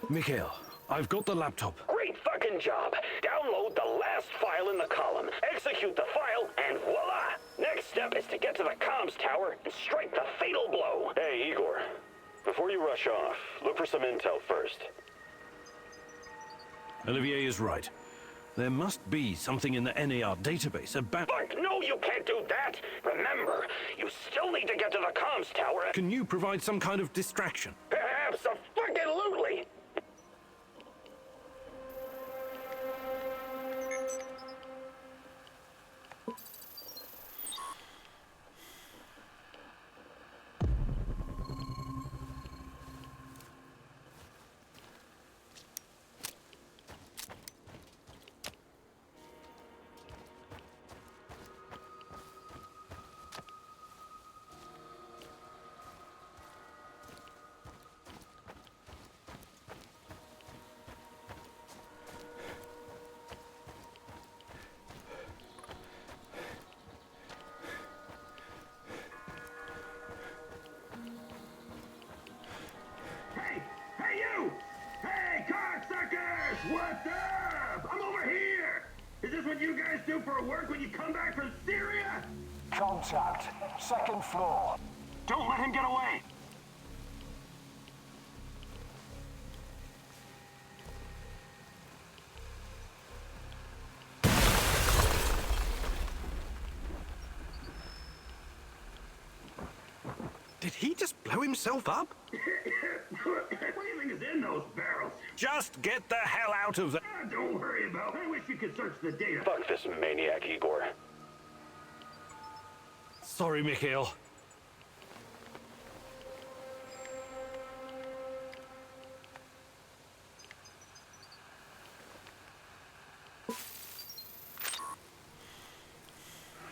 Mikhail, I've got the laptop. Great fucking job. Download the last file in the column, execute the file, and voila! Next step is to get to the comms tower and strike the fatal blow. Hey, Igor. Before you rush off, look for some intel first. Olivier is right. There must be something in the NAR database about... Fuck, no, you can't do that! Remember, you still need to get to the comms tower and... Can you provide some kind of distraction? Abso-fucking-lutely! What's up? I'm over here! Is this what you guys do for work when you come back from Syria? Contact. Second floor. Don't let him get away! Did he just blow himself up? What do you think is in those barrels? Just get the hell out of there! Don't worry about it. I wish you could search the data. Fuck this maniac, Igor. Sorry, Mikhail.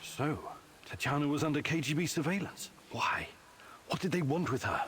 So, Tatiana was under KGB surveillance. Why? What did they want with her?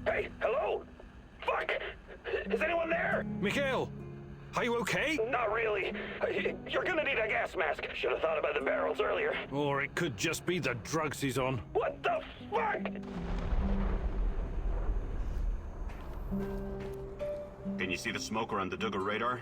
Hey, hello? Fuck! Is anyone there? Mikhail, are you okay? Not really. You're gonna need a gas mask. Should have thought about the barrels earlier. Or it could just be the drugs he's on. What the fuck? Can you see the smoker on the Duggar radar?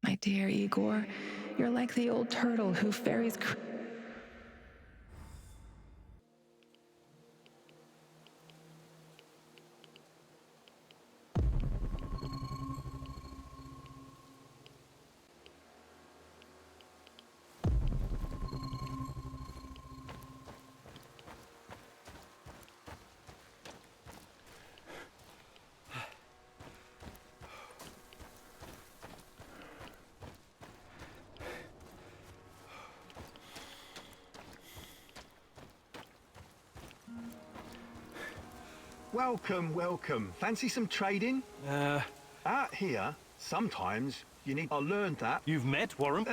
My dear Igor, you're like the old turtle who fairies... Welcome, welcome. Fancy some trading? Out here, sometimes you need... I learned that. You've met Warren?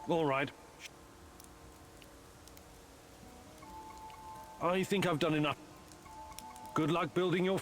All right. I think I've done enough. Good luck building your...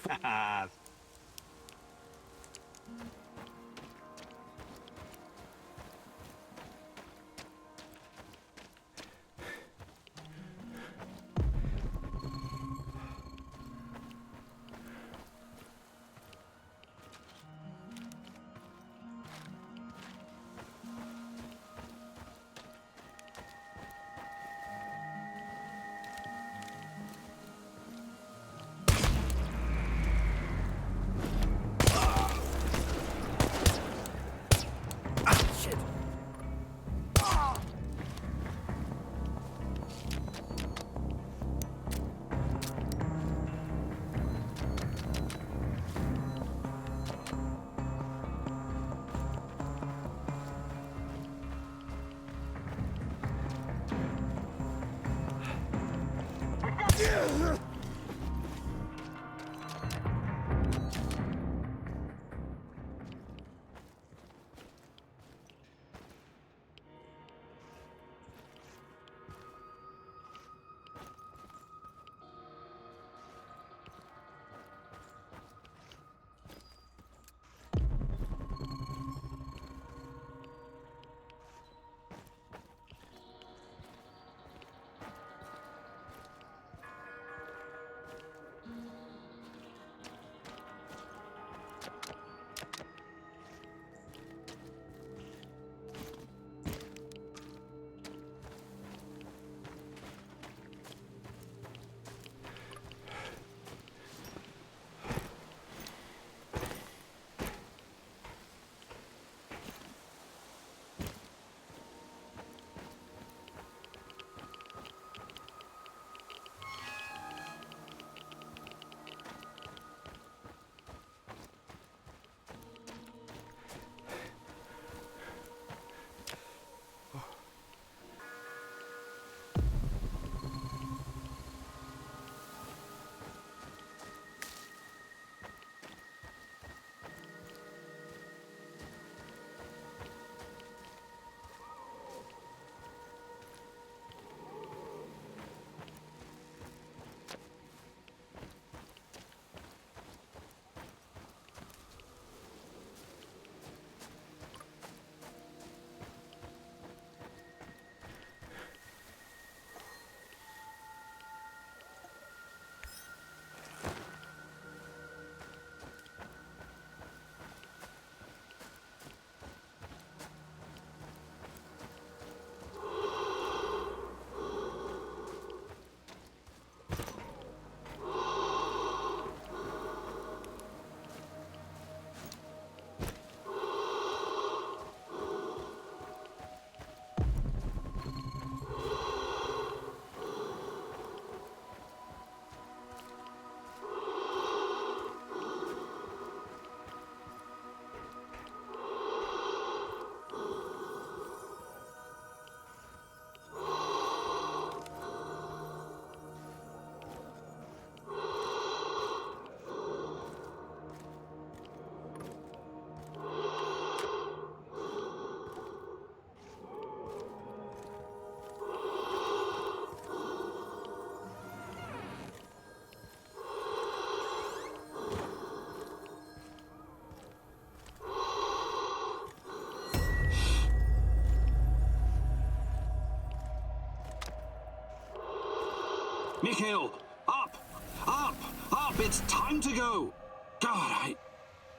Mikhail, up! Up! Up! It's time to go! God,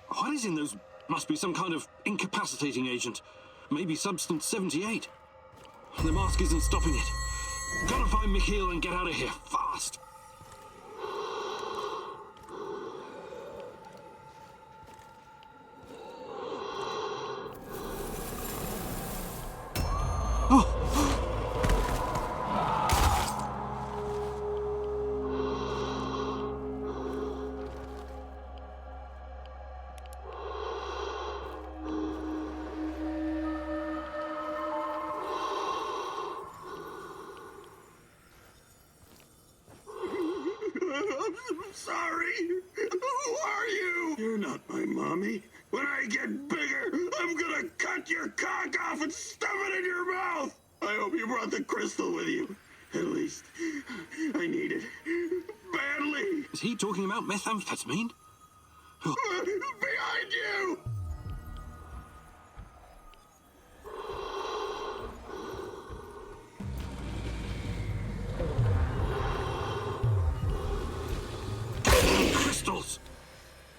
what is in those? Must be some kind of incapacitating agent. Maybe substance 78. The mask isn't stopping it. Gotta find Mikhail and get out of here, fast! I'm sorry. Who are you? You're not my mommy. When I get bigger, I'm gonna cut your cock off and stuff it in your mouth. I hope you brought the crystal with you. At least, I need it. Badly. Is he talking about methamphetamine? Behind you! Crystals!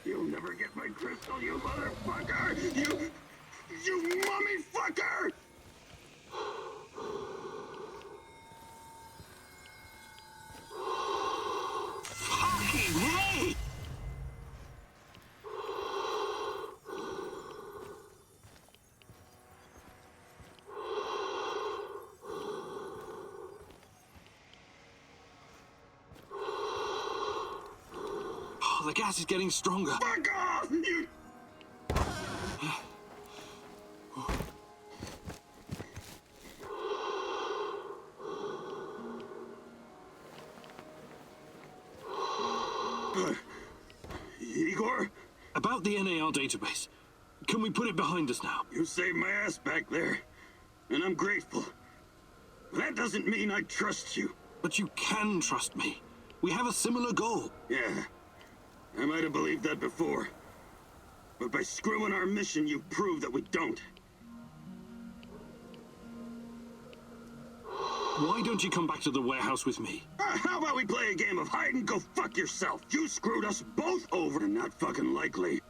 You'll never get my crystal, you motherfucker! You mummy fucker! Fucking hey! Oh, the gas is getting stronger. Fuck off! You... Igor? About the NAR database. Can we put it behind us now? You saved my ass back there, and I'm grateful. But that doesn't mean I trust you. But you can trust me. We have a similar goal. Yeah, I might have believed that before. But by screwing our mission, you proved that we don't. Why don't you come back to the warehouse with me? How about we play a game of hide and go fuck yourself? You screwed us both over, and not fucking likely.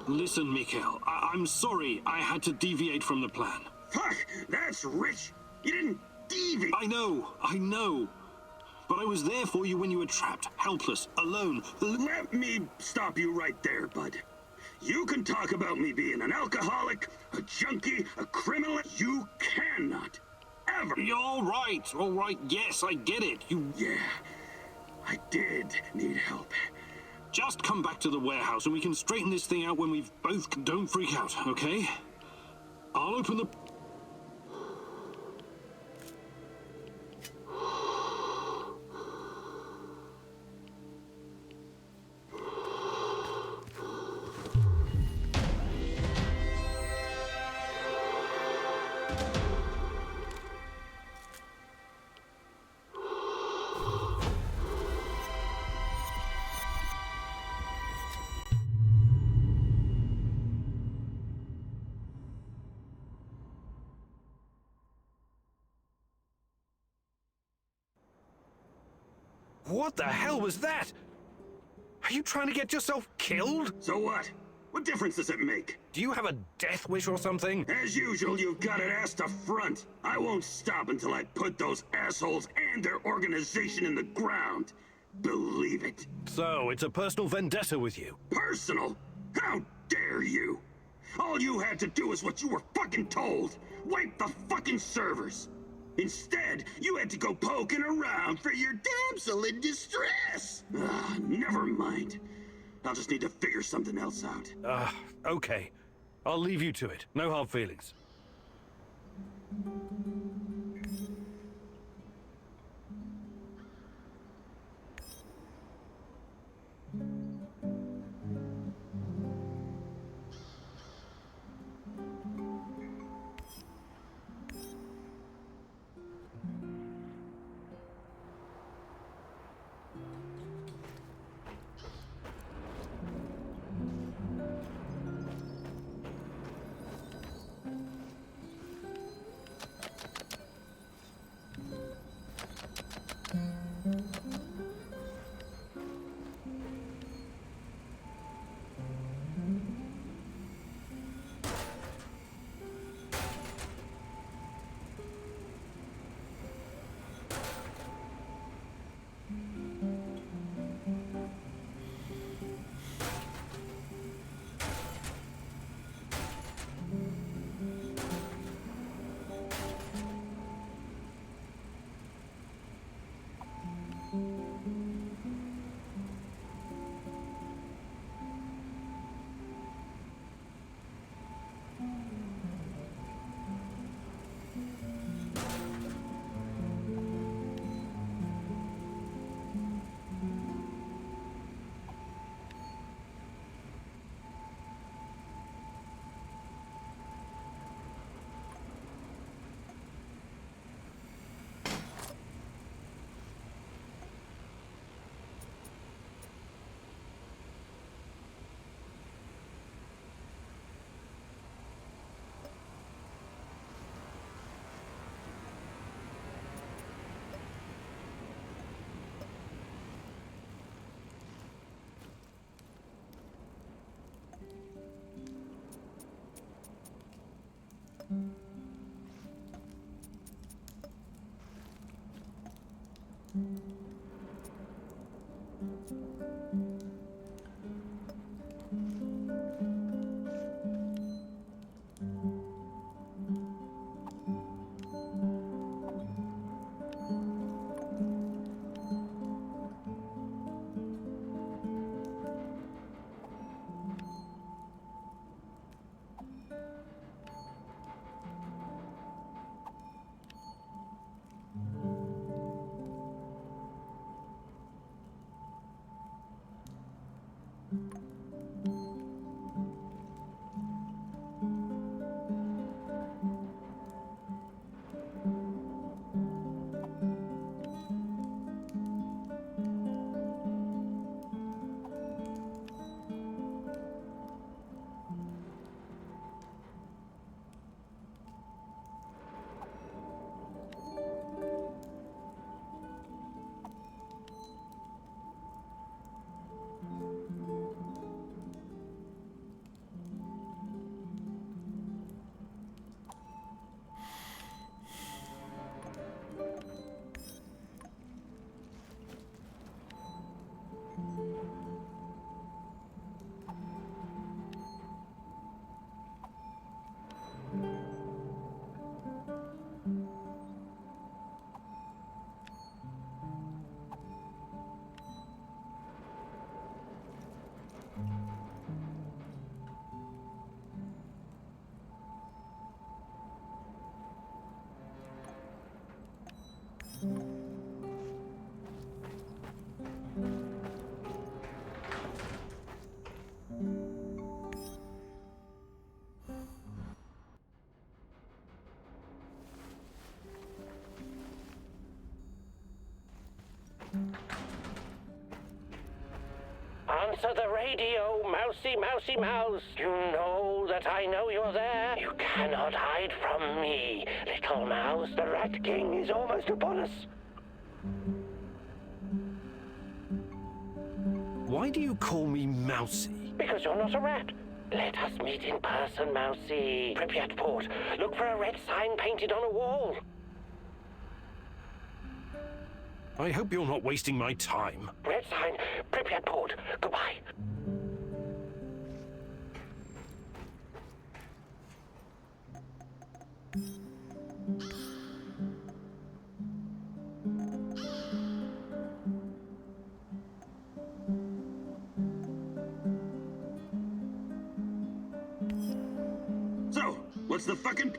Listen, Mikhail, I'm sorry I had to deviate from the plan. Fuck, that's rich. You didn't deviate. I know. But I was there for you when you were trapped, helpless, alone. Let me stop you right there, bud. You can talk about me being an alcoholic, a junkie, a criminal. You cannot, ever. All right. Yes, I get it. Yeah, I did need help. Just come back to the warehouse and we can straighten this thing out when we've both... Don't freak out, okay? I'll open the... What the hell was that? Are you trying to get yourself killed? So what? What difference does it make? Do you have a death wish or something? As usual, you've got it ass to front. I won't stop until I put those assholes and their organization in the ground. Believe it. So, it's a personal vendetta with you? Personal? How dare you? All you had to do is what you were fucking told. Wipe the fucking servers. Instead, you had to go poking around for your damsel in distress. Never mind. I'll just need to figure something else out. Okay. I'll leave you to it. No hard feelings. Answer the radio, mousy, mousy mouse. You know that I know you're there. You cannot hide from me, little mouse. The Rat King is almost upon us. Why do you call me mousy? Because you're not a rat. Let us meet in person, mousy. Pripyat Port. Look for a red sign painted on a wall. I hope you're not wasting my time. Red sign, Pripyat Port. Goodbye. So, what's the fucking...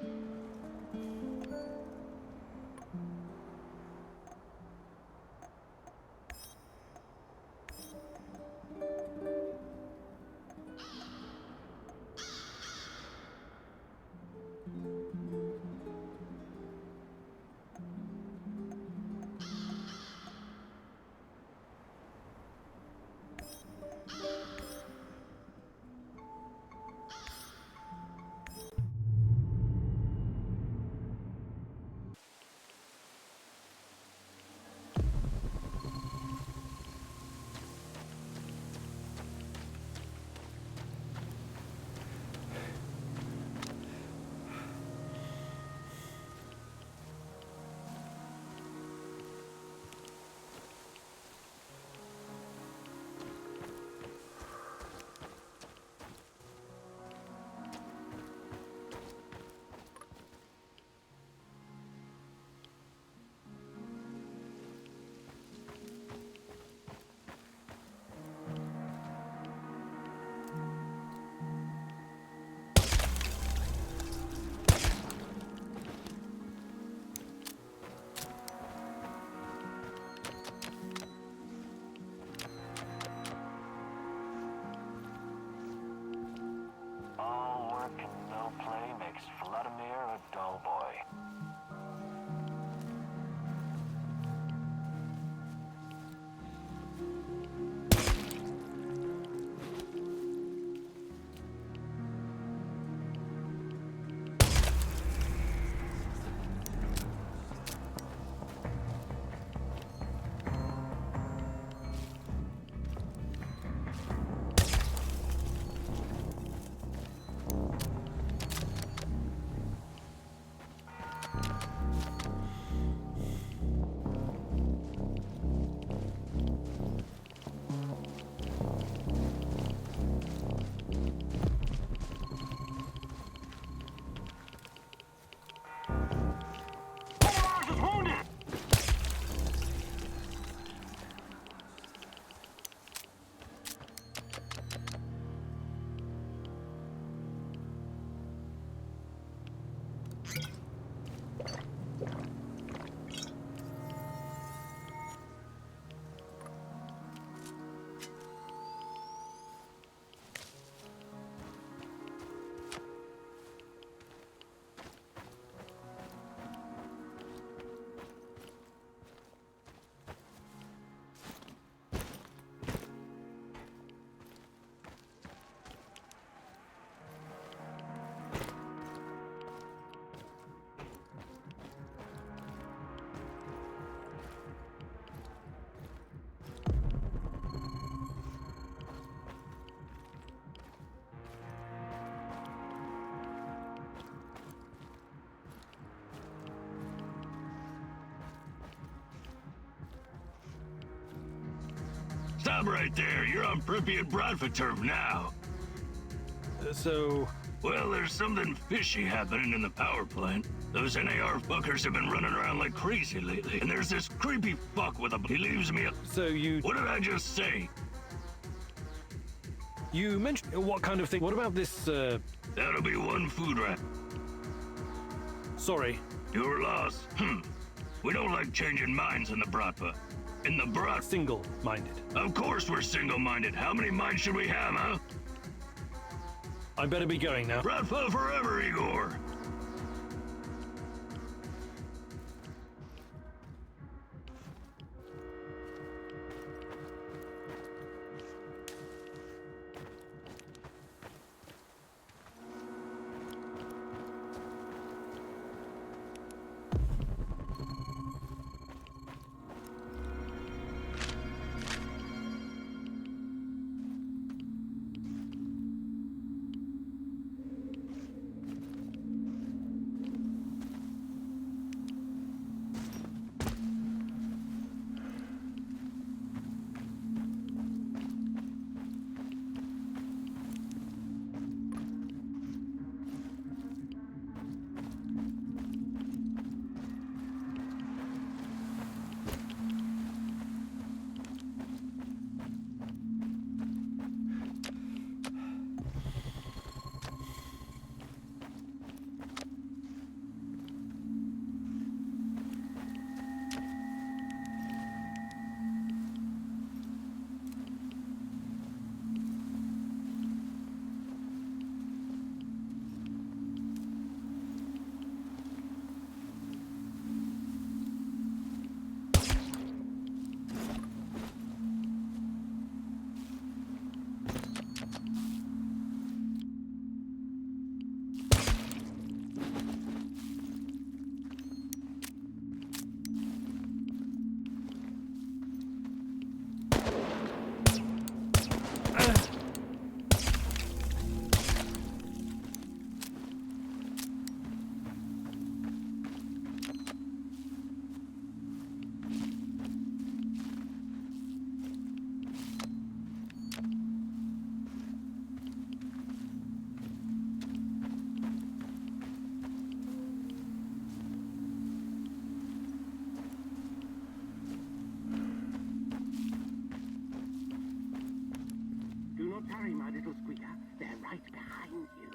Stop right there. You're on Pripyat Bradford turf now. So... Well, there's something fishy happening in the power plant. Those NAR fuckers have been running around like crazy lately, and there's this creepy fuck with a... He leaves me a... So you... What did I just say? You mentioned... What kind of thing? What about this, That'll be one food rat. Sorry. Your loss. We don't like changing minds in the Bratva. In the Brat... Single-minded. Of course we're single-minded. How many minds should we have, huh? I better be going now. Bratva forever, Igor! Do not hurry, my little squeaker. They're right behind you.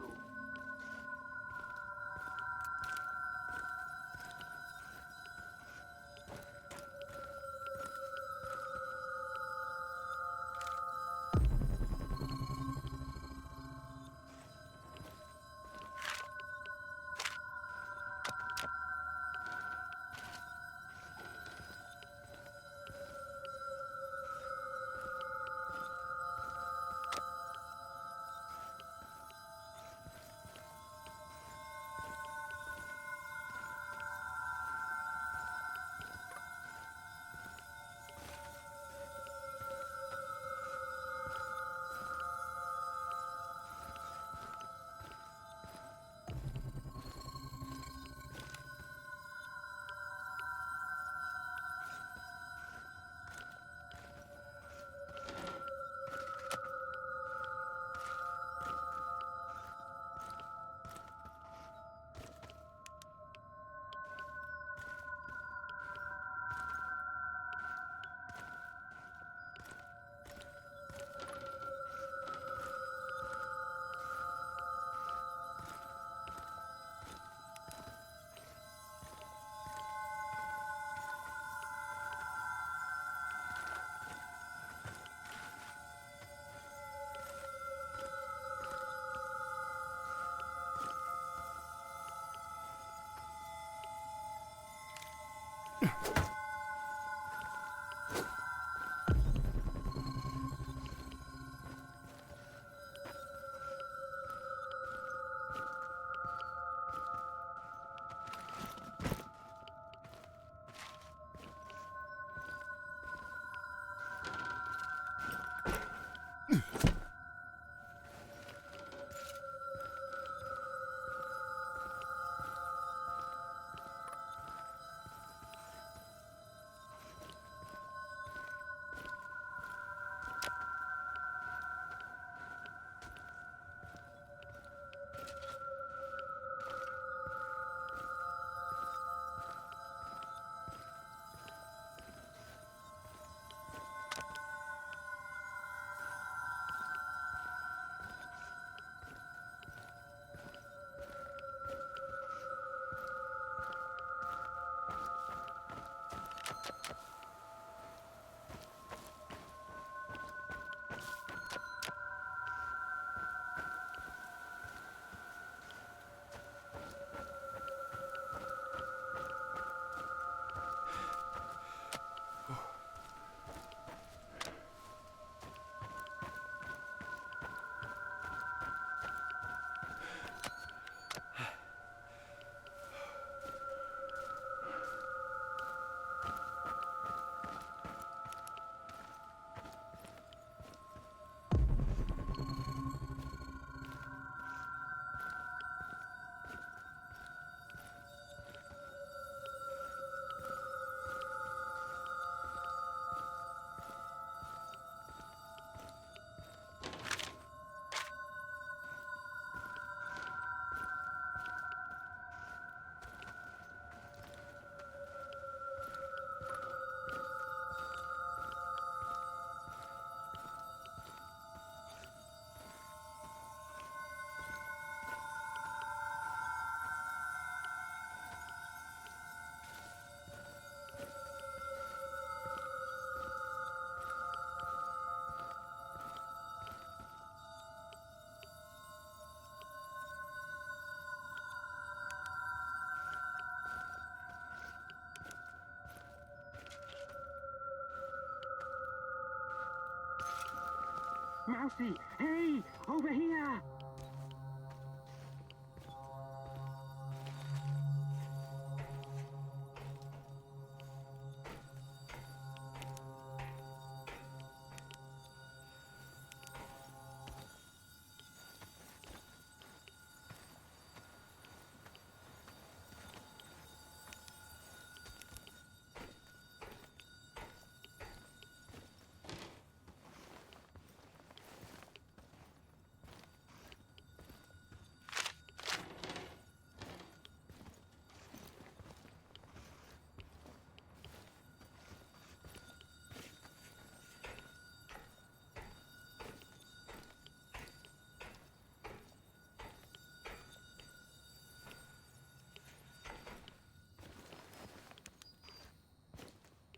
Mousy, hey, over here!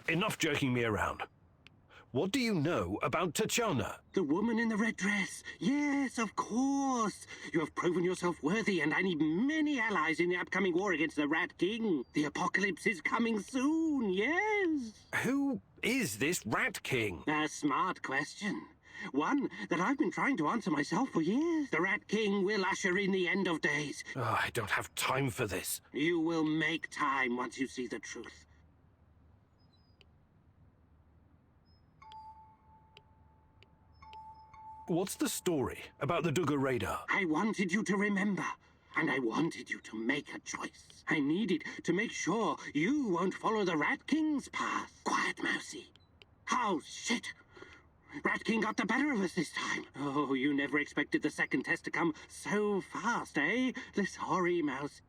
Enough jerking me around. What do you know about Tatiana? The woman in the red dress. Yes, of course. You have proven yourself worthy, and I need many allies in the upcoming war against the Rat King. The apocalypse is coming soon, yes. Who is this Rat King? A smart question. One that I've been trying to answer myself for years. The Rat King will usher in the end of days. Oh, I don't have time for this. You will make time once you see the truth. What's the story about the Duga radar? I wanted you to remember, and I wanted you to make a choice. I needed to make sure you won't follow the Rat King's path. Quiet, Mousy. Oh, shit. Rat King got the better of us this time. Oh, you never expected the second test to come so fast, eh? Sorry, Mouse.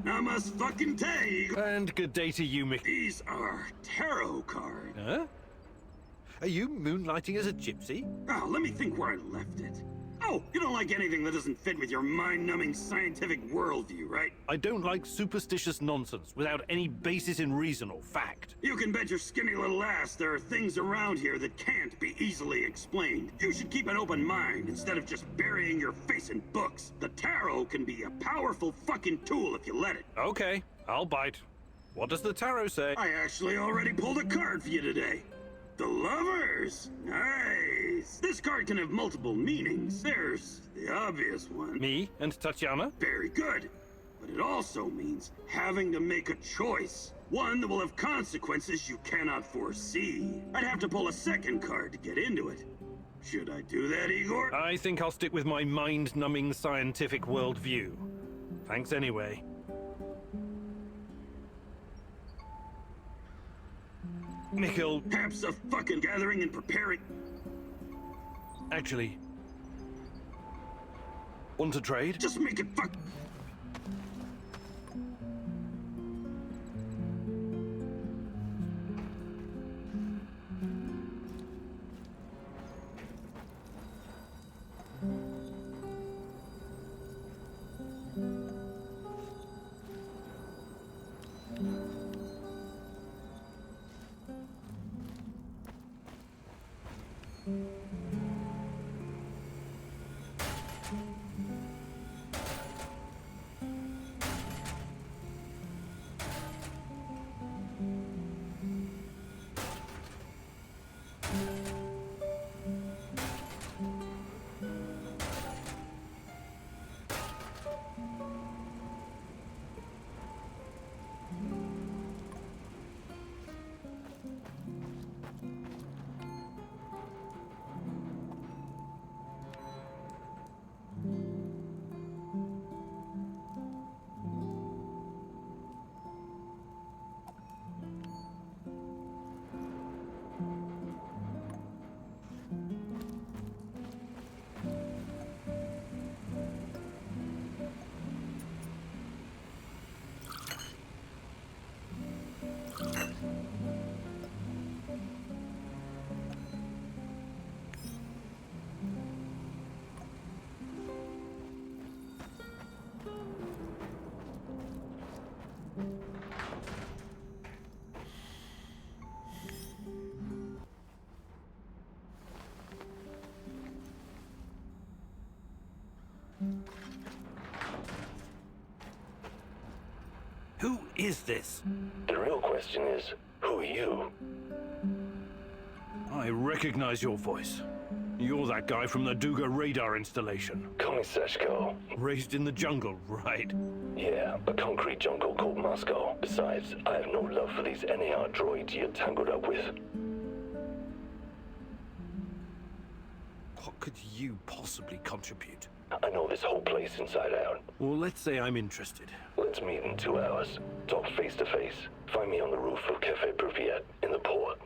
Namaste fucking tay! And good day to you, Mick. These are tarot cards. Huh? Are you moonlighting as a gypsy? Oh, let me think where I left it. Oh, you don't like anything that doesn't fit with your mind-numbing scientific worldview, right? I don't like superstitious nonsense without any basis in reason or fact. You can bet your skinny little ass there are things around here that can't be easily explained. You should keep an open mind instead of just burying your face in books. The tarot can be a powerful fucking tool if you let it. Okay, I'll bite. What does the tarot say? I actually already pulled a card for you today. The Lovers! Nice! This card can have multiple meanings. There's the obvious one. Me and Tatiana? Very good. But it also means having to make a choice. One that will have consequences you cannot foresee. I'd have to pull a second card to get into it. Should I do that, Igor? I think I'll stick with my mind-numbing scientific worldview. Thanks anyway. Mikhail... Perhaps a fucking gathering and preparing... Actually... Want to trade? Just make it fuck... is this? The real question is, who are you? I recognize your voice. You're that guy from the Duga radar installation. Call me Seshko. Raised in the jungle, right? Yeah, a concrete jungle called Moscow. Besides, I have no love for these NAR droids you're tangled up with. What could you possibly contribute? I know this whole place inside out. Well, let's say I'm interested. Let's meet in 2 hours. Talk face to face. Find me on the roof of Cafe Pripyat in the port.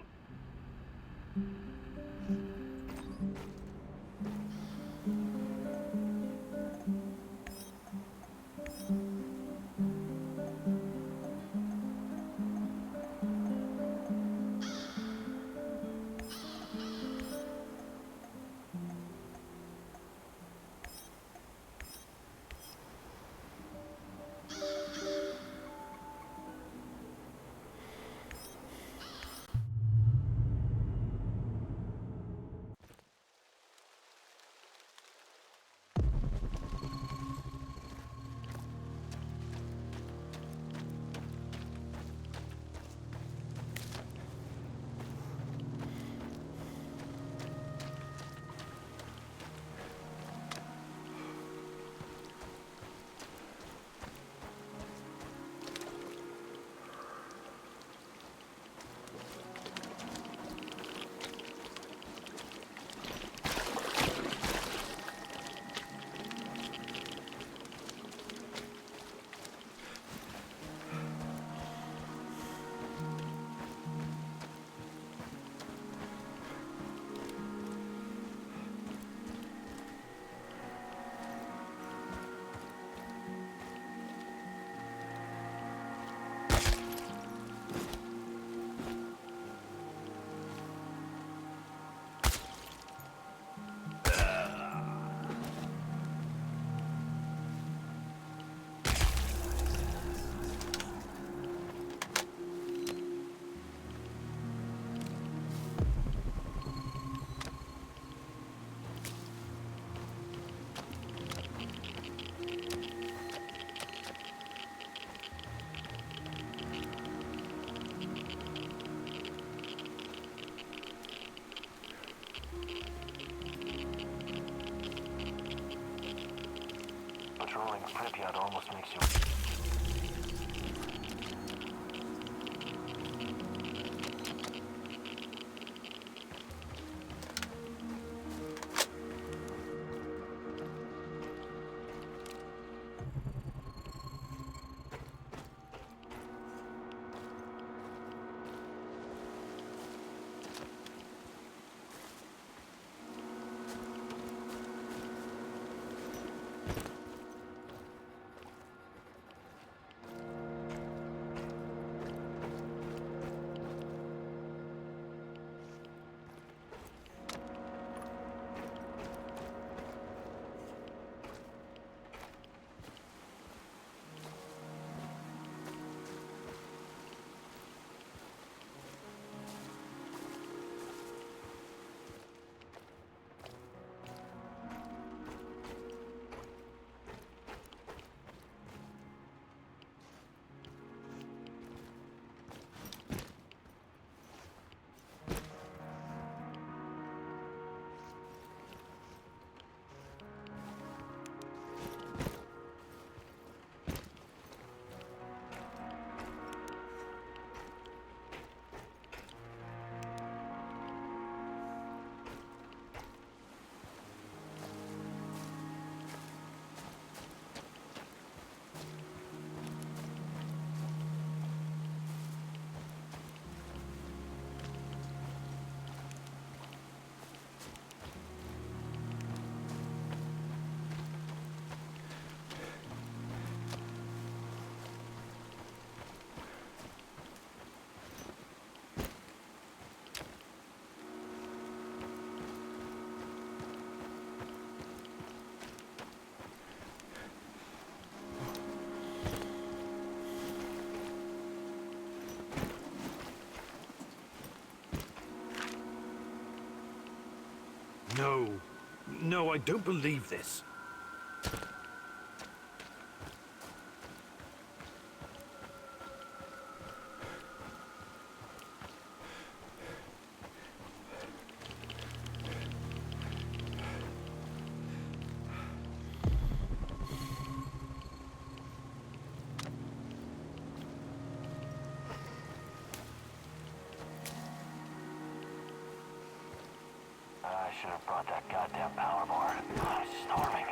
Patrolling Pripyat almost makes you... No. No, I don't believe this. should have brought that goddamn power board. I'm starving.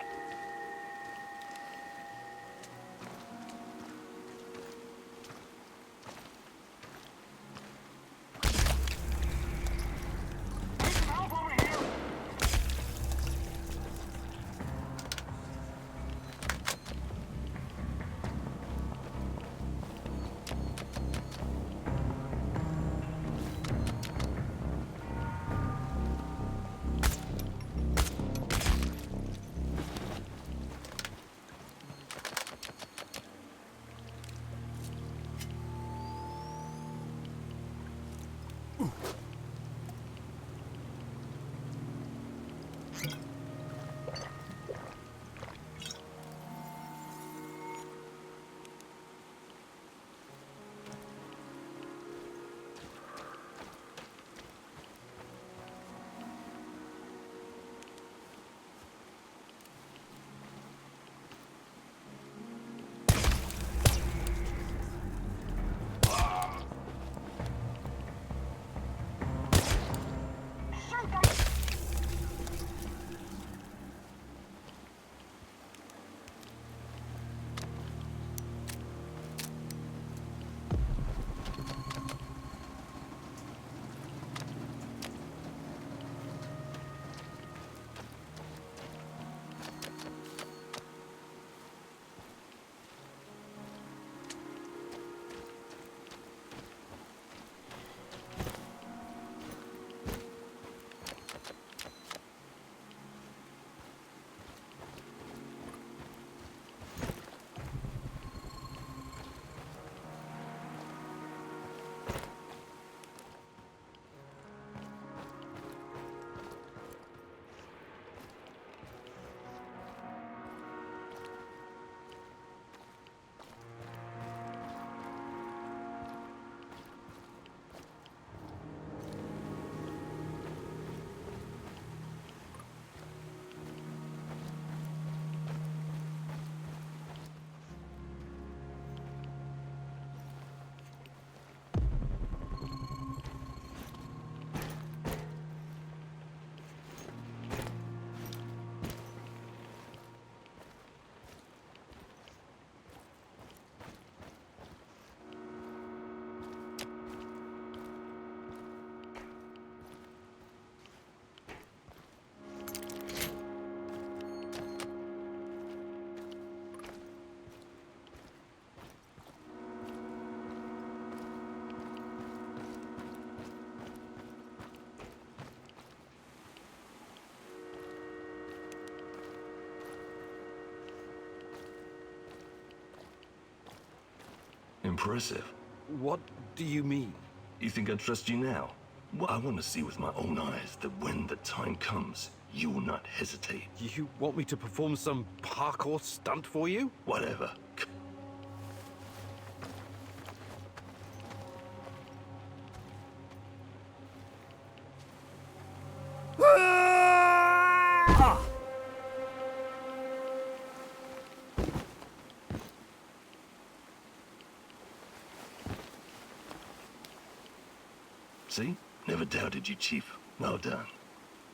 Impressive. What do you mean? You think I trust you now? Well, I want to see with my own eyes that when the time comes, you will not hesitate. You want me to perform some parkour stunt for you? Whatever. See? Never doubted you, Chief. Well done.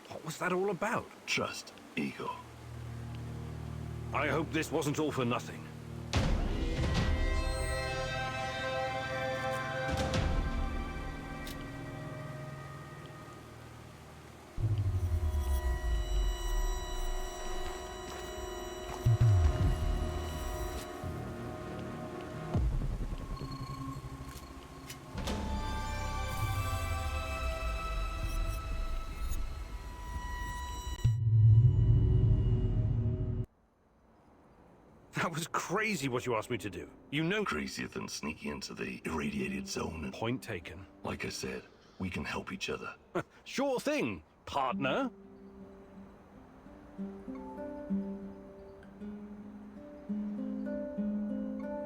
What was that all about? Trust, Igor. I hope this wasn't all for nothing. That was crazy what you asked me to do. You know... Crazier than sneaking into the irradiated zone and... Point taken. Like I said, we can help each other. Sure thing, partner.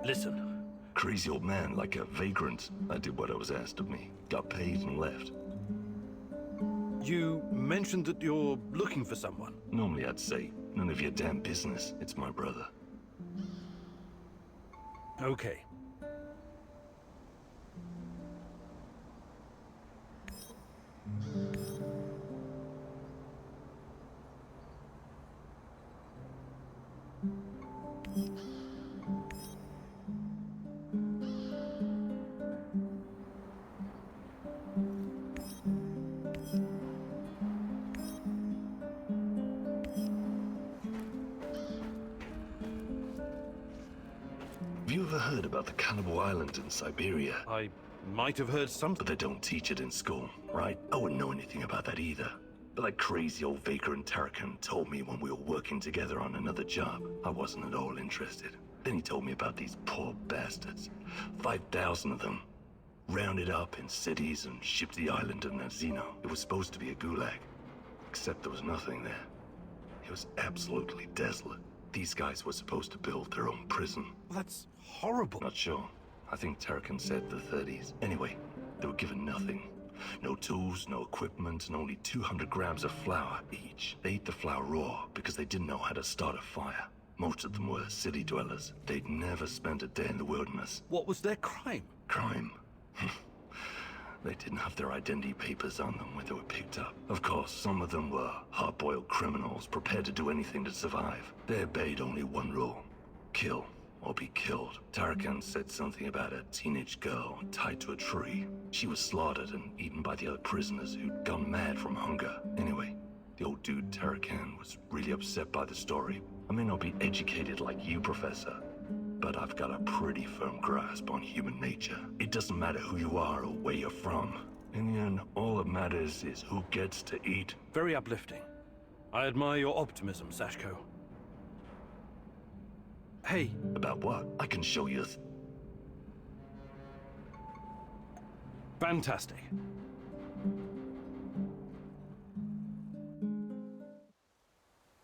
Listen. Crazy old man, like a vagrant. I did what I was asked of me. Got paid and left. You mentioned that you're looking for someone. Normally I'd say, none of your damn business. It's my brother. Okay. you ever heard about the Cannibal Island in Siberia? I might have heard something. But they don't teach it in school, right? I wouldn't know anything about that either. But that crazy old Vaker and Tarakan told me when we were working together on another job. I wasn't at all interested. Then he told me about these poor bastards. 5,000 of them. Rounded up in cities and shipped to the island of Nazino. It was supposed to be a gulag. Except there was nothing there. It was absolutely desolate. These guys were supposed to build their own prison. That's horrible. Not sure. I think Tarakan said the 30s. Anyway, they were given nothing. No tools, no equipment, and only 200 grams of flour each. They ate the flour raw because they didn't know how to start a fire. Most of them were city dwellers. They'd never spent a day in the wilderness. What was their crime? Crime? They didn't have their identity papers on them when they were picked up. Of course, some of them were hard-boiled criminals prepared to do anything to survive. They obeyed only one rule: kill or be killed. Tarakan said something about a teenage girl tied to a tree. She was slaughtered and eaten by the other prisoners who'd gone mad from hunger. Anyway, the old dude Tarakan was really upset by the story. I may not be educated like you, Professor, but I've got a pretty firm grasp on human nature. It doesn't matter who you are or where you're from. In the end, all that matters is who gets to eat. Very uplifting. I admire your optimism, Sashko. Hey. About what? I can show you. Fantastic.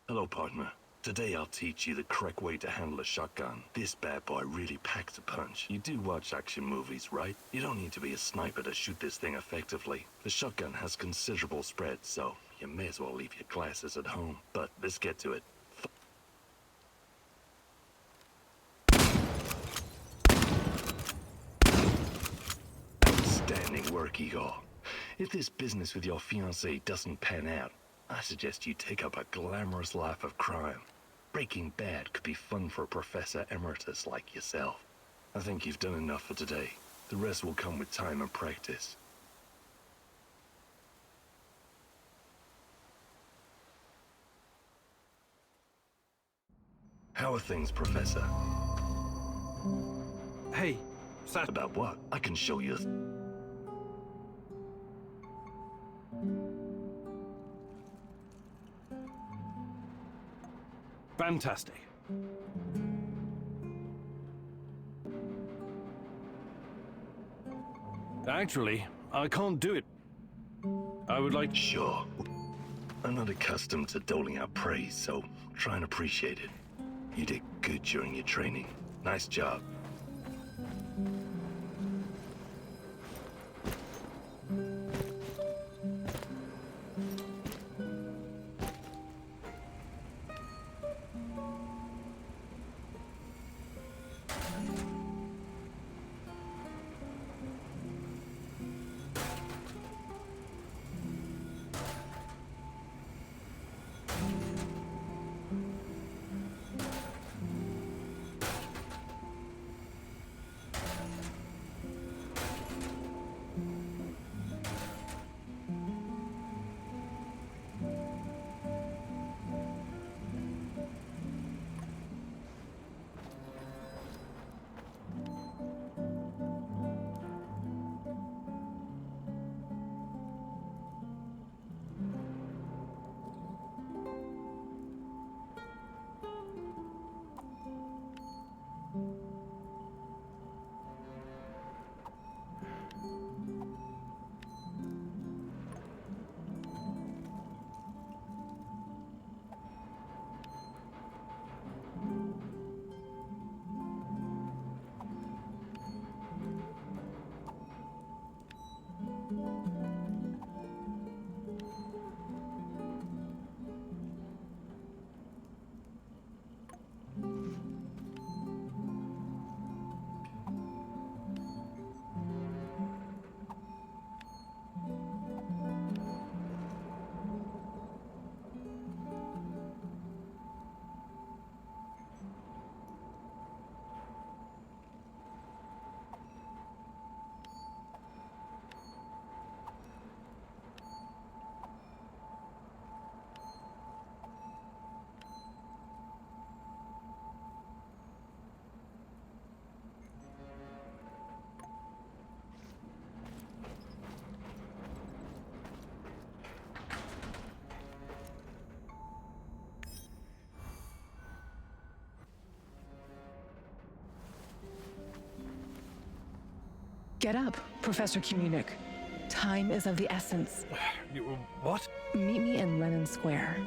Hello, partner. Today I'll teach you the correct way to handle a shotgun. This bad boy really packs a punch. You do watch action movies, right? You don't need to be a sniper to shoot this thing effectively. The shotgun has considerable spread, so you may as well leave your classes at home. But let's get to it. Outstanding work, Igor. If this business with your fiancée doesn't pan out, I suggest you take up a glamorous life of crime. Breaking Bad could be fun for a Professor Emeritus like yourself. I think you've done enough for today. The rest will come with time and practice. How are things, Professor? Hey, About what? I can show you. Fantastic. Actually, I can't do it. I would like... Sure. I'm not accustomed to doling out praise, so try and appreciate it. You did good during your training. Nice job. Get up, Professor Khymynuk. Time is of the essence. What? Meet me in Lenin Square.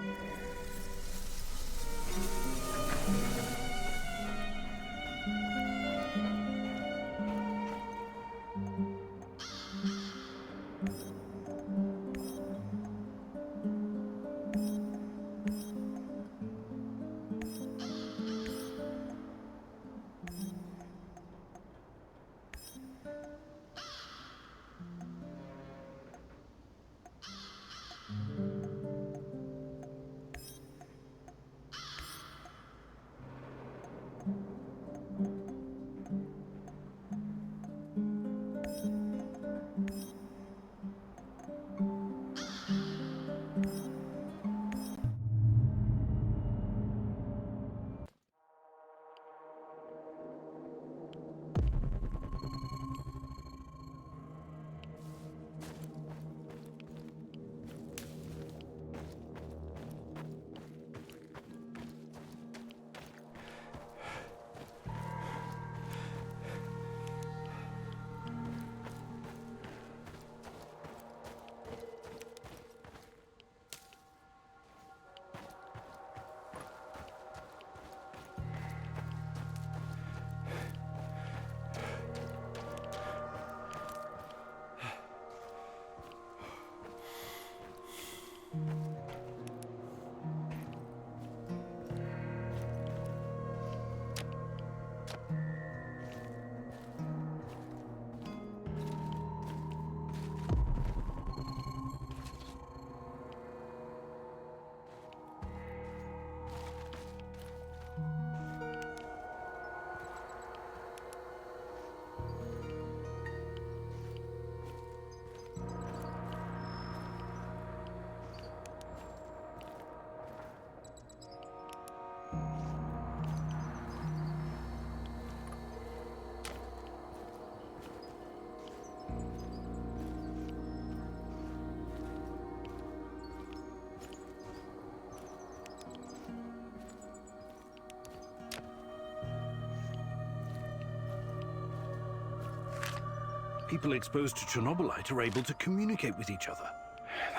People exposed to Chernobylite are able to communicate with each other.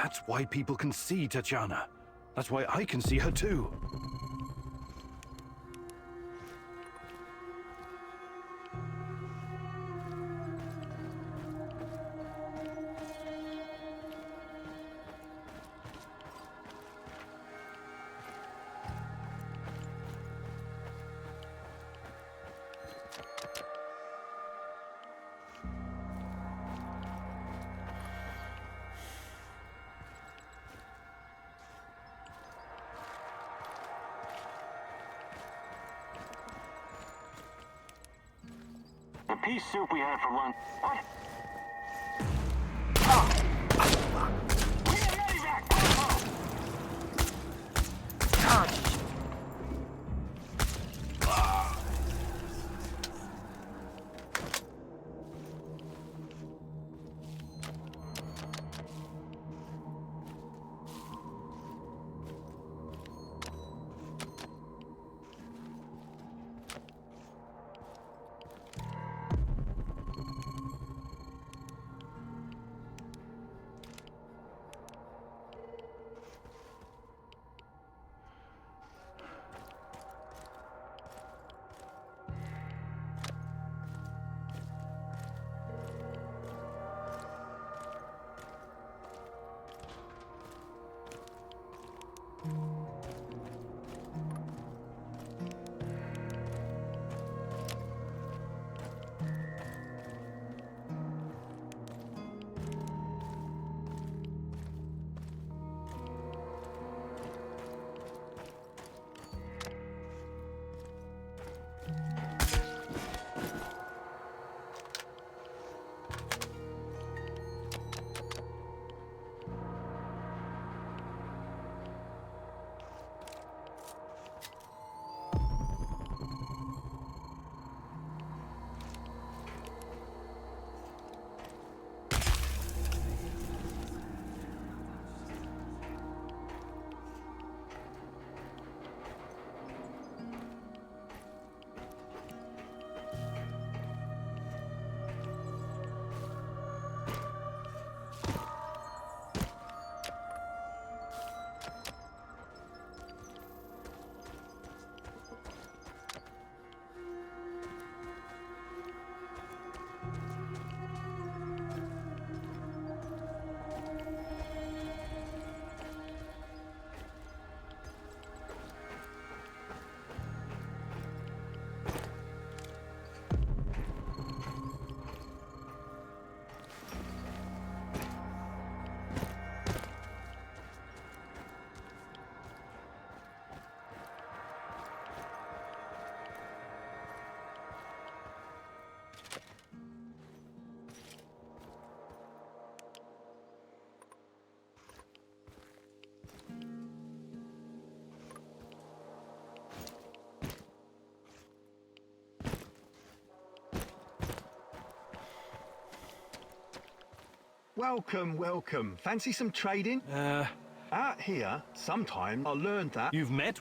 That's why people can see Tatiana. That's why I can see her too. The pea soup we had for lunch. What? Welcome, welcome. Fancy some trading? Out here, sometime I learned that... You've met?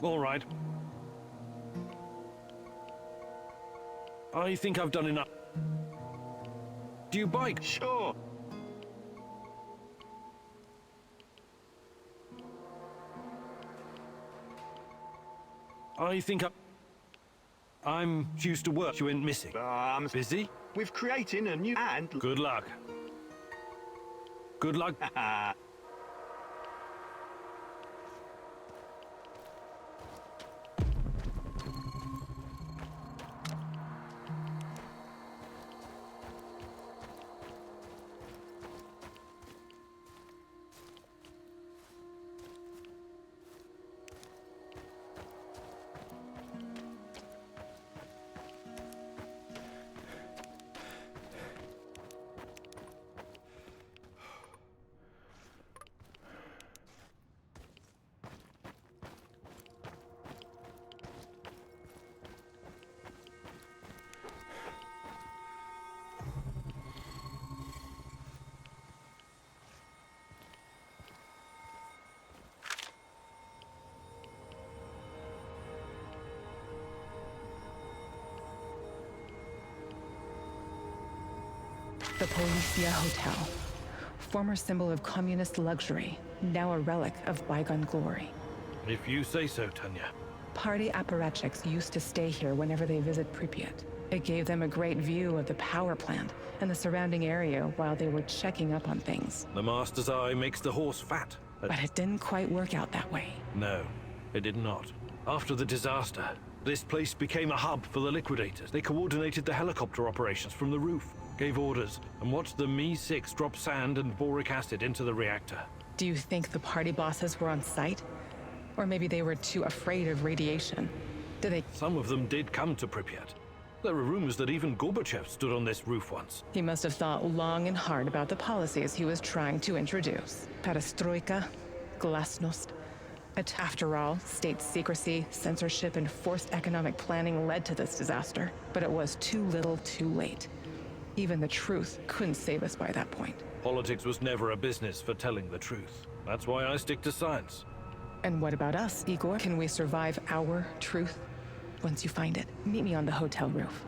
All right. I think I've done enough. Do you bike? Sure. I think I'm due to work. You went missing. Busy? With creating a new and... Good luck. Good luck. The Policia Hotel, former symbol of communist luxury, now a relic of bygone glory. If you say so, Tanya. Party apparatchiks used to stay here whenever they visit Pripyat. It gave them a great view of the power plant and the surrounding area while they were checking up on things. The master's eye makes the horse fat. But it didn't quite work out that way. No, it did not. After the disaster, this place became a hub for the liquidators. They coordinated the helicopter operations from the roof, gave orders, and watched the Mi-6 drop sand and boric acid into the reactor. Do you think the party bosses were on site? Or maybe they were too afraid of radiation? Some of them did come to Pripyat. There are rumors that even Gorbachev stood on this roof once. He must have thought long and hard about the policies he was trying to introduce. Perestroika, glasnost. After all, state secrecy, censorship, and forced economic planning led to this disaster. But it was too little, too late. Even the truth couldn't save us by that point. Politics was never a business for telling the truth. That's why I stick to science. And what about us, Igor? Can we survive our truth? Once you find it, meet me on the hotel roof.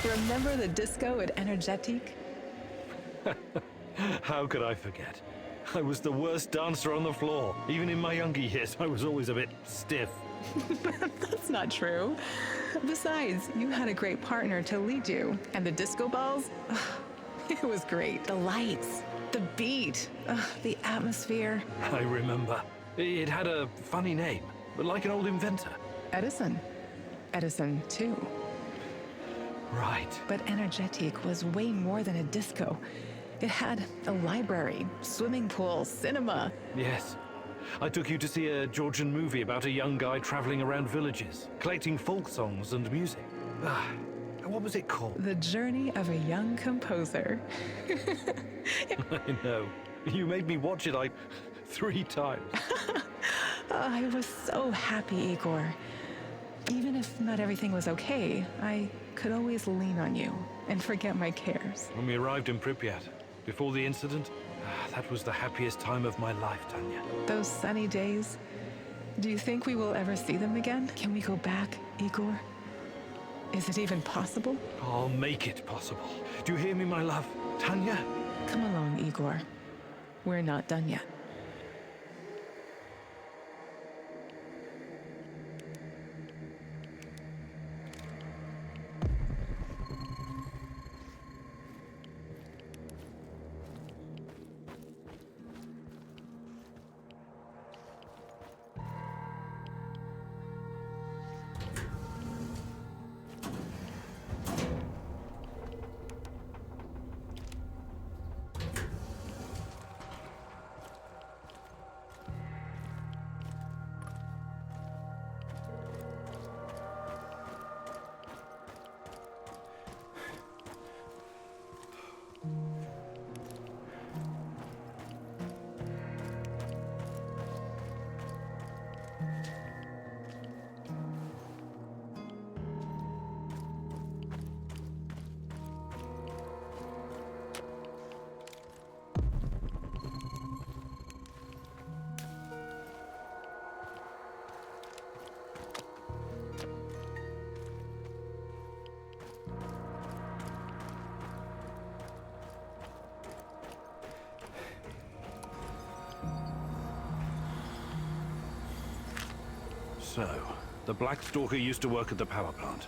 Remember the disco at Energetic? How could I forget? I was the worst dancer on the floor. Even in my younger years, I was always a bit stiff. That's not true. Besides, you had a great partner to lead you. And the disco balls? It was great. The lights, the beat, the atmosphere. I remember. It had a funny name, but like an old inventor. Edison. Edison, too. Right. But Energetic was way more than a disco. It had a library, swimming pool, cinema. Yes. I took you to see a Georgian movie about a young guy traveling around villages, collecting folk songs and music. What was it called? The Journey of a Young Composer. I know. You made me watch it like 3 times. I was so happy, Igor. Even if not everything was okay, I could always lean on you and forget my cares. When we arrived in Pripyat, before the incident, that was the happiest time of my life, Tanya. Those sunny days, Do you think we will ever see them again? Can we go back, Igor? Is it even possible? I'll make it possible. Do you hear me, my love? Tanya? Come along, Igor. We're not done yet. So, the Black Stalker used to work at the power plant,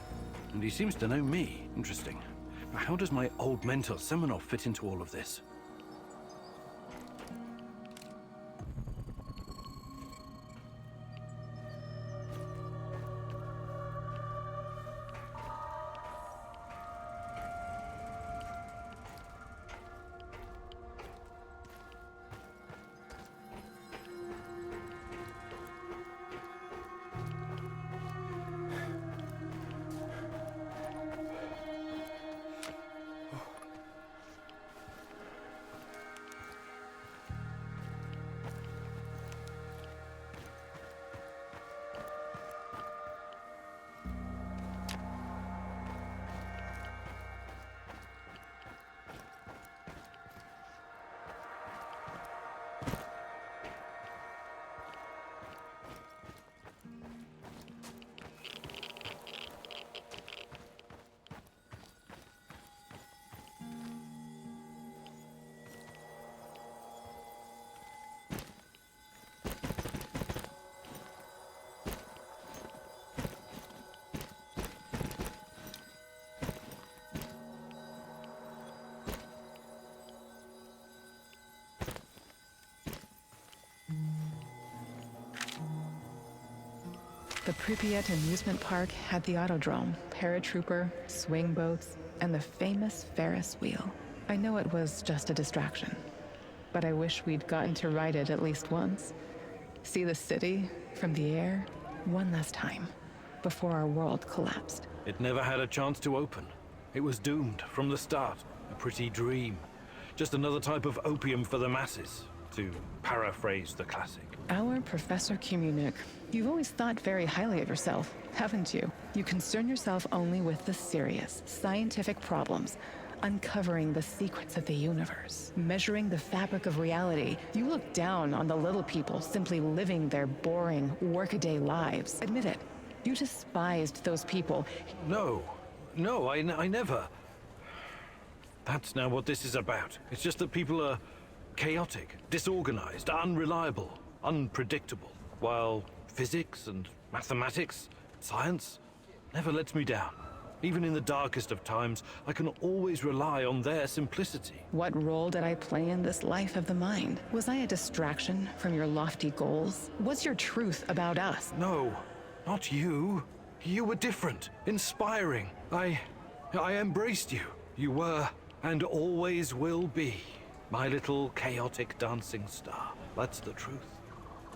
and he seems to know me. Interesting. Now, how does my old mentor Semenov fit into all of this? The Pripyat amusement park had the autodrome, paratrooper, swing boats, and the famous Ferris wheel. I know it was just a distraction, but I wish we'd gotten to ride it at least once. See the city from the air one last time before our world collapsed. It never had a chance to open. It was doomed from the start. A pretty dream. Just another type of opium for the masses, to paraphrase the classic. Our Professor Khymynuk, you've always thought very highly of yourself, haven't you? You concern yourself only with the serious, scientific problems, uncovering the secrets of the universe, measuring the fabric of reality. You look down on the little people simply living their boring, workaday lives. Admit it, you despised those people. No, I never. That's now what this is about. It's just that people are chaotic, disorganized, unreliable, unpredictable, while physics and mathematics, science, never lets me down. Even in the darkest of times, I can always rely on their simplicity. What role did I play in this life of the mind? Was I a distraction from your lofty goals? What's your truth about us? No, not you. You were different, inspiring. I embraced you. You were, and always will be, my little chaotic dancing star. That's the truth.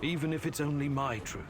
Even if it's only my truth.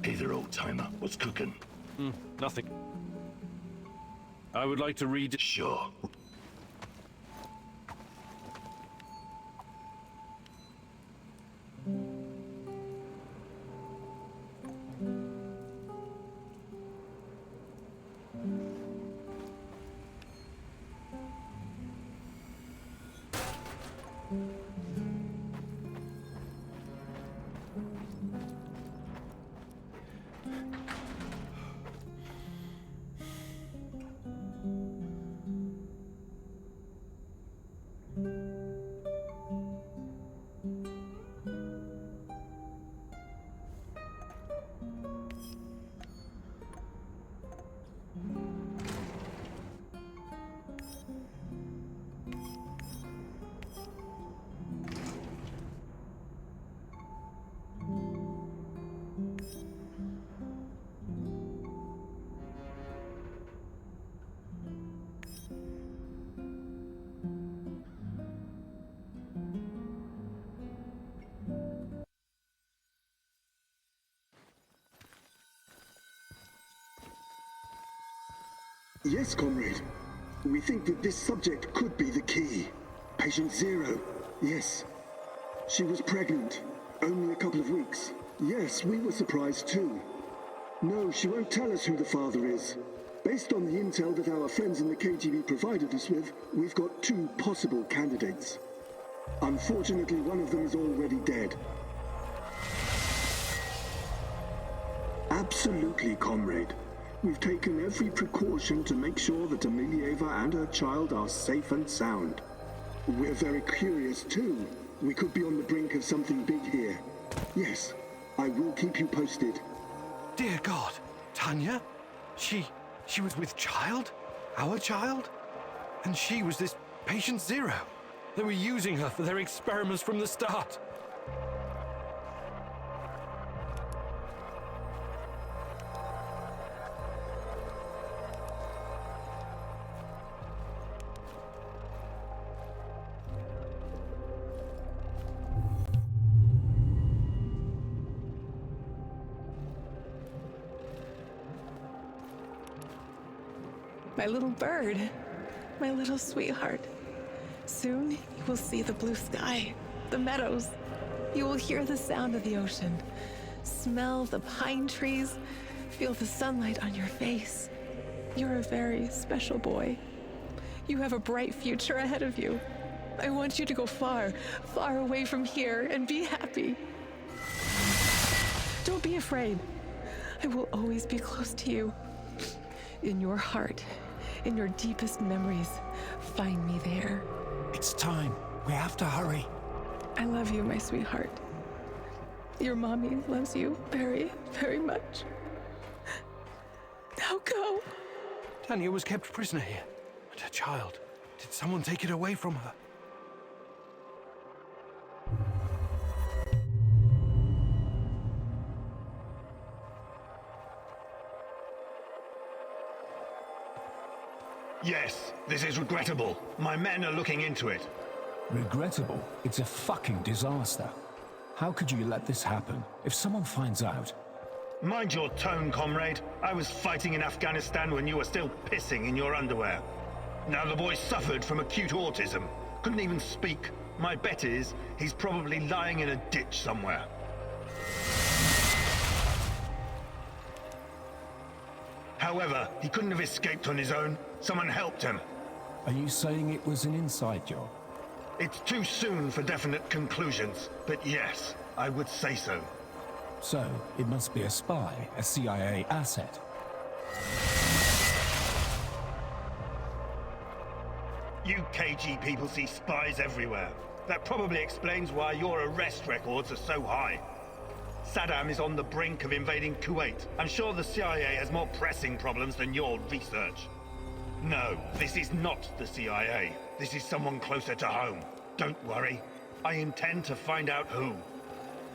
Hey there, old-timer. What's cooking? Nothing. I would like to read... Sure. Yes, comrade. We think that this subject could be the key. Patient Zero. Yes. She was pregnant. Only a couple of weeks. Yes, we were surprised too. No, she won't tell us who the father is. Based on the intel that our friends in the KGB provided us with, we've got two possible candidates. Unfortunately, one of them is already dead. Absolutely, comrade. We've taken every precaution to make sure that Amelieva and her child are safe and sound. We're very curious too. We could be on the brink of something big here. Yes, I will keep you posted. Dear God, Tanya? She was with child? Our child? And she was this patient Zero. They were using her for their experiments from the start. My little bird, my little sweetheart. Soon you will see the blue sky, the meadows. You will hear the sound of the ocean, smell the pine trees, feel the sunlight on your face. You're a very special boy. You have a bright future ahead of you. I want you to go far, far away from here and be happy. Don't be afraid. I will always be close to you. In your heart, in your deepest memories, find me there. It's time. We have to hurry. I love you, my sweetheart. Your mommy loves you very, very much. Now go. Tanya was kept prisoner here. And her child. Did someone take it away from her? Yes, this is regrettable. My men are looking into it. Regrettable? It's a fucking disaster. How could you let this happen? If someone finds out... Mind your tone, comrade. I was fighting in Afghanistan when you were still pissing in your underwear. Now the boy suffered from acute autism. Couldn't even speak. My bet is he's probably lying in a ditch somewhere. However, he couldn't have escaped on his own. Someone helped him. Are you saying it was an inside job? It's too soon for definite conclusions, but yes, I would say so. So, it must be a spy, a CIA asset. You KG people see spies everywhere. That probably explains why your arrest records are so high. Saddam is on the brink of invading Kuwait. I'm sure the CIA has more pressing problems than your research. No, this is not the CIA. This is someone closer to home. Don't worry. I intend to find out who.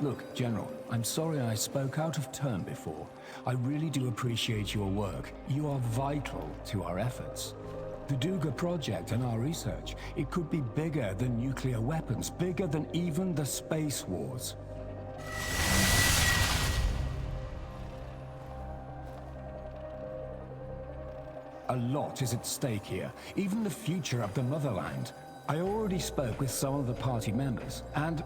Look, General, I'm sorry I spoke out of turn before. I really do appreciate your work. You are vital to our efforts. The Duga project and our research, it could be bigger than nuclear weapons, bigger than even the space wars. A lot is at stake here, even the future of the motherland. I already spoke with some of the party members, and...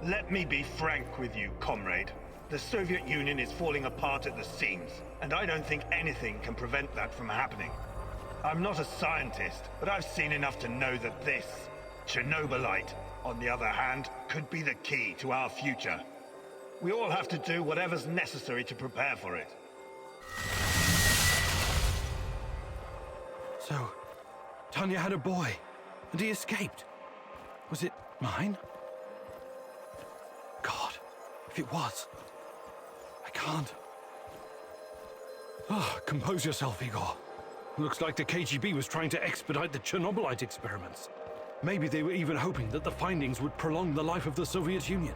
Let me be frank with you, comrade. The Soviet Union is falling apart at the seams, and I don't think anything can prevent that from happening. I'm not a scientist, but I've seen enough to know that this, Chernobylite, on the other hand, could be the key to our future. We all have to do whatever's necessary to prepare for it. So, Tanya had a boy, and he escaped. Was it mine? God, if it was, I can't. Compose yourself, Igor. Looks like the KGB was trying to expedite the Chernobylite experiments. Maybe they were even hoping that the findings would prolong the life of the Soviet Union.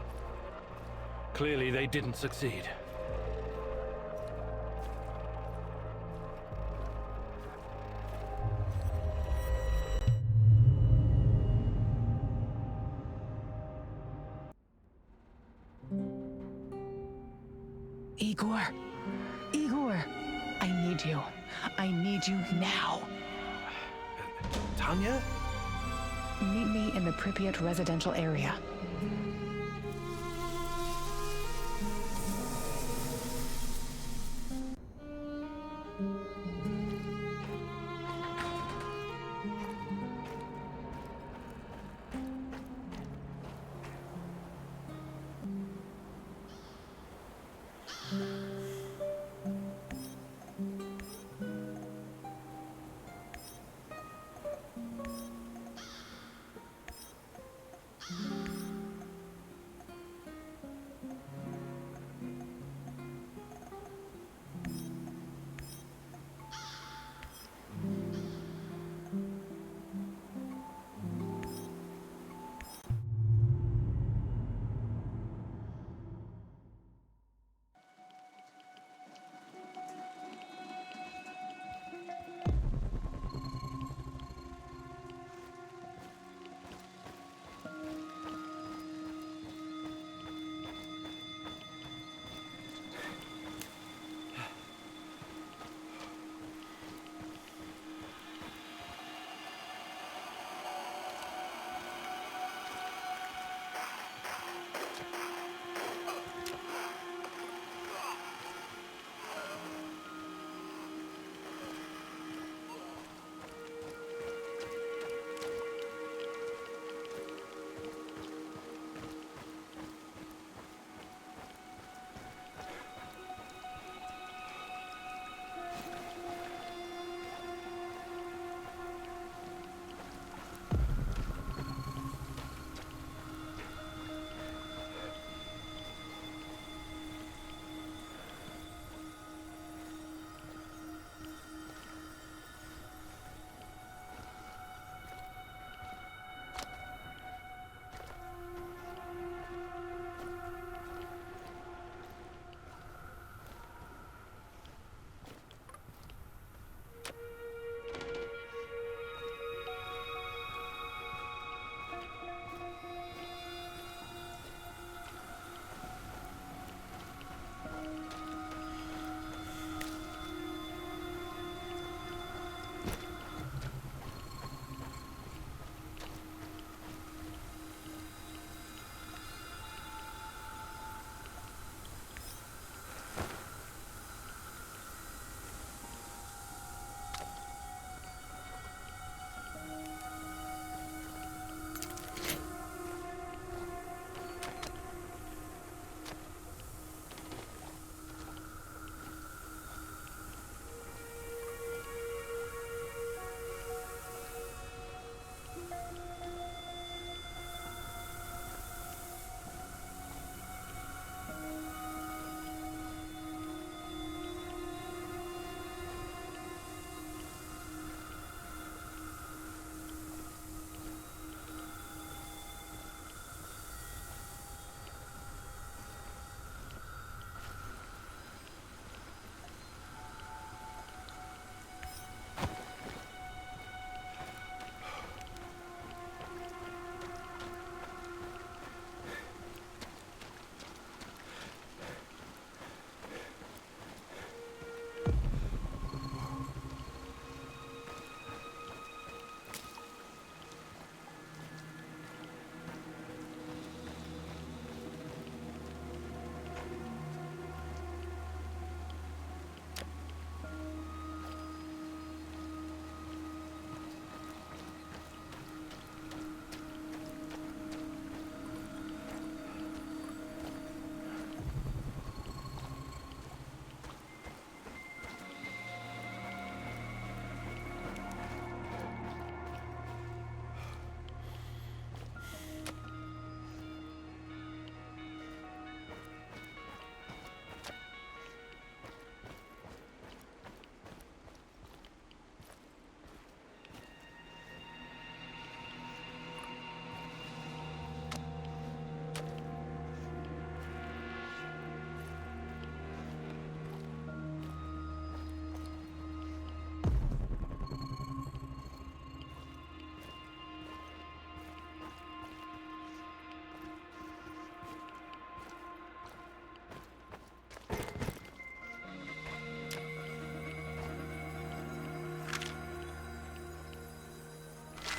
Clearly, they didn't succeed. Igor! Igor! I need you. I need you now. Tanya? Meet me in the Pripyat residential area.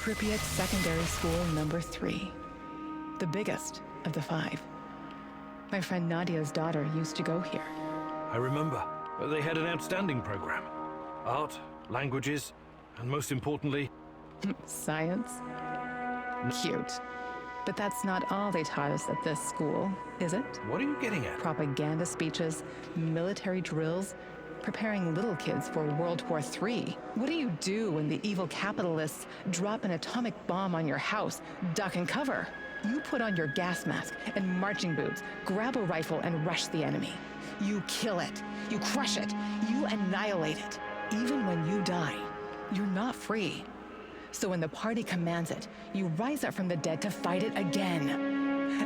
Pripyat Secondary School number 3. The biggest of the 5. My friend Nadia's daughter used to go here. I remember. They had an outstanding program. Art, languages, and most importantly... Science? Cute. But that's not all they taught us at this school, is it? What are you getting at? Propaganda speeches, military drills, preparing little kids for World War III. What do you do when the evil capitalists drop an atomic bomb on your house? Duck and cover. You put on your gas mask and marching boots, grab a rifle and rush the enemy. You kill it. You crush it. You annihilate it. Even when you die, you're not free. So when the party commands it, you rise up from the dead to fight it again.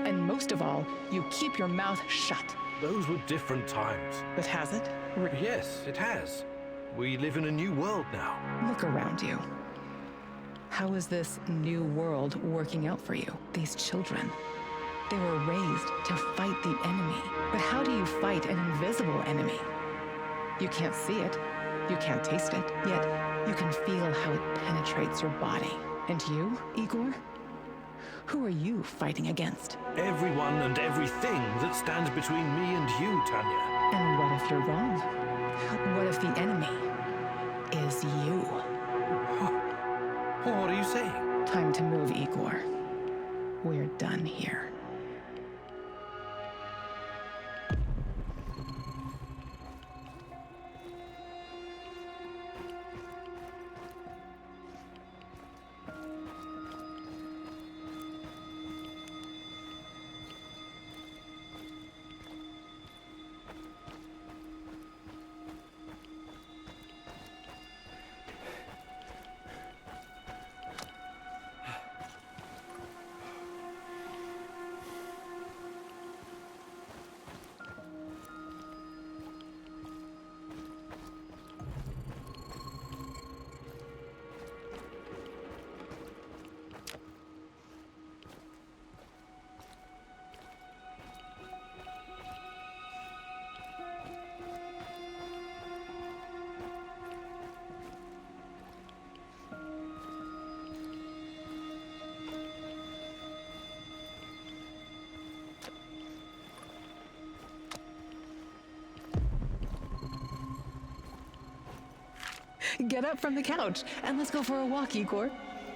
And most of all, you keep your mouth shut. Those were different times. But has it? Yes, it has. We live in a new world now. Look around you. How is this new world working out for you? These children. They were raised to fight the enemy. But how do you fight an invisible enemy? You can't see it. You can't taste it. Yet you can feel how it penetrates your body. And you, Igor? Who are you fighting against? Everyone and everything that stands between me and you, Tanya. And what if you're wrong? What if the enemy is you? What are you saying? Time to move, Igor. We're done here. Get up from the couch and let's go for a walk, Igor.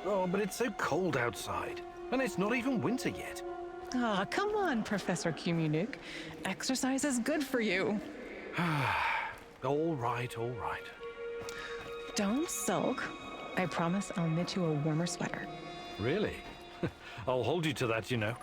Oh, but it's so cold outside. And it's not even winter yet. Ah, come on, Professor Khymynuk. Exercise is good for you. All right, all right. Don't sulk. I promise I'll knit you a warmer sweater. Really? I'll hold you to that, you know.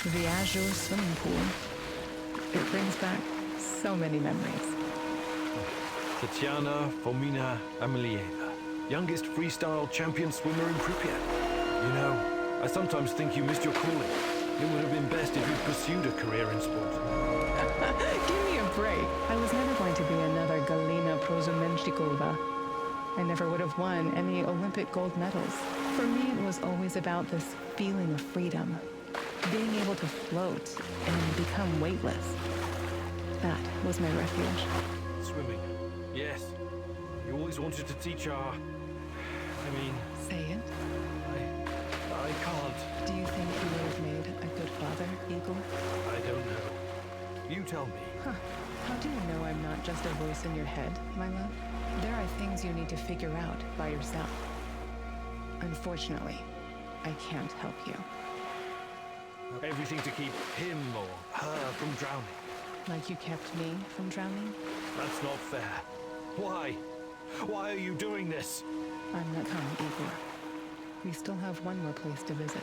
The Azure swimming pool. It brings back so many memories. Tatiana Fomina Amelieva, youngest freestyle champion swimmer in Pripyat. You know, I sometimes think you missed your calling. It would have been best if you'd pursued a career in sport. Give me a break. I was never going to be another Galina Prozumenchikova. I never would have won any Olympic gold medals. For me, it was always about this feeling of freedom. Being able to float and become weightless. That was my refuge. Swimming. Yes. You always wanted to teach our... Say it. I can't. Do you think you would have made a good father, Igor? I don't know. You tell me. Huh. How do you know I'm not just a voice in your head, my love? There are things you need to figure out by yourself. Unfortunately, I can't help you. Everything to keep him or her from drowning. Like you kept me from drowning? That's not fair. Why? Why are you doing this? I'm not coming, Igor. We still have one more place to visit.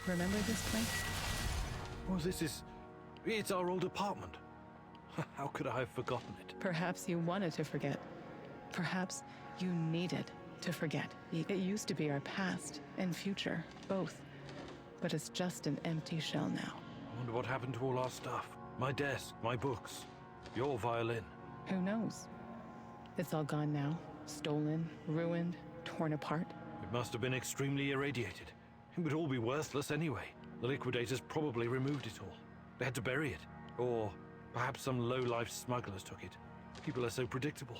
Remember this place? Oh, it's our old apartment. How could I have forgotten it? Perhaps you wanted to forget. Perhaps you needed to forget. It used to be our past and future, both. But it's just an empty shell now. I wonder what happened to all our stuff. My desk, my books, your violin. Who knows? It's all gone now. Stolen, ruined, torn apart. It must have been extremely irradiated. It would all be worthless anyway. The liquidators probably removed it all. They had to bury it. Or perhaps some low-life smugglers took it. People are so predictable.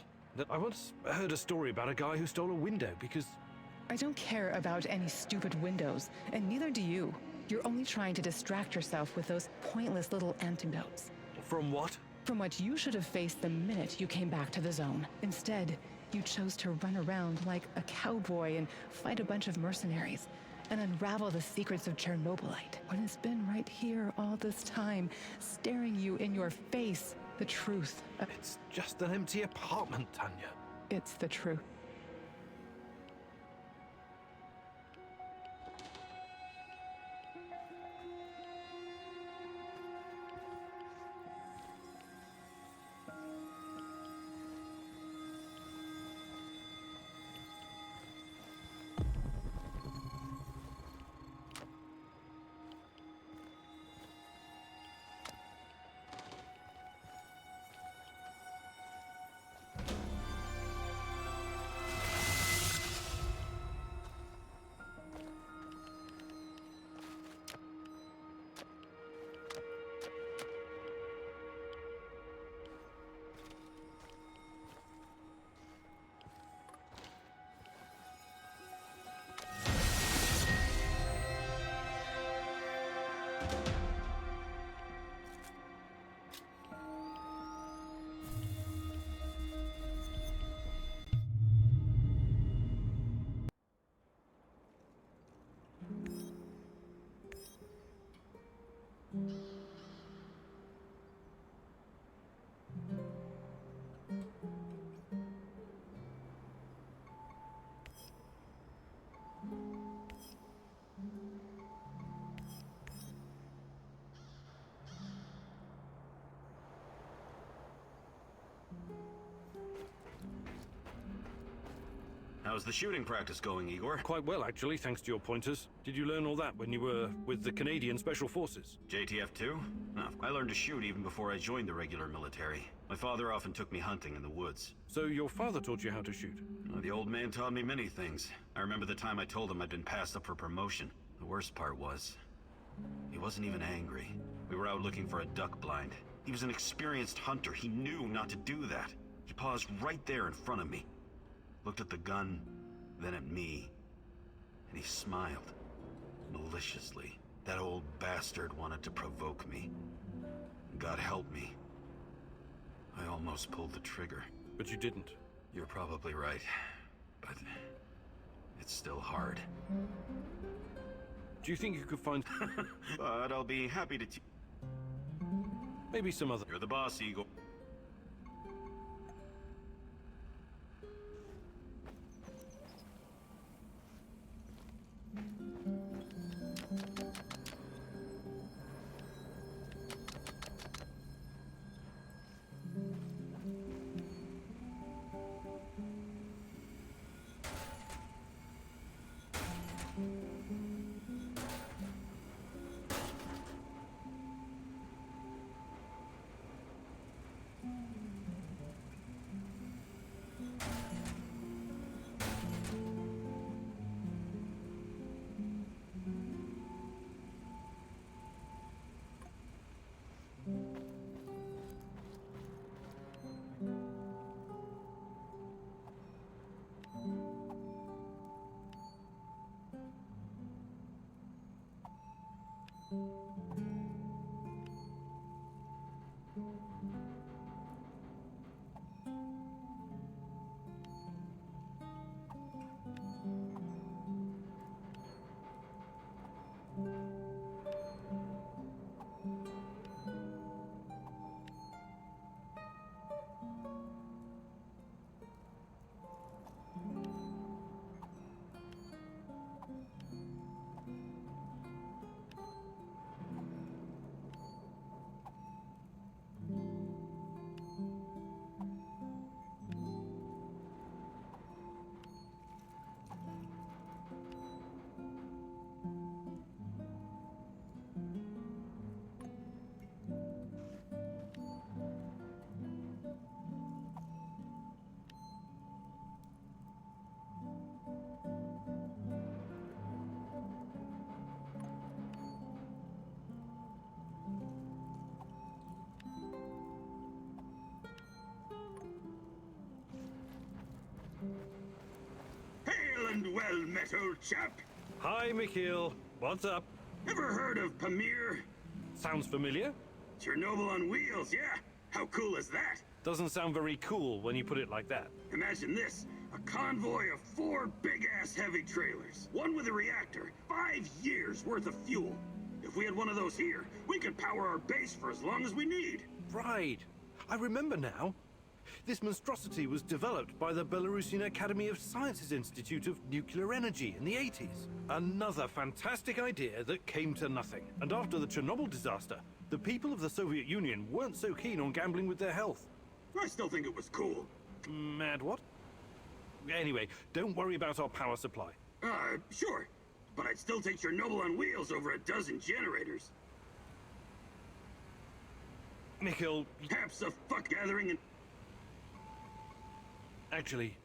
I once heard a story about a guy who stole a window because... I don't care about any stupid windows, and neither do you. You're only trying to distract yourself with those pointless little antidotes. From what? From what you should have faced the minute you came back to the zone. Instead, you chose to run around like a cowboy and fight a bunch of mercenaries and unravel the secrets of Chernobylite, when it's been right here all this time, staring you in your face. The truth. It's just an empty apartment, Tanya. It's the truth. How's the shooting practice going, Igor? Quite well, actually, thanks to your pointers. Did you learn all that when you were with the Canadian Special Forces? JTF-2? No, I learned to shoot even before I joined the regular military. My father often took me hunting in the woods. So your father taught you how to shoot? The old man taught me many things. I remember the time I told him I'd been passed up for promotion. The worst part was, he wasn't even angry. We were out looking for a duck blind. He was an experienced hunter. He knew not to do that. He paused right there in front of me, looked at the gun, then at me, and he smiled, maliciously. That old bastard wanted to provoke me. God help me, I almost pulled the trigger. But you didn't. You're probably right, but it's still hard. Do you think you could find... But I'll be happy to maybe some other... You're the boss, Igor. And well met, old chap. Hi, Mikhail. What's up? Ever heard of Pamir? Sounds familiar. Chernobyl on wheels, yeah? How cool is that? Doesn't sound very cool when you put it like that. Imagine this. A convoy of 4 big-ass heavy trailers. One with a reactor. 5 years worth of fuel. If we had one of those here, we could power our base for as long as we need. Right. I remember now. This monstrosity was developed by the Belarusian Academy of Sciences Institute of Nuclear Energy in the 80s. Another fantastic idea that came to nothing. And after the Chernobyl disaster, the people of the Soviet Union weren't so keen on gambling with their health. I still think it was cool. Mad what? Anyway, don't worry about our power supply. Sure. But I'd still take Chernobyl on wheels over a dozen generators. Mikhail... Perhaps a fuck gathering and... Actually...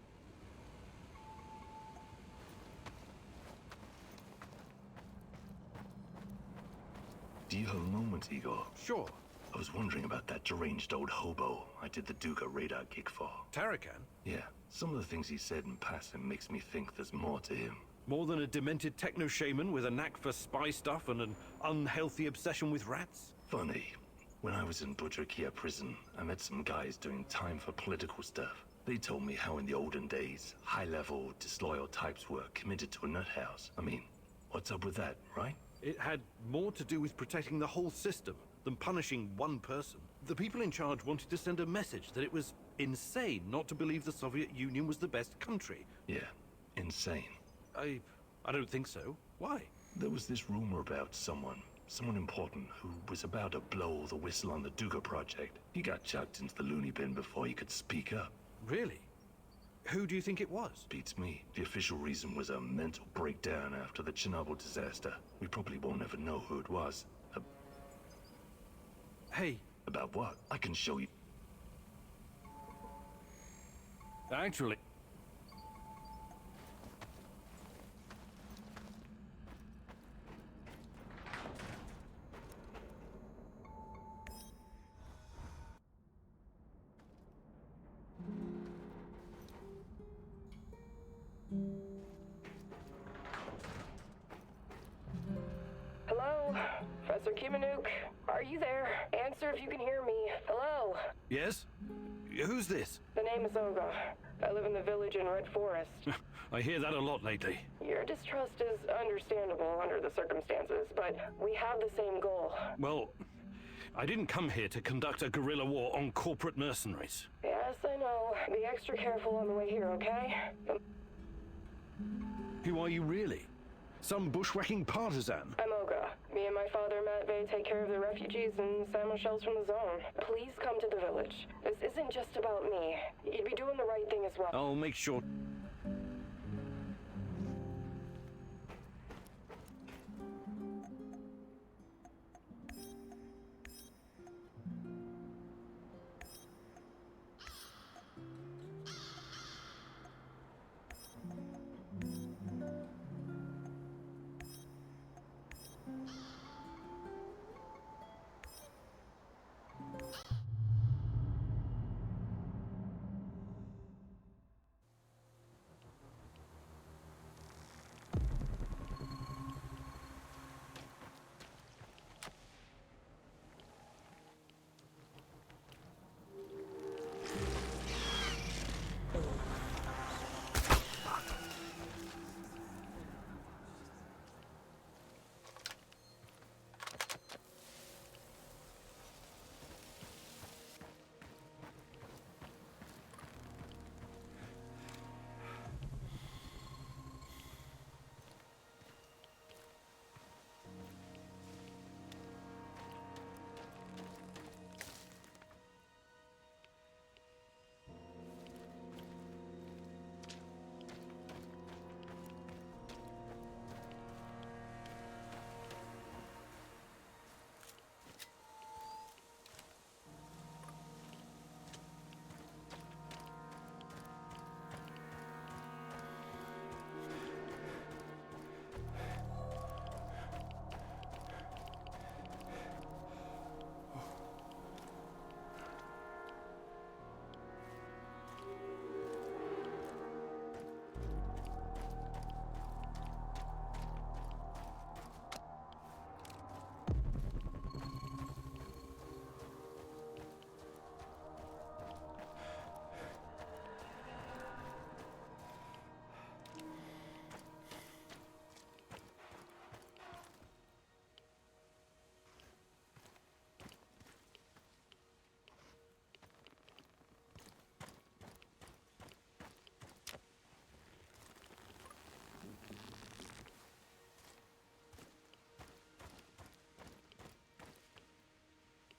Do you have a moment, Igor? Sure. I was wondering about that deranged old hobo I did the Duga radar gig for. Tarakan? Yeah. Some of the things he said in passing makes me think there's more to him. More than a demented techno-shaman with a knack for spy stuff and an unhealthy obsession with rats? Funny. When I was in Budrakia prison, I met some guys doing time for political stuff. They told me how in the olden days, high-level, disloyal types were committed to a nut house. I mean, what's up with that, right? It had more to do with protecting the whole system than punishing one person. The people in charge wanted to send a message that it was insane not to believe the Soviet Union was the best country. Yeah, insane. I don't think so. Why? There was this rumor about someone, Someone important who was about to blow the whistle on the Duga project. He got chucked into the loony bin before he could speak up. Really? Who do you think it was? Beats me. The official reason was a mental breakdown after the Chernobyl disaster. We probably won't ever know who it was. Hey. About what? I can show you. Actually... Hello? Professor Khymynuk? Are you there? Answer if you can hear me. Hello? Yes? Who's this? The name is Olga. I live in the village in Red Forest. I hear that a lot lately. Your distrust is understandable under the circumstances, but we have the same goal. Well, I didn't come here to conduct a guerrilla war on corporate mercenaries. Yes, I know. Be extra careful on the way here, okay? Who are you really? Some bushwhacking partisan? I'm Olga. Me and my father, Matvey, take care of the refugees and salmon shells from the zone. Please come to the village. This isn't just about me. You'd be doing the right thing as well. I'll make sure...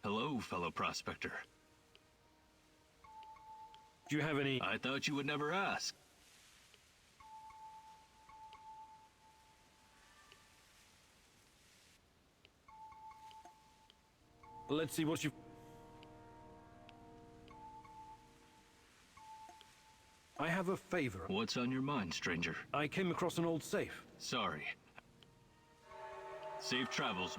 Hello, fellow prospector. Do you have any... I thought you would never ask. Let's see what you... I have a favor. What's on your mind, stranger? I came across an old safe. Sorry. Safe travels.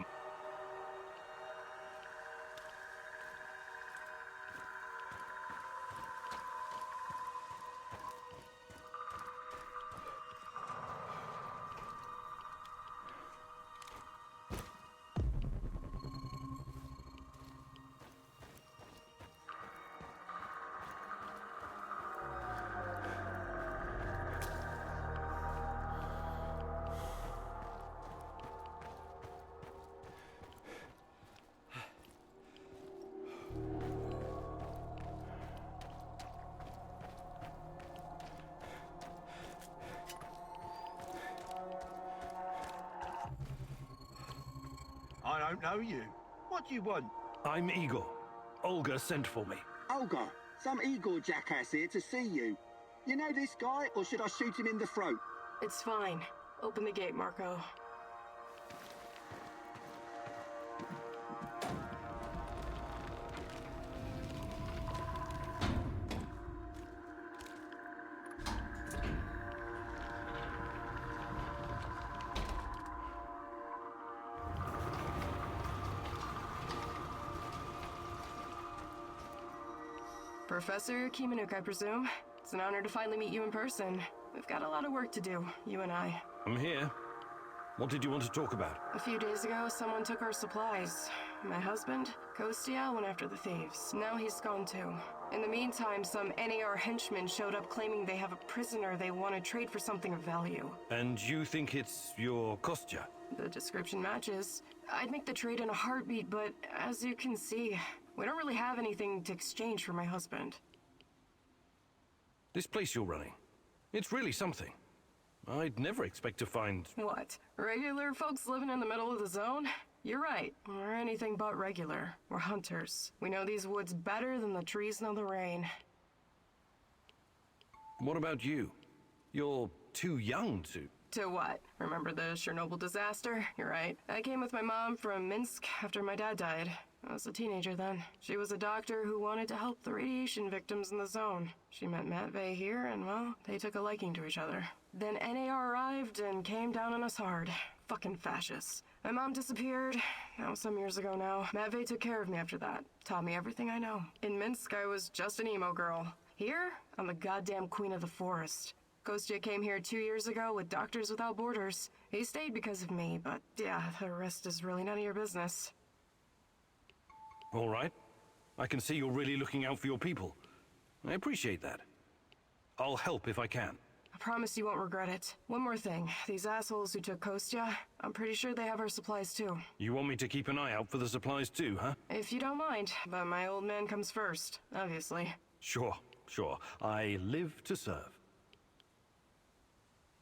don't know you. What do you want? I'm Igor. Olga sent for me. Olga, some Igor jackass here to see you. You know this guy, or should I shoot him in the throat? It's fine. Open the gate, Marco. Professor Khymynuk, I presume. It's an honor to finally meet you in person. We've got a lot of work to do, you and I. I'm here. What did you want to talk about? A few days ago, someone took our supplies. My husband, Kostya, went after the thieves. Now he's gone too. In the meantime, some NAR henchmen showed up claiming they have a prisoner they want to trade for something of value. And you think it's your Kostya? The description matches. I'd make the trade in a heartbeat, but as you can see, we don't really have anything to exchange for my husband. This place you're running, it's really something. I'd never expect to find... What? Regular folks living in the middle of the zone? You're right. We're anything but regular. We're hunters. We know these woods better than the trees know the rain. What about you? You're too young to... To what? Remember the Chernobyl disaster? You're right. I came with my mom from Minsk after my dad died. I was a teenager then. She was a doctor who wanted to help the radiation victims in the zone. She met Matvey here, and well, they took a liking to each other. Then NAR arrived and came down on us hard. Fucking fascists. My mom disappeared. That was some years ago now. Matvey took care of me after that. Taught me everything I know. In Minsk, I was just an emo girl. Here, I'm the goddamn queen of the forest. Kostya came here 2 years ago with Doctors Without Borders. He stayed because of me, but yeah, the rest is really none of your business. All right. I can see you're really looking out for your people. I appreciate that. I'll help if I can. I promise you won't regret it. One more thing. These assholes who took Kostya, I'm pretty sure they have our supplies too. You want me to keep an eye out for the supplies too, huh? If you don't mind, but my old man comes first, obviously. Sure. I live to serve.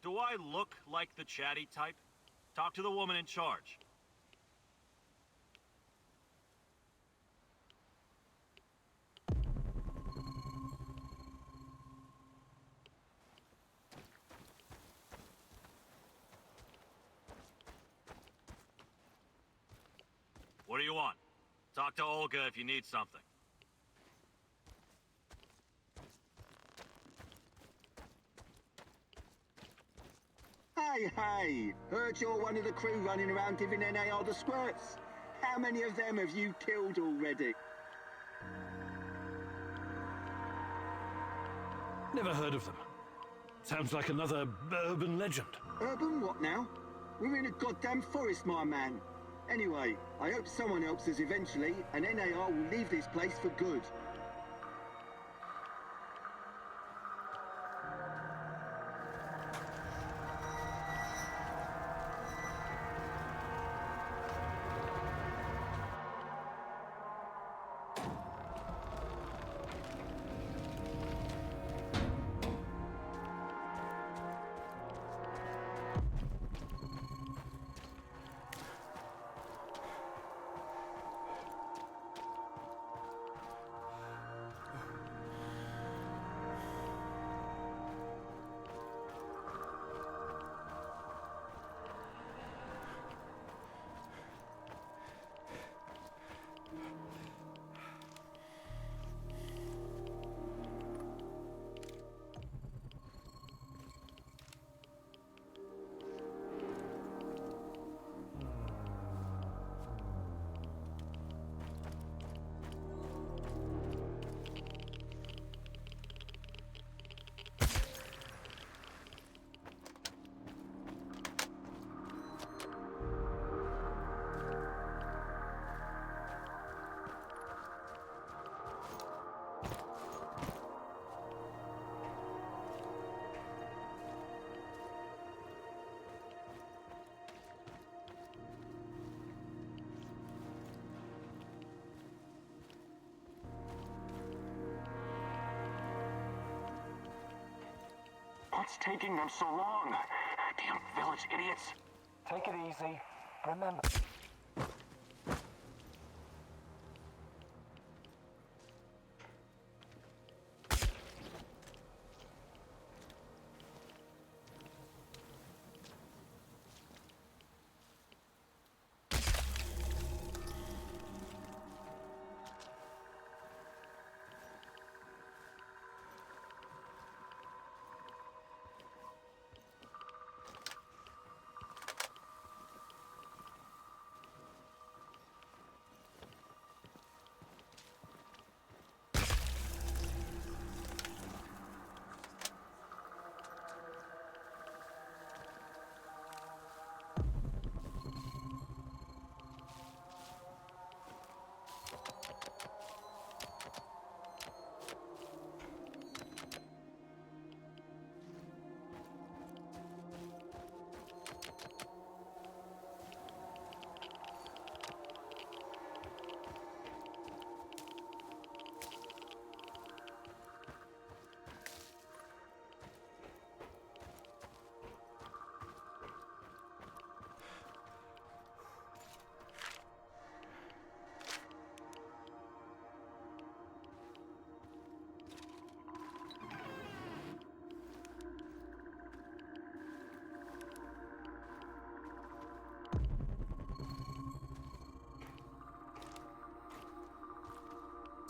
Do I look like the chatty type? Talk to the woman in charge. What do you want? Talk to Olga if you need something. Hey! Heard you're one of the crew running around giving NAR the squirts. How many of them have you killed already? Never heard of them. Sounds like another urban legend. Urban what now? We're in a goddamn forest, my man. Anyway, I hope someone helps us eventually, and NAR will leave this place for good. What's taking them so long? Damn village idiots. Take it easy. Remember.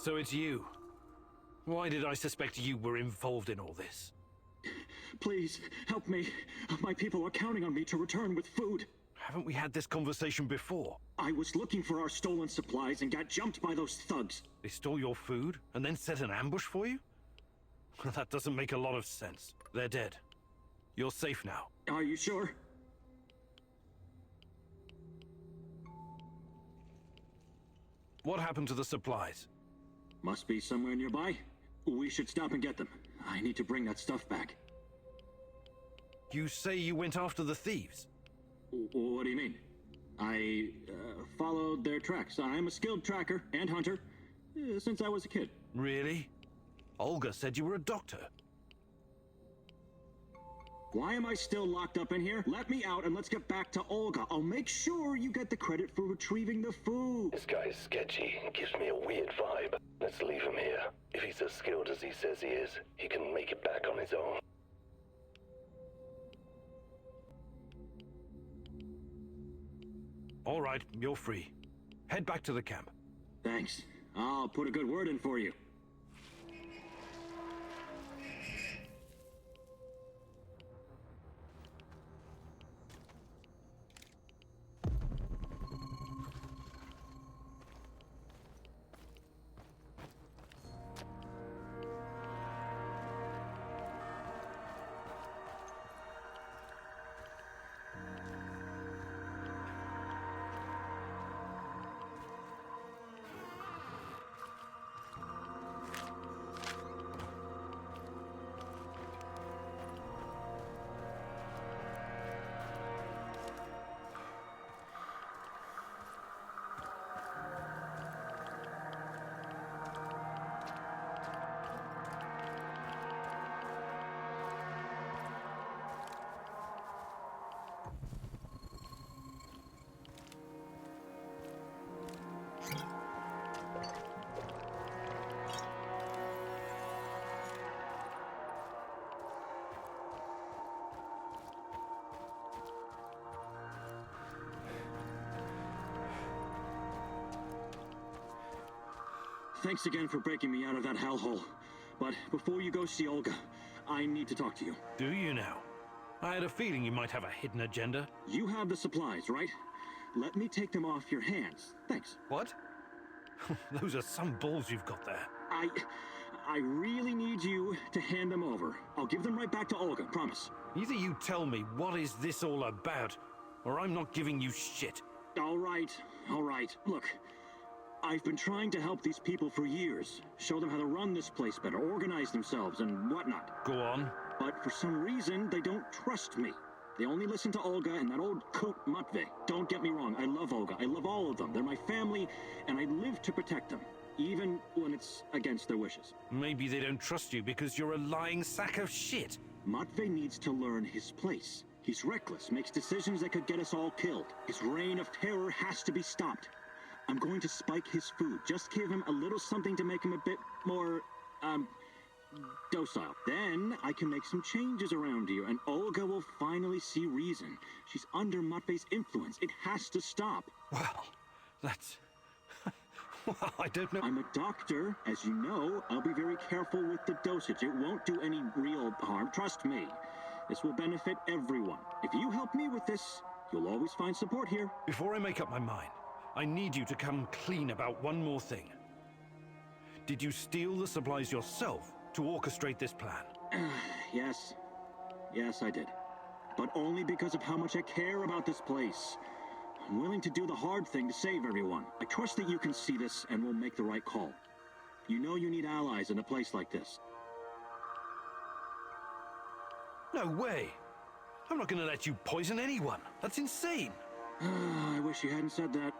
So it's you. Why did I suspect you were involved in all this? Please, help me. My people are counting on me to return with food. Haven't we had this conversation before? I was looking for our stolen supplies and got jumped by those thugs. They stole your food and then set an ambush for you? That doesn't make a lot of sense. They're dead. You're safe now. Are you sure? What happened to the supplies? Must be somewhere nearby. We should stop and get them. I need to bring that stuff back. You say you went after the thieves? What do you mean? I followed their tracks. I'm a skilled tracker and hunter since I was a kid. Really? Olga said you were a doctor. Why am I still locked up in here? Let me out and let's get back to Olga. I'll make sure you get the credit for retrieving the food. This guy's sketchy and gives me a weird vibe. Let's leave him here. If he's as skilled as he says he is, he can make it back on his own. All right, you're free. Head back to the camp. Thanks. I'll put a good word in for you. Thanks again for breaking me out of that hellhole. But before you go see Olga, I need to talk to you. Do you now? I had a feeling you might have a hidden agenda. You have the supplies, right? Let me take them off your hands. Thanks. What? Those are some balls you've got there. I really need you to hand them over. I'll give them right back to Olga, promise. Either you tell me what is this all about, or I'm not giving you shit. All right. Look, I've been trying to help these people for years. Show them how to run this place better, organize themselves, and whatnot. Go on. But for some reason, they don't trust me. They only listen to Olga and that old coot Matvey. Don't get me wrong, I love Olga. I love all of them. They're my family, and I live to protect them, even when it's against their wishes. Maybe they don't trust you because you're a lying sack of shit. Matvey needs to learn his place. He's reckless, makes decisions that could get us all killed. His reign of terror has to be stopped. I'm going to spike his food. Just give him a little something to make him a bit more, docile. Then I can make some changes around you, and Olga will finally see reason. She's under Matvey's influence. It has to stop. Well, that's... well, I don't know. I'm a doctor. As you know, I'll be very careful with the dosage. It won't do any real harm. Trust me. This will benefit everyone. If you help me with this, you'll always find support here. Before I make up my mind, I need you to come clean about one more thing. Did you steal the supplies yourself to orchestrate this plan? Yes. Yes, I did. But only because of how much I care about this place. I'm willing to do the hard thing to save everyone. I trust that you can see this and will make the right call. You know you need allies in a place like this. No way! I'm not gonna let you poison anyone. That's insane! I wish you hadn't said that.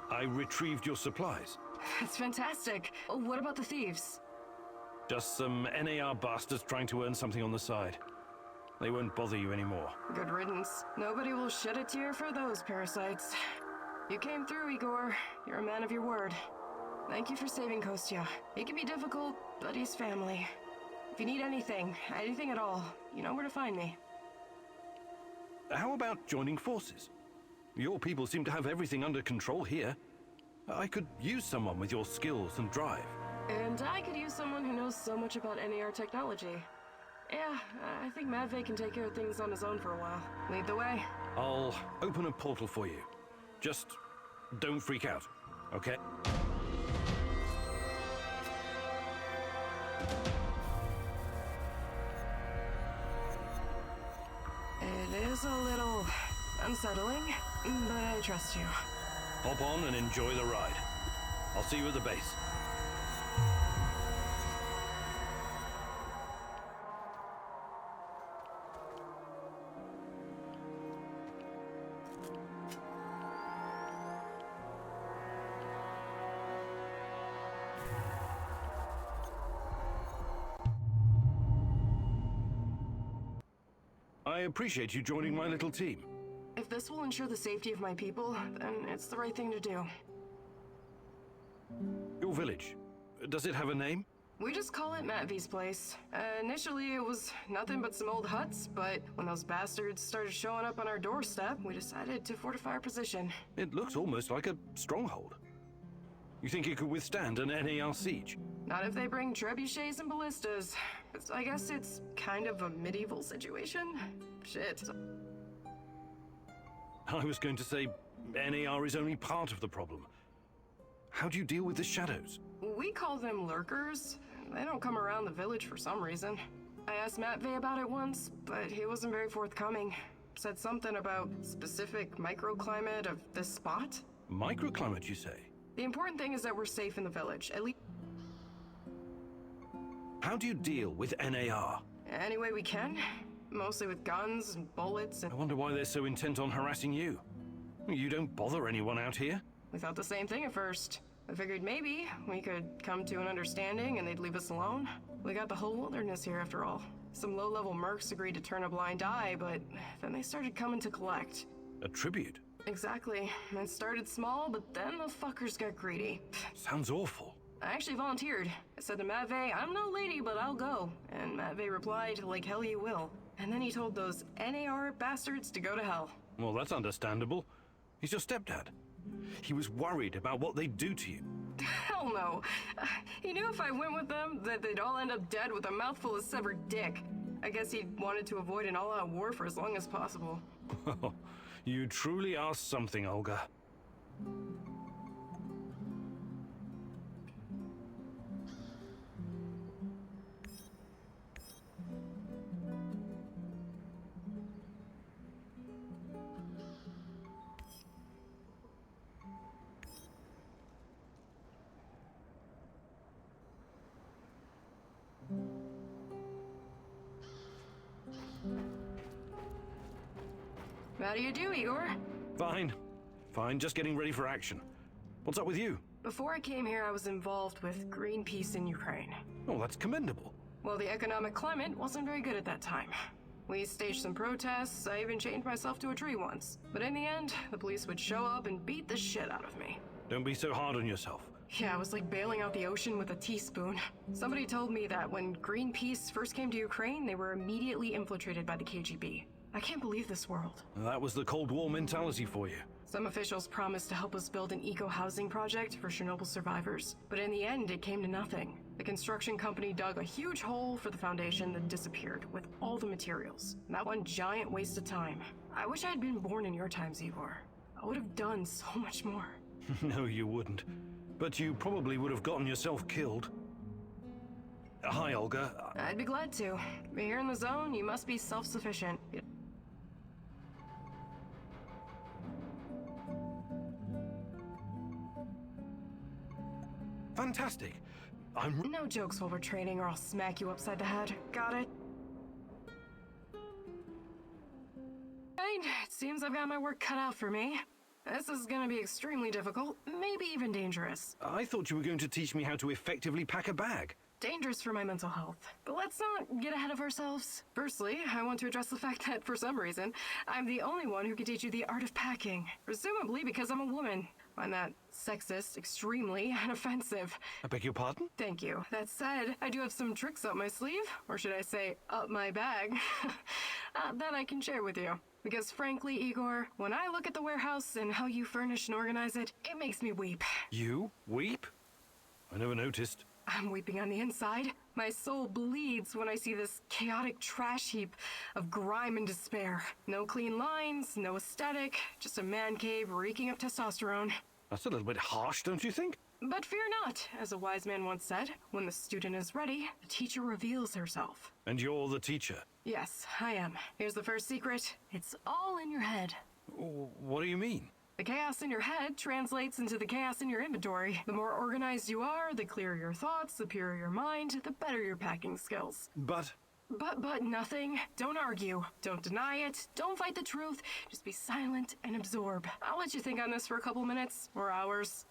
I retrieved your supplies. That's fantastic. What about the thieves? Just some NAR bastards trying to earn something on the side. They won't bother you anymore. Good riddance. Nobody will shed a tear for those parasites. You came through, Igor. You're a man of your word. Thank you for saving Kostya. He can be difficult, but he's family. If you need anything at all, you know where to find me. How about joining forces? Your people seem to have everything under control here. I could use someone with your skills and drive. And I could use someone who knows so much about NAR technology. Yeah, I think Matvey can take care of things on his own for a while. Lead the way. I'll open a portal for you. Just don't freak out, okay? It is a little unsettling, but I trust you. Hop on and enjoy the ride. I'll see you at the base. I appreciate you joining my little team. If this will ensure the safety of my people, then it's the right thing to do. Your village, does it have a name? We just call it Matvey's place. Initially, it was nothing but some old huts, but when those bastards started showing up on our doorstep, we decided to fortify our position. It looks almost like a stronghold. You think it could withstand an NAR siege? Not if they bring trebuchets and ballistas. But I guess it's kind of a medieval situation. Shit. I was going to say, NAR is only part of the problem. How do you deal with the shadows? We call them lurkers. They don't come around the village for some reason. I asked Matvey about it once, but he wasn't very forthcoming. Said something about specific microclimate of this spot. Microclimate, you say? The important thing is that we're safe in the village, at least. How do you deal with NAR? Any way we can. Mostly with guns and bullets and... I wonder why they're so intent on harassing you. You don't bother anyone out here. We thought the same thing at first. I figured maybe we could come to an understanding and they'd leave us alone. We got the whole wilderness here after all. Some low-level mercs agreed to turn a blind eye, but then they started coming to collect. A tribute? Exactly. It started small, but then the fuckers got greedy. Sounds awful. I actually volunteered. I said to Matvey, I'm no lady, but I'll go. And Matvey replied, like hell you will. And then he told those NAR bastards to go to hell. Well, that's understandable. He's your stepdad. He was worried about what they'd do to you. Hell no. He knew if I went with them, that they'd all end up dead with a mouthful of severed dick. I guess he wanted to avoid an all-out war for as long as possible. You truly are something, Olga. How do you do, Igor? Fine. Fine, just getting ready for action. What's up with you? Before I came here, I was involved with Greenpeace in Ukraine. Oh, that's commendable. Well, the economic climate wasn't very good at that time. We staged some protests, I even chained myself to a tree once. But in the end, the police would show up and beat the shit out of me. Don't be so hard on yourself. Yeah, it was like bailing out the ocean with a teaspoon. Somebody told me that when Greenpeace first came to Ukraine, they were immediately infiltrated by the KGB. I can't believe this world. That was the Cold War mentality for you. Some officials promised to help us build an eco-housing project for Chernobyl survivors, but in the end, it came to nothing. The construction company dug a huge hole for the foundation that disappeared with all the materials. That one giant waste of time. I wish I had been born in your times, Igor. I would have done so much more. No, you wouldn't. But you probably would have gotten yourself killed. Hi, Olga. I'd be glad to. But here in the zone, you must be self-sufficient. Fantastic. No jokes while we're training or I'll smack you upside the head. Got it? Right, it seems I've got my work cut out for me. This is gonna be extremely difficult, maybe even dangerous. I thought you were going to teach me how to effectively pack a bag. Dangerous for my mental health. But let's not get ahead of ourselves. Firstly, I want to address the fact that, for some reason, I'm the only one who can teach you the art of packing. Presumably because I'm a woman. Find that sexist, extremely, and offensive. I beg your pardon? Thank you. That said, I do have some tricks up my sleeve, or should I say, up my bag, that I can share with you. Because frankly, Igor, when I look at the warehouse and how you furnish and organize it, it makes me weep. You? Weep? I never noticed. I'm weeping on the inside. My soul bleeds when I see this chaotic trash heap of grime and despair. No clean lines, no aesthetic, just a man cave reeking of testosterone. That's a little bit harsh, don't you think? But fear not, as a wise man once said, when the student is ready, the teacher reveals herself. And you're the teacher? Yes, I am. Here's the first secret. It's all in your head. What do you mean? The chaos in your head translates into the chaos in your inventory. The more organized you are, the clearer your thoughts, the purer your mind, the better your packing skills. But nothing. Don't argue. Don't deny it. Don't fight the truth. Just be silent and absorb. I'll let you think on this for a couple minutes or hours.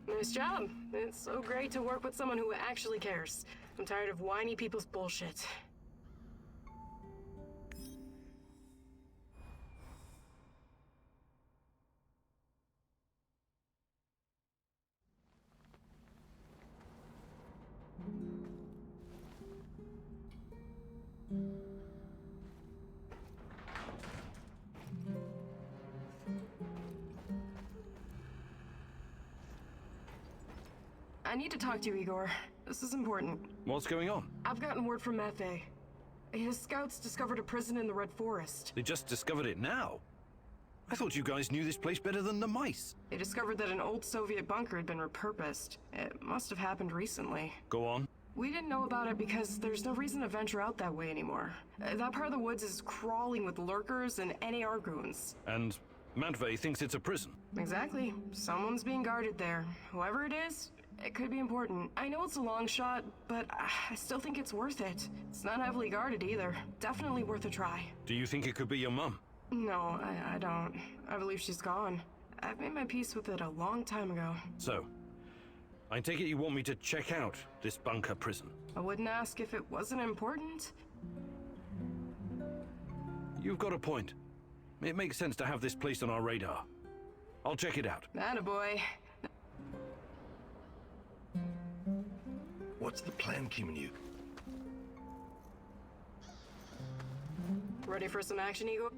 Nice job. It's so great to work with someone who actually cares. I'm tired of whiny people's bullshit. I need to talk to you, Igor. This is important. What's going on? I've gotten word from Matvey. His scouts discovered a prison in the Red Forest. They just discovered it now? I thought you guys knew this place better than the mice. They discovered that an old Soviet bunker had been repurposed. It must have happened recently. Go on. We didn't know about it because there's no reason to venture out that way anymore. That part of the woods is crawling with lurkers and NAR goons. And Matvey thinks it's a prison. Exactly. Someone's being guarded there. Whoever it is, it could be important. I know it's a long shot, but I still think it's worth it. It's not heavily guarded either. Definitely worth a try. Do you think it could be your mum? No, I don't. I believe she's gone. I've made my peace with it a long time ago. So, I take it you want me to check out this bunker prison? I wouldn't ask if it wasn't important. You've got a point. It makes sense to have this place on our radar. I'll check it out. Attaboy. What's the plan, Khymynuk? Ready for some action, Igor?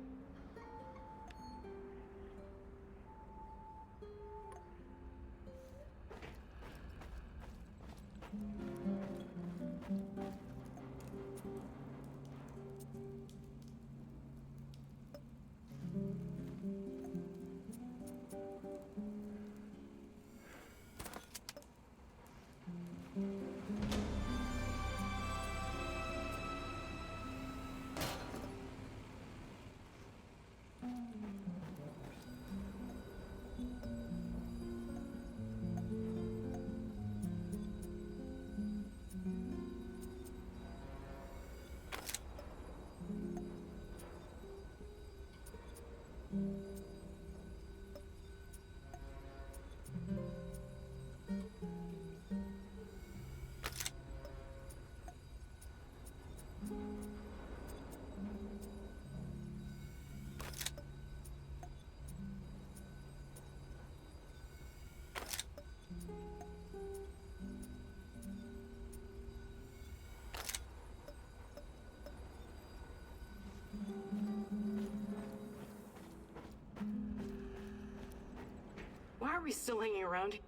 Why are we still hanging around?